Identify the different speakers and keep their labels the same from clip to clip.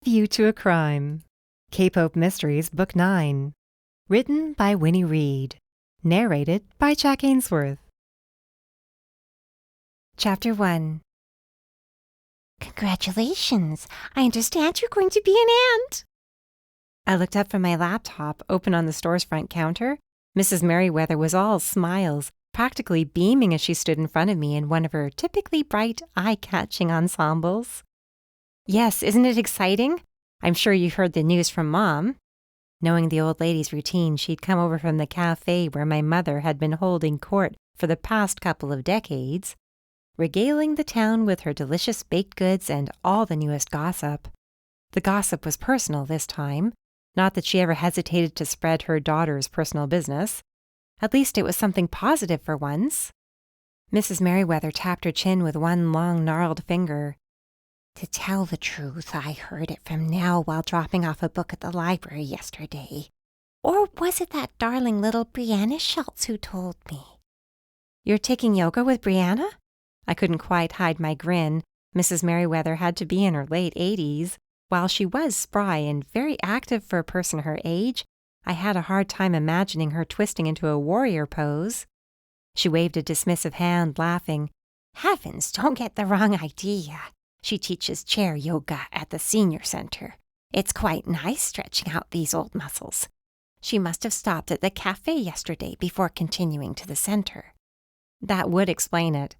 Speaker 1: You to a Crime. K-Pope Mysteries, Book 9. Written by Winnie Reed. Narrated by Jack Ainsworth. Chapter 1.
Speaker 2: Congratulations! I understand you're going to be an aunt!
Speaker 1: I looked up from my laptop, open on the store's front counter. Mrs. Merriweather was all smiles, practically beaming as she stood in front of me in one of her typically bright, eye-catching ensembles. Yes, isn't it exciting? I'm sure you heard the news from Mom. Knowing the old lady's routine, she'd come over from the cafe where my mother had been holding court for the past couple of decades, regaling the town with her delicious baked goods and all the newest gossip. The gossip was personal this time, not that she ever hesitated to spread her daughter's personal business. At least it was something positive for once. Mrs. Merriweather tapped her chin with one long gnarled finger.
Speaker 2: To tell the truth, I heard it from Nell while dropping off a book at the library yesterday. Or was it that darling little Brianna Schultz who told me?
Speaker 1: You're taking yoga with Brianna? I couldn't quite hide my grin. Mrs. Merriweather had to be in her late 80s. While she was spry and very active for a person her age, I had a hard time imagining her twisting into a warrior pose. She waved a dismissive hand, laughing.
Speaker 2: Heavens, don't get the wrong idea. She teaches chair yoga at the senior center. It's quite nice stretching out these old muscles. She must have stopped at the cafe yesterday before continuing to the center.
Speaker 1: That would explain it.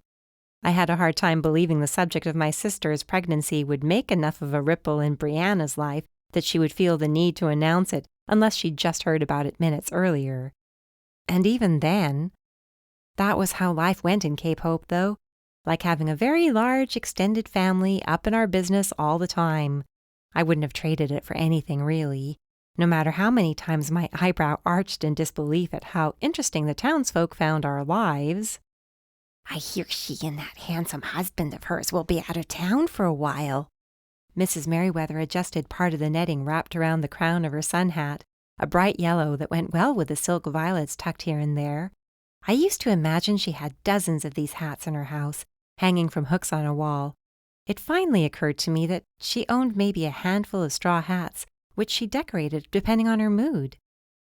Speaker 1: I had a hard time believing the subject of my sister's pregnancy would make enough of a ripple in Brianna's life that she would feel the need to announce it unless she'd just heard about it minutes earlier. And even then, that was how life went in Cape Hope, though. Like having a very large, extended family up in our business all the time. I wouldn't have traded it for anything, really, no matter how many times my eyebrow arched in disbelief at how interesting the townsfolk found our lives.
Speaker 2: I hear she and that handsome husband of hers will be out of town for a while.
Speaker 1: Mrs. Merriweather adjusted part of the netting wrapped around the crown of her sun hat, a bright yellow that went well with the silk violets tucked here and there. I used to imagine she had dozens of these hats in her house, hanging from hooks on a wall. It finally occurred to me that she owned maybe a handful of straw hats, which she decorated depending on her mood.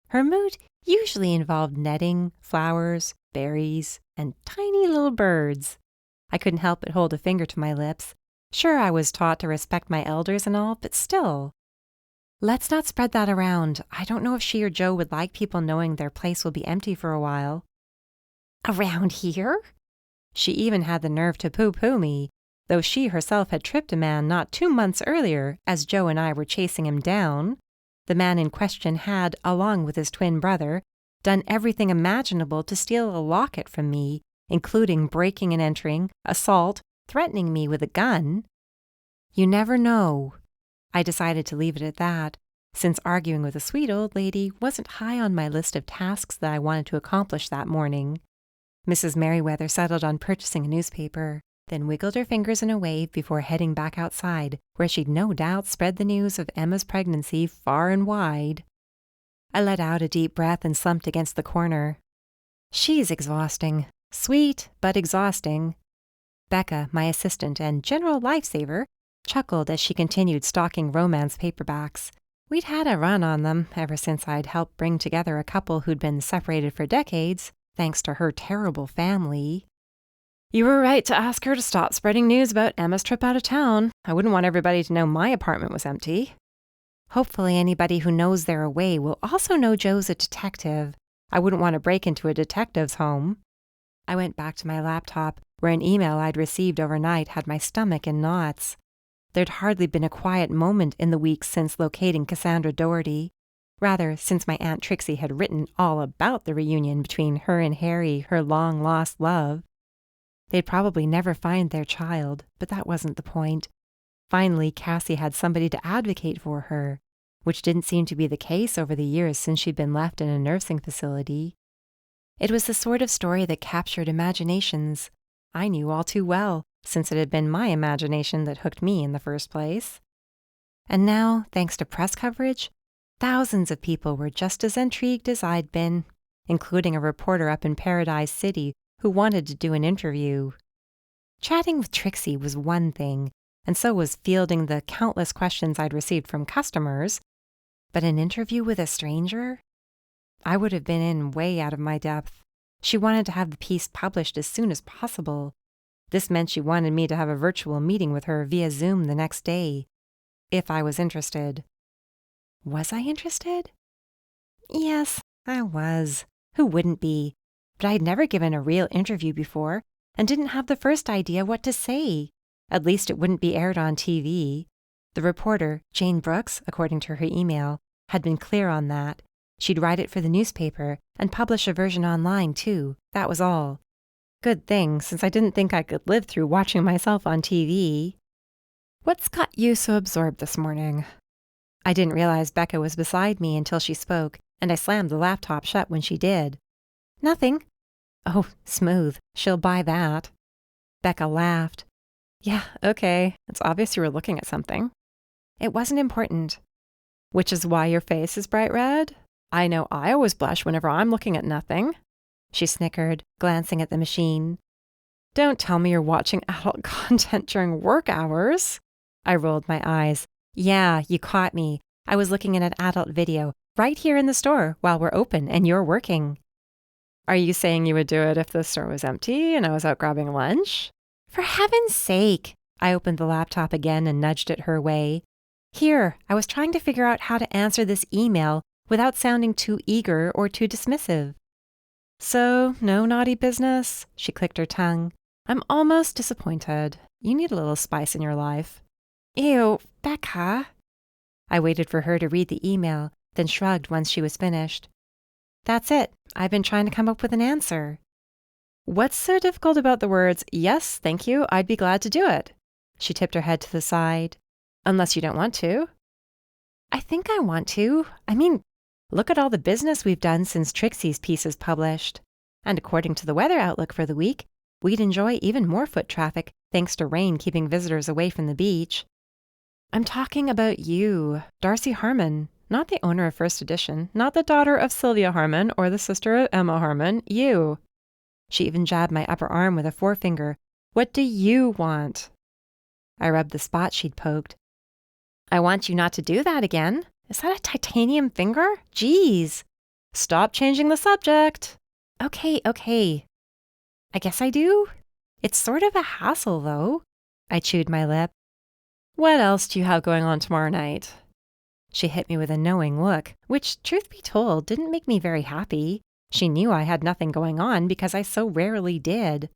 Speaker 1: Her mood usually involved netting, flowers, berries, and tiny little birds. I couldn't help but hold a finger to my lips. Sure, I was taught to respect my elders and all, but still. Let's not spread that around. I don't know if she or Joe would like people knowing their place will be empty for a while.
Speaker 2: Around here?
Speaker 1: She even had the nerve to pooh-pooh me, though she herself had tripped a man not 2 months earlier as Joe and I were chasing him down. The man in question had, along with his twin brother, done everything imaginable to steal a locket from me, including breaking and entering, assault, threatening me with a gun. You never know. I decided to leave it at that, since arguing with a sweet old lady wasn't high on my list of tasks that I wanted to accomplish that morning. Mrs. Merriweather settled on purchasing a newspaper, then wiggled her fingers in a wave before heading back outside, where she'd no doubt spread the news of Emma's pregnancy far and wide. I let out a deep breath and slumped against the corner. She's exhausting. Sweet, but exhausting. Becca, my assistant and general lifesaver, chuckled as she continued stalking romance paperbacks. We'd had a run on them ever since I'd helped bring together a couple who'd been separated for decades, thanks to her terrible family. You were right to ask her to stop spreading news about Emma's trip out of town. I wouldn't want everybody to know my apartment was empty. Hopefully anybody who knows they're away will also know Joe's a detective. I wouldn't want to break into a detective's home. I went back to my laptop, where an email I'd received overnight had my stomach in knots. There'd hardly been a quiet moment in the weeks since locating Cassandra Doherty. Rather, since my Aunt Trixie had written all about the reunion between her and Harry, her long-lost love. They'd probably never find their child, but that wasn't the point. Finally, Cassie had somebody to advocate for her, which didn't seem to be the case over the years since she'd been left in a nursing facility. It was the sort of story that captured imaginations. I knew all too well, since it had been my imagination that hooked me in the first place. And now, thanks to press coverage, thousands of people were just as intrigued as I'd been, including a reporter up in Paradise City who wanted to do an interview. Chatting with Trixie was one thing, and so was fielding the countless questions I'd received from customers. But an interview with a stranger? I would have been in way out of my depth. She wanted to have the piece published as soon as possible. This meant she wanted me to have a virtual meeting with her via Zoom the next day, if I was interested. Was I interested? Yes, I was. Who wouldn't be? But I'd never given a real interview before and didn't have the first idea what to say. At least it wouldn't be aired on TV. The reporter, Jane Brooks, according to her email, had been clear on that. She'd write it for the newspaper and publish a version online, too. That was all. Good thing, since I didn't think I could live through watching myself on TV. What's got you so absorbed this morning? I didn't realize Becca was beside me until she spoke, and I slammed the laptop shut when she did. Nothing. Oh, smooth. She'll buy that. Becca laughed. Yeah, okay. It's obvious you were looking at something. It wasn't important. Which is why your face is bright red? I know I always blush whenever I'm looking at nothing. She snickered, glancing at the machine. Don't tell me you're watching adult content during work hours. I rolled my eyes. Yeah, you caught me. I was looking at an adult video right here in the store while we're open and you're working. Are you saying you would do it if the store was empty and I was out grabbing lunch? For heaven's sake! I opened the laptop again and nudged it her way. Here, I was trying to figure out how to answer this email without sounding too eager or too dismissive. So, no naughty business? She clicked her tongue. I'm almost disappointed. You need a little spice in your life. Ew, Becca. I waited for her to read the email, then shrugged once she was finished. That's it. I've been trying to come up with an answer. What's so difficult about the words, yes, thank you, I'd be glad to do it? She tipped her head to the side. Unless you don't want to. I think I want to. I mean, look at all the business we've done since Trixie's piece is published. And according to the weather outlook for the week, we'd enjoy even more foot traffic thanks to rain keeping visitors away from the beach. I'm talking about you, Darcy Harmon, not the owner of First Edition, not the daughter of Sylvia Harmon or the sister of Emma Harmon, you. She even jabbed my upper arm with a forefinger. What do you want? I rubbed the spot she'd poked. I want you not to do that again. Is that a titanium finger? Geez. Stop changing the subject. Okay. I guess I do. It's sort of a hassle, though. I chewed my lip. What else do you have going on tomorrow night? She hit me with a knowing look, which, truth be told, didn't make me very happy. She knew I had nothing going on because I so rarely did.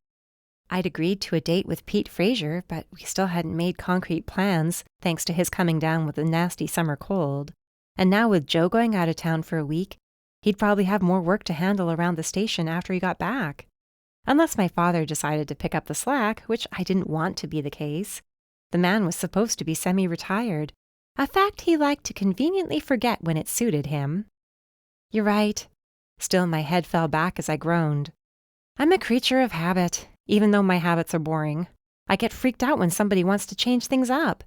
Speaker 1: I'd agreed to a date with Pete Fraser, but we still hadn't made concrete plans, thanks to his coming down with a nasty summer cold. And now with Joe going out of town for a week, he'd probably have more work to handle around the station after he got back. Unless my father decided to pick up the slack, which I didn't want to be the case. The man was supposed to be semi-retired, a fact he liked to conveniently forget when it suited him. You're right. Still, my head fell back as I groaned. I'm a creature of habit, even though my habits are boring. I get freaked out when somebody wants to change things up.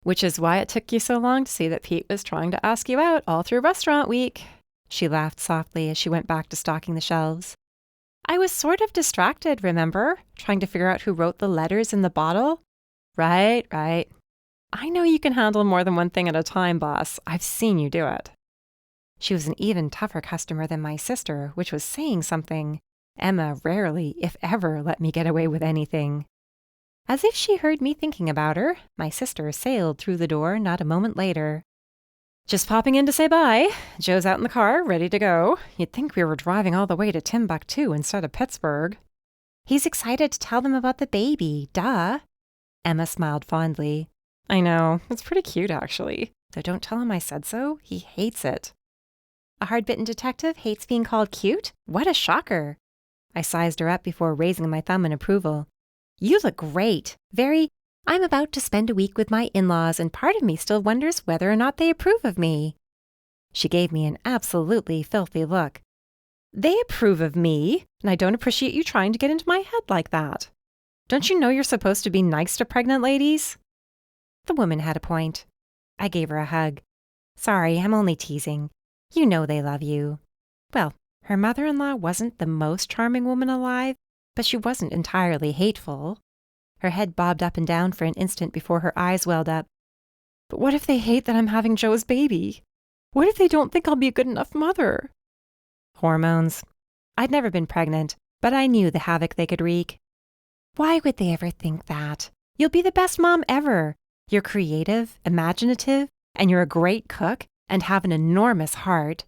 Speaker 1: Which is why it took you so long to see that Pete was trying to ask you out all through restaurant week. She laughed softly as she went back to stocking the shelves. I was sort of distracted, remember? Trying to figure out who wrote the letters in the bottle? Right. I know you can handle more than one thing at a time, boss. I've seen you do it. She was an even tougher customer than my sister, which was saying something. Emma rarely, if ever, let me get away with anything. As if she heard me thinking about her, my sister sailed through the door not a moment later. Just popping in to say bye. Joe's out in the car, ready to go. You'd think we were driving all the way to Timbuktu instead of Pittsburgh. He's excited to tell them about the baby, duh. Emma smiled fondly. I know, it's pretty cute actually. Though don't tell him I said so, he hates it. A hard-bitten detective hates being called cute? What a shocker! I sized her up before raising my thumb in approval. You look great. I'm about to spend a week with my in-laws and part of me still wonders whether or not they approve of me. She gave me an absolutely filthy look. They approve of me, and I don't appreciate you trying to get into my head like that. Don't you know you're supposed to be nice to pregnant ladies? The woman had a point. I gave her a hug. Sorry, I'm only teasing. You know they love you. Well, her mother-in-law wasn't the most charming woman alive, but she wasn't entirely hateful. Her head bobbed up and down for an instant before her eyes welled up. But what if they hate that I'm having Joe's baby? What if they don't think I'll be a good enough mother? Hormones. I'd never been pregnant, but I knew the havoc they could wreak. Why would they ever think that? You'll be the best mom ever. You're creative, imaginative, and you're a great cook and have an enormous heart.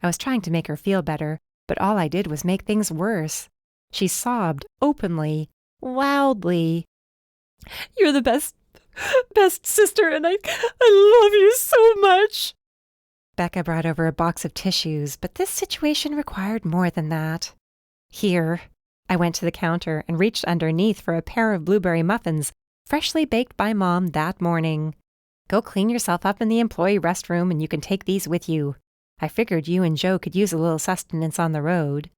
Speaker 1: I was trying to make her feel better, but all I did was make things worse. She sobbed openly, loudly. You're the best sister, and I love you so much. Becca brought over a box of tissues, but this situation required more than that. Here. I went to the counter and reached underneath for a pair of blueberry muffins, freshly baked by Mom that morning. Go clean yourself up in the employee restroom and you can take these with you. I figured you and Joe could use a little sustenance on the road.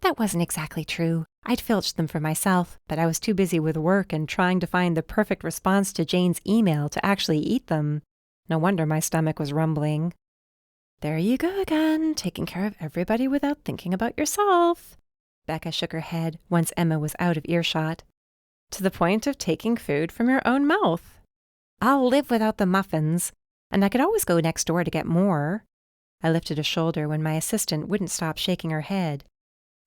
Speaker 1: That wasn't exactly true. I'd filched them for myself, but I was too busy with work and trying to find the perfect response to Jane's email to actually eat them. No wonder my stomach was rumbling. There you go again, taking care of everybody without thinking about yourself. Becca shook her head once Emma was out of earshot. To the point of taking food from your own mouth. I'll live without the muffins, and I could always go next door to get more. I lifted a shoulder when my assistant wouldn't stop shaking her head.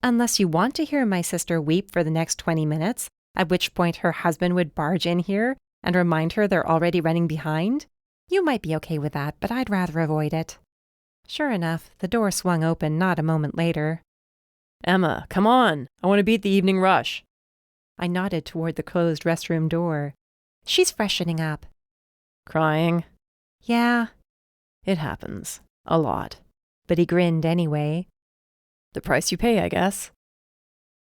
Speaker 1: Unless you want to hear my sister weep for the next 20 minutes, at which point her husband would barge in here and remind her they're already running behind. You might be okay with that, but I'd rather avoid it. Sure enough, the door swung open not a moment later. Emma, come on. I want to beat the evening rush. I nodded toward the closed restroom door. She's freshening up. Crying? Yeah. It happens. A lot. But he grinned anyway. The price you pay, I guess.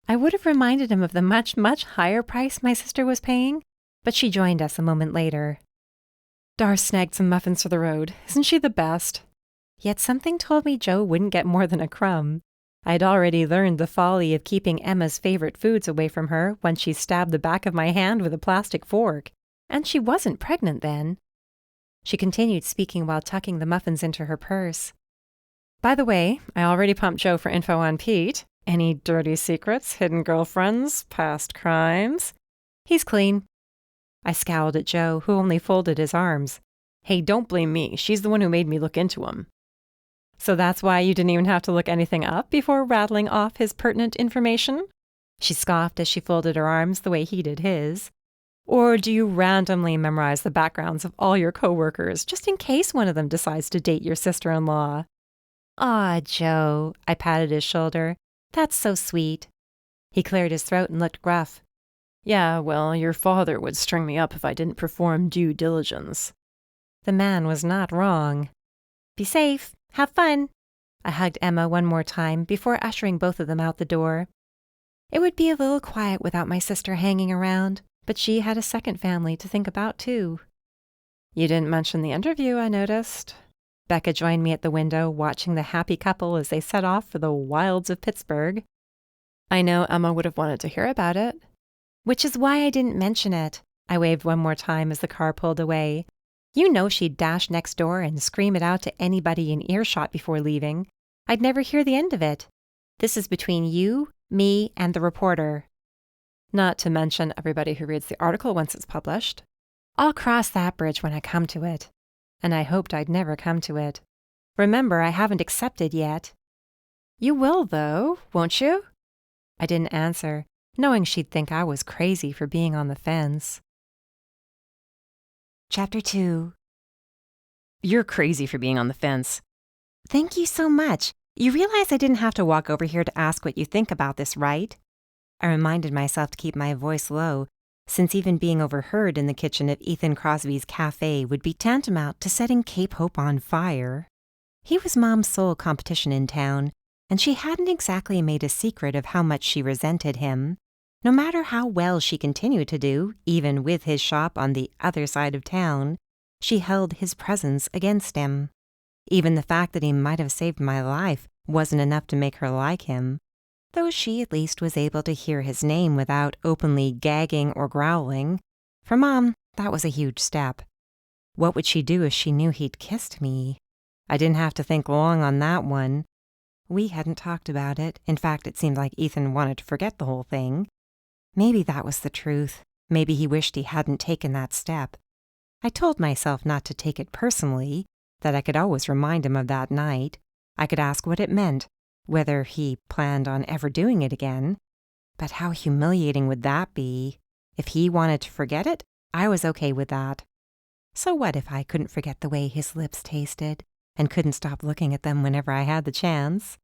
Speaker 1: I would have reminded him of the much, much higher price my sister was paying, but she joined us a moment later. Dar snagged some muffins for the road. Isn't she the best? Yet something told me Joe wouldn't get more than a crumb. I'd already learned the folly of keeping Emma's favorite foods away from her when she stabbed the back of my hand with a plastic fork. And she wasn't pregnant then. She continued speaking while tucking the muffins into her purse. By the way, I already pumped Joe for info on Pete. Any dirty secrets, hidden girlfriends, past crimes? He's clean. I scowled at Joe, who only folded his arms. Hey, don't blame me. She's the one who made me look into him. So that's why you didn't even have to look anything up before rattling off his pertinent information? She scoffed as she folded her arms the way he did his. Or do you randomly memorize the backgrounds of all your coworkers just in case one of them decides to date your sister-in-law? Aw, Joe, I patted his shoulder. That's so sweet. He cleared his throat and looked gruff. Yeah, well, your father would string me up if I didn't perform due diligence. The man was not wrong. Be safe. Have fun. I hugged Emma one more time before ushering both of them out the door. It would be a little quiet without my sister hanging around, but she had a second family to think about, too. You didn't mention the interview, I noticed. Becca joined me at the window, watching the happy couple as they set off for the wilds of Pittsburgh. I know Emma would have wanted to hear about it. Which is why I didn't mention it. I waved one more time as the car pulled away. You know she'd dash next door and scream it out to anybody in earshot before leaving. I'd never hear the end of it. This is between you, me, and the reporter. Not to mention everybody who reads the article once it's published. I'll cross that bridge when I come to it. And I hoped I'd never come to it. Remember, I haven't accepted yet. You will, though, won't you? I didn't answer, knowing she'd think I was crazy for being on the fence. Chapter 2. You're crazy for being on the fence. Thank you so much. You realize I didn't have to walk over here to ask what you think about this, right? I reminded myself to keep my voice low, since even being overheard in the kitchen of Ethan Crosby's cafe would be tantamount to setting Cape Hope on fire. He was Mom's sole competition in town, and she hadn't exactly made a secret of how much she resented him. No matter how well she continued to do, even with his shop on the other side of town, she held his presence against him. Even the fact that he might have saved my life wasn't enough to make her like him, though she at least was able to hear his name without openly gagging or growling. For Mom, that was a huge step. What would she do if she knew he'd kissed me? I didn't have to think long on that one. We hadn't talked about it. In fact, it seemed like Ethan wanted to forget the whole thing. Maybe that was the truth. Maybe he wished he hadn't taken that step. I told myself not to take it personally, that I could always remind him of that night. I could ask what it meant, whether he planned on ever doing it again. But how humiliating would that be? If he wanted to forget it, I was okay with that. So what if I couldn't forget the way his lips tasted, and couldn't stop looking at them whenever I had the chance?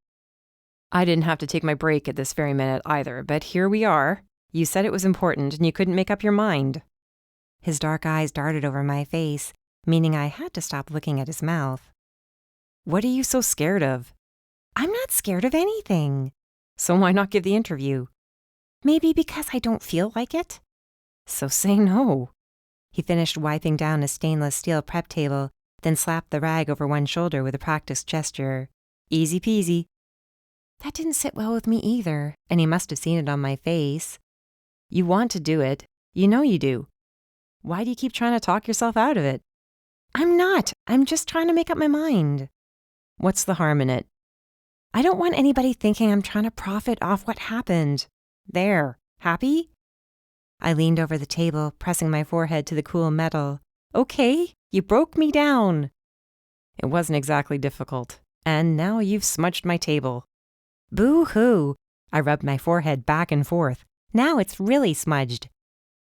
Speaker 1: I didn't have to take my break at this very minute either, but here we are. You said it was important, and you couldn't make up your mind. His dark eyes darted over my face, meaning I had to stop looking at his mouth. What are you so scared of?
Speaker 2: I'm not scared of anything.
Speaker 1: So why not give the interview?
Speaker 2: Maybe because I don't feel like it?
Speaker 1: So say no. He finished wiping down a stainless steel prep table, then slapped the rag over one shoulder with a practiced gesture. Easy peasy.
Speaker 2: That didn't sit well with me either,
Speaker 1: and he must have seen it on my face. You want to do it. You know you do. Why do you keep trying to talk yourself out of it?
Speaker 2: I'm not. I'm just trying to make up my mind.
Speaker 1: What's the harm in it?
Speaker 2: I don't want anybody thinking I'm trying to profit off what happened.
Speaker 1: There. Happy? I leaned over the table, pressing my forehead to the cool metal. Okay, you broke me down. It wasn't exactly difficult. And now you've smudged my table.
Speaker 2: Boo-hoo.
Speaker 1: I rubbed my forehead back and forth.
Speaker 2: Now it's really smudged.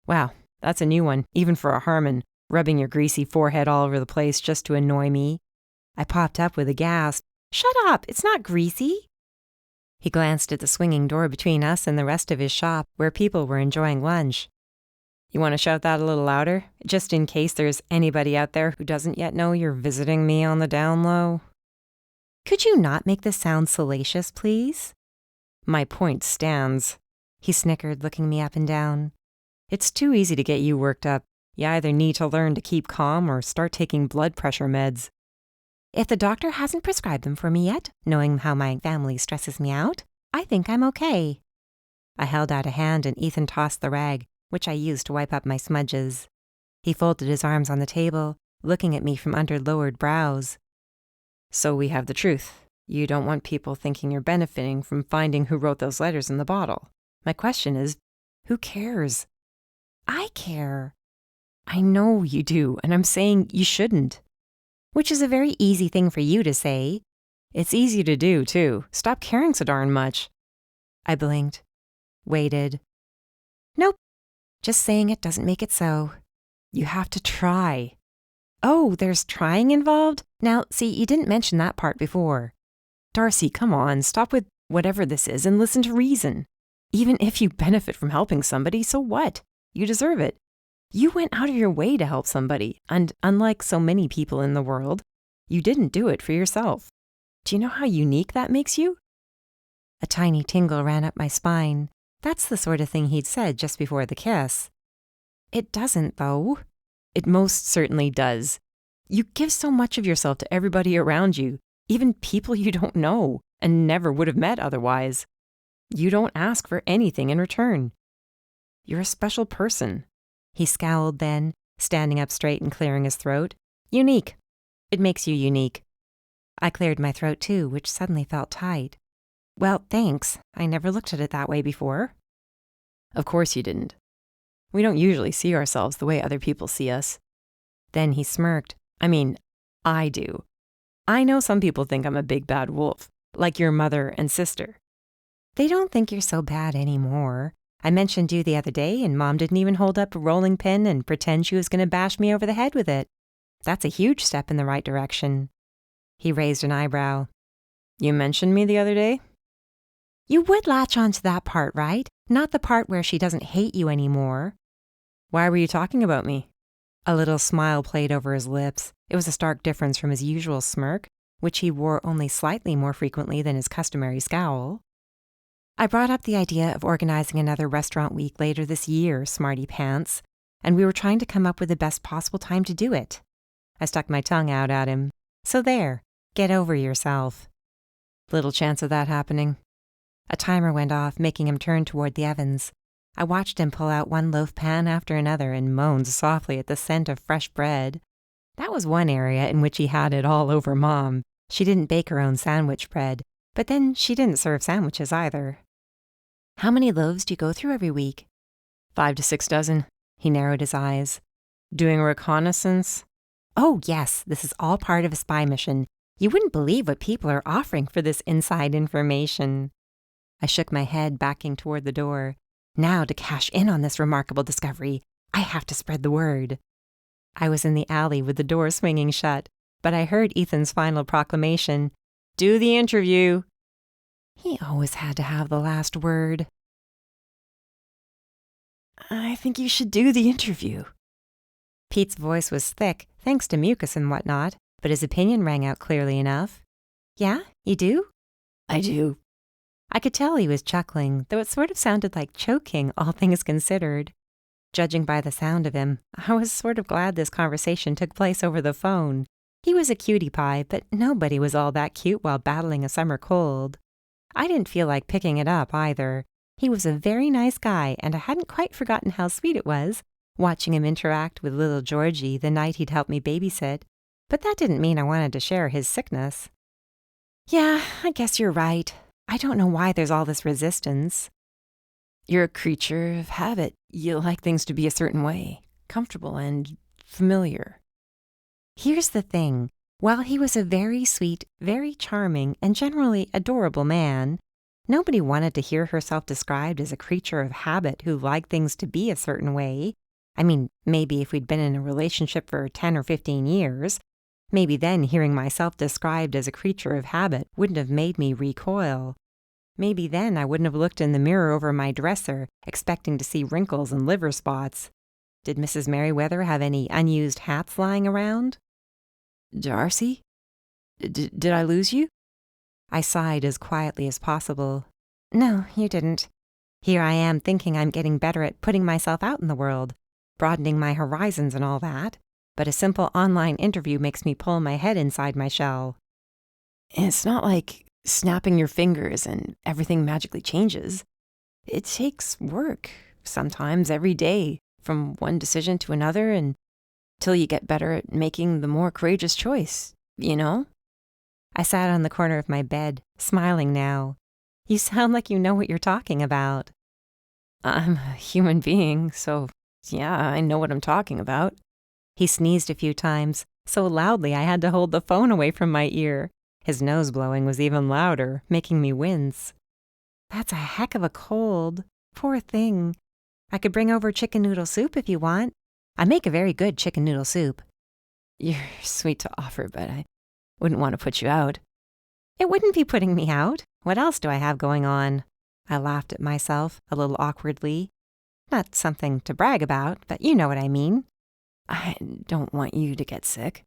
Speaker 1: Wow, that's a new one, even for a Harmon, rubbing your greasy forehead all over the place just to annoy me. I popped up with a gasp.
Speaker 2: Shut up, it's not greasy.
Speaker 1: He glanced at the swinging door between us and the rest of his shop, where people were enjoying lunch. You want to shout that a little louder, just in case there's anybody out there who doesn't yet know you're visiting me on the down low?
Speaker 2: Could you not make this sound salacious, please?
Speaker 1: My point stands. He snickered, looking me up and down. It's too easy to get you worked up. You either need to learn to keep calm or start taking blood pressure meds.
Speaker 2: If the doctor hasn't prescribed them for me yet, knowing how my family stresses me out, I think I'm okay.
Speaker 1: I held out a hand and Ethan tossed the rag, which I used to wipe up my smudges. He folded his arms on the table, looking at me from under lowered brows. So we have the truth. You don't want people thinking you're benefiting from finding who wrote those letters in the bottle. My question is, who cares?
Speaker 2: I care.
Speaker 1: I know you do, and I'm saying you shouldn't.
Speaker 2: Which is a very easy thing for you to say.
Speaker 1: It's easy to do, too. Stop caring so darn much. I blinked. Waited.
Speaker 2: Nope. Just saying it doesn't make it so.
Speaker 1: You have to try.
Speaker 2: Oh, there's trying involved? Now, see, you didn't mention that part before.
Speaker 1: Darcy, come on, stop with whatever this is and listen to reason. Even if you benefit from helping somebody, so what? You deserve it. You went out of your way to help somebody, and unlike so many people in the world, you didn't do it for yourself. Do you know how unique that makes you?
Speaker 2: A tiny tingle ran up my spine. That's the sort of thing he'd said just before the kiss.
Speaker 1: It doesn't, though. It most certainly does. You give so much of yourself to everybody around you, even people you don't know and never would have met otherwise. You don't ask for anything in return. You're a special person. He scowled then, standing up straight and clearing his throat. Unique. It makes you unique.
Speaker 2: I cleared my throat too, which suddenly felt tight. Well, thanks. I never looked at it that way before.
Speaker 1: Of course you didn't. We don't usually see ourselves the way other people see us. Then he smirked. I do. I know some people think I'm a big bad wolf, like your mother and sister.
Speaker 2: They don't think you're so bad anymore. I mentioned you the other day, and Mom didn't even hold up a rolling pin and pretend she was going to bash me over the head with it. That's a huge step in the right direction.
Speaker 1: He raised an eyebrow. You mentioned me the other day?
Speaker 2: You would latch on to that part, right? Not the part where she doesn't hate you anymore.
Speaker 1: Why were you talking about me?
Speaker 2: A little smile played over his lips. It was a stark difference from his usual smirk, which he wore only slightly more frequently than his customary scowl. I brought up the idea of organizing another restaurant week later this year, smarty pants, and we were trying to come up with the best possible time to do it. I stuck my tongue out at him. So there, get over yourself.
Speaker 1: Little chance of that happening.
Speaker 2: A timer went off, making him turn toward the ovens. I watched him pull out one loaf pan after another and moaned softly at the scent of fresh bread. That was one area in which he had it all over Mom. She didn't bake her own sandwich bread, but then she didn't serve sandwiches either. How many loaves do you go through every week?
Speaker 1: 5 to 6 dozen. He narrowed his eyes. Doing reconnaissance?
Speaker 2: Oh, yes, this is all part of a spy mission. You wouldn't believe what people are offering for this inside information.
Speaker 1: I shook my head, backing toward the door.
Speaker 2: Now, to cash in on this remarkable discovery, I have to spread the word.
Speaker 1: I was in the alley with the door swinging shut, but I heard Ethan's final proclamation. Do the interview.
Speaker 2: He always had to have the last word.
Speaker 1: I think you should do the interview. Pete's voice was thick, thanks to mucus and whatnot, but his opinion rang out clearly enough.
Speaker 2: Yeah, you do?
Speaker 1: I do. I could tell he was chuckling, though it sort of sounded like choking, all things considered. Judging by the sound of him, I was sort of glad this conversation took place over the phone. He was a cutie pie, but nobody was all that cute while battling a summer cold. I didn't feel like picking it up either. He was a very nice guy, and I hadn't quite forgotten how sweet it was, watching him interact with little Georgie the night he'd helped me babysit. But that didn't mean I wanted to share his sickness.
Speaker 2: Yeah, I guess you're right. I don't know why there's all this resistance.
Speaker 1: You're a creature of habit. You like things to be a certain way, comfortable and familiar.
Speaker 2: Here's the thing. While he was a very sweet, very charming, and generally adorable man, nobody wanted to hear herself described as a creature of habit who liked things to be a certain way. I mean, maybe if we'd been in a relationship for 10 or 15 years, maybe then hearing myself described as a creature of habit wouldn't have made me recoil. Maybe then I wouldn't have looked in the mirror over my dresser, expecting to see wrinkles and liver spots. Did Mrs. Merriweather have any unused hats lying around? Darcy? Did I lose you?
Speaker 1: I sighed as quietly as possible.
Speaker 2: No, you didn't.
Speaker 1: Here I am thinking I'm getting better at putting myself out in the world, broadening my horizons and all that, but a simple online interview makes me pull my head inside my shell.
Speaker 2: It's not like snapping your fingers and everything magically changes.
Speaker 1: It takes work, sometimes every day, from one decision to another, until you get better at making the more courageous choice, you know? I sat on the corner of my bed, smiling now. You sound like you know what you're talking about. I'm a human being, so yeah, I know what I'm talking about. He sneezed a few times, so loudly I had to hold the phone away from my ear. His nose blowing was even louder, making me wince.
Speaker 2: That's a heck of a cold. Poor thing. I could bring over chicken noodle soup if you want. I make a very good chicken noodle soup.
Speaker 1: You're sweet to offer, but I wouldn't want to put you out.
Speaker 2: It wouldn't be putting me out. What else do I have going on? I laughed at myself, a little awkwardly. Not something to brag about, but you know what I mean.
Speaker 1: I don't want you to get sick.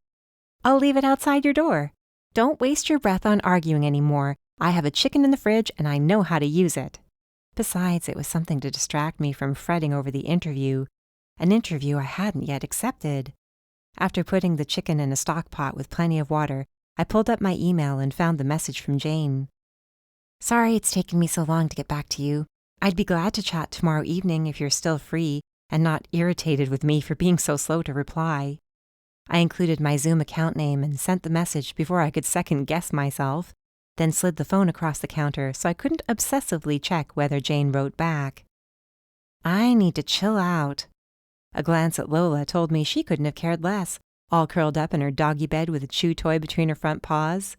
Speaker 2: I'll leave it outside your door. Don't waste your breath on arguing anymore. I have a chicken in the fridge and I know how to use it.
Speaker 1: Besides, it was something to distract me from fretting over the interview, an interview I hadn't yet accepted. After putting the chicken in a stock pot with plenty of water, I pulled up my email and found the message from Jane.
Speaker 2: Sorry it's taken me so long to get back to you. I'd be glad to chat tomorrow evening if you're still free and not irritated with me for being so slow to reply. I included my Zoom account name and sent the message before I could second-guess myself, then slid the phone across the counter so I couldn't obsessively check whether Jane wrote back. I need to chill out. A glance at Lola told me she couldn't have cared less, all curled up in her doggy bed with a chew toy between her front paws.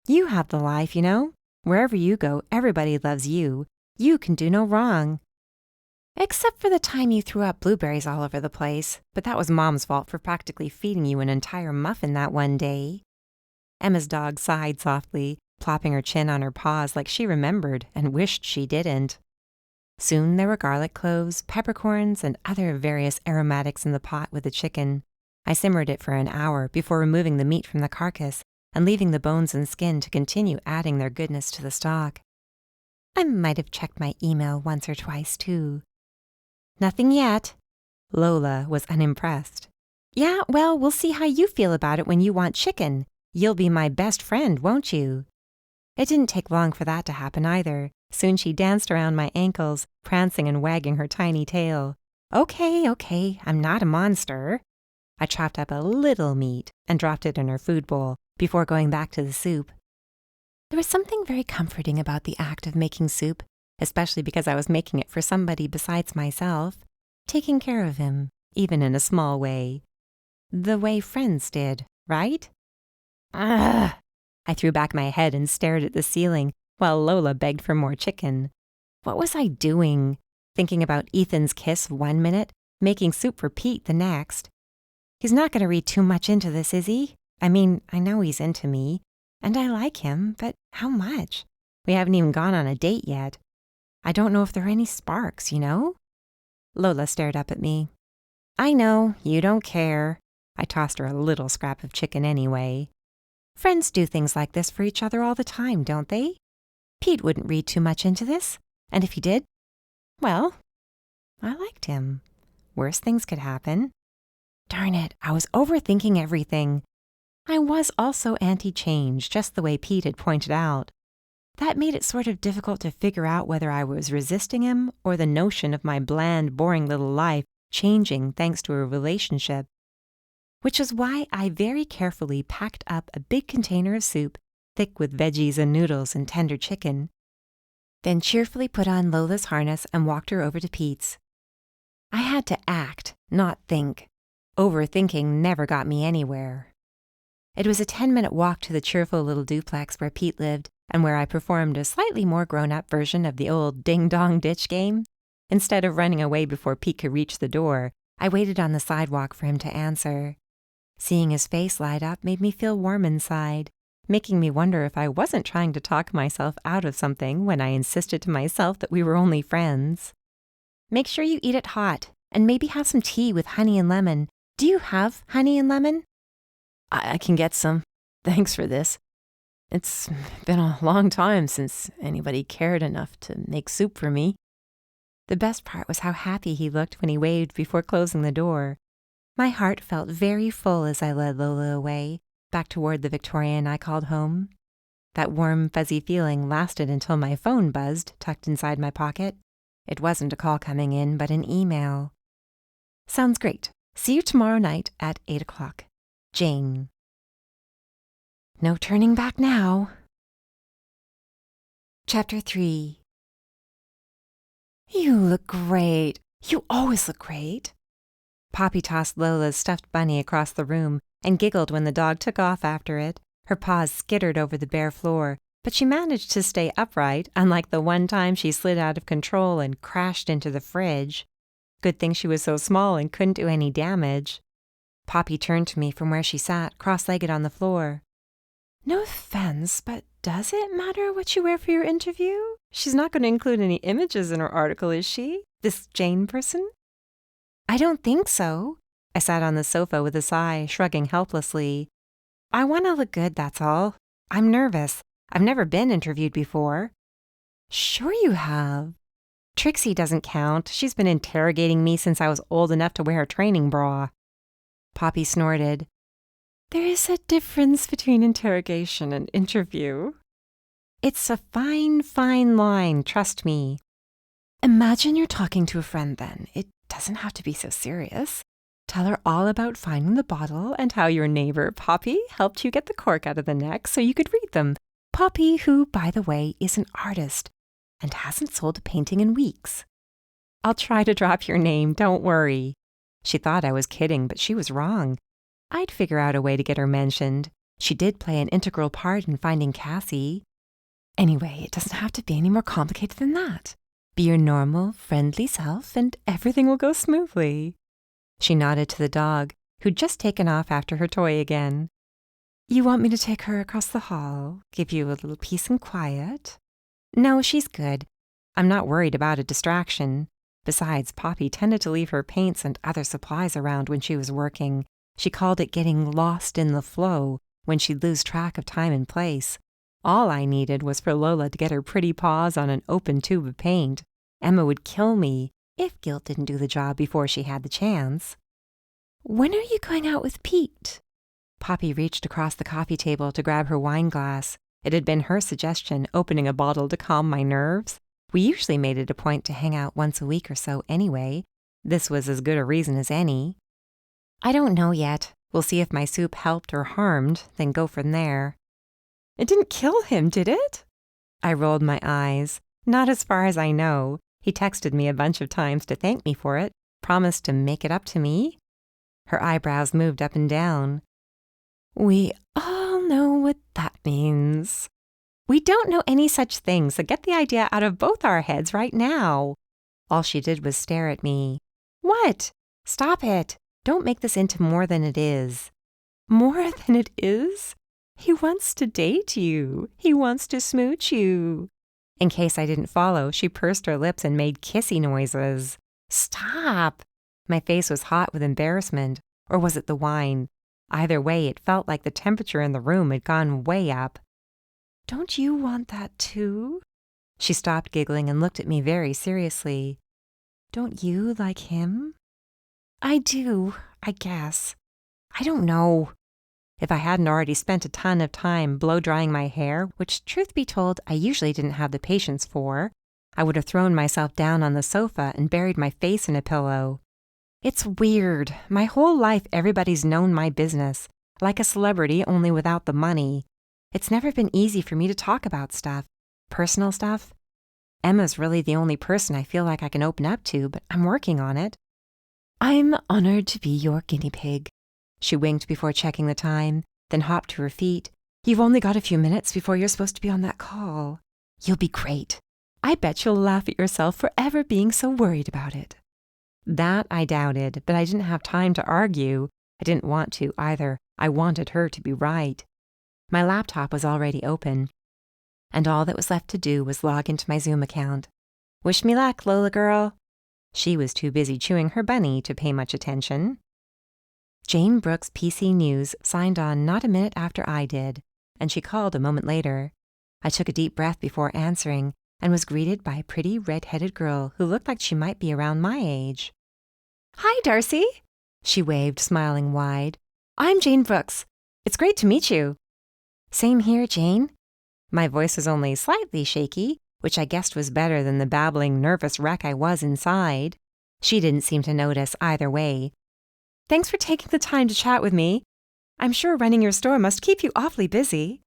Speaker 2: You have the life, you know. Wherever you go, everybody loves you. You can do no wrong. Except for the time you threw up blueberries all over the place, but that was Mom's fault for practically feeding you an entire muffin that one day. Emma's dog sighed softly, plopping her chin on her paws like she remembered and wished she didn't. Soon there were garlic cloves, peppercorns, and other various aromatics in the pot with the chicken. I simmered it for an hour before removing the meat from the carcass and leaving the bones and skin to continue adding their goodness to the stock. I might have checked my email once or twice, too. Nothing yet. Lola was unimpressed. Yeah, well, we'll see how you feel about it when you want chicken. You'll be my best friend, won't you? It didn't take long for that to happen either. Soon she danced around my ankles, prancing and wagging her tiny tail. Okay, I'm not a monster. I chopped up a little meat and dropped it in her food bowl before going back to the soup. There was something very comforting about the act of making soup, especially because I was making it for somebody besides myself.
Speaker 1: taking care of him, even in a small way. The way friends did, right? Ugh! I threw back my head and stared at the ceiling while Lola begged for more chicken. What was I doing? Thinking about Ethan's kiss 1 minute, making soup for Pete the next. He's not going to read too much into this, is he? I mean, I know he's into me, and I like him, but how much? We haven't even gone on a date yet. I don't know if there are any sparks, you know? Lola stared up at me. I know, you don't care. I tossed her a little scrap of chicken anyway. Friends do things like this for each other all the time, don't they? Pete wouldn't read too much into this, and if he did, well, I liked him. Worse things could happen. Darn it, I was overthinking everything. I was also anti-change, just the way Pete had pointed out. That made it sort of difficult to figure out whether I was resisting him or the notion of my bland, boring little life changing thanks to a relationship. Which is why I very carefully packed up a big container of soup, thick with veggies and noodles and tender chicken, then cheerfully put on Lola's harness and walked her over to Pete's. I had to act, not think. Overthinking never got me anywhere. It was a 10-minute walk to the cheerful little duplex where Pete lived and where I performed a slightly more grown-up version of the old ding-dong-ditch game. Instead of running away before Pete could reach the door, I waited on the sidewalk for him to answer. Seeing his face light up made me feel warm inside, making me wonder if I wasn't trying to talk myself out of something when I insisted to myself that we were only friends. Make sure you eat it hot, and maybe have some tea with honey and lemon. Do you have honey and lemon? I can get some. Thanks for this. It's been a long time since anybody cared enough to make soup for me. The best part was how happy he looked when he waved before closing the door. My heart felt very full as I led Lola away, back toward the Victorian I called home. That warm, fuzzy feeling lasted until my phone buzzed, tucked inside my pocket. It wasn't a call coming in, but an email. Sounds great. See you tomorrow night at 8 o'clock. Jane. No turning back now. Chapter 3. You look great. You always look great. Poppy tossed Lola's stuffed bunny across the room and giggled when the dog took off after it. Her paws skittered over the bare floor, but she managed to stay upright, unlike the one time she slid out of control and crashed into the fridge. Good thing she was so small and couldn't do any damage. Poppy turned to me from where she sat, cross-legged on the floor. No offense, but does it matter what you wear for your interview? She's not going to include any images in her article, is she? This Jane person? I don't think so. I sat on the sofa with a sigh, shrugging helplessly. I want to look good, that's all. I'm nervous. I've never been interviewed before. Sure you have. Trixie doesn't count. She's been interrogating me since I was old enough to wear a training bra. Poppy snorted. There is a difference between interrogation and interview. It's a fine, fine line, trust me. Imagine you're talking to a friend then. It doesn't have to be so serious. Tell her all about finding the bottle and how your neighbor, Poppy, helped you get the cork out of the neck so you could read them. Poppy, who, by the way, is an artist and hasn't sold a painting in weeks. I'll try to drop your name, don't worry. She thought I was kidding, but she was wrong. I'd figure out a way to get her mentioned. She did play an integral part in finding Cassie. Anyway, it doesn't have to be any more complicated than that. Be your normal, friendly self, and everything will go smoothly. She nodded to the dog, who'd just taken off after her toy again. You want me to take her across the hall, give you a little peace and quiet? No, she's good. I'm not worried about a distraction. Besides, Poppy tended to leave her paints and other supplies around when she was working. She called it getting lost in the flow when she'd lose track of time and place. All I needed was for Lola to get her pretty paws on an open tube of paint. Emma would kill me if guilt didn't do the job before she had the chance. When are you going out with Pete? Poppy reached across the coffee table to grab her wine glass. It had been her suggestion, opening a bottle to calm my nerves. We usually made it a point to hang out once a week or so anyway. This was as good a reason as any. I don't know yet. We'll see if my soup helped or harmed, then go from there. It didn't kill him, did it? I rolled my eyes. Not as far as I know. He texted me a bunch of times to thank me for it, Promise to make it up to me? Her eyebrows moved up and down. We all know what that means. We don't know any such thing, so get the idea out of both our heads right now. All she did was stare at me. What? Stop it. Don't make this into more than it is. More than it is? He wants to date you. He wants to smooch you. In case I didn't follow, she pursed her lips and made kissy noises. Stop! My face was hot with embarrassment, or was it the wine? Either way, it felt like the temperature in the room had gone way up. Don't you want that too? She stopped giggling and looked at me very seriously. Don't you like him? I do, I guess. I don't know. If I hadn't already spent a ton of time blow-drying my hair, which, truth be told, I usually didn't have the patience for, I would have thrown myself down on the sofa and buried my face in a pillow. It's weird. My whole life everybody's known my business, like a celebrity only without the money. It's never been easy for me to talk about stuff, personal stuff. Emma's really the only person I feel like I can open up to, but I'm working on it. I'm honored to be your guinea pig. She winked before checking the time, then hopped to her feet. You've only got a few minutes before you're supposed to be on that call. You'll be great. I bet you'll laugh at yourself for ever being so worried about it. That I doubted, but I didn't have time to argue. I didn't want to either. I wanted her to be right. My laptop was already open, and all that was left to do was log into my Zoom account. Wish me luck, Lola girl. She was too busy chewing her bunny to pay much attention. Jane Brooks' PC News signed on not a minute after I did, and she called a moment later. I took a deep breath before answering and was greeted by a pretty red-headed girl who looked like she might be around my age. Hi, Darcy, she waved, smiling wide. I'm Jane Brooks. It's great to meet you. Same here, Jane. My voice was only slightly shaky, which I guessed was better than the babbling, nervous wreck I was inside. She didn't seem to notice either way. Thanks for taking the time to chat with me. I'm sure running your store must keep you awfully busy.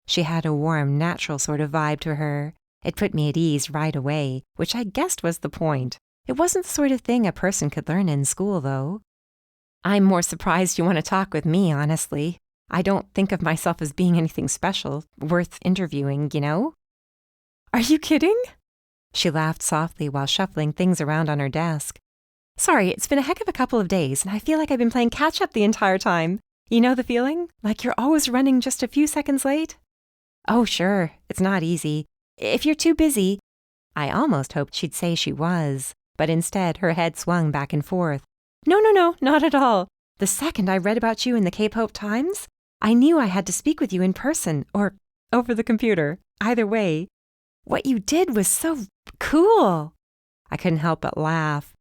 Speaker 1: She had a warm, natural sort of vibe to her. It put me at ease right away, which I guessed was the point. It wasn't the sort of thing a person could learn in school, though. I'm more surprised you want to talk with me, honestly. I don't think of myself as being anything special, worth interviewing, you know? Are you kidding? She laughed softly while shuffling things around on her desk. Sorry, it's been a heck of a couple of days, and I feel like I've been playing catch-up the entire time. You know the feeling? Like you're always running just a few seconds late? Oh, sure. It's not easy. If you're too busy... I almost hoped she'd say she was, but instead her head swung back and forth. No, not at all. The second I read about you in the Cape Hope Times, I knew I had to speak with you in person, or over the computer. Either way. What you did was so cool. I couldn't help but laugh.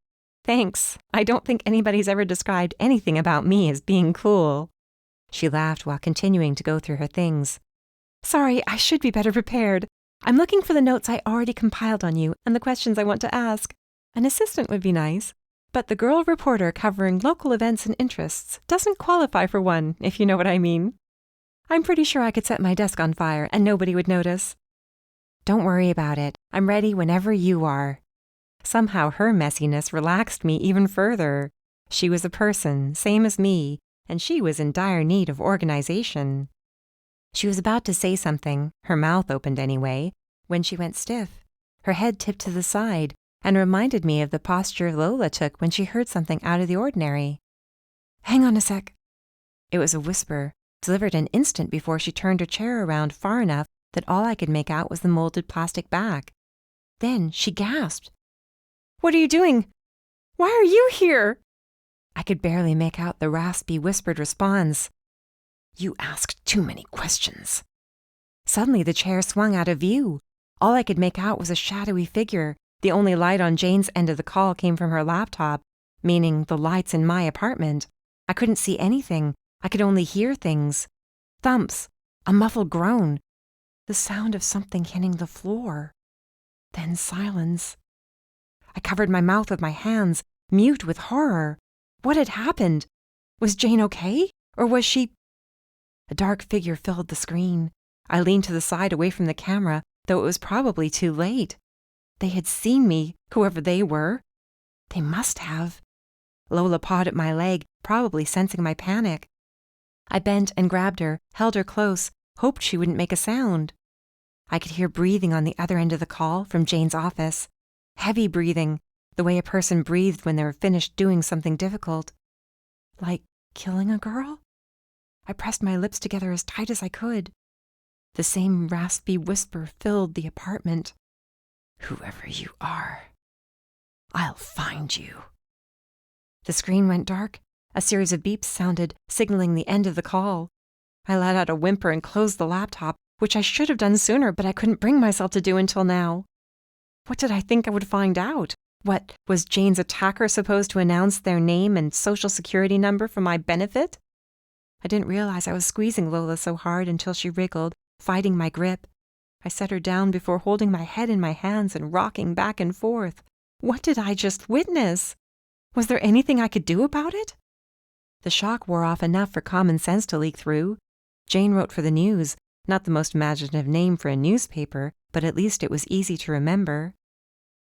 Speaker 1: Thanks. I don't think anybody's ever described anything about me as being cool. She laughed while continuing to go through her things. Sorry, I should be better prepared. I'm looking for the notes I already compiled on you and the questions I want to ask. An assistant would be nice, but the girl reporter covering local events and interests doesn't qualify for one, if you know what I mean. I'm pretty sure I could set my desk on fire and nobody would notice. Don't worry about it. I'm ready whenever you are. Somehow her messiness relaxed me even further. She was a person, same as me, and she was in dire need of organization. She was about to say something, her mouth opened anyway, when she went stiff. Her head tipped to the side and reminded me of the posture Lola took when she heard something out of the ordinary. Hang on a sec. It was a whisper, delivered an instant before she turned her chair around far enough that all I could make out was the molded plastic back. Then she gasped. What are you doing? Why are you here? I could barely make out the raspy, whispered response. You asked too many questions. Suddenly the chair swung out of view. All I could make out was a shadowy figure. The only light on Jane's end of the call came from her laptop, meaning the lights in my apartment. I couldn't see anything. I could only hear things. Thumps, a muffled groan, the sound of something hitting the floor. Then silence. I covered my mouth with my hands, mute with horror. What had happened? Was Jane okay? Or was she... A dark figure filled the screen. I leaned to the side away from the camera, though it was probably too late. They had seen me, whoever they were. They must have. Lola pawed at my leg, probably sensing my panic. I bent and grabbed her, held her close, hoped she wouldn't make a sound. I could hear breathing on the other end of the call from Jane's office. Heavy breathing, the way a person breathed when they were finished doing something difficult. Like killing a girl? I pressed my lips together as tight as I could. The same raspy whisper filled the apartment. "Whoever you are, I'll find you." The screen went dark. A series of beeps sounded, signaling the end of the call. I let out a whimper and closed the laptop, which I should have done sooner, but I couldn't bring myself to do until now. What did I think I would find out? What, was Jane's attacker supposed to announce their name and social security number for my benefit? I didn't realize I was squeezing Lola so hard until she wriggled, fighting my grip. I set her down before holding my head in my hands and rocking back and forth. What did I just witness? Was there anything I could do about it? The shock wore off enough for common sense to leak through. Jane wrote for the news, not the most imaginative name for a newspaper, but at least it was easy to remember.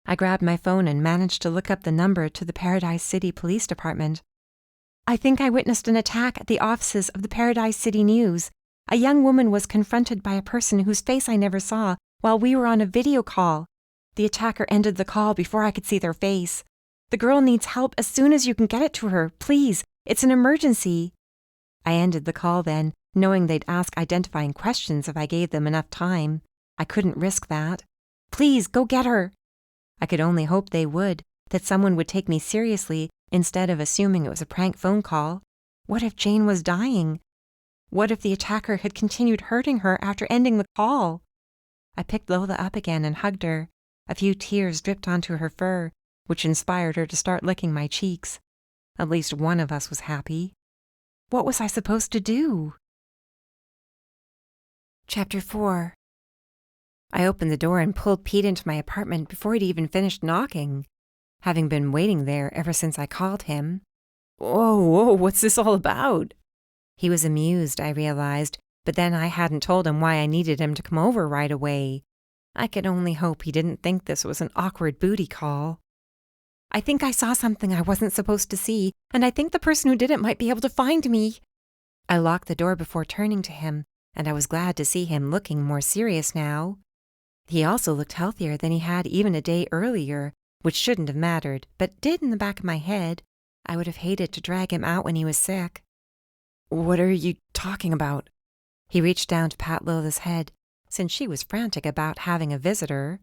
Speaker 1: I grabbed my phone and managed to look up the number to the Paradise City Police Department. "I think I witnessed an attack at the offices of the Paradise City News. A young woman was confronted by a person whose face I never saw while we were on a video call. The attacker ended the call before I could see their face. The girl needs help as soon as you can get it to her. Please, it's an emergency." I ended the call then, knowing they'd ask identifying questions if I gave them enough time. I couldn't risk that. "Please, go get her." I could only hope they would, that someone would take me seriously instead of assuming it was a prank phone call. What if Jane was dying? What if the attacker had continued hurting her after ending the call? I picked Lola up again and hugged her. A few tears dripped onto her fur, which inspired her to start licking my cheeks. At least one of us was happy. What was I supposed to do? Chapter 4. I opened the door and pulled Pete into my apartment before he'd even finished knocking, having been waiting there ever since I called him. Whoa, what's this all about? He was amused, I realized, but then I hadn't told him why I needed him to come over right away. I could only hope he didn't think this was an awkward booty call. "I think I saw something I wasn't supposed to see, and I think the person who did it might be able to find me." I locked the door before turning to him, and I was glad to see him looking more serious now. He also looked healthier than he had even a day earlier, which shouldn't have mattered, but did in the back of my head. I would have hated to drag him out when he was sick. "What are you talking about?" He reached down to pat Lola's head, since she was frantic about having a visitor.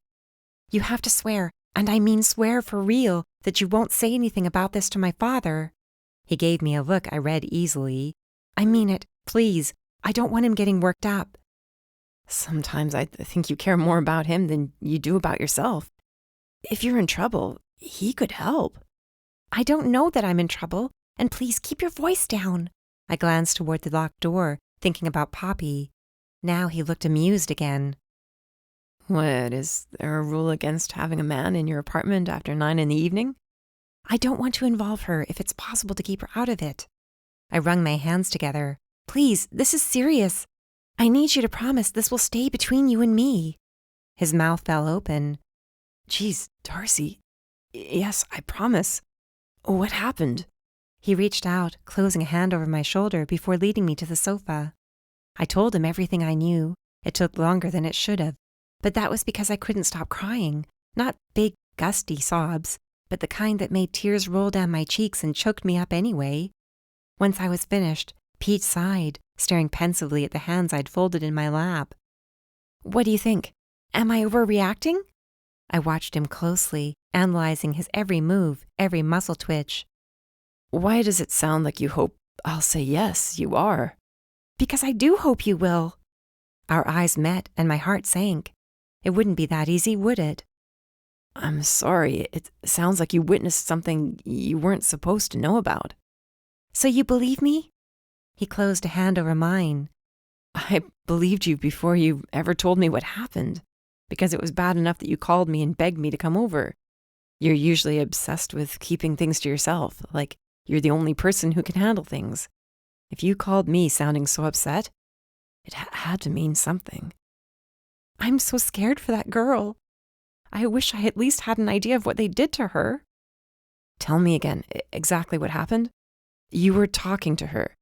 Speaker 1: "You have to swear, and I mean swear for real, that you won't say anything about this to my father." He gave me a look I read easily. "I mean it, please. I don't want him getting worked up." "Sometimes I think you care more about him than you do about yourself. If you're in trouble, he could help." "I don't know that I'm in trouble, and please keep your voice down." I glanced toward the locked door, thinking about Poppy. Now he looked amused again. "What, is there a rule against having a man in your apartment after 9 in the evening?" "I don't want to involve her if it's possible to keep her out of it." I wrung my hands together. "Please, this is serious. I need you to promise this will stay between you and me." His mouth fell open. "Geez, Darcy. Yes, I promise. What happened?" He reached out, closing a hand over my shoulder before leading me to the sofa. I told him everything I knew. It took longer than it should have, but that was because I couldn't stop crying. Not big, gusty sobs, but the kind that made tears roll down my cheeks and choked me up anyway. Once I was finished, Pete sighed, staring pensively at the hands I'd folded in my lap. "What do you think? Am I overreacting?" I watched him closely, analyzing his every move, every muscle twitch. "Why does it sound like you hope I'll say yes, you are?" "Because I do hope you will." Our eyes met and my heart sank. It wouldn't be that easy, would it? "I'm sorry. It sounds like you witnessed something you weren't supposed to know about." "So you believe me?" He closed a hand over mine. "I believed you before you ever told me what happened, because it was bad enough that you called me and begged me to come over. You're usually obsessed with keeping things to yourself, like you're the only person who can handle things. If you called me sounding so upset, it had to mean something." "I'm so scared for that girl. I wish I at least had an idea of what they did to her."
Speaker 3: Tell me again, exactly what happened? You were talking to her.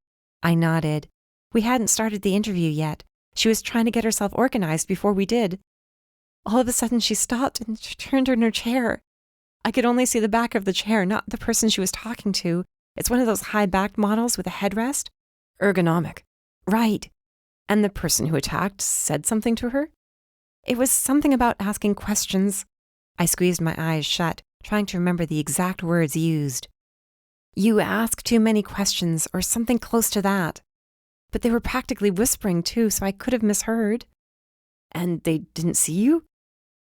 Speaker 1: I nodded. We hadn't started the interview yet. She was trying to get herself organized before we did. All of a sudden, she stopped and turned in her chair. I could only see the back of the chair, not the person she was talking to. It's one of those high-backed models with a headrest.
Speaker 3: Ergonomic.
Speaker 1: Right.
Speaker 3: And the person who attacked said something to her?
Speaker 1: It was something about asking questions. I squeezed my eyes shut, trying to remember the exact words used. You ask too many questions, or something close to that. But they were practically whispering, too, so I could have misheard.
Speaker 3: And they didn't see you?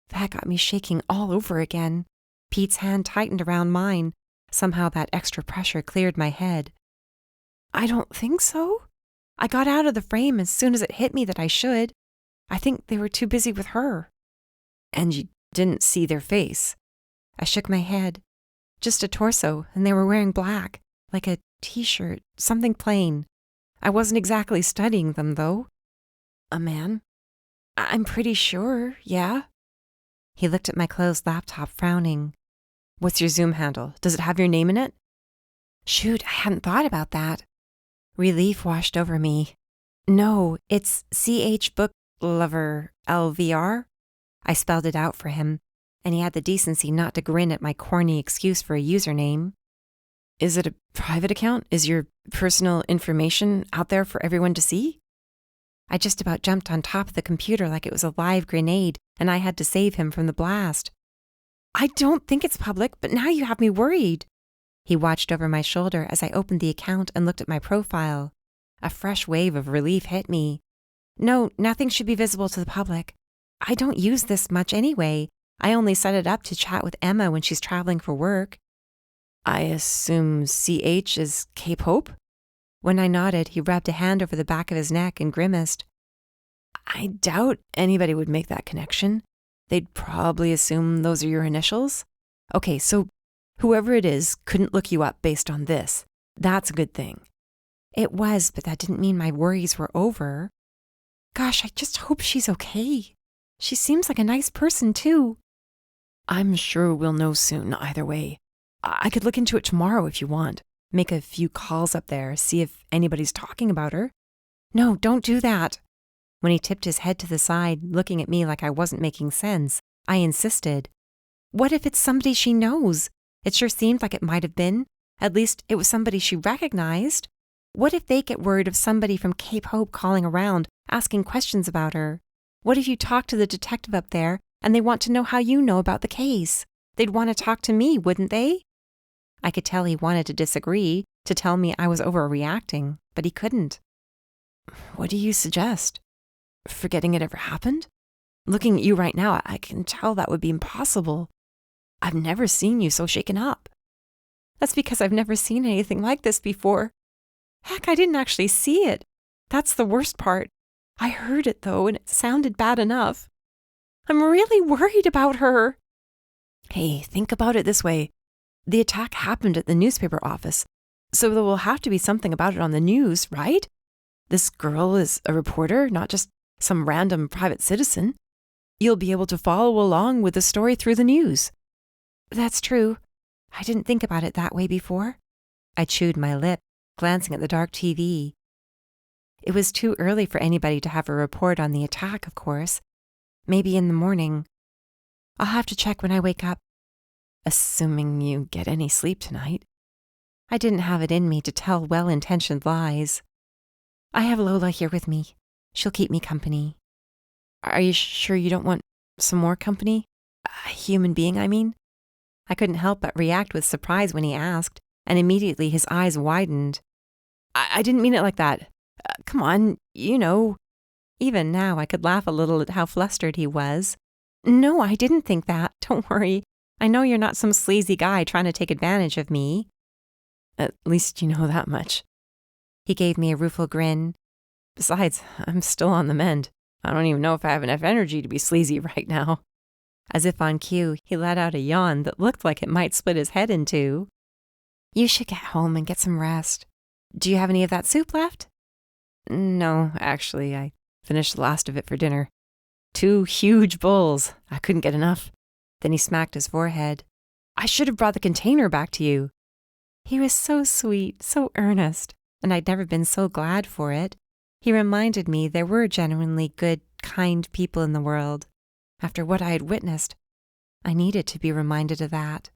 Speaker 1: That got me shaking all over again. Pete's hand tightened around mine. Somehow that extra pressure cleared my head. I don't think so. I got out of the frame as soon as it hit me that I should. I think they were too busy with her.
Speaker 3: And you didn't see their face?
Speaker 1: I shook my head. Just a torso, and they were wearing black, like a t-shirt, something plain. I wasn't exactly studying them, though.
Speaker 3: A man?
Speaker 1: I'm pretty sure, yeah. He looked at my closed laptop, frowning.
Speaker 3: What's your Zoom handle? Does it have your name in it?
Speaker 1: Shoot, I hadn't thought about that. Relief washed over me. No, it's CH Book Lover LVR. I spelled it out for him, and he had the decency not to grin at my corny excuse for a username.
Speaker 3: Is it a private account? Is your personal information out there for everyone to see?
Speaker 1: I just about jumped on top of the computer like it was a live grenade, and I had to save him from the blast. I don't think it's public, but now you have me worried. He watched over my shoulder as I opened the account and looked at my profile. A fresh wave of relief hit me. No, nothing should be visible to the public. I don't use this much anyway. I only set it up to chat with Emma when she's traveling for work.
Speaker 3: I assume CH is Cape Hope?
Speaker 1: When I nodded, he rubbed a hand over the back of his neck and grimaced.
Speaker 3: I doubt anybody would make that connection. They'd probably assume those are your initials. Okay, so whoever it is couldn't look you up based on this. That's a good thing.
Speaker 1: It was, but that didn't mean my worries were over. Gosh, I just hope she's okay. She seems like a nice person, too.
Speaker 3: I'm sure we'll know soon, either way. I could look into it tomorrow if you want. Make a few calls up there, see if anybody's talking about her.
Speaker 1: No, don't do that. When he tipped his head to the side, looking at me like I wasn't making sense, I insisted. What if it's somebody she knows? It sure seemed like it might have been. At least it was somebody she recognized. What if they get word of somebody from Cape Hope calling around, asking questions about her? What if you talk to the detective up there and they want to know how you know about the case? They'd want to talk to me, wouldn't they? I could tell he wanted to disagree, to tell me I was overreacting, but he couldn't.
Speaker 3: What do you suggest? Forgetting it ever happened? Looking at you right now, I can tell that would be impossible. I've never seen you so shaken up.
Speaker 1: That's because I've never seen anything like this before. Heck, I didn't actually see it. That's the worst part. I heard it, though, and it sounded bad enough. I'm really worried about her.
Speaker 3: Hey, think about it this way. The attack happened at the newspaper office, so there will have to be something about it on the news, right? This girl is a reporter, not just some random private citizen. You'll be able to follow along with the story through the news.
Speaker 1: That's true. I didn't think about it that way before. I chewed my lip, glancing at the dark TV. It was too early for anybody to have a report on the attack, of course. Maybe in the morning. I'll have to check when I wake up.
Speaker 3: Assuming you get any sleep tonight.
Speaker 1: I didn't have it in me to tell well-intentioned lies. I have Lola here with me. She'll keep me company.
Speaker 3: Are you sure you don't want some more company? A human being, I mean?
Speaker 1: I couldn't help but react with surprise when he asked, and immediately his eyes widened.
Speaker 3: I didn't mean it like that. Come on, you know.
Speaker 1: Even now, I could laugh a little at how flustered he was. No, I didn't think that. Don't worry. I know you're not some sleazy guy trying to take advantage of me.
Speaker 3: At least you know that much.
Speaker 1: He gave me a rueful grin.
Speaker 3: Besides, I'm still on the mend. I don't even know if I have enough energy to be sleazy right now.
Speaker 1: As if on cue, he let out a yawn that looked like it might split his head in two. You should get home and get some rest. Do you have any of that soup left?
Speaker 3: No, actually, I finished the last of it for dinner. 2 huge bowls. I couldn't get enough.
Speaker 1: Then he smacked his forehead.
Speaker 3: I should have brought the container back to you.
Speaker 1: He was so sweet, so earnest, and I'd never been so glad for it. He reminded me there were genuinely good, kind people in the world. After what I had witnessed, I needed to be reminded of that.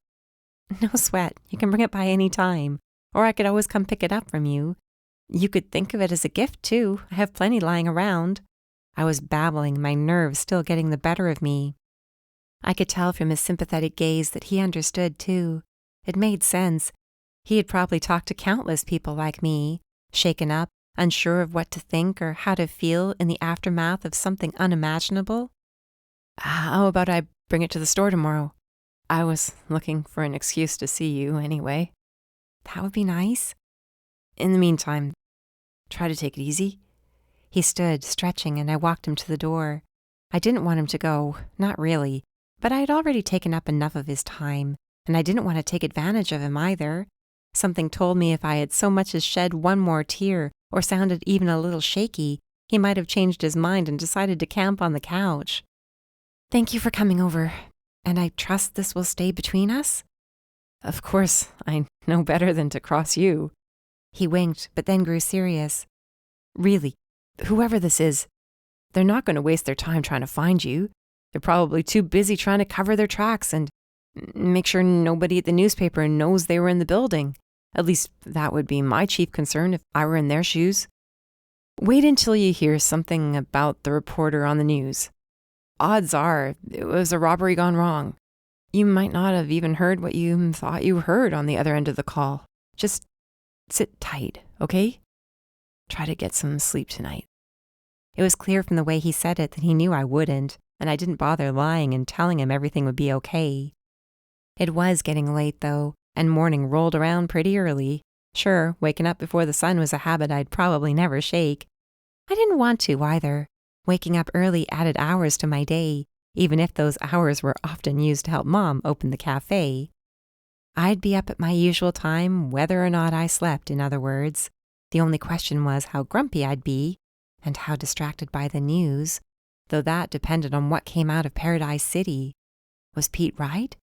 Speaker 1: No sweat, you can bring it by any time, or I could always come pick it up from you. You could think of it as a gift, too. I have plenty lying around. I was babbling, my nerves still getting the better of me. I could tell from his sympathetic gaze that he understood, too. It made sense. He had probably talked to countless people like me, shaken up, unsure of what to think or how to feel in the aftermath of something unimaginable.
Speaker 3: How about I bring it to the store tomorrow? I was looking for an excuse to see you anyway.
Speaker 1: That would be nice.
Speaker 3: In the meantime, try to take it easy.
Speaker 1: He stood, stretching, and I walked him to the door. I didn't want him to go, not really, but I had already taken up enough of his time, and I didn't want to take advantage of him either. Something told me if I had so much as shed one more tear or sounded even a little shaky, he might have changed his mind and decided to camp on the couch. Thank you for coming over, and I trust this will stay between us?
Speaker 3: Of course, I know better than to cross you.
Speaker 1: He winked, but then grew serious.
Speaker 3: Really, whoever this is, they're not going to waste their time trying to find you. They're probably too busy trying to cover their tracks and make sure nobody at the newspaper knows they were in the building. At least that would be my chief concern if I were in their shoes. Wait until you hear something about the reporter on the news. Odds are it was a robbery gone wrong. You might not have even heard what you thought you heard on the other end of the call. Just sit tight, okay? Try to get some sleep tonight.
Speaker 1: It was clear from the way he said it that he knew I wouldn't, and I didn't bother lying and telling him everything would be okay. It was getting late, though, and morning rolled around pretty early. Sure, waking up before the sun was a habit I'd probably never shake. I didn't want to, either. Waking up early added hours to my day, even if those hours were often used to help Mom open the cafe. I'd be up at my usual time, whether or not I slept, in other words. The only question was how grumpy I'd be, and how distracted by the news, though that depended on what came out of Paradise City. Was Pete right?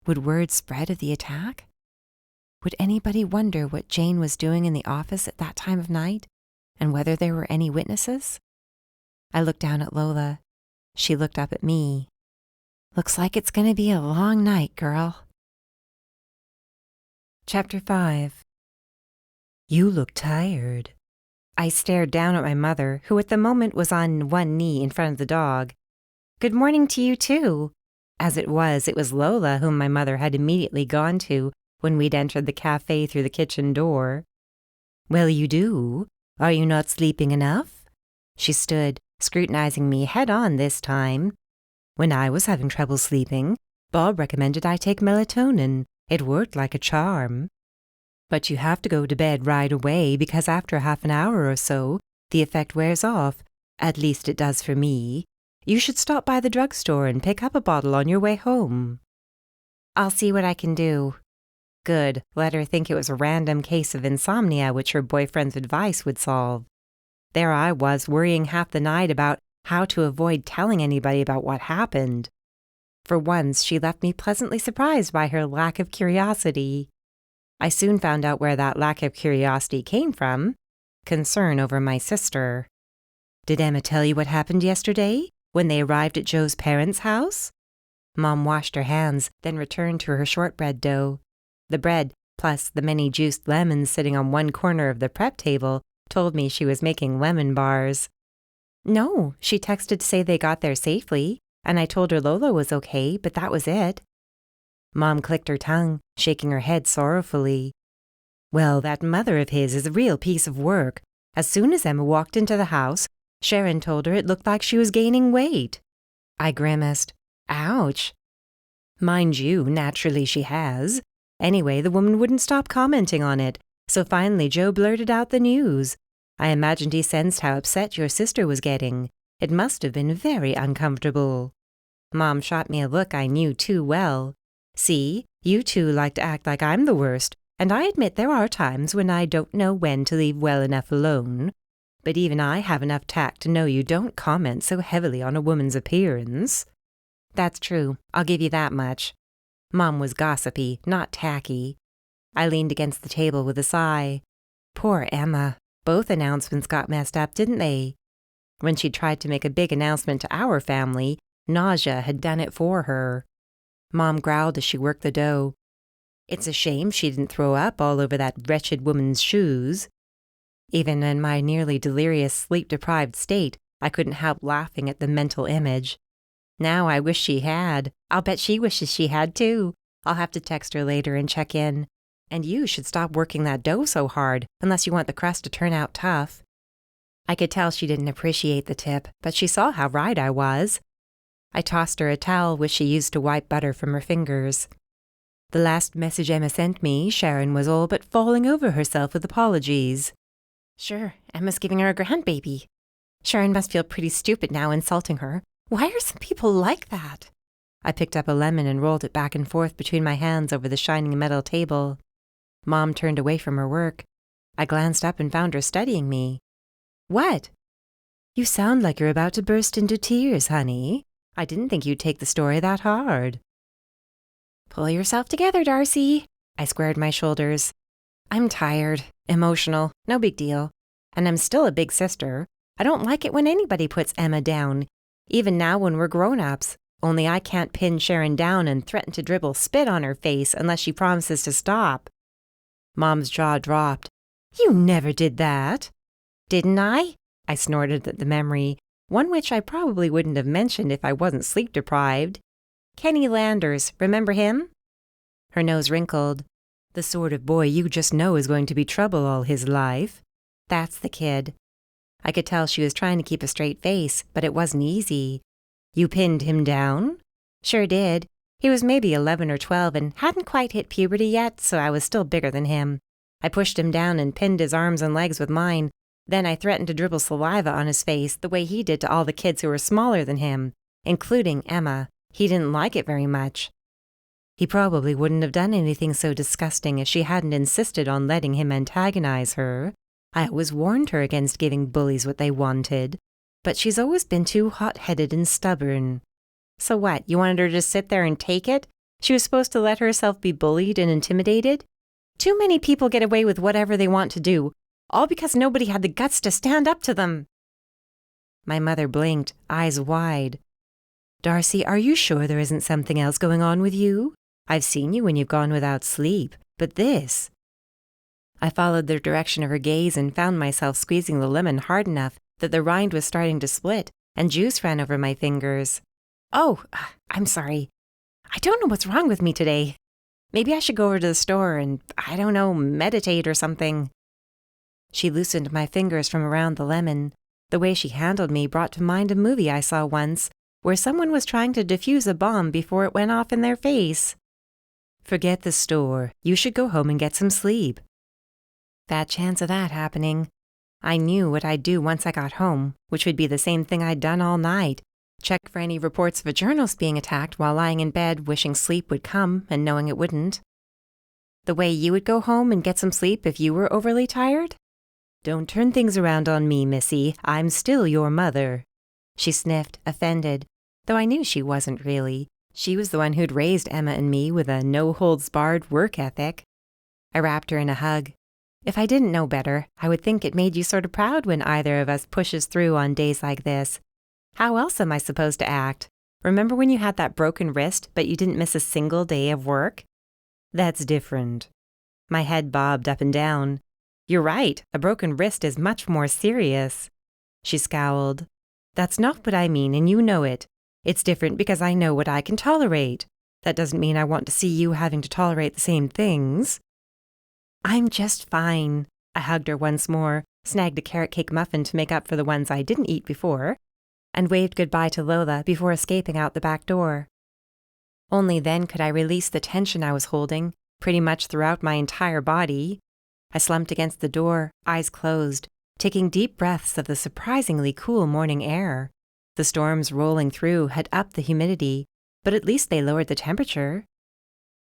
Speaker 1: Would word spread of the attack? Would anybody wonder what Jane was doing in the office at that time of night, and whether there were any witnesses? I looked down at Lola. She looked up at me. Looks like it's going to be a long night, girl. Chapter 5. You look tired. I stared down at my mother, who at the moment was on one knee in front of the dog. Good morning to you, too. As it was Lola whom my mother had immediately gone to when we'd entered the cafe through the kitchen door. Well, you do. Are you not sleeping enough? She stood, scrutinizing me head-on this time. When I was having trouble sleeping, Bob recommended I take melatonin. It worked like a charm. But you have to go to bed right away because after half an hour or so, the effect wears off. At least it does for me. You should stop by the drugstore and pick up a bottle on your way home. I'll see what I can do. Good. Let her think it was a random case of insomnia which her boyfriend's advice would solve. There I was, worrying half the night about how to avoid telling anybody about what happened. For once, she left me pleasantly surprised by her lack of curiosity. I soon found out where that lack of curiosity came from. Concern over my sister. Did Emma tell you what happened yesterday, when they arrived at Joe's parents' house? Mom washed her hands, then returned to her shortbread dough. The bread, plus the many juiced lemons sitting on one corner of the prep table, told me she was making lemon bars. No, she texted to say they got there safely, and I told her Lola was okay, but that was it. Mom clicked her tongue, shaking her head sorrowfully. Well, that mother of his is a real piece of work. As soon as Emma walked into the house, Sharon told her it looked like she was gaining weight. I grimaced. Ouch. Mind you, naturally she has. Anyway, the woman wouldn't stop commenting on it, so finally Joe blurted out the news. I imagined he sensed how upset your sister was getting. It must have been very uncomfortable. Mom shot me a look I knew too well. See, you two like to act like I'm the worst, and I admit there are times when I don't know when to leave well enough alone. But even I have enough tact to know you don't comment so heavily on a woman's appearance. That's true, I'll give you that much. Mom was gossipy, not tacky. I leaned against the table with a sigh. Poor Emma. Both announcements got messed up, didn't they? When she tried to make a big announcement to our family, nausea had done it for her. Mom growled as she worked the dough. It's a shame she didn't throw up all over that wretched woman's shoes. Even in my nearly delirious, sleep-deprived state, I couldn't help laughing at the mental image. Now I wish she had. I'll bet she wishes she had too. I'll have to text her later and check in. And you should stop working that dough so hard, unless you want the crust to turn out tough. I could tell she didn't appreciate the tip, but she saw how right I was. I tossed her a towel which she used to wipe butter from her fingers. The last message Emma sent me, Sharon was all but falling over herself with apologies.
Speaker 2: Sure, Emma's giving her a grandbaby. Sharon must feel pretty stupid now insulting her. Why are some people like that?
Speaker 1: I picked up a lemon and rolled it back and forth between my hands over the shining metal table. Mom turned away from her work. I glanced up and found her studying me. What? You sound like you're about to burst into tears, honey. I didn't think you'd take the story that hard.
Speaker 2: Pull yourself together, Darcy.
Speaker 1: I squared my shoulders. I'm tired, emotional, no big deal. And I'm still a big sister. I don't like it when anybody puts Emma down, even now when we're grown-ups. Only I can't pin Sharon down and threaten to dribble spit on her face unless she promises to stop. Mom's jaw dropped. You never did that.
Speaker 2: Didn't I?
Speaker 1: I snorted at the memory, one which I probably wouldn't have mentioned if I wasn't sleep-deprived. Kenny Landers, remember him? Her nose wrinkled. The sort of boy you just know is going to be trouble all his life. That's the kid. I could tell she was trying to keep a straight face, but it wasn't easy. You pinned him down?
Speaker 2: Sure did.
Speaker 1: He was maybe 11 or 12 and hadn't quite hit puberty yet, so I was still bigger than him. I pushed him down and pinned his arms and legs with mine. Then I threatened to dribble saliva on his face the way he did to all the kids who were smaller than him, including Emma. He didn't like it very much. He probably wouldn't have done anything so disgusting if she hadn't insisted on letting him antagonize her. I always warned her against giving bullies what they wanted, but she's always been too hot-headed and stubborn. So what, you wanted her to sit there and take it? She was supposed to let herself be bullied and intimidated? Too many people get away with whatever they want to do, all because nobody had the guts to stand up to them. My mother blinked, eyes wide. Darcy, are you sure there isn't something else going on with you? I've seen you when you've gone without sleep, but this... I followed the direction of her gaze and found myself squeezing the lemon hard enough that the rind was starting to split, and juice ran over my fingers. Oh, I'm sorry. I don't know what's wrong with me today. Maybe I should go over to the store and, I don't know, meditate or something. She loosened my fingers from around the lemon. The way she handled me brought to mind a movie I saw once, where someone was trying to defuse a bomb before it went off in their face. Forget the store. You should go home and get some sleep. Fat chance of that happening. I knew what I'd do once I got home, which would be the same thing I'd done all night. Check for any reports of a journalist being attacked while lying in bed wishing sleep would come and knowing it wouldn't. The way you would go home and get some sleep if you were overly tired? Don't turn things around on me, Missy. I'm still your mother. She sniffed, offended, though I knew she wasn't really. She was the one who'd raised Emma and me with a no-holds-barred work ethic. I wrapped her in a hug. If I didn't know better, I would think it made you sort of proud when either of us pushes through on days like this. How else am I supposed to act? Remember when you had that broken wrist, but you didn't miss a single day of work? That's different. My head bobbed up and down. You're right, a broken wrist is much more serious. She scowled. That's not what I mean, and you know it. It's different because I know what I can tolerate. That doesn't mean I want to see you having to tolerate the same things. I'm just fine. I hugged her once more, snagged a carrot cake muffin to make up for the ones I didn't eat before, and waved goodbye to Lola before escaping out the back door. Only then could I release the tension I was holding, pretty much throughout my entire body. I slumped against the door, eyes closed, taking deep breaths of the surprisingly cool morning air. The storms rolling through had upped the humidity, but at least they lowered the temperature.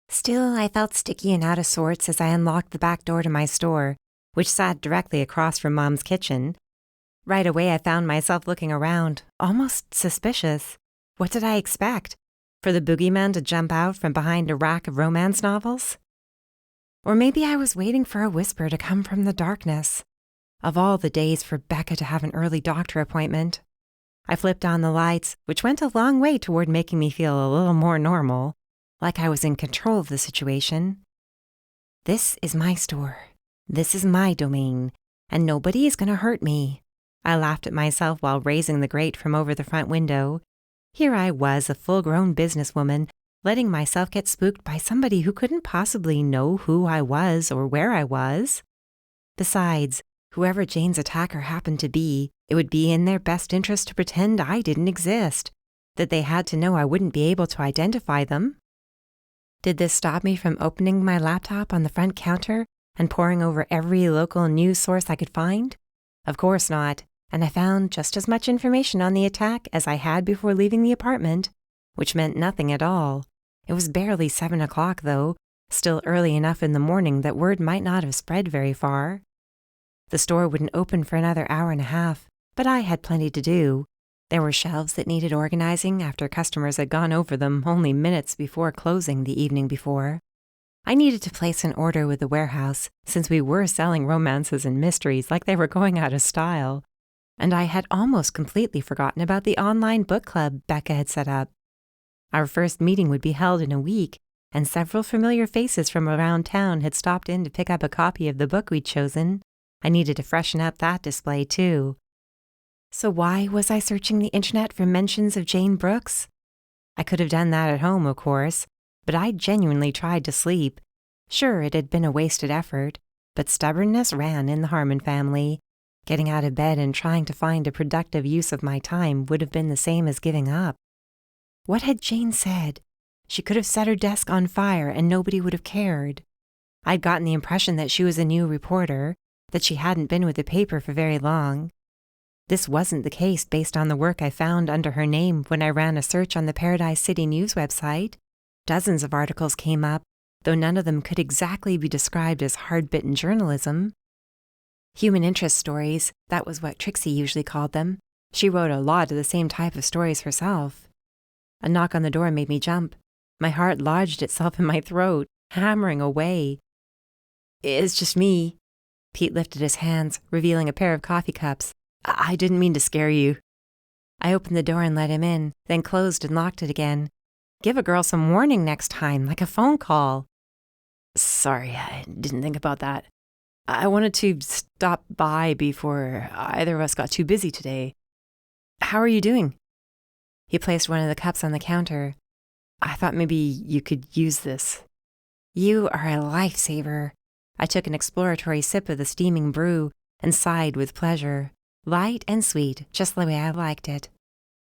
Speaker 1: Still, I felt sticky and out of sorts as I unlocked the back door to my store, which sat directly across from Mom's kitchen. Right away I found myself looking around, almost suspicious. What did I expect? For the boogeyman to jump out from behind a rack of romance novels? Or maybe I was waiting for a whisper to come from the darkness. Of all the days for Becca to have an early doctor appointment. I flipped on the lights, which went a long way toward making me feel a little more normal, like I was in control of the situation. This is my store. This is my domain, and nobody is going to hurt me. I laughed at myself while raising the grate from over the front window. Here I was, a full-grown businesswoman, letting myself get spooked by somebody who couldn't possibly know who I was or where I was. Besides, whoever Jane's attacker happened to be, it would be in their best interest to pretend I didn't exist, that they had to know I wouldn't be able to identify them. Did this stop me from opening my laptop on the front counter and poring over every local news source I could find? Of course not, and I found just as much information on the attack as I had before leaving the apartment, which meant nothing at all. It was barely 7 o'clock, though, still early enough in the morning that word might not have spread very far. The store wouldn't open for another hour and a half, but I had plenty to do. There were shelves that needed organizing after customers had gone over them only minutes before closing the evening before. I needed to place an order with the warehouse, since we were selling romances and mysteries like they were going out of style. And I had almost completely forgotten about the online book club Becca had set up. Our first meeting would be held in a week, and several familiar faces from around town had stopped in to pick up a copy of the book we'd chosen. I needed to freshen up that display, too. So why was I searching the internet for mentions of Jane Brooks? I could have done that at home, of course, but I genuinely tried to sleep. Sure, it had been a wasted effort, but stubbornness ran in the Harmon family. Getting out of bed and trying to find a productive use of my time would have been the same as giving up. What had Jane said? She could have set her desk on fire and nobody would have cared. I'd gotten the impression that she was a new reporter, that she hadn't been with the paper for very long. This wasn't the case based on the work I found under her name when I ran a search on the Paradise City News website. Dozens of articles came up, though none of them could exactly be described as hard-bitten journalism. Human interest stories, that was what Trixie usually called them. She wrote a lot of the same type of stories herself. A knock on the door made me jump. My heart lodged itself in my throat, hammering away. "It's just me." Pete lifted his hands, revealing a pair of coffee cups. "I didn't mean to scare you." I opened the door and let him in, then closed and locked it again. Give a girl some warning next time, like a phone call. "Sorry, I didn't think about that. I wanted to stop by before either of us got too busy today. How are you doing?" He placed one of the cups on the counter. "I thought maybe you could use this." "You are a lifesaver." I took an exploratory sip of the steaming brew and sighed with pleasure. Light and sweet, just the way I liked it.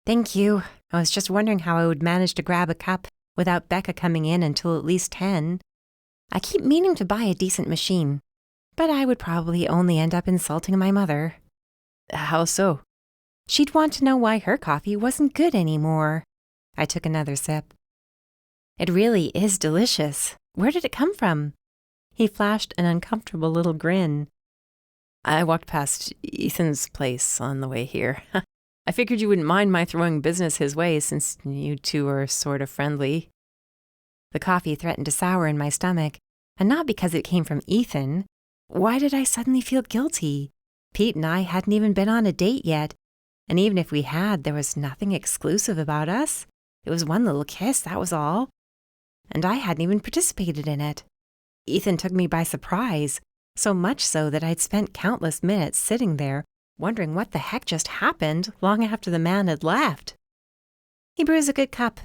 Speaker 1: "Thank you. I was just wondering how I would manage to grab a cup without Becca coming in until at least 10. I keep meaning to buy a decent machine, but I would probably only end up insulting my mother." "How so?" "She'd want to know why her coffee wasn't good anymore." I took another sip. "It really is delicious. Where did it come from?" He flashed an uncomfortable little grin. "I walked past Ethan's place on the way here. I figured you wouldn't mind my throwing business his way since you two are sort of friendly." The coffee threatened to sour in my stomach, and not because it came from Ethan. Why did I suddenly feel guilty? Pete and I hadn't even been on a date yet, and even if we had, there was nothing exclusive about us. It was one little kiss, that was all. And I hadn't even participated in it. Ethan took me by surprise, so much so that I'd spent countless minutes sitting there, wondering what the heck just happened long after the man had left. "He brews a good cup."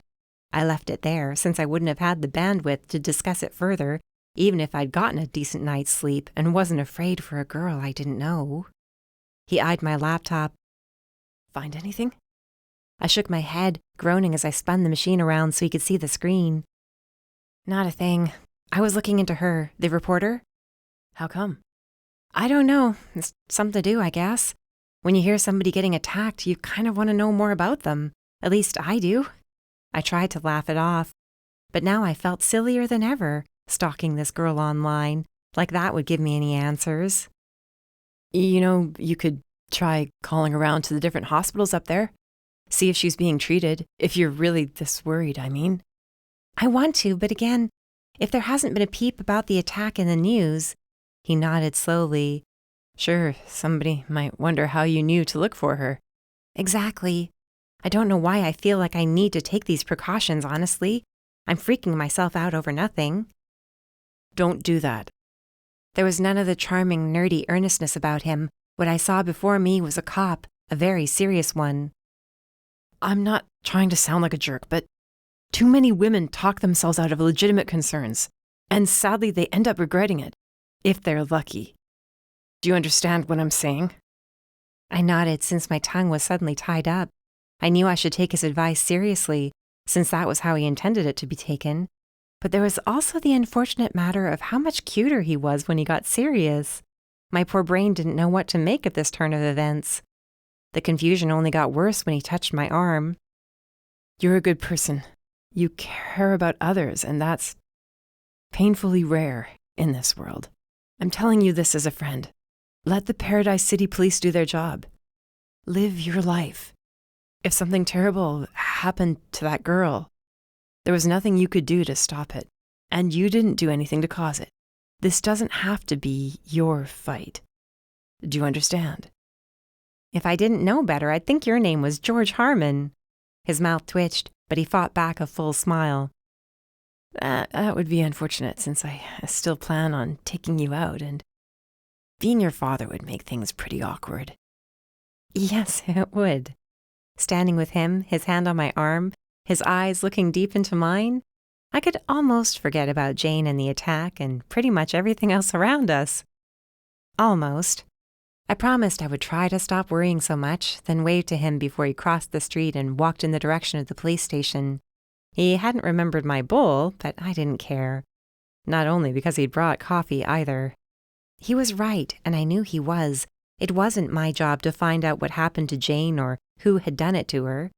Speaker 1: I left it there, since I wouldn't have had the bandwidth to discuss it further, even if I'd gotten a decent night's sleep and wasn't afraid for a girl I didn't know. He eyed my laptop. "Find anything?" I shook my head, groaning as I spun the machine around so he could see the screen. "Not a thing. I was looking into her, the reporter." "How come?" "I don't know. It's something to do, I guess. When you hear somebody getting attacked, you kind of want to know more about them. At least I do." I tried to laugh it off, but now I felt sillier than ever, stalking this girl online, like that would give me any answers. "You know, you could try calling around to the different hospitals up there.
Speaker 3: See if she's being treated, if you're really this worried, I mean.
Speaker 1: I want to, but again, if there hasn't been a peep about the attack in the news. He nodded slowly.
Speaker 3: Sure, somebody might wonder how you knew to look for her.
Speaker 1: Exactly. I don't know why I feel like I need to take these precautions, honestly. I'm freaking myself out over nothing.
Speaker 3: Don't do that.
Speaker 1: There was none of the charming, nerdy earnestness about him. What I saw before me was a cop, a very serious one.
Speaker 3: I'm not trying to sound like a jerk, but too many women talk themselves out of legitimate concerns, and sadly they end up regretting it, if they're lucky. Do you understand what I'm saying?
Speaker 1: I nodded since my tongue was suddenly tied up. I knew I should take his advice seriously, since that was how he intended it to be taken. But there was also the unfortunate matter of how much cuter he was when he got serious. My poor brain didn't know what to make of this turn of events. The confusion only got worse when he touched my arm.
Speaker 3: You're a good person. You care about others, and that's painfully rare in this world. I'm telling you this as a friend. Let the Paradise City Police do their job. Live your life. If something terrible happened to that girl, there was nothing you could do to stop it, and you didn't do anything to cause it. This doesn't have to be your fight. Do you understand?
Speaker 1: If I didn't know better, I'd think your name was George Harmon. His mouth twitched, but he fought back a full smile.
Speaker 3: That would be unfortunate, since I still plan on taking you out, and being your father would make things pretty awkward.
Speaker 1: Yes, it would. Standing with him, his hand on my arm, his eyes looking deep into mine, I could almost forget about Jane and the attack and pretty much everything else around us. Almost. I promised I would try to stop worrying so much, then waved to him before he crossed the street and walked in the direction of the police station. He hadn't remembered my bowl, but I didn't care. Not only because he'd brought coffee either. He was right, and I knew he was. It wasn't my job to find out what happened to Jane or who had done it to her.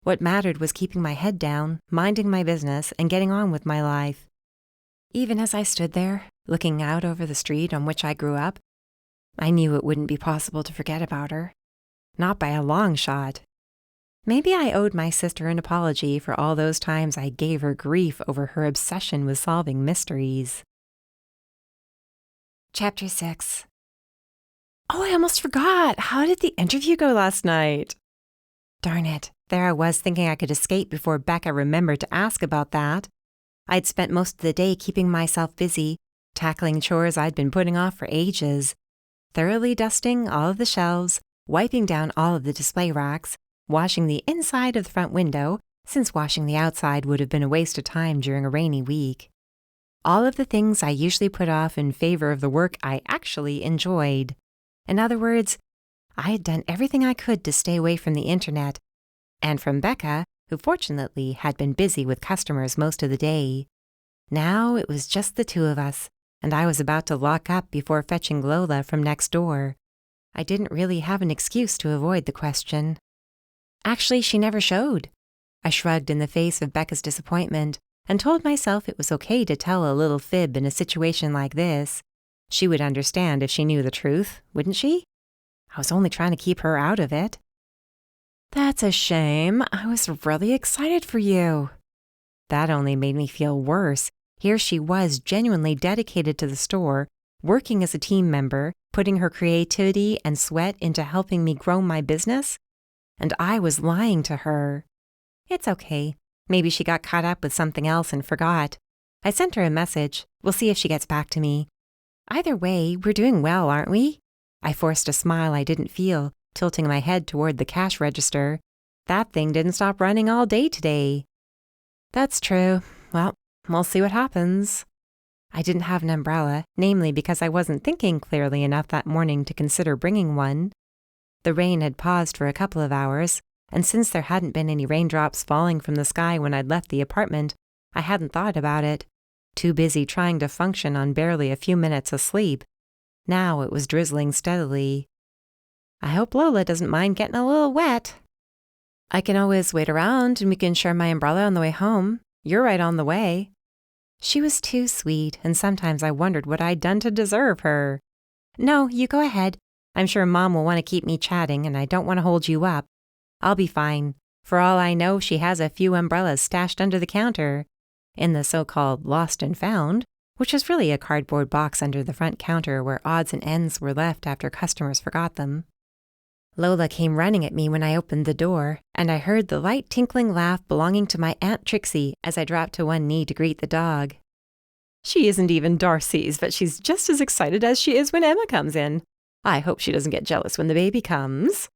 Speaker 1: What mattered was keeping my head down, minding my business, and getting on with my life. Even as I stood there, looking out over the street on which I grew up, I knew it wouldn't be possible to forget about her. Not by a long shot. Maybe I owed my sister an apology for all those times I gave her grief over her obsession with solving mysteries. Chapter 6.
Speaker 3: Oh, I almost forgot. How did the interview go last night?
Speaker 1: Darn it. There I was thinking I could escape before Becca remembered to ask about that. I'd spent most of the day keeping myself busy, tackling chores I'd been putting off for ages, thoroughly dusting all of the shelves, wiping down all of the display racks, washing the inside of the front window, since washing the outside would have been a waste of time during a rainy week. All of the things I usually put off in favor of the work I actually enjoyed. In other words, I had done everything I could to stay away from the internet, and from Becca, who fortunately had been busy with customers most of the day. Now it was just the two of us, and I was about to lock up before fetching Lola from next door. I didn't really have an excuse to avoid the question. Actually, she never showed. I shrugged in the face of Becca's disappointment and told myself it was okay to tell a little fib in a situation like this. She would understand if she knew the truth, wouldn't she? I was only trying to keep her out of it.
Speaker 3: That's a shame. I was really excited for you.
Speaker 1: That only made me feel worse. Here she was, genuinely dedicated to the store, working as a team member, putting her creativity and sweat into helping me grow my business. And I was lying to her. It's okay. Maybe she got caught up with something else and forgot. I sent her a message. We'll see if she gets back to me. Either way, we're doing well, aren't we? I forced a smile I didn't feel, tilting my head toward the cash register. That thing didn't stop running all day today.
Speaker 3: That's true. Well, we'll see what happens.
Speaker 1: I didn't have an umbrella, namely because I wasn't thinking clearly enough that morning to consider bringing one. The rain had paused for a couple of hours, and since there hadn't been any raindrops falling from the sky when I'd left the apartment, I hadn't thought about it. Too busy trying to function on barely a few minutes of sleep. Now it was drizzling steadily. I hope Lola doesn't mind getting a little wet.
Speaker 3: I can always wait around and we can share my umbrella on the way home. You're right on the way.
Speaker 1: She was too sweet, and sometimes I wondered what I'd done to deserve her. No, you go ahead. I'm sure Mom will want to keep me chatting, and I don't want to hold you up. I'll be fine. For all I know, she has a few umbrellas stashed under the counter, in the so-called lost and found, which was really a cardboard box under the front counter where odds and ends were left after customers forgot them. Lola came running at me when I opened the door, and I heard the light tinkling laugh belonging to my Aunt Trixie as I dropped to one knee to greet the dog. She isn't even Darcy's, but she's just as excited as she is when Emma comes in. I hope she doesn't get jealous when the baby comes.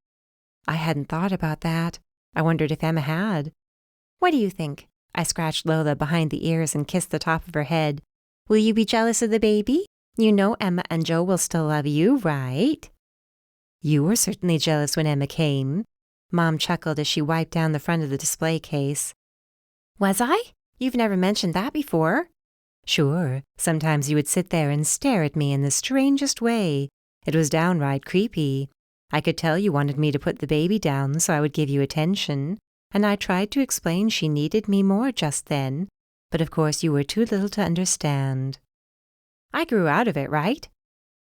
Speaker 1: I hadn't thought about that. I wondered if Emma had. What do you think? I scratched Lola behind the ears and kissed the top of her head. Will you be jealous of the baby? You know Emma and Joe will still love you, right? You were certainly jealous when Emma came. Mom chuckled as she wiped down the front of the display case. Was I? You've never mentioned that before. Sure. Sometimes you would sit there and stare at me in the strangest way. It was downright creepy. I could tell you wanted me to put the baby down so I would give you attention, and I tried to explain she needed me more just then, but of course you were too little to understand. I grew out of it, right?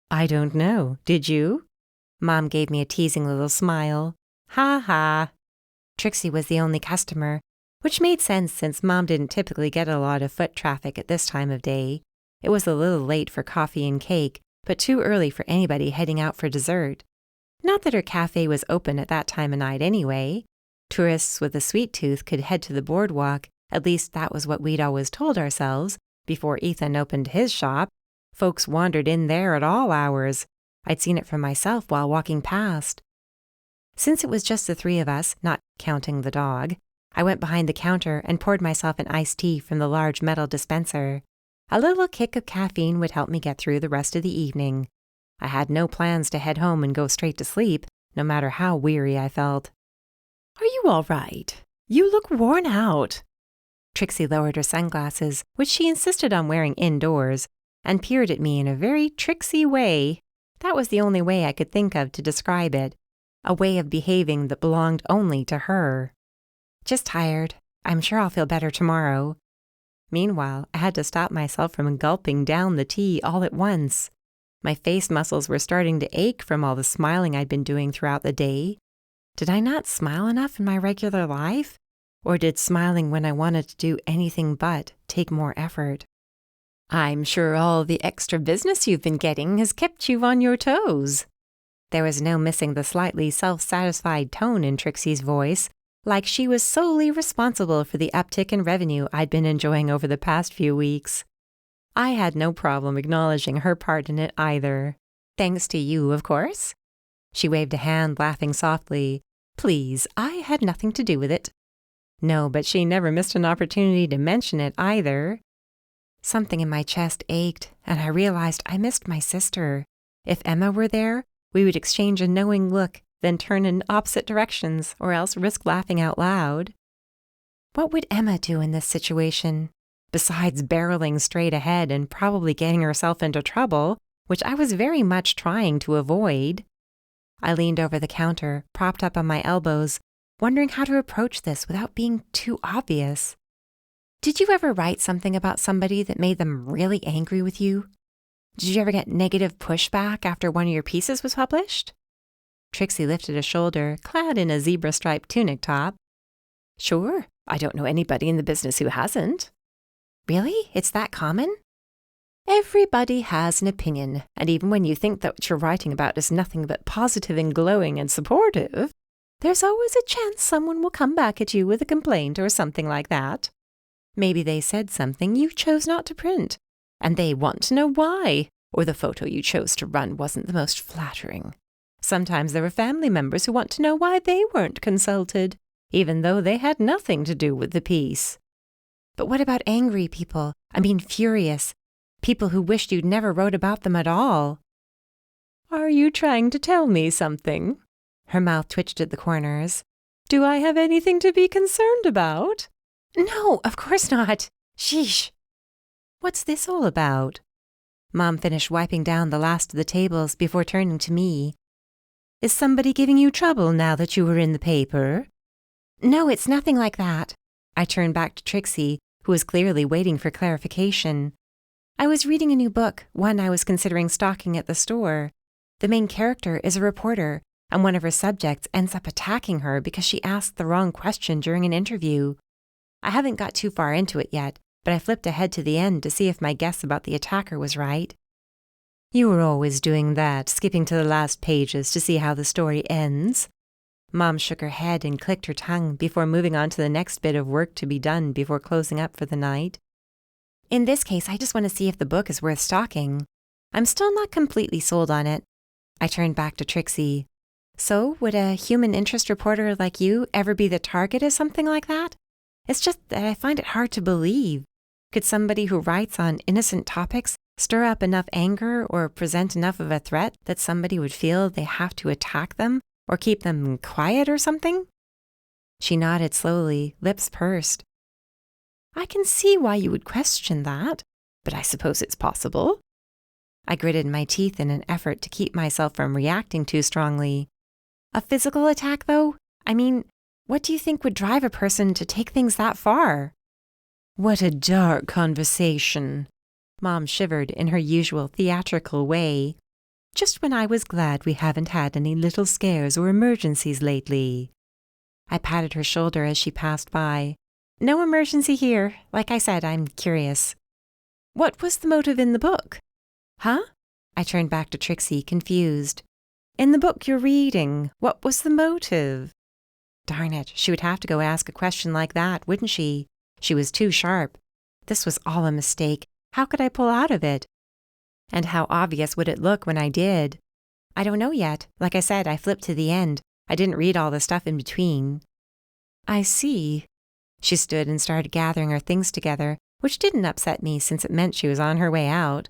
Speaker 1: I don't know. Did you? Mom gave me a teasing little smile. Ha ha. Trixie was the only customer, which made sense since Mom didn't typically get a lot of foot traffic at this time of day. It was a little late for coffee and cake, but too early for anybody heading out for dessert. Not that her cafe was open at that time of night anyway. Tourists with a sweet tooth could head to the boardwalk, at least that was what we'd always told ourselves, before Ethan opened his shop. Folks wandered in there at all hours. I'd seen it for myself while walking past. Since it was just the three of us, not counting the dog, I went behind the counter and poured myself an iced tea from the large metal dispenser. A little kick of caffeine would help me get through the rest of the evening. I had no plans to head home and go straight to sleep, no matter how weary I felt. Are you all right? You look worn out. Trixie lowered her sunglasses, which she insisted on wearing indoors, and peered at me in a very Trixie way. That was the only way I could think of to describe it, a way of behaving that belonged only to her. Just tired. I'm sure I'll feel better tomorrow. Meanwhile, I had to stop myself from gulping down the tea all at once. My face muscles were starting to ache from all the smiling I'd been doing throughout the day. Did I not smile enough in my regular life? Or did smiling when I wanted to do anything but take more effort? I'm sure all the extra business you've been getting has kept you on your toes. There was no missing the slightly self-satisfied tone in Trixie's voice, like she was solely responsible for the uptick in revenue I'd been enjoying over the past few weeks. I had no problem acknowledging her part in it either. Thanks to you, of course. She waved a hand, laughing softly. Please, I had nothing to do with it. No, but she never missed an opportunity to mention it either. Something in my chest ached, and I realized I missed my sister. If Emma were there, we would exchange a knowing look, then turn in opposite directions, or else risk laughing out loud. What would Emma do in this situation? Besides barreling straight ahead and probably getting herself into trouble, which I was very much trying to avoid. I leaned over the counter, propped up on my elbows, wondering how to approach this without being too obvious. Did you ever write something about somebody that made them really angry with you? Did you ever get negative pushback after one of your pieces was published? Trixie lifted a shoulder, clad in a zebra-striped tunic top. Sure, I don't know anybody in the business who hasn't. Really? It's that common? Everybody has an opinion, and even when you think that what you're writing about is nothing but positive and glowing and supportive, there's always a chance someone will come back at you with a complaint or something like that. Maybe they said something you chose not to print, and they want to know why, or the photo you chose to run wasn't the most flattering. Sometimes there are family members who want to know why they weren't consulted, even though they had nothing to do with the piece. But what about angry people? I mean furious. People who wished you'd never wrote about them at all. Are you trying to tell me something? Her mouth twitched at the corners. Do I have anything to be concerned about? No, of course not. Sheesh. What's this all about? Mom finished wiping down the last of the tables before turning to me. Is somebody giving you trouble now that you were in the paper? No, it's nothing like that. I turned back to Trixie, who was clearly waiting for clarification. I was reading a new book, one I was considering stocking at the store. The main character is a reporter, and one of her subjects ends up attacking her because she asked the wrong question during an interview. I haven't got too far into it yet, but I flipped ahead to the end to see if my guess about the attacker was right. You were always doing that, skipping to the last pages to see how the story ends. Mom shook her head and clicked her tongue before moving on to the next bit of work to be done before closing up for the night. In this case, I just want to see if the book is worth stocking. I'm still not completely sold on it. I turned back to Trixie. So, would a human interest reporter like you ever be the target of something like that? It's just that I find it hard to believe. Could somebody who writes on innocent topics stir up enough anger or present enough of a threat that somebody would feel they have to attack them or keep them quiet or something? She nodded slowly, lips pursed. I can see why you would question that, but I suppose it's possible. I gritted my teeth in an effort to keep myself from reacting too strongly. A physical attack, though? I mean, what do you think would drive a person to take things that far? What a dark conversation. Mom shivered in her usual theatrical way. Just when I was glad we haven't had any little scares or emergencies lately. I patted her shoulder as she passed by. No emergency here. Like I said, I'm curious. What was the motive in the book? Huh? I turned back to Trixie, confused. In the book you're reading, what was the motive? Darn it, she would have to go ask a question like that, wouldn't she? She was too sharp. This was all a mistake. How could I pull out of it? And how obvious would it look when I did? I don't know yet. Like I said, I flipped to the end. I didn't read all the stuff in between. I see. She stood and started gathering her things together, which didn't upset me since it meant she was on her way out.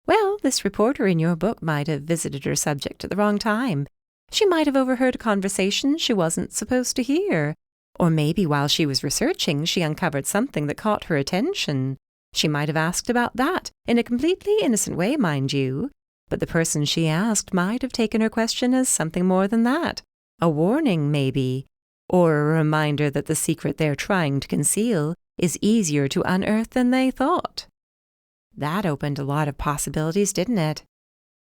Speaker 1: Well, this reporter in your book might have visited her subject at the wrong time. She might have overheard a conversation she wasn't supposed to hear. Or maybe while she was researching, she uncovered something that caught her attention. She might have asked about that, in a completely innocent way, mind you. But the person she asked might have taken her question as something more than that. A warning, maybe. Or a reminder that the secret they're trying to conceal is easier to unearth than they thought. That opened a lot of possibilities, didn't it?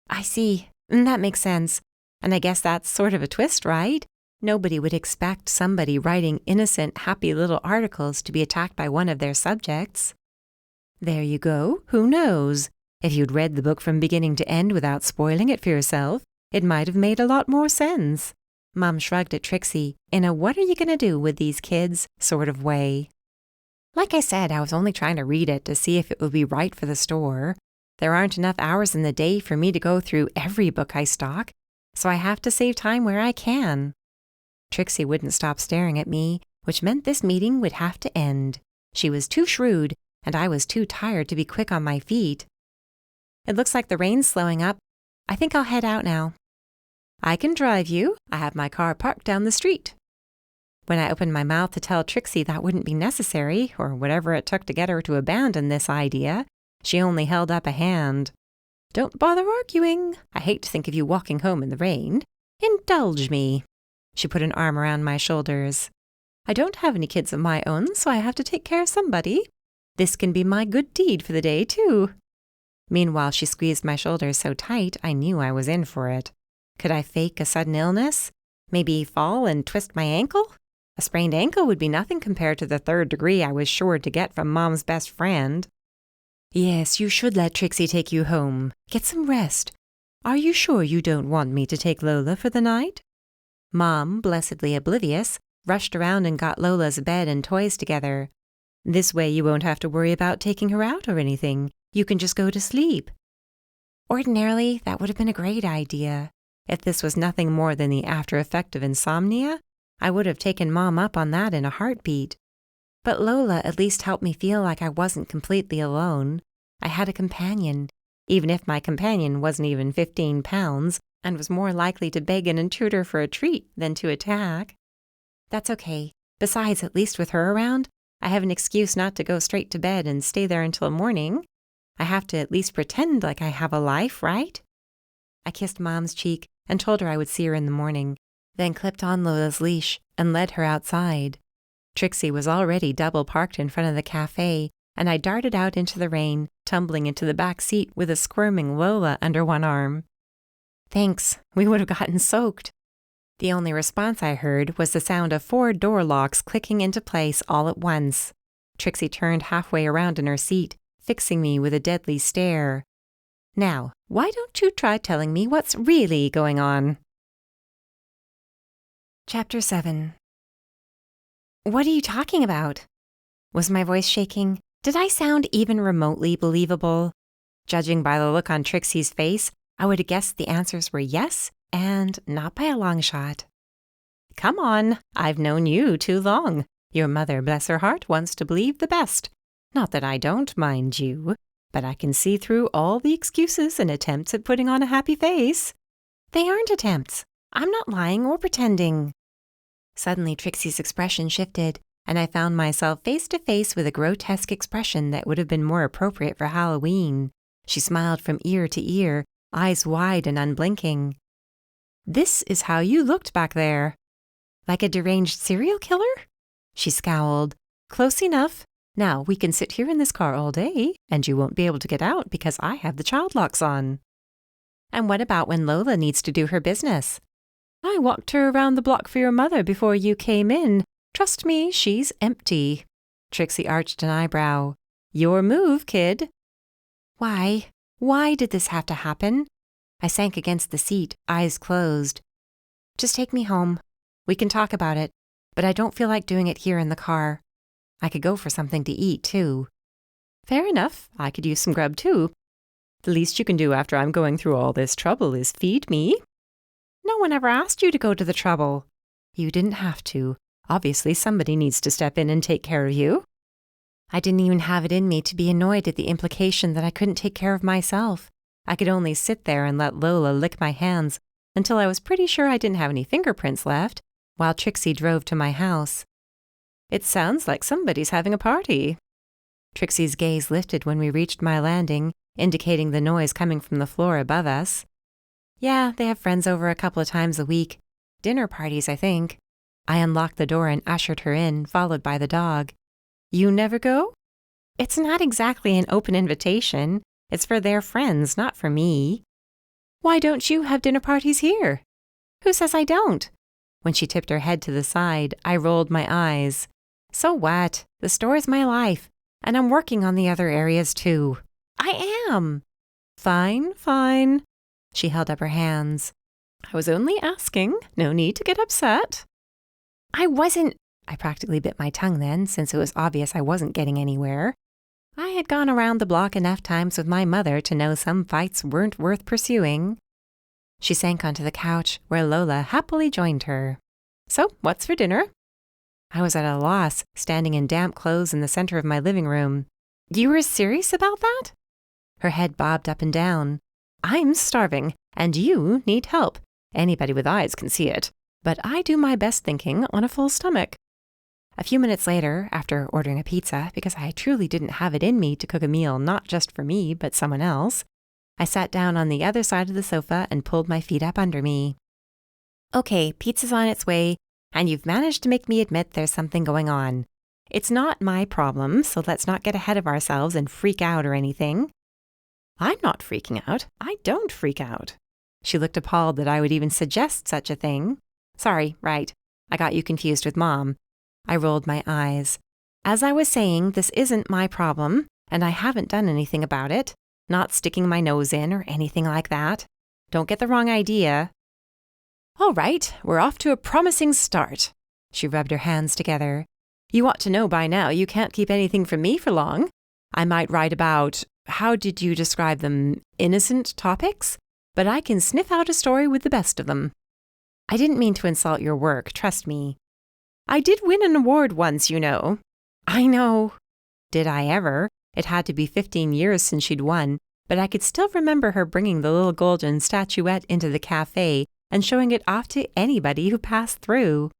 Speaker 1: I see. That makes sense. And I guess that's sort of a twist, right? Nobody would expect somebody writing innocent, happy little articles to be attacked by one of their subjects. There you go. Who knows? If you'd read the book from beginning to end without spoiling it for yourself, it might have made a lot more sense. Mom shrugged at Trixie in a what are you going to do with these kids sort of way. Like I said, I was only trying to read it to see if it would be right for the store. There aren't enough hours in the day for me to go through every book I stock, so I have to save time where I can. Trixie wouldn't stop staring at me, which meant this meeting would have to end. She was too shrewd, and I was too tired to be quick on my feet. It looks like the rain's slowing up. I think I'll head out now. I can drive you. I have my car parked down the street. When I opened my mouth to tell Trixie that wouldn't be necessary, or whatever it took to get her to abandon this idea, she only held up a hand. Don't bother arguing. I hate to think of you walking home in the rain. Indulge me. She put an arm around my shoulders. I don't have any kids of my own, so I have to take care of somebody. This can be my good deed for the day, too. Meanwhile, she squeezed my shoulders so tight I knew I was in for it. Could I fake a sudden illness? Maybe fall and twist my ankle? A sprained ankle would be nothing compared to the 3rd degree I was sure to get from Mom's best friend. Yes, you should let Trixie take you home. Get some rest. Are you sure you don't want me to take Lola for the night? Mom, blessedly oblivious, rushed around and got Lola's bed and toys together. This way you won't have to worry about taking her out or anything. You can just go to sleep. Ordinarily, that would have been a great idea. If this was nothing more than the after effect of insomnia, I would have taken Mom up on that in a heartbeat. But Lola at least helped me feel like I wasn't completely alone. I had a companion, even if my companion wasn't even 15 pounds and was more likely to beg an intruder for a treat than to attack. That's okay. Besides, at least with her around, I have an excuse not to go straight to bed and stay there until morning. I have to at least pretend like I have a life, right? I kissed Mom's cheek and told her I would see her in the morning, then clipped on Lola's leash and led her outside. Trixie was already double parked in front of the cafe, and I darted out into the rain, tumbling into the back seat with a squirming Lola under one arm. Thanks, we would have gotten soaked. The only response I heard was the sound of 4 door locks clicking into place all at once. Trixie turned halfway around in her seat, fixing me with a deadly stare. Now, why don't you try telling me what's really going on?
Speaker 2: Chapter 7. What are you talking about? Was my voice shaking? Did I sound even remotely believable? Judging by the look on Trixie's face, I would have guessed the answers were yes, and not by a long shot.
Speaker 1: Come on, I've known you too long. Your mother, bless her heart, wants to believe the best. Not that I don't, mind you, but I can see through all the excuses and attempts at putting on a happy face.
Speaker 2: They aren't attempts. I'm not lying or pretending. Suddenly, Trixie's expression shifted, and I found myself face to face with a grotesque expression that would have been more appropriate for Halloween. She smiled from ear to ear, eyes wide and unblinking.
Speaker 1: This is how you looked back there.
Speaker 2: Like a deranged serial killer?
Speaker 1: She scowled. Close enough. Now we can sit here in this car all day, and you won't be able to get out because I have the child locks on.
Speaker 2: And what about when Lola needs to do her business?
Speaker 1: I walked her around the block for your mother before you came in. Trust me, she's empty. Trixie arched an eyebrow. Your move, kid.
Speaker 2: Why? Why did this have to happen? I sank against the seat, eyes closed. Just take me home. We can talk about it, but I don't feel like doing it here in the car. I could go for something to eat, too.
Speaker 1: Fair enough. I could use some grub, too. The least you can do after I'm going through all this trouble is feed me.
Speaker 2: No one ever asked you to go to the trouble.
Speaker 1: You didn't have to. Obviously, somebody needs to step in and take care of you.
Speaker 2: I didn't even have it in me to be annoyed at the implication that I couldn't take care of myself.
Speaker 1: I could only sit there and let Lola lick my hands until I was pretty sure I didn't have any fingerprints left, while Trixie drove to my house. It sounds like somebody's having a party. Trixie's gaze lifted when we reached my landing, indicating the noise coming from the floor above us.
Speaker 2: Yeah, they have friends over a couple of times a week. Dinner parties, I think.
Speaker 1: I unlocked the door and ushered her in, followed by the dog. You never go?
Speaker 2: It's not exactly an open invitation. It's for their friends, not for me.
Speaker 1: Why don't you have dinner parties here?
Speaker 2: Who says I don't?
Speaker 1: When she tipped her head to the side, I rolled my eyes.
Speaker 2: So what? The store is my life, and I'm working on the other areas too. I am.
Speaker 1: Fine, fine. She held up her hands. I was only asking. No need to get upset.
Speaker 2: I wasn't.
Speaker 1: I practically bit my tongue then, since it was obvious I wasn't getting anywhere.
Speaker 2: I had gone around the block enough times with my mother to know some fights weren't worth pursuing.
Speaker 1: She sank onto the couch, where Lola happily joined her. So, what's for dinner? I was at a loss, standing in damp clothes in the center of my living room.
Speaker 2: You were serious about that?
Speaker 1: Her head bobbed up and down. I'm starving, and you need help. Anybody with eyes can see it. But I do my best thinking on a full stomach. A few minutes later, after ordering a pizza, because I truly didn't have it in me to cook a meal not just for me, but someone else, I sat down on the other side of the sofa and pulled my feet up under me.
Speaker 2: Okay, pizza's on its way, and you've managed to make me admit there's something going on. It's not my problem, so let's not get ahead of ourselves and freak out or anything.
Speaker 1: I'm not freaking out. I don't freak out. She looked appalled that I would even suggest such a thing. Sorry, right. I got you confused with Mom. I rolled my eyes. As I was saying, this isn't my problem, and I haven't done anything about it. Not sticking my nose in or anything like that. Don't get the wrong idea. All right, we're off to a promising start. She rubbed her hands together. You ought to know by now you can't keep anything from me for long. I might write about, how did you describe them, innocent topics? But I can sniff out a story with the best of them. I didn't mean to insult your work, trust me. I did win an award once, you know.
Speaker 2: I know.
Speaker 1: Did I ever? It had to be 15 years since she'd won, but I could still remember her bringing the little golden statuette into the cafe and showing it off to anybody who passed through.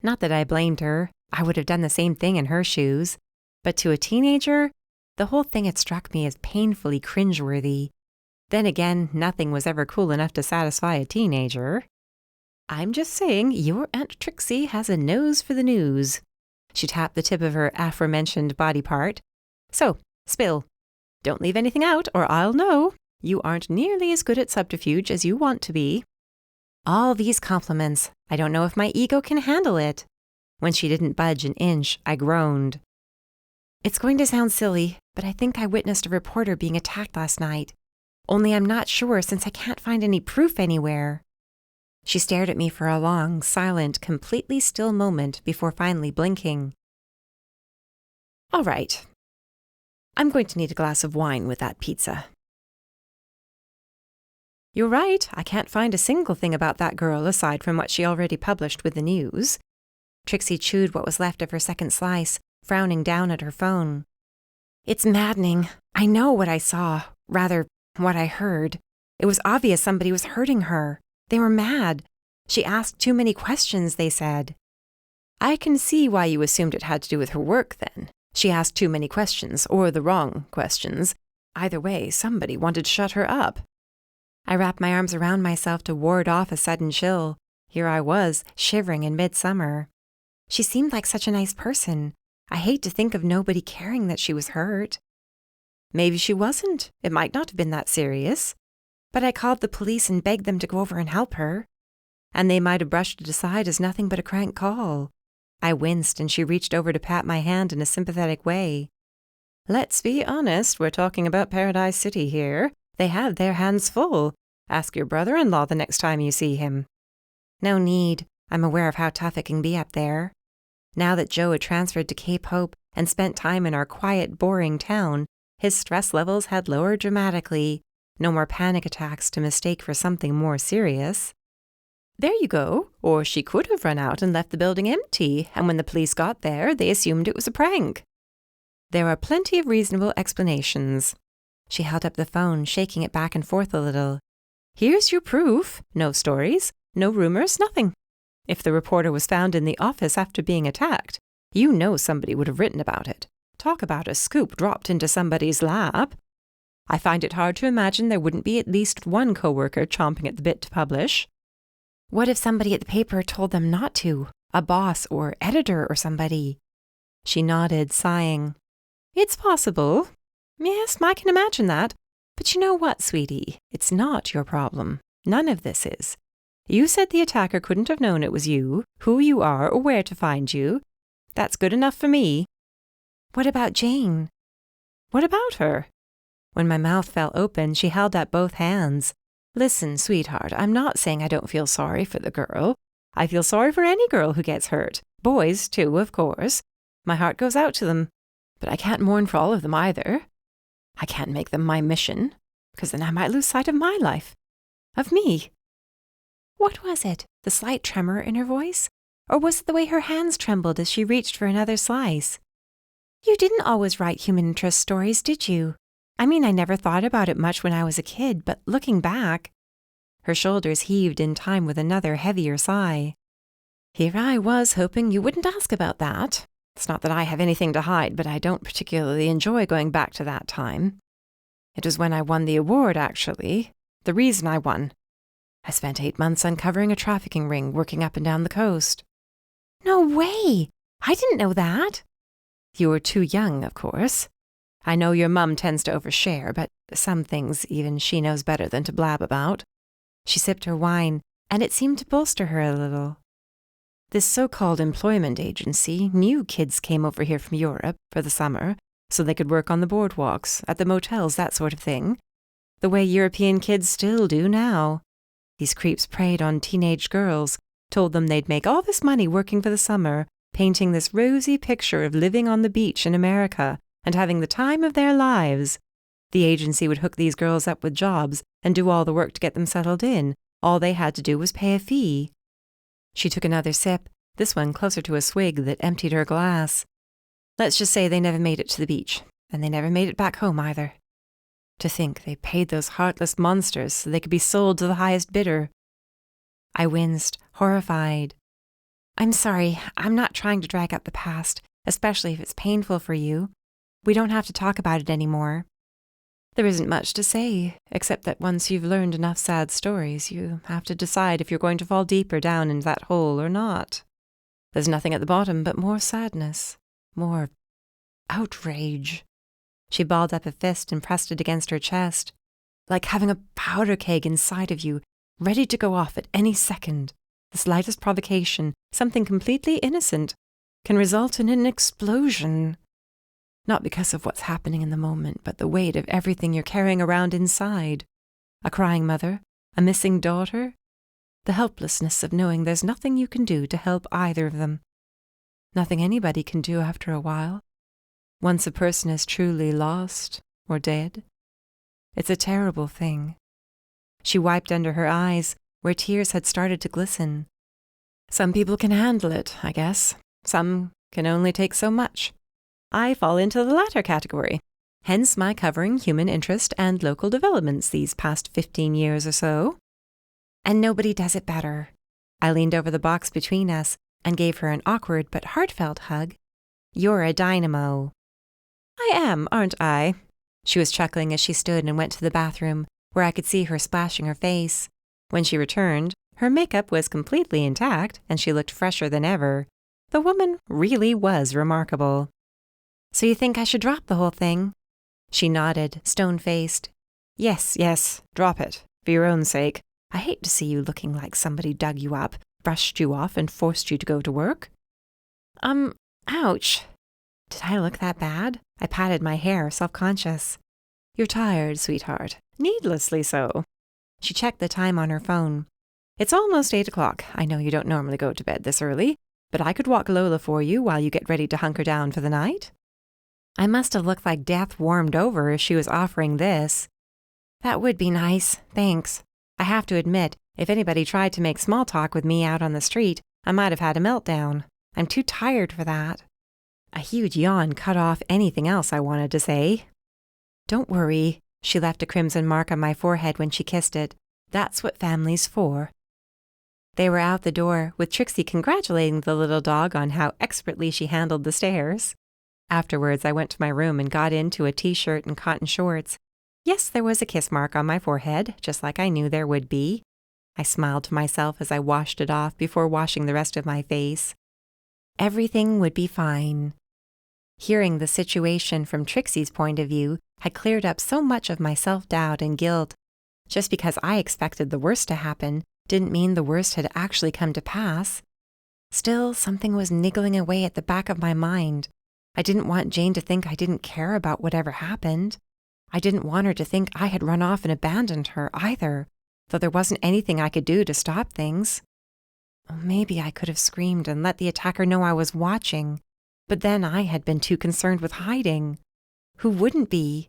Speaker 1: Not that I blamed her. I would have done the same thing in her shoes. But to a teenager, the whole thing had struck me as painfully cringeworthy. Then again, nothing was ever cool enough to satisfy a teenager. I'm just saying your Aunt Trixie has a nose for the news. She tapped the tip of her aforementioned body part. So, spill. Don't leave anything out or I'll know. You aren't nearly as good at subterfuge as you want to be. All these compliments. I don't know if my ego can handle it. When she didn't budge an inch, I groaned. It's going to sound silly, but I think I witnessed a reporter being attacked last night. Only I'm not sure since I can't find any proof anywhere. She stared at me for a long, silent, completely still moment before finally blinking. All right. I'm going to need a glass of wine with that pizza. You're right, I can't find a single thing about that girl aside from what she already published with the news. Trixie chewed what was left of her second slice, frowning down at her phone. It's maddening. I know what I saw. Rather, what I heard. It was obvious somebody was hurting her. They were mad. She asked too many questions, they said. I can see why you assumed it had to do with her work, then. She asked too many questions, or the wrong questions. Either way, somebody wanted to shut her up. I wrapped my arms around myself to ward off a sudden chill. Here I was, shivering in midsummer. She seemed like such a nice person. I hate to think of nobody caring that she was hurt. Maybe she wasn't. It might not have been that serious. But I called the police and begged them to go over and help her. And they might have brushed it aside as nothing but a crank call. I winced and she reached over to pat my hand in a sympathetic way. Let's be honest, we're talking about Paradise City here. They have their hands full. Ask your brother-in-law the next time you see him. No need. I'm aware of how tough it can be up there. Now that Joe had transferred to Cape Hope and spent time in our quiet, boring town, his stress levels had lowered dramatically. No more panic attacks to mistake for something more serious. There you go. Or she could have run out and left the building empty, and when the police got there, they assumed it was a prank. There are plenty of reasonable explanations. She held up the phone, shaking it back and forth a little. Here's your proof. No stories, no rumors, nothing. If the reporter was found in the office after being attacked, you know somebody would have written about it. Talk about a scoop dropped into somebody's lap. I find it hard to imagine there wouldn't be at least one coworker chomping at the bit to publish. What if somebody at the paper told them not to? A boss or editor or somebody? She nodded, sighing. It's possible. Yes, I can imagine that. But you know what, sweetie? It's not your problem. None of this is. You said the attacker couldn't have known it was you, who you are, or where to find you. That's good enough for me. What about Jane? What about her? When my mouth fell open, she held up both hands. Listen, sweetheart, I'm not saying I don't feel sorry for the girl. I feel sorry for any girl who gets hurt. Boys, too, of course. My heart goes out to them. But I can't mourn for all of them either. I can't make them my mission, because then I might lose sight of my life. Of me. What was it? The slight tremor in her voice? Or was it the way her hands trembled as she reached for another slice? You didn't always write human interest stories, did you? I mean, I never thought about it much when I was a kid, but looking back... Her shoulders heaved in time with another heavier sigh. Here I was hoping you wouldn't ask about that. It's not that I have anything to hide, but I don't particularly enjoy going back to that time. It was when I won the award, actually. The reason I won. I spent 8 months uncovering a trafficking ring working up and down the coast. No way! I didn't know that. You were too young, of course. I know your mum tends to overshare, but some things even she knows better than to blab about. She sipped her wine, and it seemed to bolster her a little. This so-called employment agency knew kids came over here from Europe for the summer, so they could work on the boardwalks, at the motels, that sort of thing. The way European kids still do now. These creeps preyed on teenage girls, told them they'd make all this money working for the summer, painting this rosy picture of living on the beach in America and having the time of their lives. The agency would hook these girls up with jobs and do all the work to get them settled in. All they had to do was pay a fee. She took another sip, this one closer to a swig that emptied her glass. Let's just say they never made it to the beach, and they never made it back home either. To think they paid those heartless monsters so they could be sold to the highest bidder. I winced, horrified. I'm sorry, I'm not trying to drag up the past, especially if it's painful for you. We don't have to talk about it anymore. There isn't much to say, except that once you've learned enough sad stories, you have to decide if you're going to fall deeper down into that hole or not. There's nothing at the bottom but more sadness, more outrage. She balled up a fist and pressed it against her chest. Like having a powder keg inside of you,
Speaker 3: ready to go off at any second. The slightest provocation, something completely innocent, can result in an explosion. Not because of what's happening in the moment, but the weight of everything you're carrying around inside. A crying mother, a missing daughter, the helplessness of knowing there's nothing you can do to help either of them. Nothing anybody can do after a while. Once a person is truly lost or dead. It's a terrible thing. She wiped under her eyes, where tears had started to glisten. Some people can handle it, I guess. Some can only take so much. I fall into the latter category, hence my covering human interest and local developments these past 15 years or so.
Speaker 2: And nobody does it better.
Speaker 1: I leaned over the box between us and gave her an awkward but heartfelt hug. You're a dynamo. I am, aren't I? She was chuckling as she stood and went to the bathroom, where I could see her splashing her face. When she returned, her makeup was completely intact and she looked fresher than ever. The woman really was remarkable.
Speaker 2: So you think I should drop the whole thing?
Speaker 1: She nodded, stone-faced. Yes, drop it, for your own sake. I hate to see you looking like somebody dug you up, brushed you off, and forced you to go to work.
Speaker 2: Ouch. Did I look that bad?
Speaker 1: I patted my hair, self-conscious. You're tired, sweetheart. Needlessly so. She checked the time on her phone. It's almost 8 o'clock. I know you don't normally go to bed this early, but I could walk Lola for you while you get ready to hunker down for the night.
Speaker 2: I must have looked like death warmed over if she was offering this.
Speaker 1: That would be nice, thanks. I have to admit, if anybody tried to make small talk with me out on the street, I might have had a meltdown. I'm too tired for that. A huge yawn cut off anything else I wanted to say. Don't worry, she left a crimson mark on my forehead when she kissed it. That's what family's for. They were out the door, with Trixie congratulating the little dog on how expertly she handled the stairs. Afterwards, I went to my room and got into a t-shirt and cotton shorts. Yes, there was a kiss mark on my forehead, just like I knew there would be. I smiled to myself as I washed it off before washing the rest of my face. Everything would be fine. Hearing the situation from Trixie's point of view had cleared up so much of my self-doubt and guilt. Just because I expected the worst to happen didn't mean the worst had actually come to pass. Still, something was niggling away at the back of my mind. I didn't want Jane to think I didn't care about whatever happened. I didn't want her to think I had run off and abandoned her either, though there wasn't anything I could do to stop things. Maybe I could have screamed and let the attacker know I was watching, but then I had been too concerned with hiding. Who wouldn't be?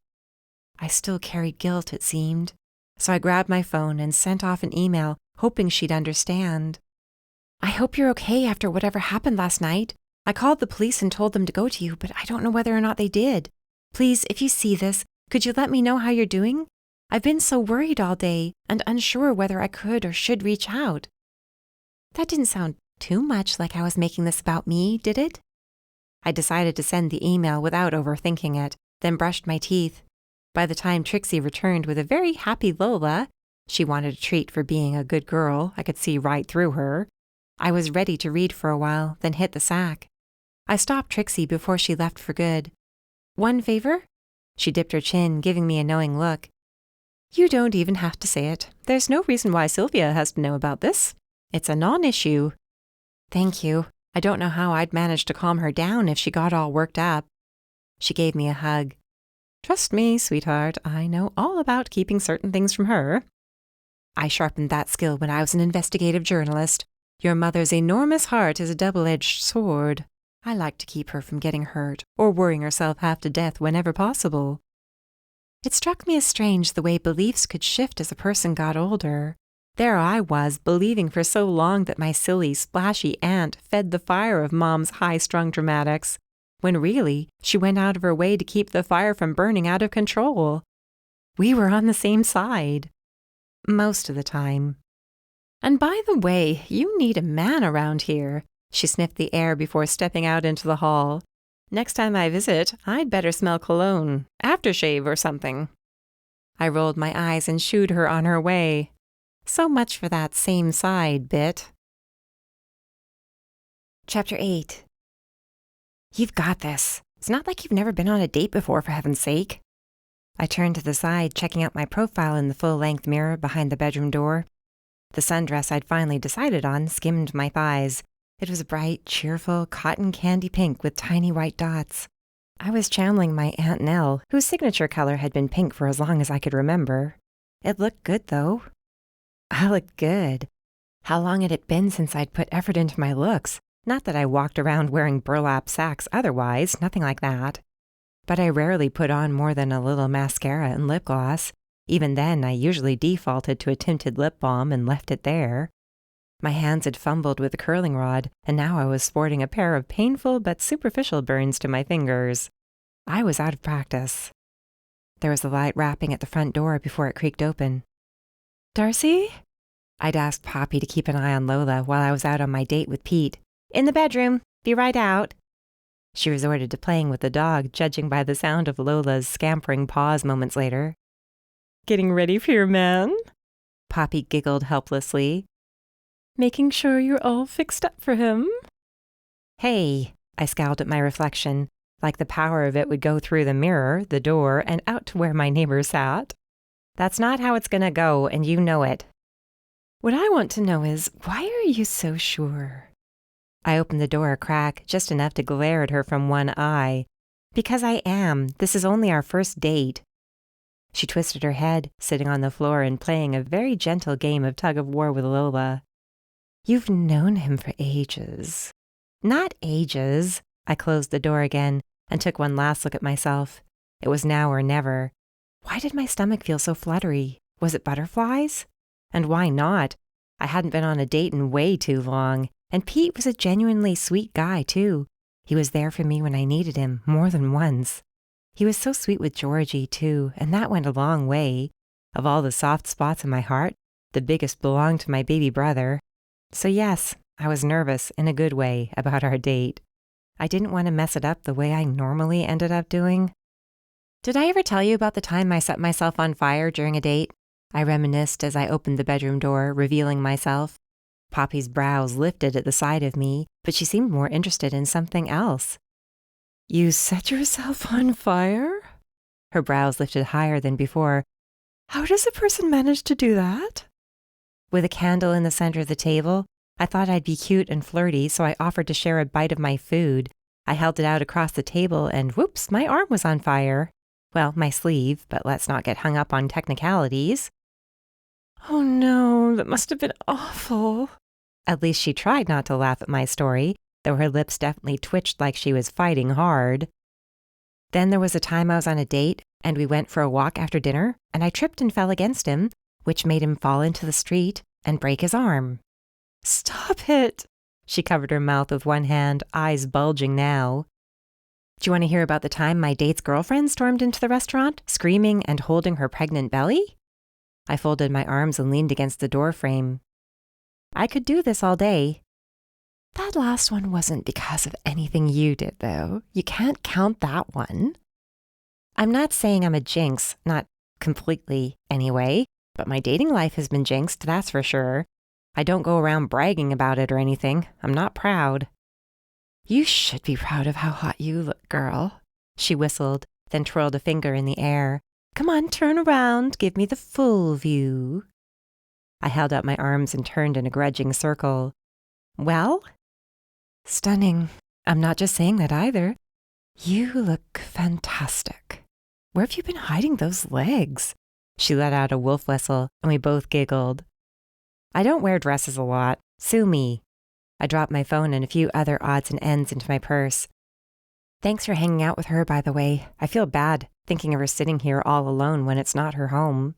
Speaker 1: I still carried guilt, it seemed, so I grabbed my phone and sent off an email, hoping she'd understand. I hope you're okay after whatever happened last night. I called the police and told them to go to you, but I don't know whether or not they did. Please, if you see this, could you let me know how you're doing? I've been so worried all day and unsure whether I could or should reach out. That didn't sound too much like I was making this about me, did it? I decided to send the email without overthinking it, then brushed my teeth. By the time Trixie returned with a very happy Lola, she wanted a treat for being a good girl. I could see right through her. I was ready to read for a while, then hit the sack. I stopped Trixie before she left for good. One favor? She dipped her chin, giving me a knowing look. You don't even have to say it. There's no reason why Sylvia has to know about this. It's a non-issue. Thank you. I don't know how I'd manage to calm her down if she got all worked up. She gave me a hug. Trust me, sweetheart, I know all about keeping certain things from her. I sharpened that skill when I was an investigative journalist. Your mother's enormous heart is a double-edged sword. I like to keep her from getting hurt or worrying herself half to death whenever possible. It struck me as strange the way beliefs could shift as a person got older. There I was, believing for so long that my silly, splashy aunt fed the fire of Mom's high-strung dramatics, when really she went out of her way to keep the fire from burning out of control. We were on the same side. Most of the time. And by the way, you need a man around here. She sniffed the air before stepping out into the hall. Next time I visit, I'd better smell cologne, aftershave or something. I rolled my eyes and shooed her on her way. So much for that same side bit.
Speaker 2: Chapter 8. You've got this. It's not like you've never been on a date before, for heaven's sake.
Speaker 1: I turned to the side, checking out my profile in the full-length mirror behind the bedroom door. The sundress I'd finally decided on skimmed my thighs. It was bright, cheerful, cotton candy pink with tiny white dots. I was channeling my Aunt Nell, whose signature color had been pink for as long as I could remember. It looked good, though. I looked good. How long had it been since I'd put effort into my looks? Not that I walked around wearing burlap sacks otherwise, nothing like that. But I rarely put on more than a little mascara and lip gloss. Even then, I usually defaulted to a tinted lip balm and left it there. My hands had fumbled with the curling rod, and now I was sporting a pair of painful but superficial burns to my fingers. I was out of practice. There was a light rapping at the front door before it creaked open. "Darcy?" I'd asked Poppy to keep an eye on Lola while I was out on my date with Pete. "In the bedroom. Be right out." She resorted to playing with the dog, judging by the sound of Lola's scampering paws moments later. "Getting ready for your man?" Poppy giggled helplessly. "Making sure you're all fixed up for him?" "Hey," I scowled at my reflection, like the power of it would go through the mirror, the door, and out to where my neighbor sat. "That's not how it's gonna go, and you know it." "What I want to know is, why are you so sure?" I opened the door a crack, just enough to glare at her from one eye. "Because I am. This is only our first date." She twisted her head, sitting on the floor and playing a very gentle game of tug-of-war with Lola. "You've known him for ages." "Not ages." I closed the door again and took one last look at myself. It was now or never. Why did my stomach feel so fluttery? Was it butterflies? And why not? I hadn't been on a date in way too long, and Pete was a genuinely sweet guy, too. He was there for me when I needed him, more than once. He was so sweet with Georgie, too, and that went a long way. Of all the soft spots in my heart, the biggest belonged to my baby brother. So yes, I was nervous, in a good way, about our date. I didn't want to mess it up the way I normally ended up doing. "Did I ever tell you about the time I set myself on fire during a date?" I reminisced as I opened the bedroom door, revealing myself. Poppy's brows lifted at the sight of me, but she seemed more interested in something else. "You set yourself on fire?" Her brows lifted higher than before. "How does a person manage to do that?" With a candle in the center of the table, I thought I'd be cute and flirty, so I offered to share a bite of my food. I held it out across the table, and whoops, my arm was on fire. Well, my sleeve, but let's not get hung up on technicalities. "Oh no, that must have been awful." At least she tried not to laugh at my story, though her lips definitely twitched like she was fighting hard. Then there was a time I was on a date, and we went for a walk after dinner, and I tripped and fell against him, which made him fall into the street and break his arm. "Stop it!" She covered her mouth with one hand, eyes bulging now. "Do you want to hear about the time my date's girlfriend stormed into the restaurant, screaming and holding her pregnant belly?" I folded my arms and leaned against the door frame. I could do this all day. "That last one wasn't because of anything you did, though. You can't count that one." I'm not saying I'm a jinx, not completely, anyway, but my dating life has been jinxed, that's for sure. I don't go around bragging about it or anything. I'm not proud. "You should be proud of how hot you look, girl." She whistled, then twirled a finger in the air. "Come on, turn around. Give me the full view." I held out my arms and turned in a grudging circle. "Well?" "Stunning. I'm not just saying that either. You look fantastic. Where have you been hiding those legs?" She let out a wolf whistle, and we both giggled. "I don't wear dresses a lot. Sue me." I dropped my phone and a few other odds and ends into my purse. "Thanks for hanging out with her, by the way. I feel bad thinking of her sitting here all alone when it's not her home."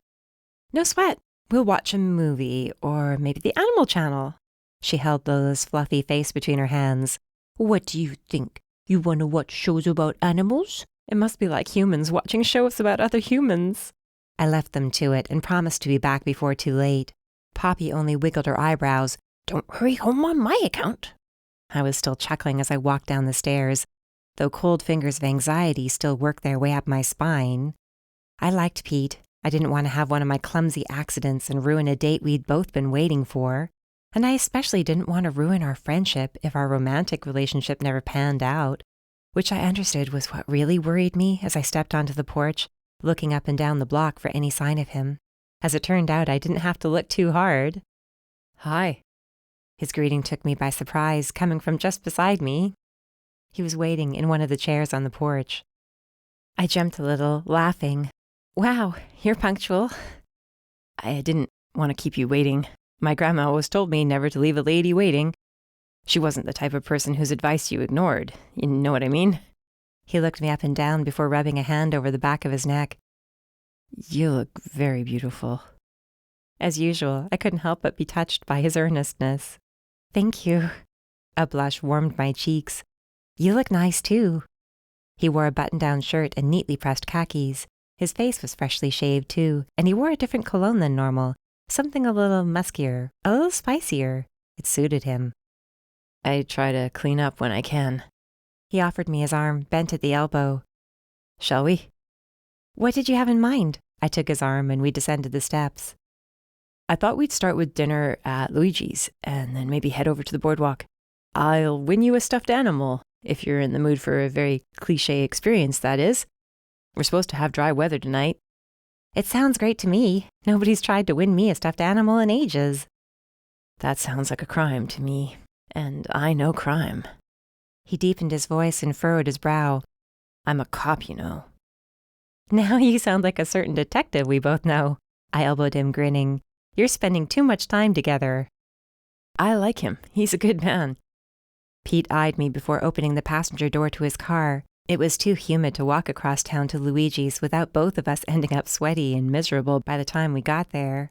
Speaker 1: "No sweat. We'll watch a movie, or maybe the Animal Channel." She held Lola's fluffy face between her hands. "What do you think? You want to watch shows about animals? It must be like humans watching shows about other humans." I left them to it and promised to be back before too late. Poppy only wiggled her eyebrows. "Don't hurry home on my account." I was still chuckling as I walked down the stairs, though cold fingers of anxiety still worked their way up my spine. I liked Pete. I didn't want to have one of my clumsy accidents and ruin a date we'd both been waiting for. And I especially didn't want to ruin our friendship if our romantic relationship never panned out, which I understood was what really worried me as I stepped onto the porch, looking up and down the block for any sign of him. As it turned out, I didn't have to look too hard.
Speaker 3: Hi.
Speaker 1: His greeting took me by surprise, coming from just beside me. He was waiting in one of the chairs on the porch. I jumped a little, laughing. Wow, you're punctual.
Speaker 3: I didn't want to keep you waiting. My grandma always told me never to leave a lady waiting. She wasn't the type of person whose advice you ignored. You know what I mean?
Speaker 1: He looked me up and down before rubbing a hand over the back of his neck.
Speaker 3: You look very beautiful.
Speaker 1: As usual, I couldn't help but be touched by his earnestness. Thank you. A blush warmed my cheeks. You look nice, too. He wore a button-down shirt and neatly pressed khakis. His face was freshly shaved, too, and he wore a different cologne than normal, something a little muskier, a little spicier. It suited him.
Speaker 3: I try to clean up when I can.
Speaker 1: He offered me his arm, bent at the elbow.
Speaker 3: Shall we?
Speaker 1: What did you have in mind? I took his arm and we descended the steps.
Speaker 3: I thought we'd start with dinner at Luigi's and then maybe head over to the boardwalk. I'll win you a stuffed animal, if you're in the mood for a very cliché experience, that is. We're supposed to have dry weather tonight.
Speaker 1: It sounds great to me. Nobody's tried to win me a stuffed animal in ages.
Speaker 3: That sounds like a crime to me, and I know crime.
Speaker 1: He deepened his voice and furrowed his brow.
Speaker 3: I'm a cop, you know.
Speaker 1: Now you sound like a certain detective we both know. I elbowed him, grinning. You're spending too much time together.
Speaker 3: I like him. He's a good man.
Speaker 1: Pete eyed me before opening the passenger door to his car. It was too humid to walk across town to Luigi's without both of us ending up sweaty and miserable by the time we got there.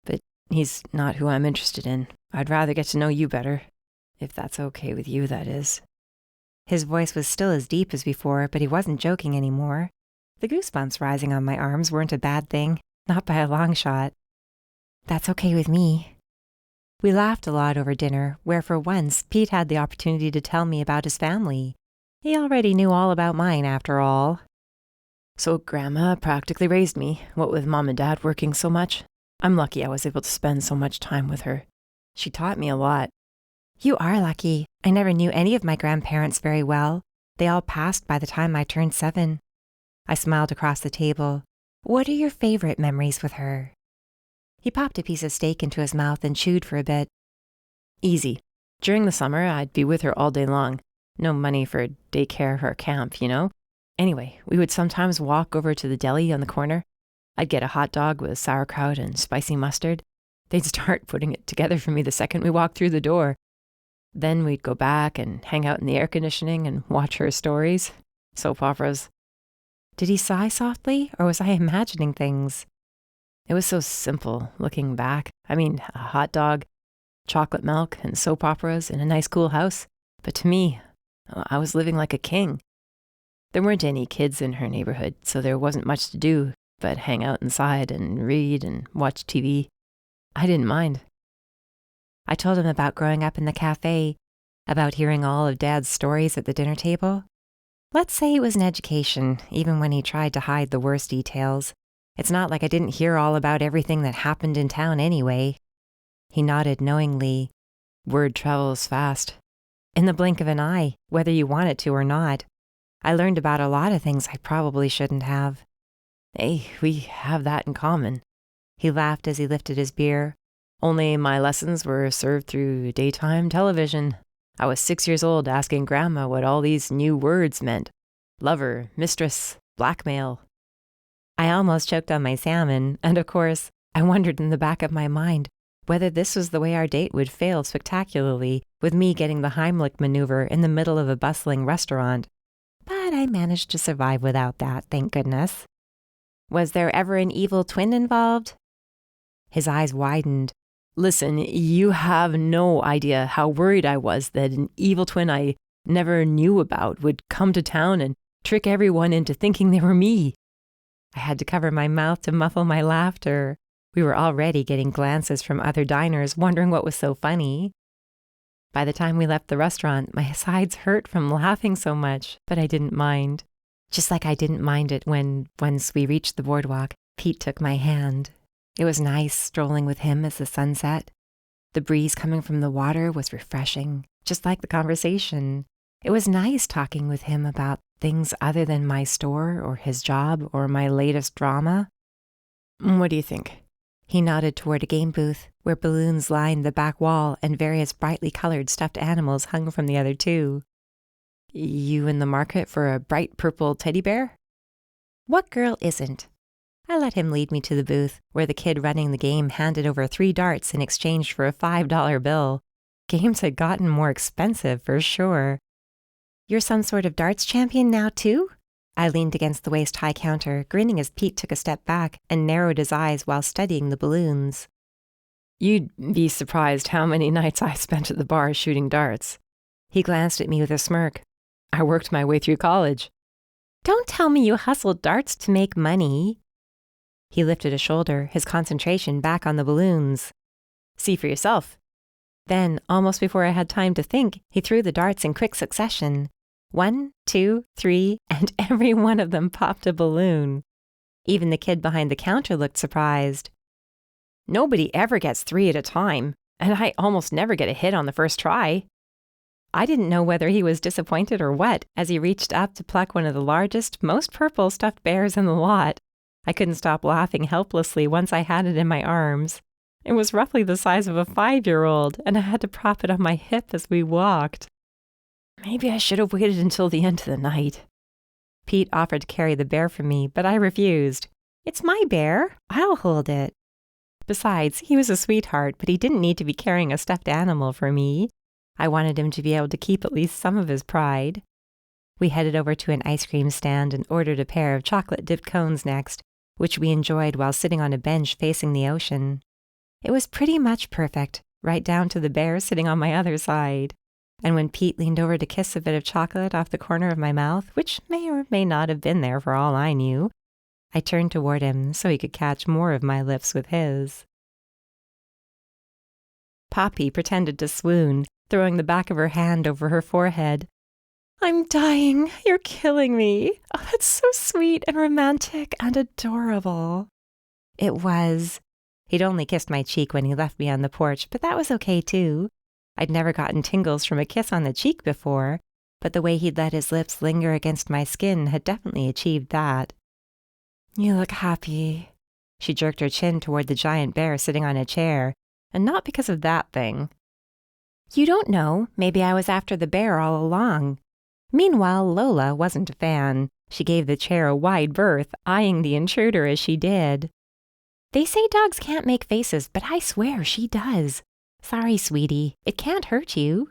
Speaker 3: But he's not who I'm interested in. I'd rather get to know you better. If that's okay with you, that is.
Speaker 1: His voice was still as deep as before, but he wasn't joking anymore. The goosebumps rising on my arms weren't a bad thing, not by a long shot. That's okay with me. We laughed a lot over dinner, where for once Pete had the opportunity to tell me about his family. He already knew all about mine, after all.
Speaker 3: So Grandma practically raised me, what with Mom and Dad working so much. I'm lucky I was able to spend so much time with her. She taught me a lot.
Speaker 1: You are lucky. I never knew any of my grandparents very well. They all passed by the time I turned 7. I smiled across the table. What are your favorite memories with her? He popped a piece of steak into his mouth and chewed for a bit.
Speaker 3: Easy. During the summer, I'd be with her all day long. No money for daycare or camp, you know? Anyway, we would sometimes walk over to the deli on the corner. I'd get a hot dog with sauerkraut and spicy mustard. They'd start putting it together for me the second we walked through the door. Then we'd go back and hang out in the air conditioning and watch her stories. Soap operas.
Speaker 1: Did he sigh softly, or was I imagining things?
Speaker 3: It was so simple, looking back. I mean, a hot dog, chocolate milk, and soap operas in a nice cool house. But to me, I was living like a king. There weren't any kids in her neighborhood, so there wasn't much to do but hang out inside and read and watch TV. I didn't mind.
Speaker 1: I told him about growing up in the cafe, about hearing all of Dad's stories at the dinner table. Let's say it was an education, even when he tried to hide the worst details. It's not like I didn't hear all about everything that happened in town anyway. He nodded knowingly.
Speaker 3: Word travels fast.
Speaker 1: In the blink of an eye, whether you want it to or not. I learned about a lot of things I probably shouldn't have.
Speaker 3: Hey, we have that in common.
Speaker 1: He laughed as he lifted his beer.
Speaker 3: Only my lessons were served through daytime television. I was 6 years old asking Grandma what all these new words meant. Lover, mistress, blackmail.
Speaker 1: I almost choked on my salmon, and of course, I wondered in the back of my mind whether this was the way our date would fail spectacularly, with me getting the Heimlich maneuver in the middle of a bustling restaurant. But I managed to survive without that, thank goodness. Was there ever an evil twin involved? His eyes widened.
Speaker 3: Listen, you have no idea how worried I was that an evil twin I never knew about would come to town and trick everyone into thinking they were me.
Speaker 1: I had to cover my mouth to muffle my laughter. We were already getting glances from other diners, wondering what was so funny. By the time we left the restaurant, my sides hurt from laughing so much, but I didn't mind. Just like I didn't mind it when, once we reached the boardwalk, Pete took my hand. It was nice strolling with him as the sun set. The breeze coming from the water was refreshing, just like the conversation. It was nice talking with him about things other than my store or his job or my latest drama.
Speaker 3: What do you think?
Speaker 1: He nodded toward a game booth where balloons lined the back wall and various brightly colored stuffed animals hung from the other two. You in the market for a bright purple teddy bear? What girl isn't? I let him lead me to the booth where the kid running the game handed over 3 darts in exchange for a $5 bill. Games had gotten more expensive for sure. You're some sort of darts champion now too? I leaned against the waist-high counter, grinning as Pete took a step back and narrowed his eyes while studying the balloons. You'd be surprised how many nights I spent at the bar shooting darts. He glanced at me with a smirk. I worked my way through college. Don't tell me you hustled darts to make money. He lifted a shoulder, his concentration back on the balloons. See for yourself. Then, almost before I had time to think, he threw the darts in quick succession. 1, 2, 3, and every one of them popped a balloon. Even the kid behind the counter looked surprised. Nobody ever gets 3 at a time, and I almost never get a hit on the first try. I didn't know whether he was disappointed or what as he reached up to pluck one of the largest, most purple stuffed bears in the lot. I couldn't stop laughing helplessly once I had it in my arms. It was roughly the size of a 5-year-old, and I had to prop it on my hip as we walked. Maybe I should have waited until the end of the night. Pete offered to carry the bear for me, but I refused. It's my bear. I'll hold it. Besides, he was a sweetheart, but he didn't need to be carrying a stuffed animal for me. I wanted him to be able to keep at least some of his pride. We headed over to an ice cream stand and ordered a pair of chocolate-dipped cones next, which we enjoyed while sitting on a bench facing the ocean. It was pretty much perfect, right down to the bear sitting on my other side. And when Pete leaned over to kiss a bit of chocolate off the corner of my mouth, which may or may not have been there for all I knew, I turned toward him so he could catch more of my lips with his. Poppy pretended to swoon, throwing the back of her hand over her forehead. I'm dying. You're killing me. Oh, that's so sweet and romantic and adorable. It was. He'd only kissed my cheek when he left me on the porch, but that was okay too. I'd never gotten tingles from a kiss on the cheek before, but the way he'd let his lips linger against my skin had definitely achieved that. You look happy. She jerked her chin toward the giant bear sitting on a chair, and not because of that thing. You don't know. Maybe I was after the bear all along. Meanwhile, Lola wasn't a fan. She gave the chair a wide berth, eyeing the intruder as she did. They say dogs can't make faces, but I swear she does. Sorry, sweetie. It can't hurt you.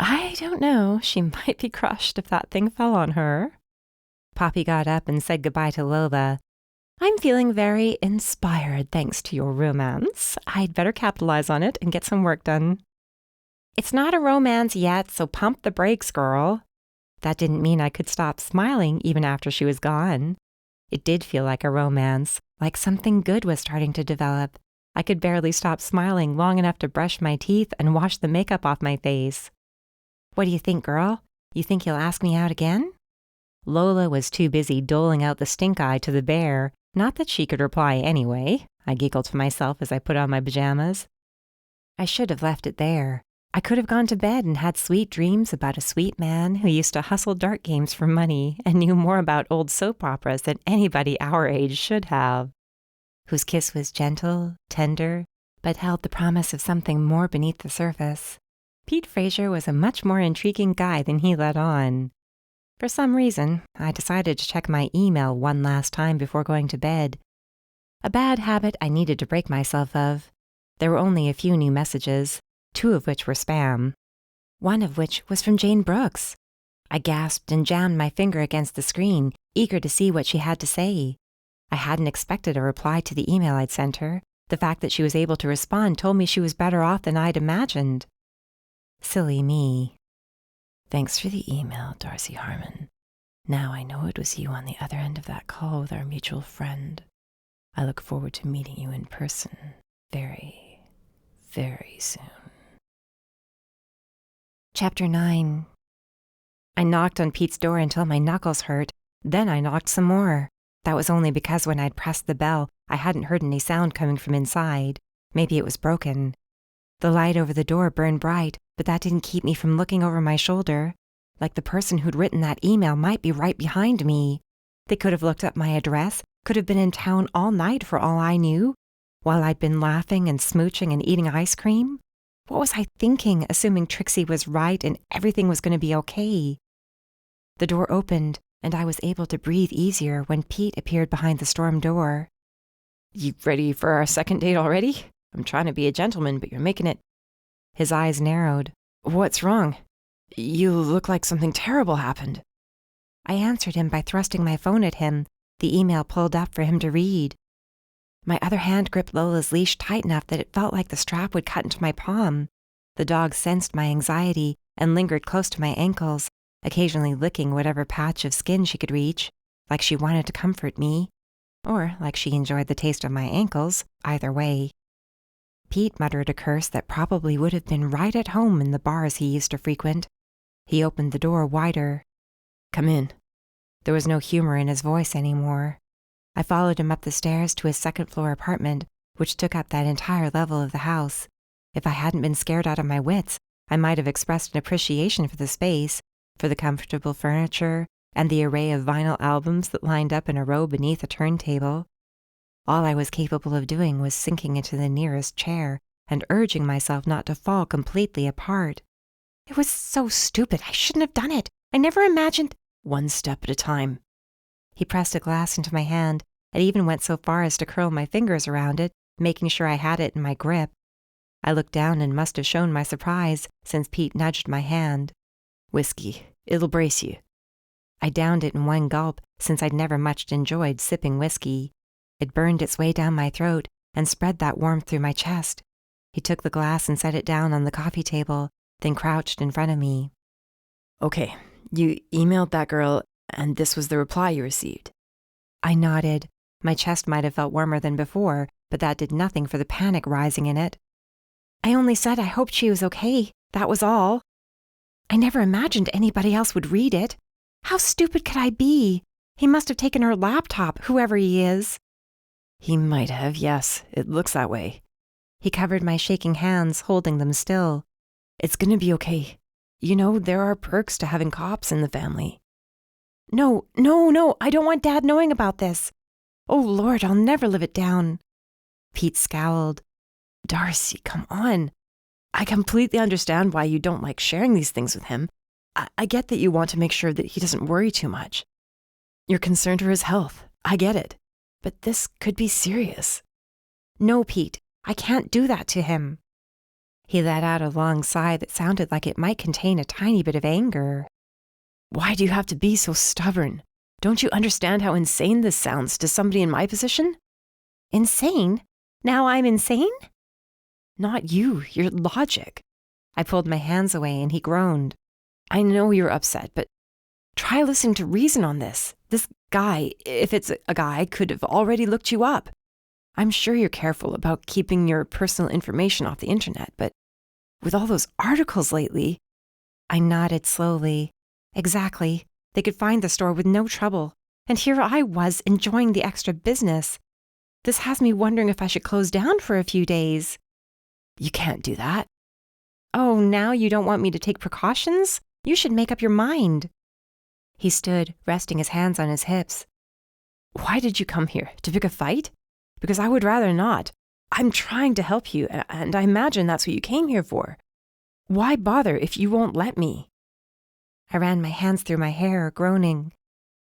Speaker 1: I don't know. She might be crushed if that thing fell on her. Poppy got up and said goodbye to Lola. I'm feeling very inspired thanks to your romance. I'd better capitalize on it and get some work done. It's not a romance yet, so pump the brakes, girl. That didn't mean I could stop smiling even after she was gone. It did feel like a romance, like something good was starting to develop. I could barely stop smiling long enough to brush my teeth and wash the makeup off my face. What do you think, girl? You think you'll ask me out again? Lola was too busy doling out the stink eye to the bear, not that she could reply anyway. I giggled to myself as I put on my pajamas. I should have left it there. I could have gone to bed and had sweet dreams about a sweet man who used to hustle dart games for money and knew more about old soap operas than anybody our age should have. Whose kiss was gentle, tender, but held the promise of something more beneath the surface. Pete Fraser was a much more intriguing guy than he let on. For some reason, I decided to check my email one last time before going to bed. A bad habit I needed to break myself of. There were only a few new messages, 2 of which were spam. One of which was from Jane Brooks. I gasped and jammed my finger against the screen, eager to see what she had to say. I hadn't expected a reply to the email I'd sent her. The fact that she was able to respond told me she was better off than I'd imagined. Silly me. Thanks for the email, Darcy Harmon. Now I know it was you on the other end of that call with our mutual friend. I look forward to meeting you in person very, very soon. Chapter 9. I knocked on Pete's door until my knuckles hurt. Then I knocked some more. That was only because when I'd pressed the bell, I hadn't heard any sound coming from inside. Maybe it was broken. The light over the door burned bright, but that didn't keep me from looking over my shoulder. Like the person who'd written that email might be right behind me. They could have looked up my address, could have been in town all night for all I knew. while I'd been laughing and smooching and eating ice cream? What was I thinking, assuming Trixie was right and everything was going to be okay? The door opened, and I was able to breathe easier when Pete appeared behind the storm door. "You ready for our second date already? I'm trying to be a gentleman, but you're making it." His eyes narrowed. "What's wrong? You look like something terrible happened." I answered him by thrusting my phone at him, the email pulled up for him to read. My other hand gripped Lola's leash tight enough that it felt like the strap would cut into my palm. The dog sensed my anxiety and lingered close to my ankles, occasionally licking whatever patch of skin she could reach, like she wanted to comfort me, or like she enjoyed the taste of my ankles, either way. Pete muttered a curse that probably would have been right at home in the bars he used to frequent. He opened the door wider. "Come in." There was no humor in his voice anymore. I followed him up the stairs to his second-floor apartment, which took up that entire level of the house. If I hadn't been scared out of my wits, I might have expressed an appreciation for the space, for the comfortable furniture, and the array of vinyl albums that lined up in a row beneath a turntable. All I was capable of doing was sinking into the nearest chair and urging myself not to fall completely apart. It was so stupid. I shouldn't have done it. I never imagined— "One step at a time." He pressed a glass into my hand and even went so far as to curl my fingers around it, making sure I had it in my grip. I looked down and must have shown my surprise, since Pete nudged my hand. "Whiskey. It'll brace you." I downed it in one gulp, since I'd never much enjoyed sipping whiskey. It burned its way down my throat and spread that warmth through my chest. He took the glass and set it down on the coffee table, then crouched in front of me. "Okay, you emailed that girl, and this was the reply you received." I nodded. My chest might have felt warmer than before, but that did nothing for the panic rising in it. "I only said I hoped she was okay. That was all. I never imagined anybody else would read it. How stupid could I be? He must have taken her laptop, whoever he is." "He might have, yes. It looks that way." He covered my shaking hands, holding them still. "It's gonna be okay. You know, there are perks to having cops in the family." No, I don't want Dad knowing about this. Oh, Lord, I'll never live it down." Pete scowled. "Darcy, come on. I completely understand why you don't like sharing these things with him. I get that you want to make sure that he doesn't worry too much. You're concerned for his health. I get it. But this could be serious." "No, Pete, I can't do that to him." He let out a long sigh that sounded like it might contain a tiny bit of anger. "Why do you have to be so stubborn? Don't you understand how insane this sounds to somebody in my position?" "Insane? Now I'm insane?" "Not you, your logic." I pulled my hands away and he groaned. "I know you're upset, but try listening to reason on this. This guy, if it's a guy, could have already looked you up. I'm sure you're careful about keeping your personal information off the internet, but with all those articles lately—" I nodded slowly. "Exactly. They could find the store with no trouble. And here I was enjoying the extra business. This has me wondering if I should close down for a few days." "You can't do that." "Oh, now you don't want me to take precautions? You should make up your mind." He stood, resting his hands on his hips. "Why did you come here? To pick a fight? Because I would rather not. I'm trying to help you, and I imagine that's what you came here for. Why bother if you won't let me?" I ran my hands through my hair, groaning.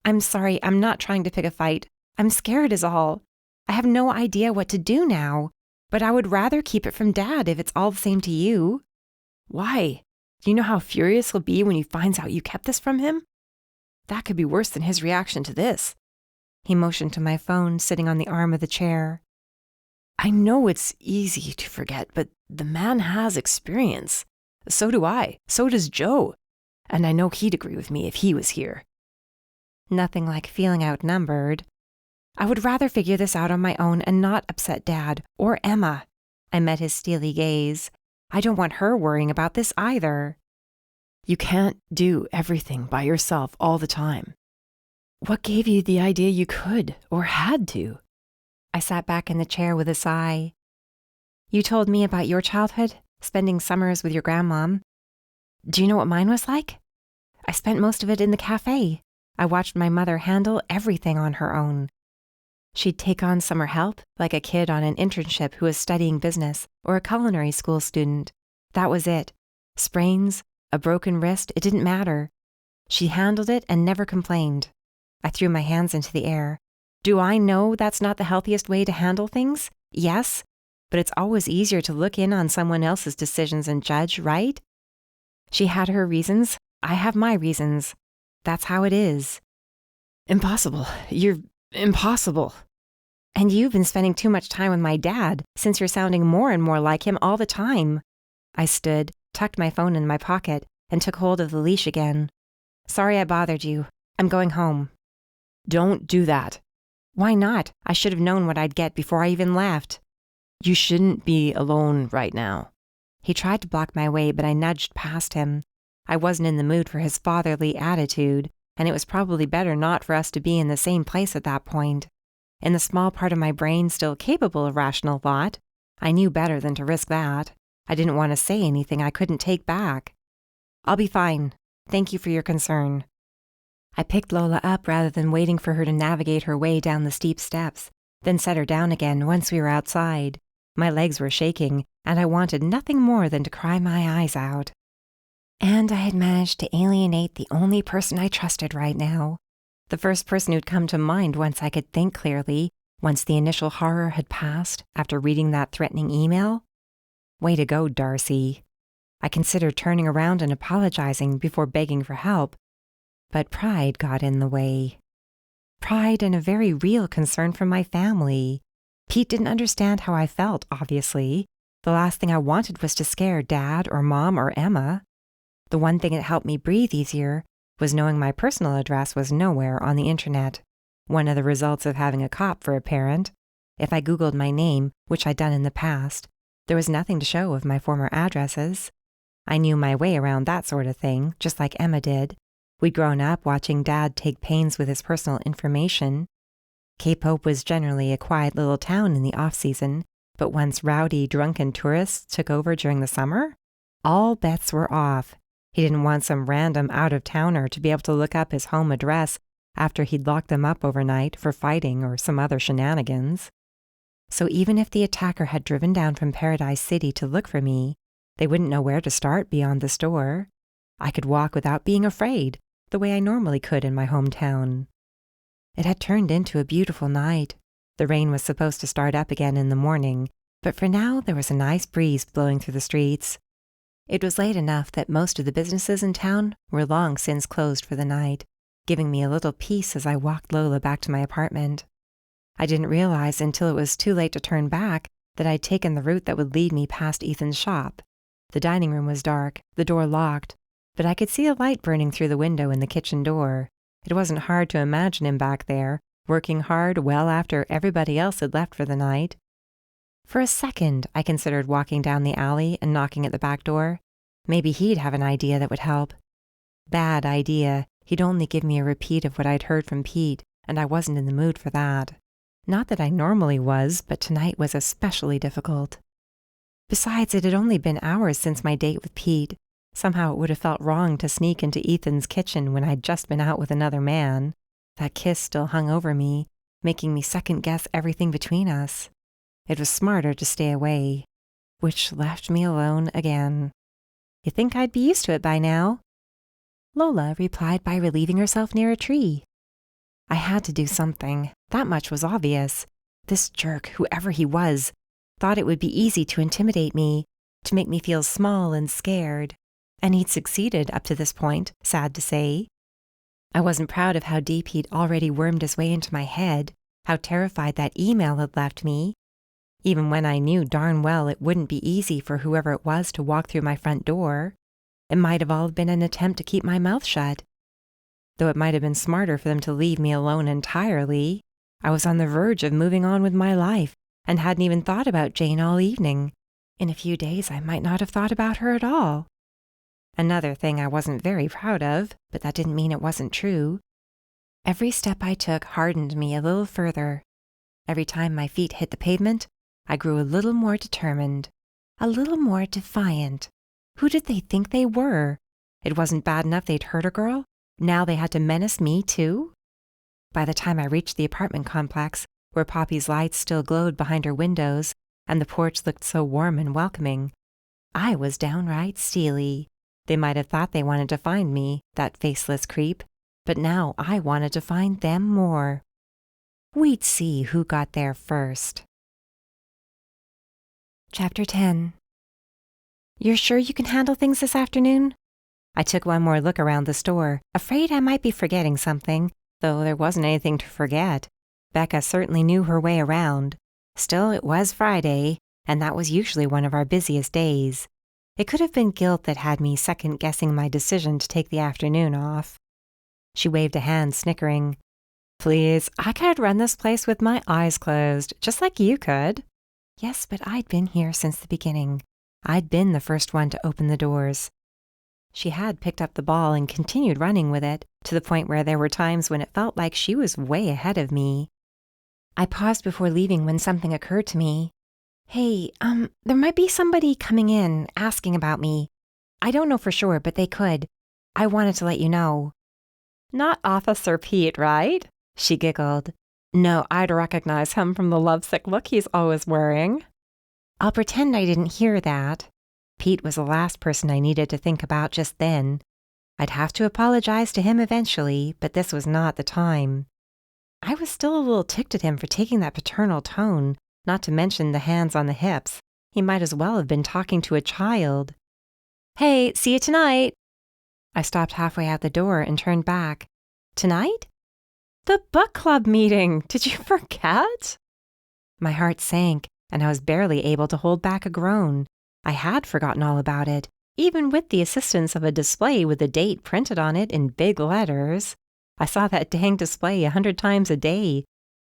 Speaker 1: "I'm sorry, I'm not trying to pick a fight. I'm scared is all. I have no idea what to do now, but I would rather keep it from Dad if it's all the same to you." "Why? Do you know how furious he'll be when he finds out you kept this from him? That could be worse than his reaction to this." He motioned to my phone sitting on the arm of the chair. "I know it's easy to forget, but the man has experience. So do I. So does Joe. And I know he'd agree with me if he was here." Nothing like feeling outnumbered. "I would rather figure this out on my own and not upset Dad or Emma." I met his steely gaze. "I don't want her worrying about this either." "You can't do everything by yourself all the time. What gave you the idea you could or had to?" I sat back in the chair with a sigh. "You told me about your childhood, spending summers with your grandmom. Do you know what mine was like? I spent most of it in the cafe. I watched my mother handle everything on her own. She'd take on summer help, like a kid on an internship who was studying business, or a culinary school student. That was it. Sprains, a broken wrist, it didn't matter. She handled it and never complained. I threw my hands into the air. Do I know that's not the healthiest way to handle things? Yes, but it's always easier to look in on someone else's decisions and judge, right? She had her reasons. I have my reasons. That's how it is.
Speaker 3: Impossible. You're impossible.
Speaker 1: And you've been spending too much time with my dad, since you're sounding more and more like him all the time. I stood, tucked my phone in my pocket, and took hold of the leash again. Sorry I bothered you. I'm going home.
Speaker 3: Don't do that.
Speaker 1: Why not? I should have known what I'd get before I even left.
Speaker 3: You shouldn't be alone right now.
Speaker 1: He tried to block my way, but I nudged past him. I wasn't in the mood for his fatherly attitude, and it was probably better not for us to be in the same place at that point. In the small part of my brain still capable of rational thought, I knew better than to risk that. I didn't want to say anything I couldn't take back. I'll be fine. Thank you for your concern. I picked Lola up rather than waiting for her to navigate her way down the steep steps, then set her down again once we were outside. My legs were shaking, and I wanted nothing more than to cry my eyes out. And I had managed to alienate the only person I trusted right now. The first person who'd come to mind once I could think clearly, once the initial horror had passed after reading that threatening email. Way to go, Darcy. I considered turning around and apologizing before begging for help, but pride got in the way. Pride and a very real concern for my family. Pete didn't understand how I felt, obviously. The last thing I wanted was to scare Dad or Mom or Emma. The one thing that helped me breathe easier was knowing my personal address was nowhere on the internet, one of the results of having a cop for a parent. If I Googled my name, which I'd done in the past, there was nothing to show of my former addresses. I knew my way around that sort of thing, just like Emma did. We'd grown up watching Dad take pains with his personal information. Cape Hope was generally a quiet little town in the off-season, but once rowdy, drunken tourists took over during the summer, all bets were off. He didn't want some random out-of-towner to be able to look up his home address after he'd locked them up overnight for fighting or some other shenanigans. So even if the attacker had driven down from Paradise City to look for me, they wouldn't know where to start beyond the store. I could walk without being afraid, the way I normally could in my hometown. It had turned into a beautiful night. The rain was supposed to start up again in the morning, but for now there was a nice breeze blowing through the streets. It was late enough that most of the businesses in town were long since closed for the night, giving me a little peace as I walked Lola back to my apartment. I didn't realize until it was too late to turn back that I'd taken the route that would lead me past Ethan's shop. The dining room was dark, the door locked, but I could see a light burning through the window in the kitchen door. It wasn't hard to imagine him back there, working hard well after everybody else had left for the night. For a second, I considered walking down the alley and knocking at the back door. Maybe he'd have an idea that would help. Bad idea. He'd only give me a repeat of what I'd heard from Pete, and I wasn't in the mood for that. Not that I normally was, but tonight was especially difficult. Besides, it had only been hours since my date with Pete. Somehow it would have felt wrong to sneak into Ethan's kitchen when I'd just been out with another man. That kiss still hung over me, making me second-guess everything between us. It was smarter to stay away, which left me alone again. You think I'd be used to it by now? Lola replied by relieving herself near a tree. I had to do something. That much was obvious. This jerk, whoever he was, thought it would be easy to intimidate me, to make me feel small and scared. And he'd succeeded up to this point, sad to say. I wasn't proud of how deep he'd already wormed his way into my head, how terrified that email had left me. Even when I knew darn well it wouldn't be easy for whoever it was to walk through my front door. It might have all been an attempt to keep my mouth shut. Though it might have been smarter for them to leave me alone entirely, I was on the verge of moving on with my life and hadn't even thought about Jane all evening. In a few days I might not have thought about her at all. Another thing I wasn't very proud of, but that didn't mean it wasn't true. Every step I took hardened me a little further. Every time my feet hit the pavement, I grew a little more determined, a little more defiant. Who did they think they were? It wasn't bad enough they'd hurt a girl. Now they had to menace me too? By the time I reached the apartment complex, where Poppy's lights still glowed behind her windows and the porch looked so warm and welcoming. I was downright steely. They might have thought they wanted to find me, that faceless creep, but now I wanted to find them more. We'd see who got there first.
Speaker 2: Chapter 10. You're sure you can handle things this afternoon?
Speaker 1: I took one more look around the store, afraid I might be forgetting something, though there wasn't anything to forget. Becca certainly knew her way around. Still, it was Friday, and that was usually one of our busiest days. It could have been guilt that had me second-guessing my decision to take the afternoon off. She waved a hand, snickering. Please, I could run this place with my eyes closed, just like you could.
Speaker 2: Yes, but I'd been here since the beginning.
Speaker 1: I'd been the first one to open the doors. She had picked up the ball and continued running with it, to the point where there were times when it felt like she was way ahead of me.
Speaker 2: I paused before leaving when something occurred to me. Hey, there might be somebody coming in, asking about me. I don't know for sure, but they could. I wanted to let you know.
Speaker 1: Not Officer Pete, right? She giggled. No, I'd recognize him from the lovesick look he's always wearing.
Speaker 2: I'll pretend I didn't hear that.
Speaker 1: Pete was the last person I needed to think about just then. I'd have to apologize to him eventually, but this was not the time. I was still a little ticked at him for taking that paternal tone, not to mention the hands on the hips. He might as well have been talking to a child. Hey, see you tonight. I stopped halfway out the door and turned back. Tonight? The book club meeting! Did you forget? My heart sank, and I was barely able to hold back a groan. I had forgotten all about it, even with the assistance of a display with the date printed on it in big letters. I saw that dang display 100 times a day.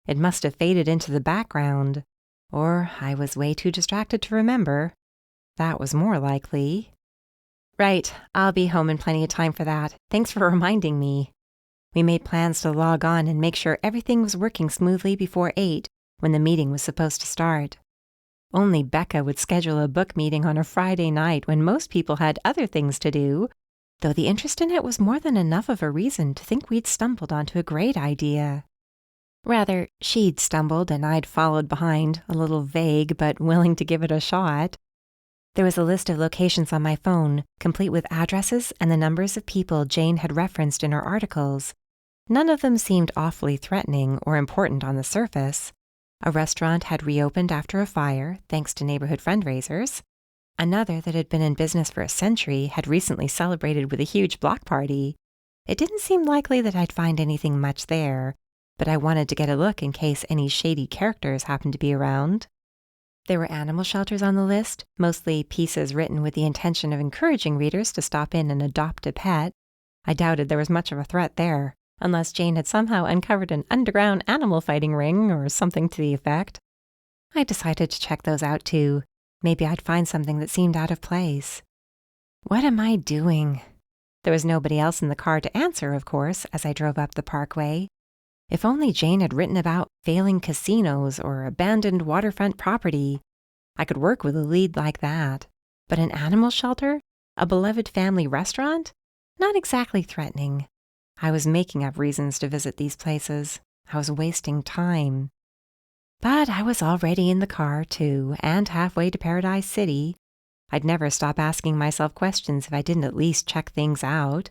Speaker 1: It must have faded into the background. Or I was way too distracted to remember. That was more likely. Right, I'll be home in plenty of time for that. Thanks for reminding me. We made plans to log on and make sure everything was working smoothly before 8, when the meeting was supposed to start. Only Becca would schedule a book meeting on a Friday night when most people had other things to do, though the interest in it was more than enough of a reason to think we'd stumbled onto a great idea. Rather, she'd stumbled and I'd followed behind, a little vague but willing to give it a shot. There was a list of locations on my phone, complete with addresses and the numbers of people Jane had referenced in her articles. None of them seemed awfully threatening or important on the surface. A restaurant had reopened after a fire, thanks to neighborhood fundraisers. Another that had been in business for a century had recently celebrated with a huge block party. It didn't seem likely that I'd find anything much there, but I wanted to get a look in case any shady characters happened to be around. There were animal shelters on the list, mostly pieces written with the intention of encouraging readers to stop in and adopt a pet. I doubted there was much of a threat there, unless Jane had somehow uncovered an underground animal fighting ring or something to the effect. I decided to check those out too. Maybe I'd find something that seemed out of place. What am I doing? There was nobody else in the car to answer, of course, as I drove up the parkway. If only Jane had written about failing casinos or abandoned waterfront property. I could work with a lead like that. But an animal shelter? A beloved family restaurant? Not exactly threatening. I was making up reasons to visit these places. I was wasting time. But I was already in the car, too, and halfway to Paradise City. I'd never stop asking myself questions if I didn't at least check things out.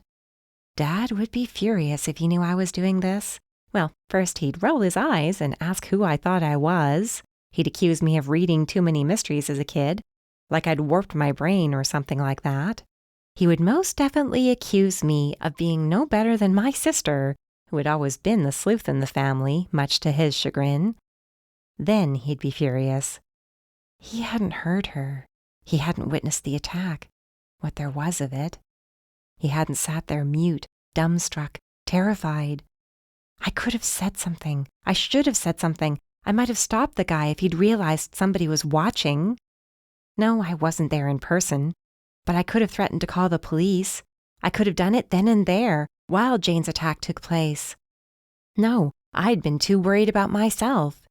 Speaker 1: Dad would be furious if he knew I was doing this. Well, first he'd roll his eyes and ask who I thought I was. He'd accuse me of reading too many mysteries as a kid, like I'd warped my brain or something like that. He would most definitely accuse me of being no better than my sister, who had always been the sleuth in the family, much to his chagrin. Then he'd be furious. He hadn't heard her. He hadn't witnessed the attack, what there was of it. He hadn't sat there mute, dumbstruck, terrified. I could have said something. I should have said something. I might have stopped the guy if he'd realized somebody was watching. No, I wasn't there in person, but I could have threatened to call the police. I could have done it then and there, while Jane's attack took place. No, I'd been too worried about myself.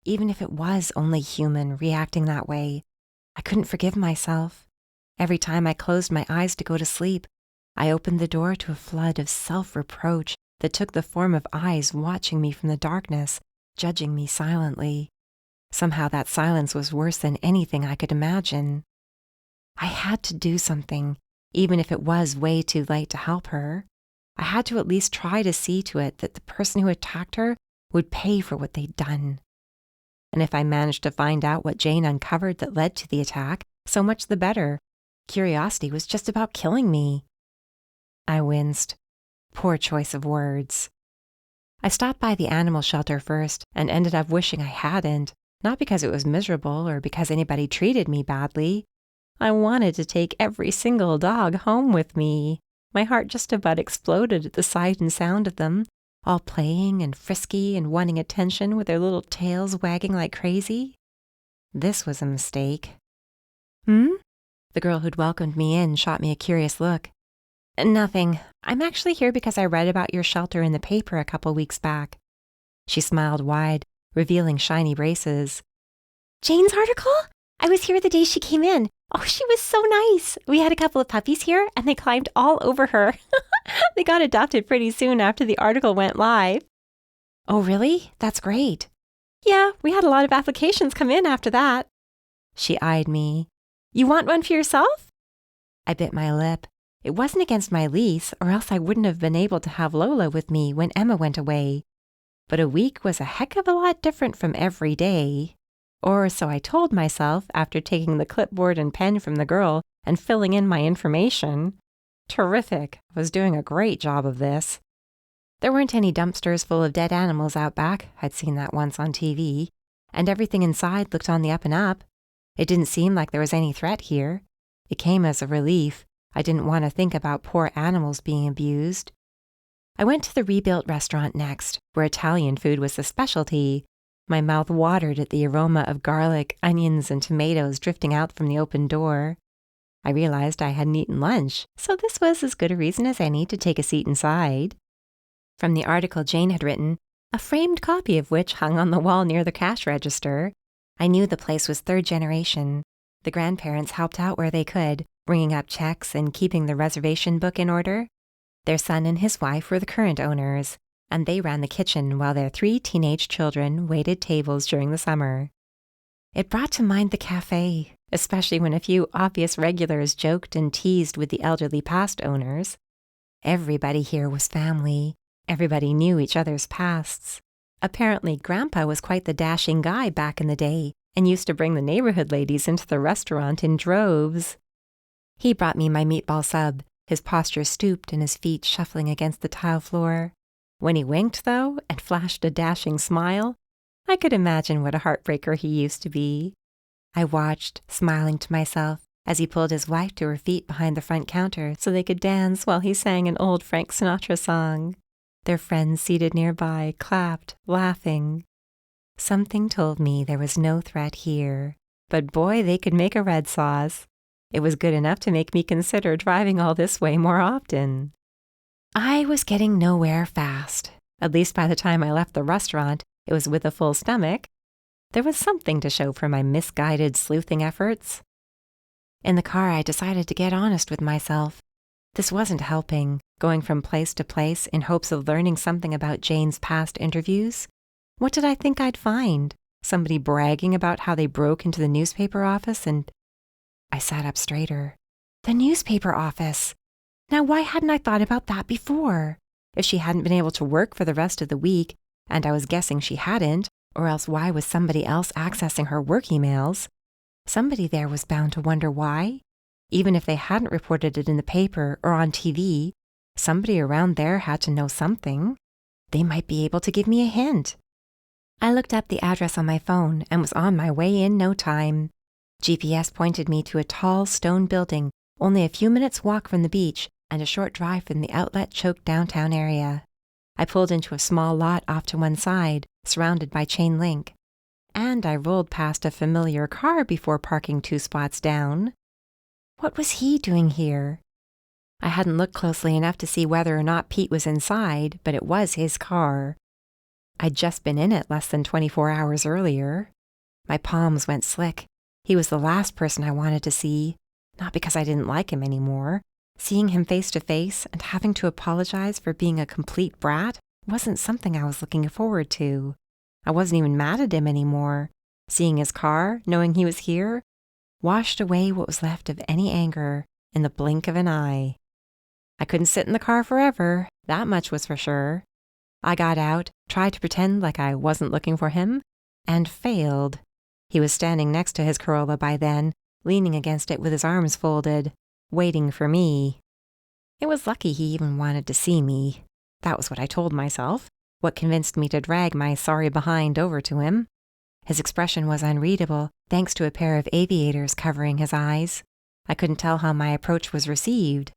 Speaker 1: Even if it was only human reacting that way, I couldn't forgive myself. Every time I closed my eyes to go to sleep, I opened the door to a flood of self-reproach that took the form of eyes watching me from the darkness judging me silently. Somehow that silence was worse than anything I could imagine. I had to do something, even if it was way too late to help her. I had to at least try to see to it that the person who attacked her would pay for what they'd done. And if I managed to find out what Jane uncovered that led to the attack, so much the better. Curiosity was just about killing me. I winced. Poor choice of words. I stopped by the animal shelter first and ended up wishing I hadn't, not because it was miserable or because anybody treated me badly. I wanted to take every single dog home with me. My heart just about exploded at the sight and sound of them, all playing and frisky and wanting attention with their little tails wagging like crazy. This was a mistake. The girl who'd welcomed me in shot me a curious look. Nothing. I'm actually here because I read about your shelter in the paper a couple weeks back. She smiled wide, revealing shiny braces.
Speaker 2: Jane's article? I was here the day she came in. Oh, she was so nice. We had a couple of puppies here, and they climbed all over her. They got adopted pretty soon after the article went live.
Speaker 1: Oh, really? That's great.
Speaker 2: Yeah, we had a lot of applications come in after that.
Speaker 1: She eyed me.
Speaker 2: You want one for yourself?
Speaker 1: I bit my lip. It wasn't against my lease, or else I wouldn't have been able to have Lola with me when Emma went away. But a week was a heck of a lot different from every day. Or so I told myself after taking the clipboard and pen from the girl and filling in my information. Terrific. I was doing a great job of this. There weren't any dumpsters full of dead animals out back. I'd seen that once on TV. And everything inside looked on the up and up. It didn't seem like there was any threat here. It came as a relief. I didn't want to think about poor animals being abused. I went to the rebuilt restaurant next, where Italian food was the specialty. My mouth watered at the aroma of garlic, onions, and tomatoes drifting out from the open door. I realized I hadn't eaten lunch, so this was as good a reason as any to take a seat inside. From the article Jane had written, a framed copy of which hung on the wall near the cash register, I knew the place was third generation. The grandparents helped out where they could, bringing up checks and keeping the reservation book in order. Their son and his wife were the current owners, and they ran the kitchen while their 3 teenage children waited tables during the summer. It brought to mind the cafe, especially when a few obvious regulars joked and teased with the elderly past owners. Everybody here was family. Everybody knew each other's pasts. Apparently, Grandpa was quite the dashing guy back in the day and used to bring the neighborhood ladies into the restaurant in droves. He brought me my meatball sub, his posture stooped and his feet shuffling against the tile floor. When he winked, though, and flashed a dashing smile, I could imagine what a heartbreaker he used to be. I watched, smiling to myself, as he pulled his wife to her feet behind the front counter so they could dance while he sang an old Frank Sinatra song. Their friends seated nearby clapped, laughing. Something told me there was no threat here, but boy, they could make a red sauce. It was good enough to make me consider driving all this way more often. I was getting nowhere fast. At least by the time I left the restaurant, it was with a full stomach. There was something to show for my misguided sleuthing efforts. In the car, I decided to get honest with myself. This wasn't helping, going from place to place in hopes of learning something about Jane's past interviews. What did I think I'd find? Somebody bragging about how they broke into the newspaper office and... I sat up straighter. The newspaper office! Now, why hadn't I thought about that before? If she hadn't been able to work for the rest of the week, and I was guessing she hadn't, or else why was somebody else accessing her work emails? Somebody there was bound to wonder why. Even if they hadn't reported it in the paper or on TV, somebody around there had to know something. They might be able to give me a hint. I looked up the address on my phone and was on my way in no time. GPS pointed me to a tall stone building only a few minutes' walk from the beach and a short drive from the outlet-choked downtown area. I pulled into a small lot off to one side, surrounded by chain link. And I rolled past a familiar car before parking 2 spots down. What was he doing here? I hadn't looked closely enough to see whether or not Pete was inside, but it was his car. I'd just been in it less than 24 hours earlier. My palms went slick. He was the last person I wanted to see, not because I didn't like him anymore. Seeing him face to face and having to apologize for being a complete brat wasn't something I was looking forward to. I wasn't even mad at him anymore. Seeing his car, knowing he was here, washed away what was left of any anger in the blink of an eye. I couldn't sit in the car forever, that much was for sure. I got out, tried to pretend like I wasn't looking for him, and failed. He was standing next to his Corolla by then, leaning against it with his arms folded, waiting for me. It was lucky he even wanted to see me. That was what I told myself, what convinced me to drag my sorry behind over to him. His expression was unreadable, thanks to a pair of aviators covering his eyes. I couldn't tell how my approach was received.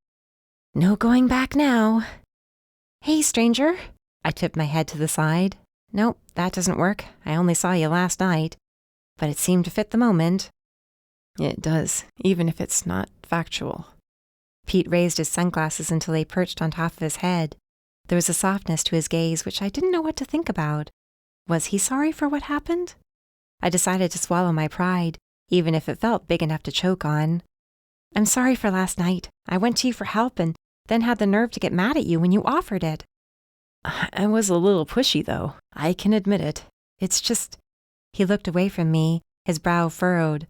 Speaker 1: No going back now. Hey, stranger. I tipped my head to the side. Nope, that doesn't work. I only saw you last night. But it seemed to fit the moment.
Speaker 3: It does, even if it's not factual.
Speaker 1: Pete raised his sunglasses until they perched on top of his head. There was a softness to his gaze which I didn't know what to think about. Was he sorry for what happened? I decided to swallow my pride, even if it felt big enough to choke on. I'm sorry for last night. I went to you for help and then had the nerve to get mad at you when you offered it.
Speaker 3: I was a little pushy, though. I can admit it. It's just...
Speaker 1: He looked away from me, his brow furrowed.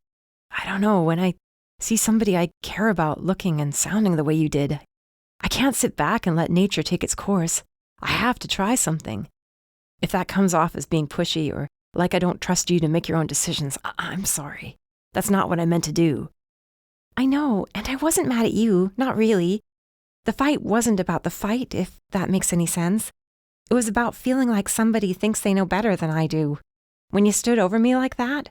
Speaker 3: I don't know, when I see somebody I care about looking and sounding the way you did, I can't sit back and let nature take its course. I have to try something. If that comes off as being pushy or like I don't trust you to make your own decisions, I'm sorry. That's not what I meant to do.
Speaker 1: I know, and I wasn't mad at you, not really. The fight wasn't about the fight, if that makes any sense. It was about feeling like somebody thinks they know better than I do. When you stood over me like that,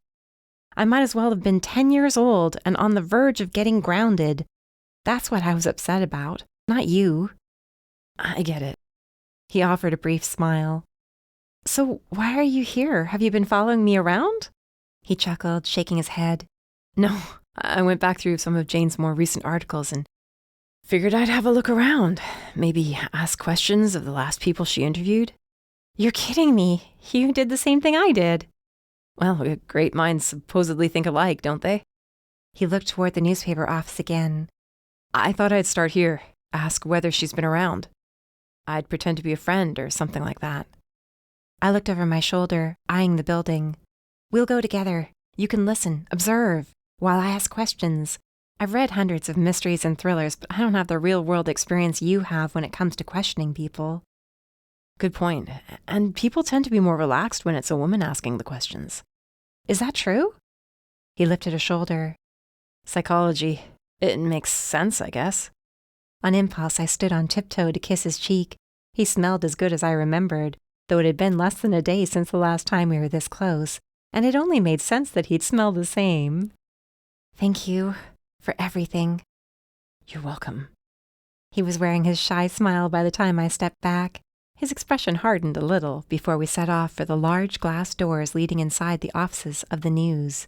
Speaker 1: I might as well have been 10 years old and on the verge of getting grounded. That's what I was upset about, not you.
Speaker 3: I get it.
Speaker 1: He offered a brief smile. So why are you here? Have you been following me around? He chuckled, shaking his head.
Speaker 3: No, I went back through some of Jane's more recent articles and figured I'd have a look around. Maybe ask questions of the last people she interviewed.
Speaker 1: You're kidding me. You did the same thing I did.
Speaker 3: Well, great minds supposedly think alike, don't they?
Speaker 1: He looked toward the newspaper office again.
Speaker 3: I thought I'd start here, ask whether she's been around. I'd pretend to be a friend or something like that.
Speaker 1: I looked over my shoulder, eyeing the building. We'll go together. You can listen, observe, while I ask questions. I've read hundreds of mysteries and thrillers, but I don't have the real-world experience you have when it comes to questioning people.
Speaker 3: Good point. And people tend to be more relaxed when it's a woman asking the questions.
Speaker 1: Is that true? He lifted a shoulder.
Speaker 3: Psychology. It makes sense, I guess.
Speaker 1: On impulse, I stood on tiptoe to kiss his cheek. He smelled as good as I remembered, though it had been less than a day since the last time we were this close, and it only made sense that he'd smell the same. Thank you for everything.
Speaker 3: You're welcome.
Speaker 1: He was wearing his shy smile by the time I stepped back. His expression hardened a little before we set off for the large glass doors leading inside the offices of the News.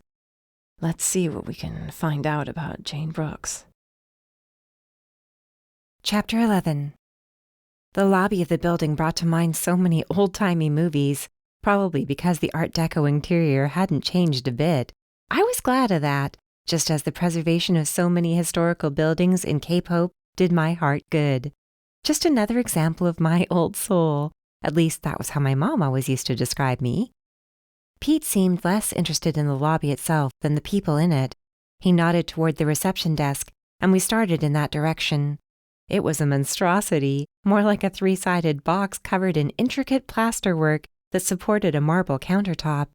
Speaker 3: Let's see what we can find out about Jane Brooks.
Speaker 1: Chapter 11. The lobby of the building brought to mind so many old-timey movies, probably because the Art Deco interior hadn't changed a bit. I was glad of that, just as the preservation of so many historical buildings in Cape Hope did my heart good. Just another example of my old soul. At least that was how my mom always used to describe me. Pete seemed less interested in the lobby itself than the people in it. He nodded toward the reception desk, and we started in that direction. It was a monstrosity, more like a 3-sided box covered in intricate plasterwork that supported a marble countertop.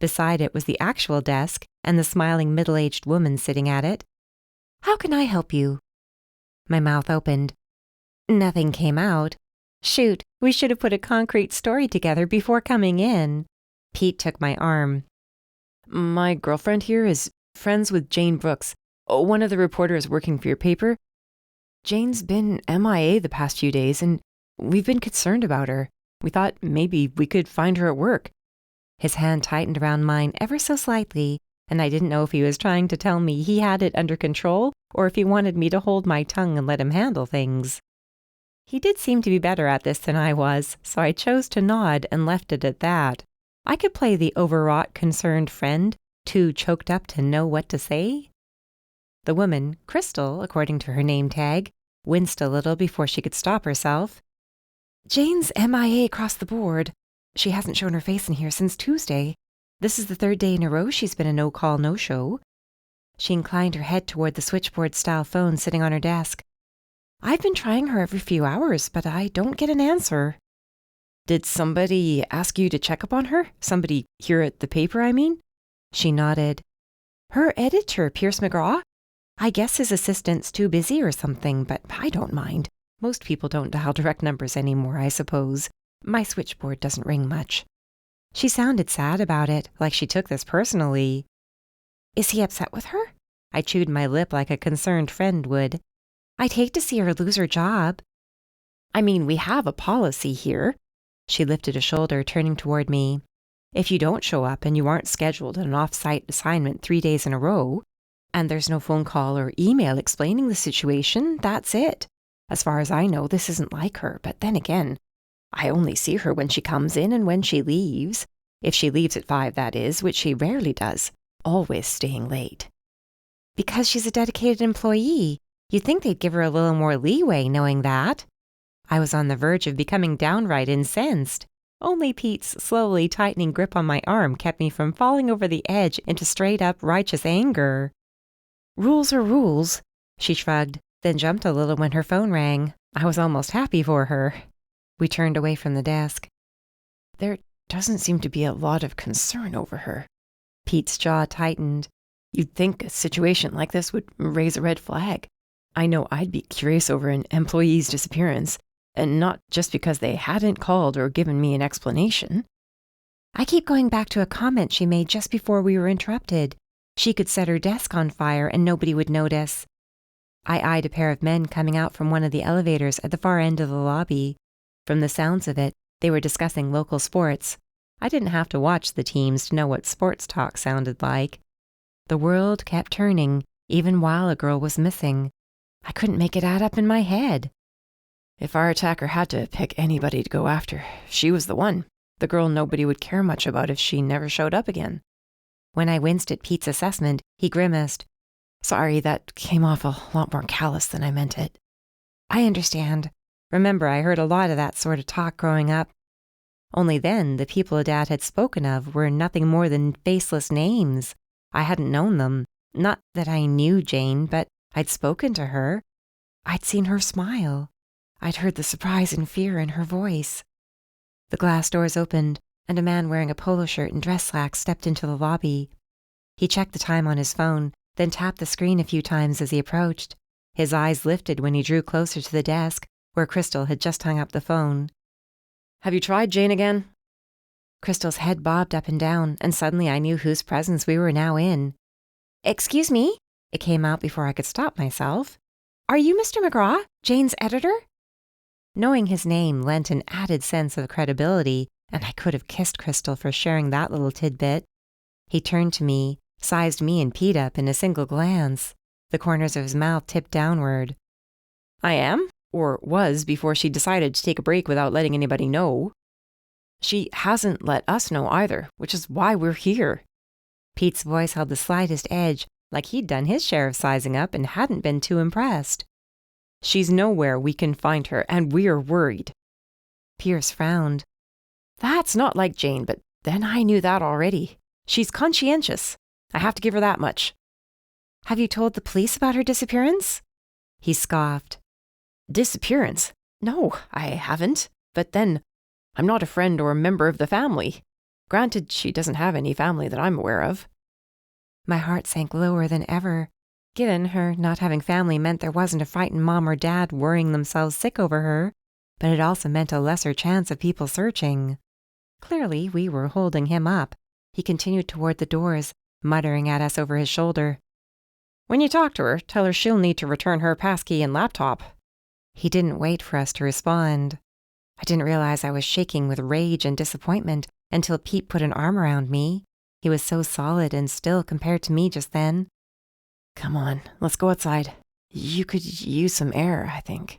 Speaker 1: Beside it was the actual desk and the smiling middle-aged woman sitting at it. How can I help you? My mouth opened. Nothing came out. Shoot, we should have put a concrete story together before coming in. Pete took my arm.
Speaker 3: My girlfriend here is friends with Jane Brooks, one of the reporters working for your paper. Jane's been MIA the past few days, and we've been concerned about her. We thought maybe we could find her at work.
Speaker 1: His hand tightened around mine ever so slightly, and I didn't know if he was trying to tell me he had it under control or if he wanted me to hold my tongue and let him handle things. He did seem to be better at this than I was, so I chose to nod and left it at that. I could play the overwrought, concerned friend, too choked up to know what to say. The woman, Crystal, according to her name tag, winced a little before she could stop herself. Jane's MIA across the board. She hasn't shown her face in here since Tuesday. This is the 3rd day in a row she's been a no-call, no-show. She inclined her head toward the switchboard-style phone sitting on her desk. I've been trying her every few hours, but I don't get an answer. Did somebody ask you to check up on her? Somebody here at the paper, I mean? She nodded. Her editor, Pierce McGraw? I guess his assistant's too busy or something, but I don't mind. Most people don't dial direct numbers anymore, I suppose. My switchboard doesn't ring much. She sounded sad about it, like she took this personally. Is he upset with her? I chewed my lip like a concerned friend would. I'd hate to see her lose her job. I mean, we have a policy here. She lifted a shoulder, turning toward me. If you don't show up and you aren't scheduled an off-site assignment 3 days in a row, and there's no phone call or email explaining the situation, that's it. As far as I know, this isn't like her, but then again, I only see her when she comes in and when she leaves. If she leaves at 5, that is, which she rarely does, always staying late. Because she's a dedicated employee. You'd think they'd give her a little more leeway knowing that. I was on the verge of becoming downright incensed. Only Pete's slowly tightening grip on my arm kept me from falling over the edge into straight-up righteous anger. Rules are rules, she shrugged, then jumped a little when her phone rang. I was almost happy for her. We turned away from the desk. There doesn't seem to be a lot of concern over her. Pete's jaw tightened. You'd think a situation like this would raise a red flag. I know I'd be curious over an employee's disappearance, and not just because they hadn't called or given me an explanation. I keep going back to a comment she made just before we were interrupted. She could set her desk on fire and nobody would notice. I eyed a pair of men coming out from one of the elevators at the far end of the lobby. From the sounds of it, they were discussing local sports. I didn't have to watch the teams to know what sports talk sounded like. The world kept turning, even while a girl was missing. I couldn't make it add up in my head. If our attacker had to pick anybody to go after, she was the one. The girl nobody would care much about if she never showed up again. When I winced at Pete's assessment, he grimaced. Sorry, that came off a lot more callous than I meant it. I understand. Remember, I heard a lot of that sort of talk growing up. Only then, the people Dad had spoken of were nothing more than faceless names. I hadn't known them. Not that I knew Jane, but I'd spoken to her. I'd seen her smile. I'd heard the surprise and fear in her voice. The glass doors opened, and a man wearing a polo shirt and dress slacks stepped into the lobby. He checked the time on his phone, then tapped the screen a few times as he approached. His eyes lifted when he drew closer to the desk, where Crystal had just hung up the phone. Have you tried Jane again? Crystal's head bobbed up and down, and suddenly I knew whose presence we were now in. Excuse me? It came out before I could stop myself. Are you Mr. McGraw, Jane's editor? Knowing his name lent an added sense of credibility, and I could have kissed Crystal for sharing that little tidbit. He turned to me, sized me and Pete up in a single glance. The corners of his mouth tipped downward. I am, or was before she decided to take a break without letting anybody know. She hasn't let us know either, which is why we're here. Pete's voice held the slightest edge, like he'd done his share of sizing up and hadn't been too impressed. She's nowhere we can find her, and we're worried. Pierce frowned. That's not like Jane, but then I knew that already. She's conscientious. I have to give her that much. Have you told the police about her disappearance? He scoffed. Disappearance? No, I haven't. But then, I'm not a friend or a member of the family. Granted, she doesn't have any family that I'm aware of. My heart sank lower than ever. Given her not having family meant there wasn't a frightened mom or dad worrying themselves sick over her, but it also meant a lesser chance of people searching. Clearly, we were holding him up. He continued toward the doors, muttering at us over his shoulder. When you talk to her, tell her she'll need to return her passkey and laptop. He didn't wait for us to respond. I didn't realize I was shaking with rage and disappointment until Pete put an arm around me. He was so solid and still compared to me just then. Come on, let's go outside. You could use some air, I think.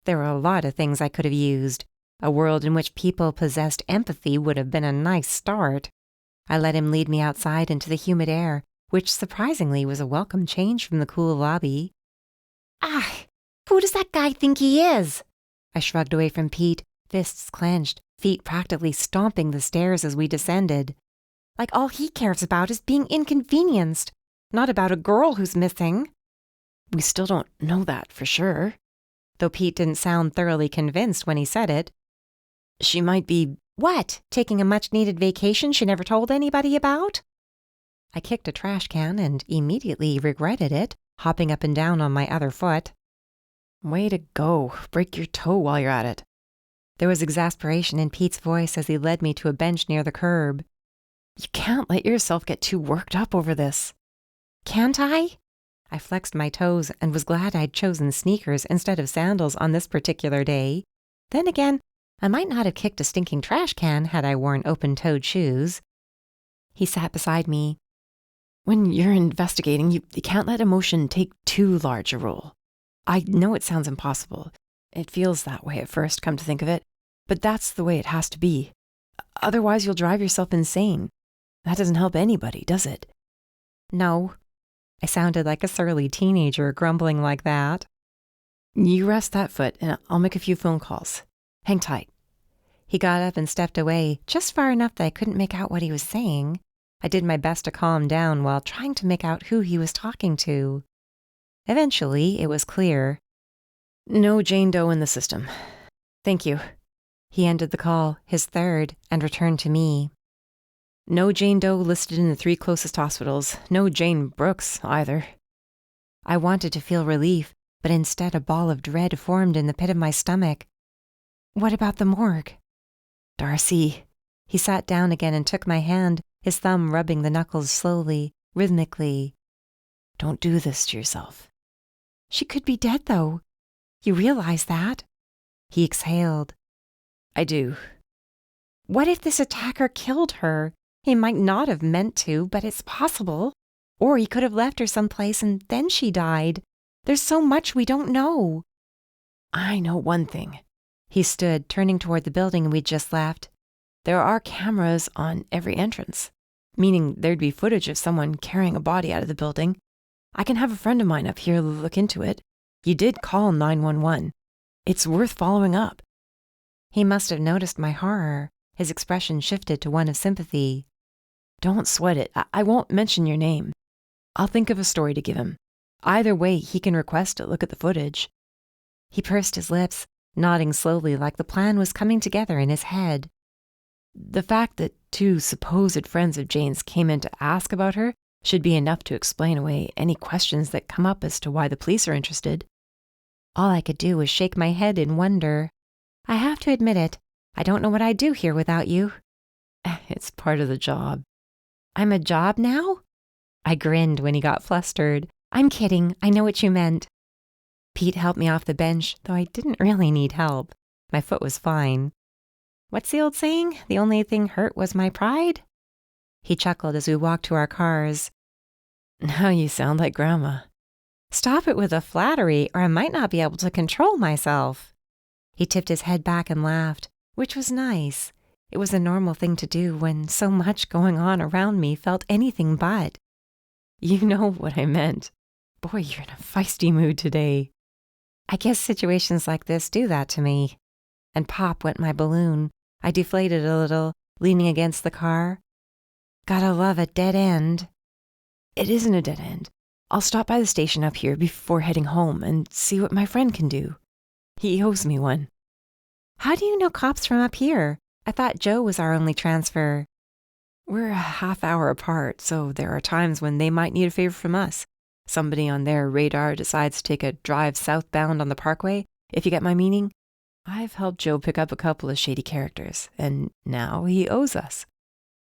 Speaker 1: There were a lot of things I could have used. A world in which people possessed empathy would have been a nice start. I let him lead me outside into the humid air, which surprisingly was a welcome change from the cool lobby. Ah, who does that guy think he is? I shrugged away from Pete, fists clenched, feet practically stomping the stairs as we descended. Like all he cares about is being inconvenienced, not about a girl who's missing.
Speaker 3: We still don't know that for sure.
Speaker 1: Though Pete didn't sound thoroughly convinced when he said it.
Speaker 3: She might be...
Speaker 1: What? Taking a much-needed vacation she never told anybody about? I kicked a trash can and immediately regretted it, hopping up and down on my other foot.
Speaker 3: Way to go. Break your toe while you're at it.
Speaker 1: There was exasperation in Pete's voice as he led me to a bench near the curb.
Speaker 3: You can't let yourself get too worked up over this.
Speaker 1: Can't I? I flexed my toes and was glad I'd chosen sneakers instead of sandals on this particular day. Then again, I might not have kicked a stinking trash can had I worn open-toed shoes. He sat beside me.
Speaker 3: When you're investigating, you can't let emotion take too large a role. I know it sounds impossible. It feels that way at first, come to think of it. But that's the way it has to be. Otherwise, you'll drive yourself insane. That doesn't help anybody, does it?
Speaker 1: No. I sounded like a surly teenager grumbling like that.
Speaker 3: You rest that foot, and I'll make a few phone calls. Hang tight.
Speaker 1: He got up and stepped away, just far enough that I couldn't make out what he was saying. I did my best to calm down while trying to make out who he was talking to. Eventually, it was clear.
Speaker 3: No Jane Doe in the system. Thank you.
Speaker 1: He ended the call, his third, and returned to me.
Speaker 3: No Jane Doe listed in the 3 closest hospitals. No Jane Brooks, either.
Speaker 1: I wanted to feel relief, but instead a ball of dread formed in the pit of my stomach. What about the morgue?
Speaker 3: Darcy.
Speaker 1: He sat down again and took my hand, his thumb rubbing the knuckles slowly, rhythmically.
Speaker 3: Don't do this to yourself.
Speaker 1: She could be dead, though. You realize that? He exhaled.
Speaker 3: I do.
Speaker 1: What if this attacker killed her? He might not have meant to, but it's possible. Or he could have left her someplace and then she died. There's so much we don't know.
Speaker 3: I know one thing.
Speaker 1: He stood, turning toward the building we'd just left.
Speaker 3: There are cameras on every entrance, meaning there'd be footage of someone carrying a body out of the building. I can have a friend of mine up here look into it. You did call 911. It's worth following up.
Speaker 1: He must have noticed my horror. His expression shifted to one of sympathy.
Speaker 3: Don't sweat it. I won't mention your name. I'll think of a story to give him. Either way, he can request to look at the footage.
Speaker 1: He pursed his lips, nodding slowly like the plan was coming together in his head.
Speaker 3: The fact that 2 supposed friends of Jane's came in to ask about her should be enough to explain away any questions that come up as to why the police are interested.
Speaker 1: All I could do was shake my head in wonder. I have to admit it, I don't know what I'd do here without you.
Speaker 3: It's part of the job.
Speaker 1: I'm a job now? I grinned when he got flustered. I'm kidding, I know what you meant. Pete helped me off the bench, though I didn't really need help. My foot was fine. What's the old saying? The only thing hurt was my pride? He chuckled as we walked to our cars.
Speaker 3: Now you sound like Grandma.
Speaker 1: Stop it with the flattery, or I might not be able to control myself. He tipped his head back and laughed, which was nice. It was a normal thing to do when so much going on around me felt anything but.
Speaker 3: You know what I meant. Boy, you're in a feisty mood today.
Speaker 1: I guess situations like this do that to me. And pop went my balloon. I deflated a little, leaning against the car. Gotta love a dead end.
Speaker 3: It isn't a dead end. I'll stop by the station up here before heading home and see what my friend can do. He owes me one.
Speaker 1: How do you know cops from up here? I thought Joe was our only transfer.
Speaker 3: We're a half-hour apart, so there are times when they might need a favor from us. Somebody on their radar decides to take a drive southbound on the parkway, if you get my meaning. I've helped Joe pick up a couple of shady characters, and now he owes us.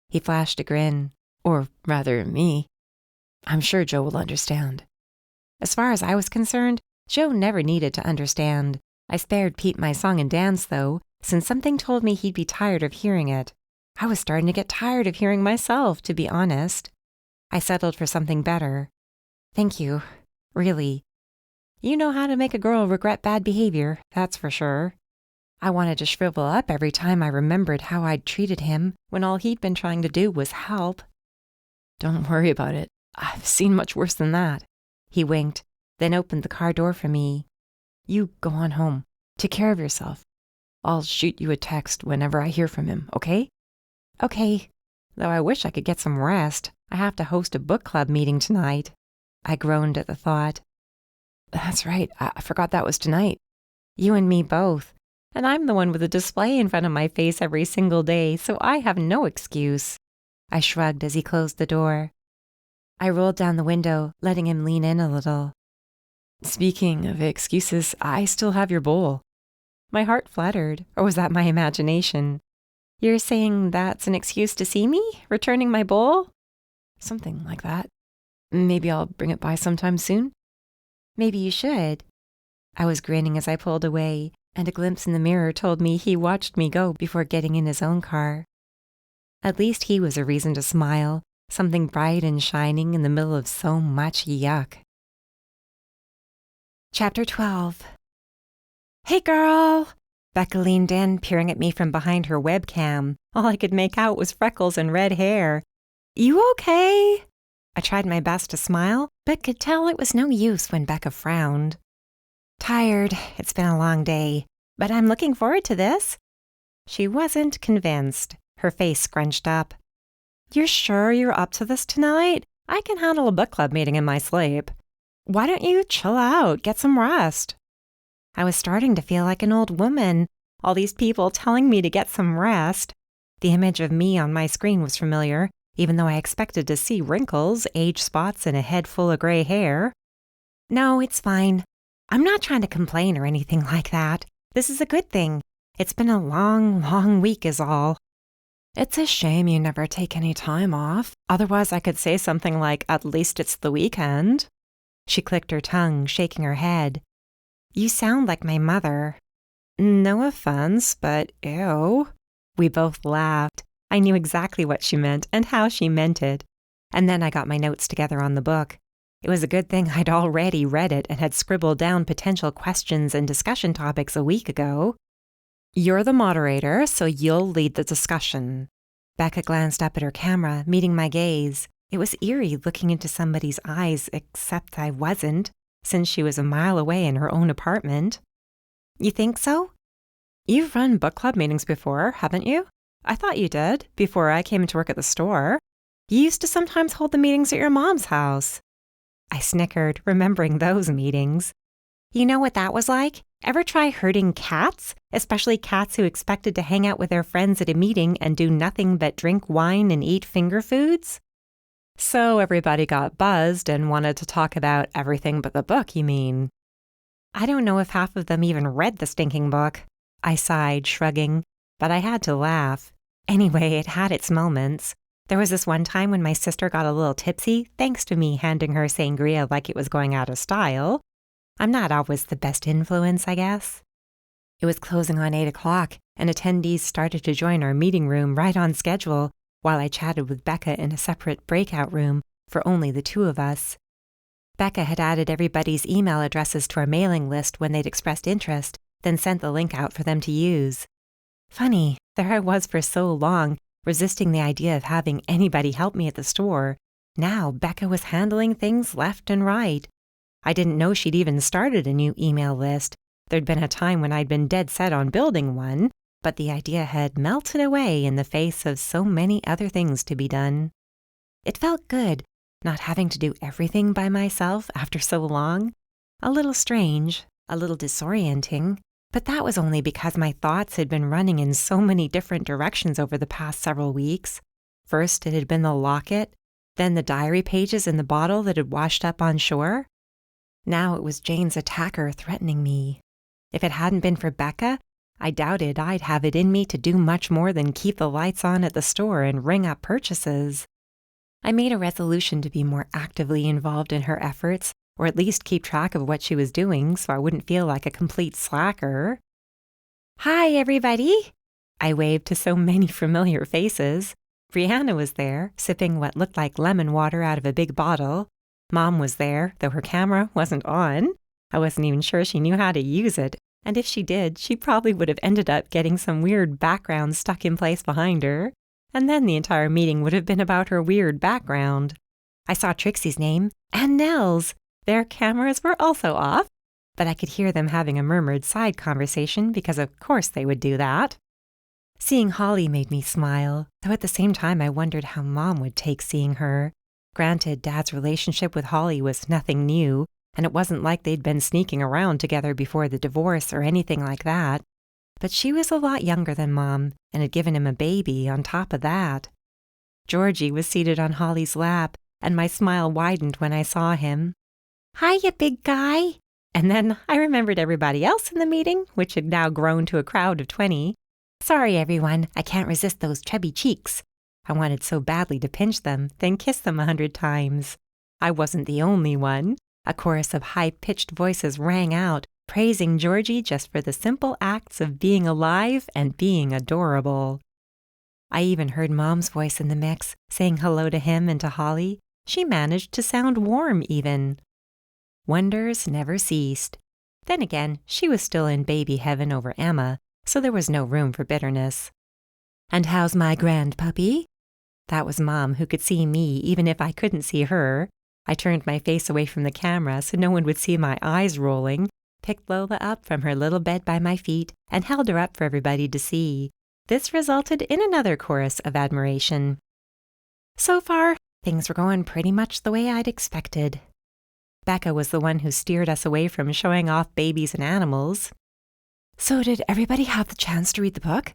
Speaker 1: He flashed a grin.
Speaker 3: Or rather, me. I'm sure Joe will understand.
Speaker 1: As far as I was concerned, Joe never needed to understand. I spared Pete my song and dance, though, since something told me he'd be tired of hearing it. I was starting to get tired of hearing myself, to be honest. I settled for something better. Thank you. Really. You know how to make a girl regret bad behavior, that's for sure. I wanted to shrivel up every time I remembered how I'd treated him when all he'd been trying to do was help.
Speaker 3: Don't worry about it. I've seen much worse than that.
Speaker 1: He winked, then opened the car door for me.
Speaker 3: You go on home. Take care of yourself. I'll shoot you a text whenever I hear from him, okay?
Speaker 1: Okay, though I wish I could get some rest. I have to host a book club meeting tonight. I groaned at the thought.
Speaker 3: That's right, I forgot that was tonight.
Speaker 1: You and me both. And I'm the one with a display in front of my face every single day, so I have no excuse. I shrugged as he closed the door. I rolled down the window, letting him lean in a little.
Speaker 3: Speaking of excuses, I still have your bowl.
Speaker 1: My heart fluttered, or was that my imagination? You're saying that's an excuse to see me, returning my bowl?
Speaker 3: Something like that. Maybe I'll bring it by sometime soon.
Speaker 1: Maybe you should. I was grinning as I pulled away, and a glimpse in the mirror told me he watched me go before getting in his own car. At least he was a reason to smile, something bright and shining in the middle of so much yuck. Chapter 12. Hey, girl! Becca leaned in, peering at me from behind her webcam. All I could make out was freckles and red hair. You okay? I tried my best to smile, but could tell it was no use when Becca frowned. Tired. It's been a long day, but I'm looking forward to this. She wasn't convinced, her face scrunched up. You're sure you're up to this tonight? I can handle a book club meeting in my sleep. Why don't you chill out, get some rest? I was starting to feel like an old woman, all these people telling me to get some rest. The image of me on my screen was familiar, even though I expected to see wrinkles, age spots, and a head full of gray hair. No, it's fine. I'm not trying to complain or anything like that. This is a good thing. It's been a long, long week is all.
Speaker 3: It's a shame you never take any time off. Otherwise, I could say something like, at least it's the weekend.
Speaker 1: She clicked her tongue, shaking her head. You sound like my mother. No offense, but ew. We both laughed. I knew exactly what she meant and how she meant it. And then I got my notes together on the book. It was a good thing I'd already read it and had scribbled down potential questions and discussion topics a week ago. You're the moderator, so you'll lead the discussion. Becca glanced up at her camera, meeting my gaze. It was eerie looking into somebody's eyes, except I wasn't, since she was a mile away in her own apartment. You think so? You've run book club meetings before, haven't you? I thought you did, before I came to work at the store. You used to sometimes hold the meetings at your mom's house. I snickered, remembering those meetings. You know what that was like? Ever try herding cats? Especially cats who expected to hang out with their friends at a meeting and do nothing but drink wine and eat finger foods? So everybody got buzzed and wanted to talk about everything but the book, you mean? I don't know if half of them even read the stinking book. I sighed, shrugging, but I had to laugh. Anyway, it had its moments. There was this one time when my sister got a little tipsy, thanks to me handing her sangria like it was going out of style. I'm not always the best influence, I guess. It was closing on 8 o'clock, and attendees started to join our meeting room right on schedule, while I chatted with Becca in a separate breakout room for only the two of us. Becca had added everybody's email addresses to our mailing list when they'd expressed interest, then sent the link out for them to use. Funny, there I was for so long, resisting the idea of having anybody help me at the store. Now Becca was handling things left and right. I didn't know she'd even started a new email list. There'd been a time when I'd been dead set on building one, but the idea had melted away in the face of so many other things to be done. It felt good, not having to do everything by myself after so long. A little strange, a little disorienting, but that was only because my thoughts had been running in so many different directions over the past several weeks. First, it had been the locket, then the diary pages in the bottle that had washed up on shore. Now it was Jane's attacker threatening me. If it hadn't been for Becca, I doubted I'd have it in me to do much more than keep the lights on at the store and ring up purchases. I made a resolution to be more actively involved in her efforts, or at least keep track of what she was doing so I wouldn't feel like a complete slacker. Hi, everybody! I waved to so many familiar faces. Brianna was there, sipping what looked like lemon water out of a big bottle. Mom was there, though her camera wasn't on. I wasn't even sure she knew how to use it, and if she did, she probably would have ended up getting some weird background stuck in place behind her, and then the entire meeting would have been about her weird background. I saw Trixie's name, and Nell's. Their cameras were also off. but I could hear them having a murmured side conversation because of course they would do that. Seeing Holly made me smile, though at the same time I wondered how Mom would take seeing her. Granted, Dad's relationship with Holly was nothing new, and it wasn't like they'd been sneaking around together before the divorce or anything like that. But she was a lot younger than Mom, and had given him a baby on top of that. Georgie was seated on Holly's lap, and my smile widened when I saw him.
Speaker 2: "Hiya, big guy."
Speaker 1: And then I remembered everybody else in the meeting, which had now grown to a crowd of 20.
Speaker 2: "Sorry, everyone, I can't resist those chubby cheeks."
Speaker 1: I wanted so badly to pinch them, then kiss them 100 times. I wasn't the only one. A chorus of high-pitched voices rang out, praising Georgie just for the simple acts of being alive and being adorable. I even heard Mom's voice in the mix, saying hello to him and to Holly. She managed to sound warm, even. Wonders never ceased. Then again, she was still in baby heaven over Emma, so there was no room for bitterness. "And how's my grand puppy?" That was Mom, who could see me even if I couldn't see her. I turned my face away from the camera so no one would see my eyes rolling, picked Lola up from her little bed by my feet, and held her up for everybody to see. This resulted in another chorus of admiration. So far, things were going pretty much the way I'd expected. Becca was the one who steered us away from showing off babies and animals.
Speaker 3: So did everybody have the chance to read the book?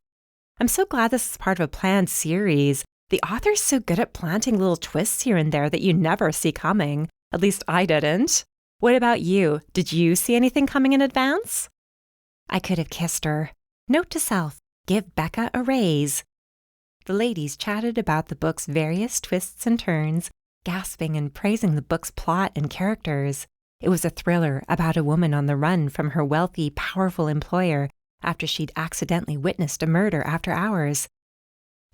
Speaker 1: I'm so glad this is part of a planned series. The author's so good at planting little twists here and there that you never see coming. At least I didn't. What about you? Did you see anything coming in advance?
Speaker 2: I could have kissed her. Note to self, give Becca a raise.
Speaker 1: The ladies chatted about the book's various twists and turns, gasping and praising the book's plot and characters. It was a thriller about a woman on the run from her wealthy, powerful employer after she'd accidentally witnessed a murder after hours.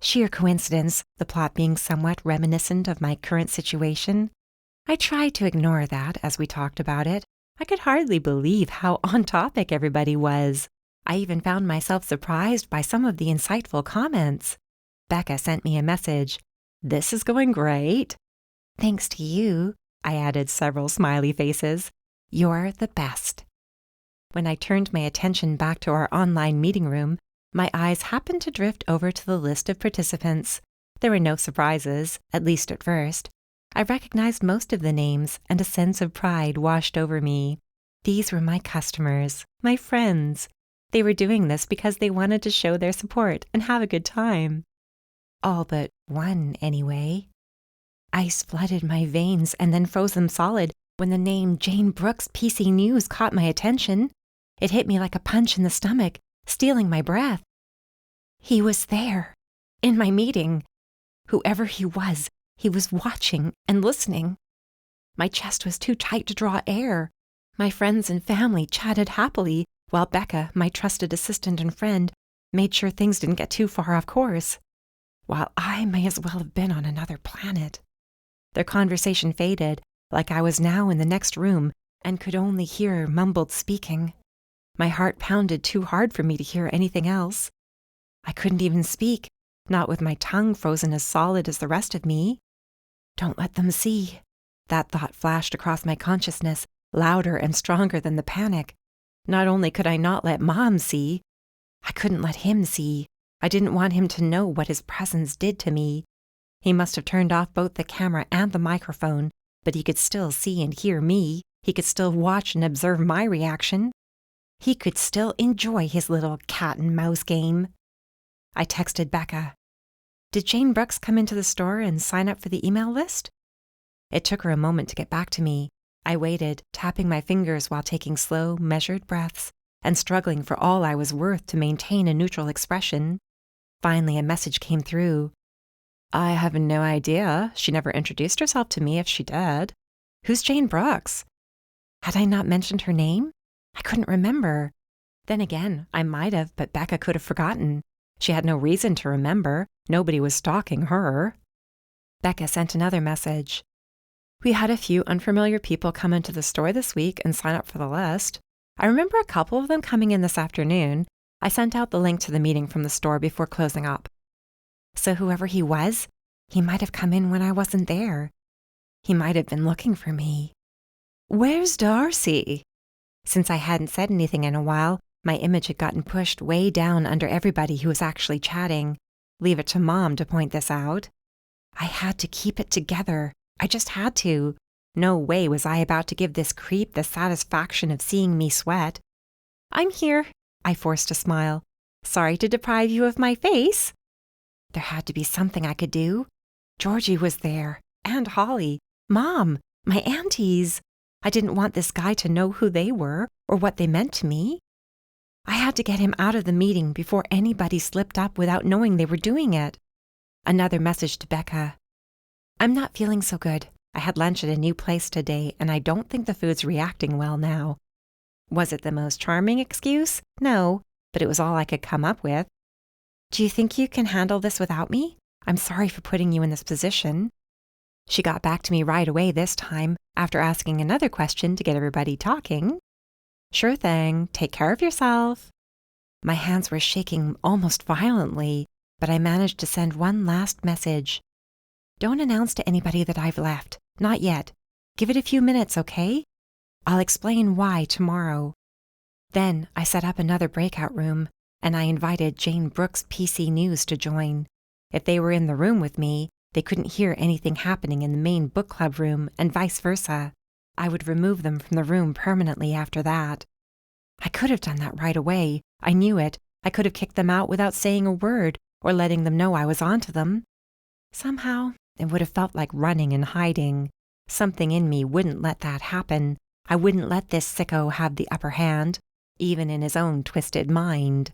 Speaker 1: Sheer coincidence, the plot being somewhat reminiscent of my current situation. I tried to ignore that as we talked about it. I could hardly believe how on topic everybody was. I even found myself surprised by some of the insightful comments. Becca sent me a message. "This is going great."
Speaker 2: "Thanks to you,"
Speaker 1: I added several smiley faces.
Speaker 2: "You're the best."
Speaker 1: When I turned my attention back to our online meeting room, my eyes happened to drift over to the list of participants. There were no surprises, at least at first. I recognized most of the names, and a sense of pride washed over me. These were my customers, my friends. They were doing this because they wanted to show their support and have a good time. All but one, anyway. Ice flooded my veins and then froze them solid when the name Jane Brooks PC News caught my attention. It hit me like a punch in the stomach, stealing my breath. He was there, in my meeting. Whoever he was watching and listening. My chest was too tight to draw air. My friends and family chatted happily, while Becca, my trusted assistant and friend, made sure things didn't get too far off course, while I may as well have been on another planet. Their conversation faded, like I was now in the next room and could only hear mumbled speaking. My heart pounded too hard for me to hear anything else. I couldn't even speak, not with my tongue frozen as solid as the rest of me. Don't let them see. That thought flashed across my consciousness, louder and stronger than the panic. Not only could I not let Mom see, I couldn't let him see. I didn't want him to know what his presence did to me. He must have turned off both the camera and the microphone, but he could still see and hear me. He could still watch and observe my reaction. He could still enjoy his little cat and mouse game. I texted Becca. "Did Jane Brooks come into the store and sign up for the email list?" It took her a moment to get back to me. I waited, tapping my fingers while taking slow, measured breaths and struggling for all I was worth to maintain a neutral expression. Finally, a message came through. "I have no idea. She never introduced herself to me if she did. Who's Jane Brooks?" Had I not mentioned her name? I couldn't remember. Then again, I might have, but Becca could have forgotten. She had no reason to remember. Nobody was stalking her. Becca sent another message. "We had a few unfamiliar people come into the store this week and sign up for the list. I remember a couple of them coming in this afternoon. I sent out the link to the meeting from the store before closing up." So whoever he was, he might have come in when I wasn't there. He might have been looking for me. "Where's Darcy?" Since I hadn't said anything in a while, my image had gotten pushed way down under everybody who was actually chatting. Leave it to Mom to point this out. I had to keep it together. I just had to. No way was I about to give this creep the satisfaction of seeing me sweat. "I'm here," I forced a smile. "Sorry to deprive you of my face." There had to be something I could do. Georgie was there, and Holly, Mom, my aunties. I didn't want this guy to know who they were or what they meant to me. I had to get him out of the meeting before anybody slipped up without knowing they were doing it. Another message to Becca. "I'm not feeling so good. I had lunch at a new place today, and I don't think the food's reacting well now." Was it the most charming excuse? No, but it was all I could come up with. "Do you think you can handle this without me? I'm sorry for putting you in this position." She got back to me right away this time, after asking another question to get everybody talking. "Sure thing, take care of yourself." My hands were shaking almost violently, but I managed to send one last message. "Don't announce to anybody that I've left. Not yet. Give it a few minutes, okay? I'll explain why tomorrow." Then I set up another breakout room, and I invited Jane Brooks' PC News to join. If they were in the room with me, they couldn't hear anything happening in the main book club room, and vice versa. I would remove them from the room permanently after that. I could have done that right away. I knew it. I could have kicked them out without saying a word or letting them know I was onto them. Somehow, it would have felt like running and hiding. Something in me wouldn't let that happen. I wouldn't let this sicko have the upper hand, even in his own twisted mind.